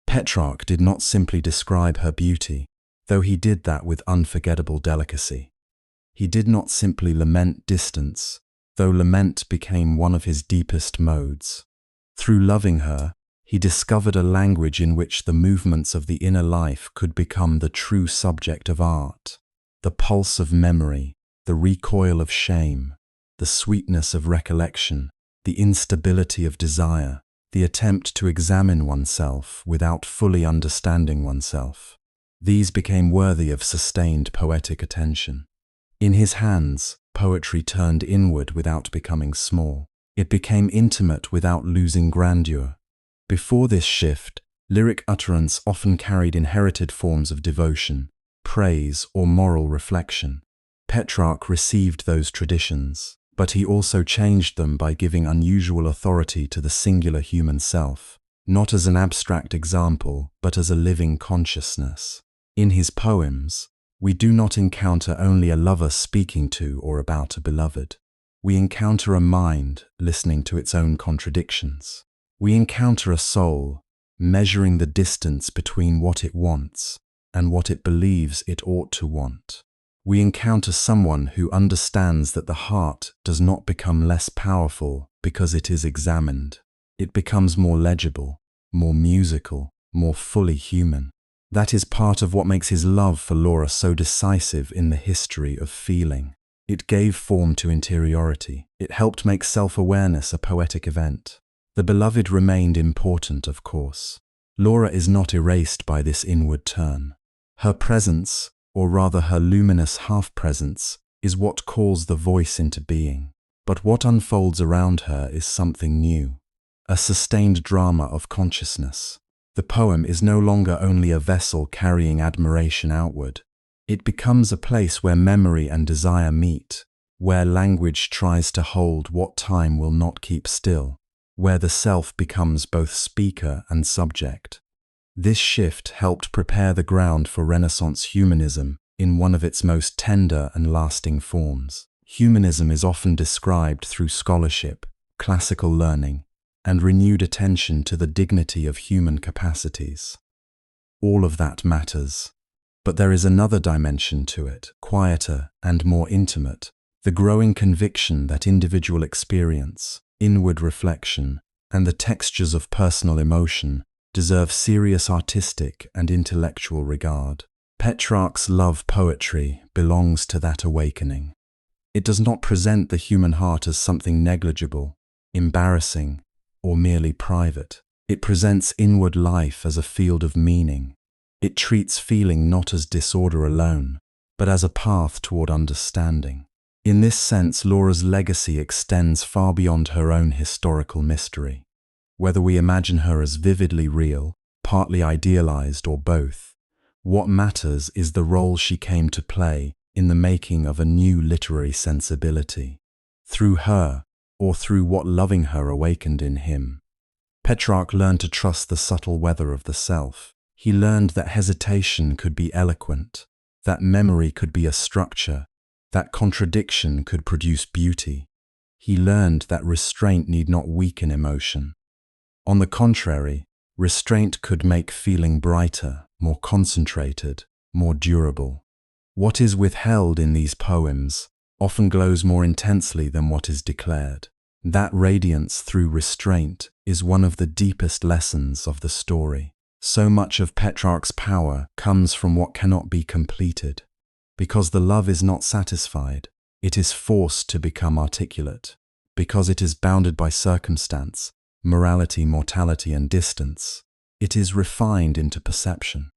Petrarch did not simply describe her beauty, though he did that with unforgettable delicacy. He did not simply lament distance, though lament became one of his deepest modes. Through loving her, he discovered a language in which the movements of the inner life could become the true subject of art. The pulse of memory, the recoil of shame, the sweetness of recollection, the instability of desire, the attempt to examine oneself without fully understanding oneself. These became worthy of sustained poetic attention. In his hands, poetry turned inward without becoming small. It became intimate without losing grandeur. Before this shift, lyric utterance often carried inherited forms of devotion, praise, or moral reflection. Petrarch received those traditions, but he also changed them by giving unusual authority to the singular human self, not as an abstract example, but as a living consciousness. In his poems, we do not encounter only a lover speaking to or about a beloved. We encounter a mind listening to its own contradictions. We encounter a soul measuring the distance between what it wants and what it believes it ought to want. We encounter someone who understands that the heart does not become less powerful because it is examined. It becomes more legible, more musical, more fully human. That is part of what makes his love for Laura so decisive in the history of feeling. It gave form to interiority. It helped make self-awareness a poetic event. The beloved remained important, of course. Laura is not erased by this inward turn. Her presence, or rather her luminous half-presence, is what calls the voice into being. But what unfolds around her is something new, a sustained drama of consciousness. The poem is no longer only a vessel carrying admiration outward. It becomes a place where memory and desire meet, where language tries to hold what time will not keep still, where the self becomes both speaker and subject. This shift helped prepare the ground for Renaissance humanism in one of its most tender and lasting forms. Humanism is often described through scholarship, classical learning, and renewed attention to the dignity of human capacities. All of that matters. But there is another dimension to it, quieter and more intimate, the growing conviction that individual experience, inward reflection, and the textures of personal emotion deserve serious artistic and intellectual regard. Petrarch's love poetry belongs to that awakening. It does not present the human heart as something negligible, embarrassing, or merely private. It presents inward life as a field of meaning. It treats feeling not as disorder alone, but as a path toward understanding. In this sense, Laura's legacy extends far beyond her own historical mystery. Whether we imagine her as vividly real, partly idealized, or both, what matters is the role she came to play in the making of a new literary sensibility. Through her, or through what loving her awakened in him, Petrarch learned to trust the subtle weather of the self. He learned that hesitation could be eloquent, that memory could be a structure, that contradiction could produce beauty. He learned that restraint need not weaken emotion. On the contrary, restraint could make feeling brighter, more concentrated, more durable. What is withheld in these poems often glows more intensely than what is declared. That radiance through restraint is one of the deepest lessons of the story. So much of Petrarch's power comes from what cannot be completed. Because the love is not satisfied, it is forced to become articulate. Because it is bounded by circumstance, morality, mortality, and distance, it is refined into perception.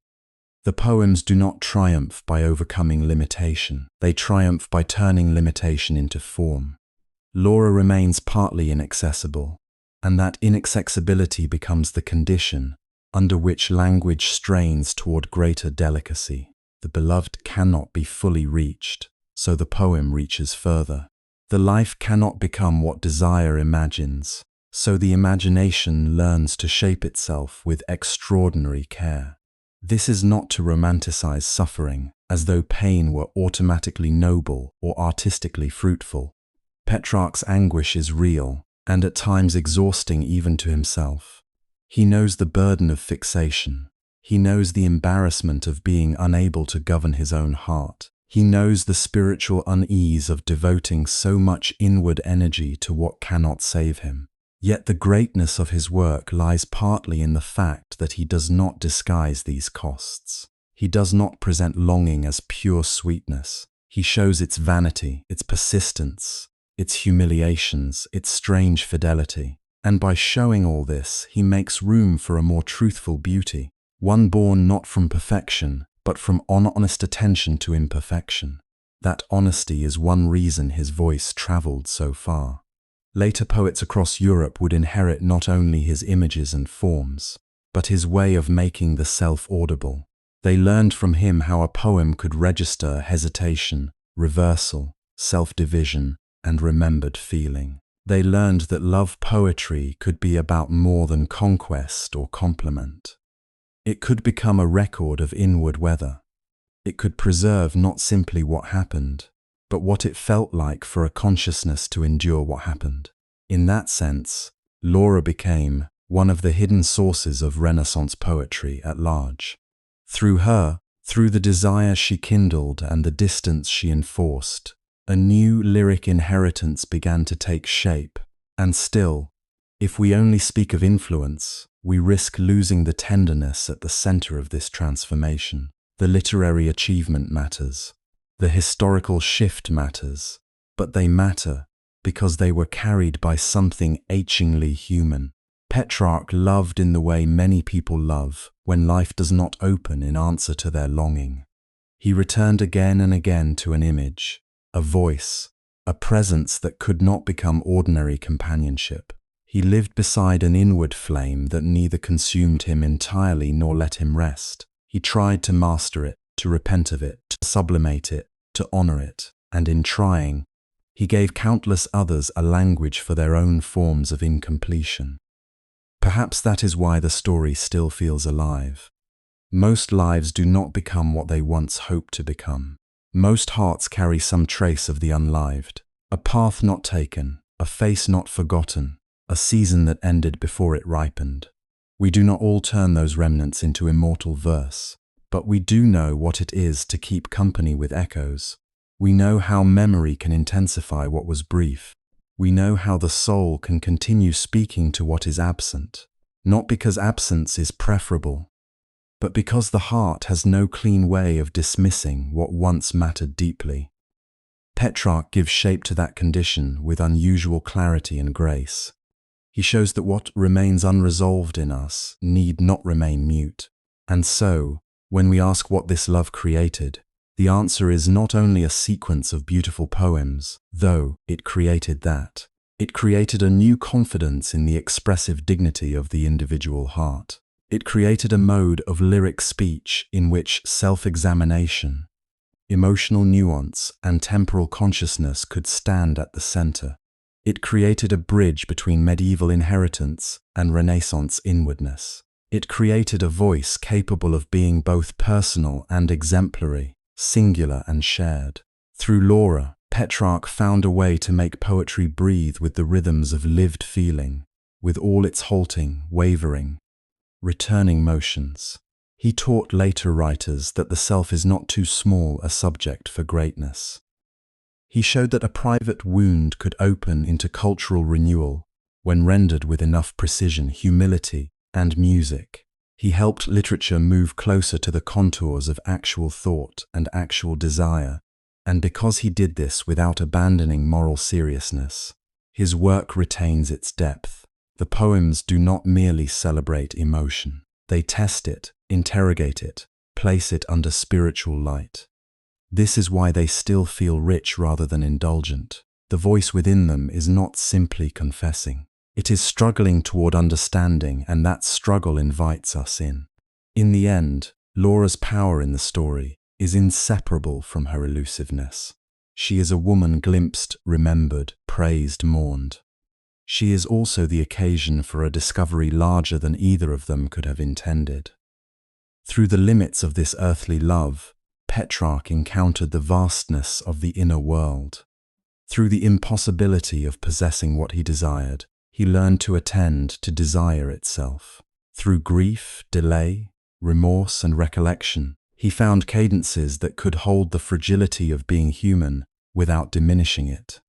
The poems do not triumph by overcoming limitation. They triumph by turning limitation into form. Laura remains partly inaccessible, and that inaccessibility becomes the condition under which language strains toward greater delicacy. The beloved cannot be fully reached, so the poem reaches further. The life cannot become what desire imagines, so the imagination learns to shape itself with extraordinary care. This is not to romanticize suffering, as though pain were automatically noble or artistically fruitful. Petrarch's anguish is real, and at times exhausting even to himself. He knows the burden of fixation. He knows the embarrassment of being unable to govern his own heart. He knows the spiritual unease of devoting so much inward energy to what cannot save him. Yet the greatness of his work lies partly in the fact that he does not disguise these costs. He does not present longing as pure sweetness. He shows its vanity, its persistence, its humiliations, its strange fidelity. And by showing all this, he makes room for a more truthful beauty, one born not from perfection, but from honest attention to imperfection. That honesty is one reason his voice traveled so far. Later poets across Europe would inherit not only his images and forms, but his way of making the self audible. They learned from him how a poem could register hesitation, reversal, self-division, and remembered feeling. They learned that love poetry could be about more than conquest or compliment. It could become a record of inward weather. It could preserve not simply what happened, but what it felt like for a consciousness to endure what happened. In that sense, Laura became one of the hidden sources of Renaissance poetry at large. Through her, through the desire she kindled and the distance she enforced, a new lyric inheritance began to take shape. And still, if we only speak of influence, we risk losing the tenderness at the center of this transformation. The literary achievement matters. The historical shift matters. But they matter because they were carried by something achingly human. Petrarch loved in the way many people love when life does not open in answer to their longing. He returned again and again to an image, a voice, a presence that could not become ordinary companionship. He lived beside an inward flame that neither consumed him entirely nor let him rest. He tried to master it, to repent of it, to sublimate it, to honor it, and in trying, he gave countless others a language for their own forms of incompletion. Perhaps that is why the story still feels alive. Most lives do not become what they once hoped to become. Most hearts carry some trace of the unlived, a path not taken, a face not forgotten, a season that ended before it ripened. We do not all turn those remnants into immortal verse, but we do know what it is to keep company with echoes. We know how memory can intensify what was brief. We know how the soul can continue speaking to what is absent, not because absence is preferable, but because the heart has no clean way of dismissing what once mattered deeply. Petrarch gives shape to that condition with unusual clarity and grace. He shows that what remains unresolved in us need not remain mute. And so, when we ask what this love created, the answer is not only a sequence of beautiful poems, though it created that. It created a new confidence in the expressive dignity of the individual heart. It created a mode of lyric speech in which self-examination, emotional nuance, and temporal consciousness could stand at the center. It created a bridge between medieval inheritance and Renaissance inwardness. It created a voice capable of being both personal and exemplary, singular and shared. Through Laura, Petrarch found a way to make poetry breathe with the rhythms of lived feeling, with all its halting, wavering, returning motions. He taught later writers that the self is not too small a subject for greatness. He showed that a private wound could open into cultural renewal when rendered with enough precision, humility, and music. He helped literature move closer to the contours of actual thought and actual desire, and because he did this without abandoning moral seriousness, his work retains its depth. The poems do not merely celebrate emotion. They test it, interrogate it, place it under spiritual light. This is why they still feel rich rather than indulgent. The voice within them is not simply confessing. It is struggling toward understanding, and that struggle invites us in. In the end, Laura's power in the story is inseparable from her elusiveness. She is a woman glimpsed, remembered, praised, mourned. She is also the occasion for a discovery larger than either of them could have intended. Through the limits of this earthly love, Petrarch encountered the vastness of the inner world. Through the impossibility of possessing what he desired, he learned to attend to desire itself. Through grief, delay, remorse, and recollection, he found cadences that could hold the fragility of being human without diminishing it.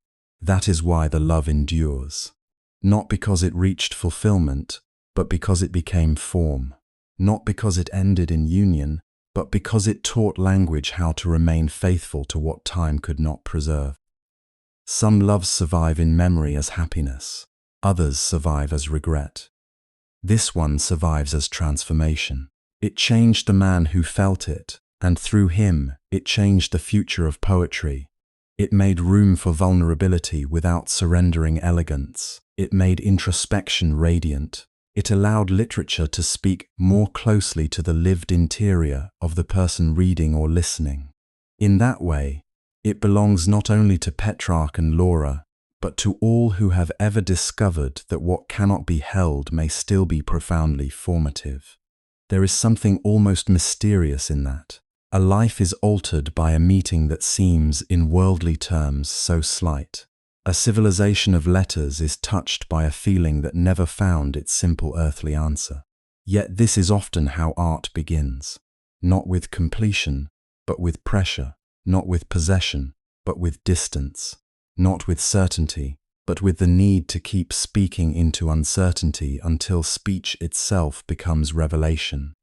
That is why the love endures. Not because it reached fulfillment, but because it became form. Not because it ended in union, but because it taught language how to remain faithful to what time could not preserve. Some loves survive in memory as happiness. Others survive as regret. This one survives as transformation. It changed the man who felt it, and through him, it changed the future of poetry. It made room for vulnerability without surrendering elegance. It made introspection radiant. It allowed literature to speak more closely to the lived interior of the person reading or listening. In that way, it belongs not only to Petrarch and Laura, but to all who have ever discovered that what cannot be held may still be profoundly formative. There is something almost mysterious in that. A life is altered by a meeting that seems, in worldly terms, so slight. A civilization of letters is touched by a feeling that never found its simple earthly answer. Yet this is often how art begins. Not with completion, but with pressure. Not with possession, but with distance. Not with certainty, but with the need to keep speaking into uncertainty until speech itself becomes revelation.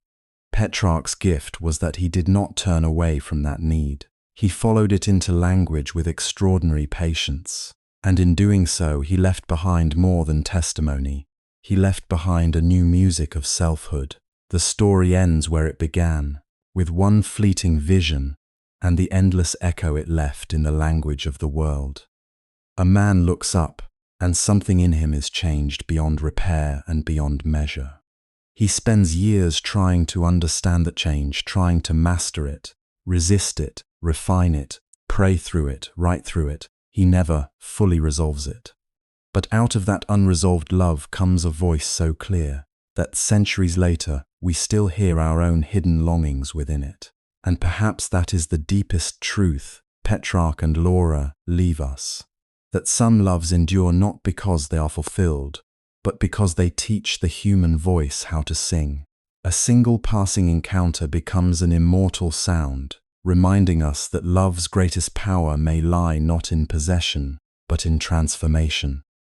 Petrarch's gift was that he did not turn away from that need. He followed it into language with extraordinary patience, and in doing so he left behind more than testimony. He left behind a new music of selfhood. The story ends where it began, with one fleeting vision and the endless echo it left in the language of the world. A man looks up, and something in him is changed beyond repair and beyond measure. He spends years trying to understand the change, trying to master it, resist it, refine it, pray through it, write through it. He never fully resolves it. But out of that unresolved love comes a voice so clear that centuries later we still hear our own hidden longings within it. And perhaps that is the deepest truth Petrarch and Laura leave us. That some loves endure not because they are fulfilled, but because they teach the human voice how to sing. A single passing encounter becomes an immortal sound, reminding us that love's greatest power may lie not in possession, but in transformation.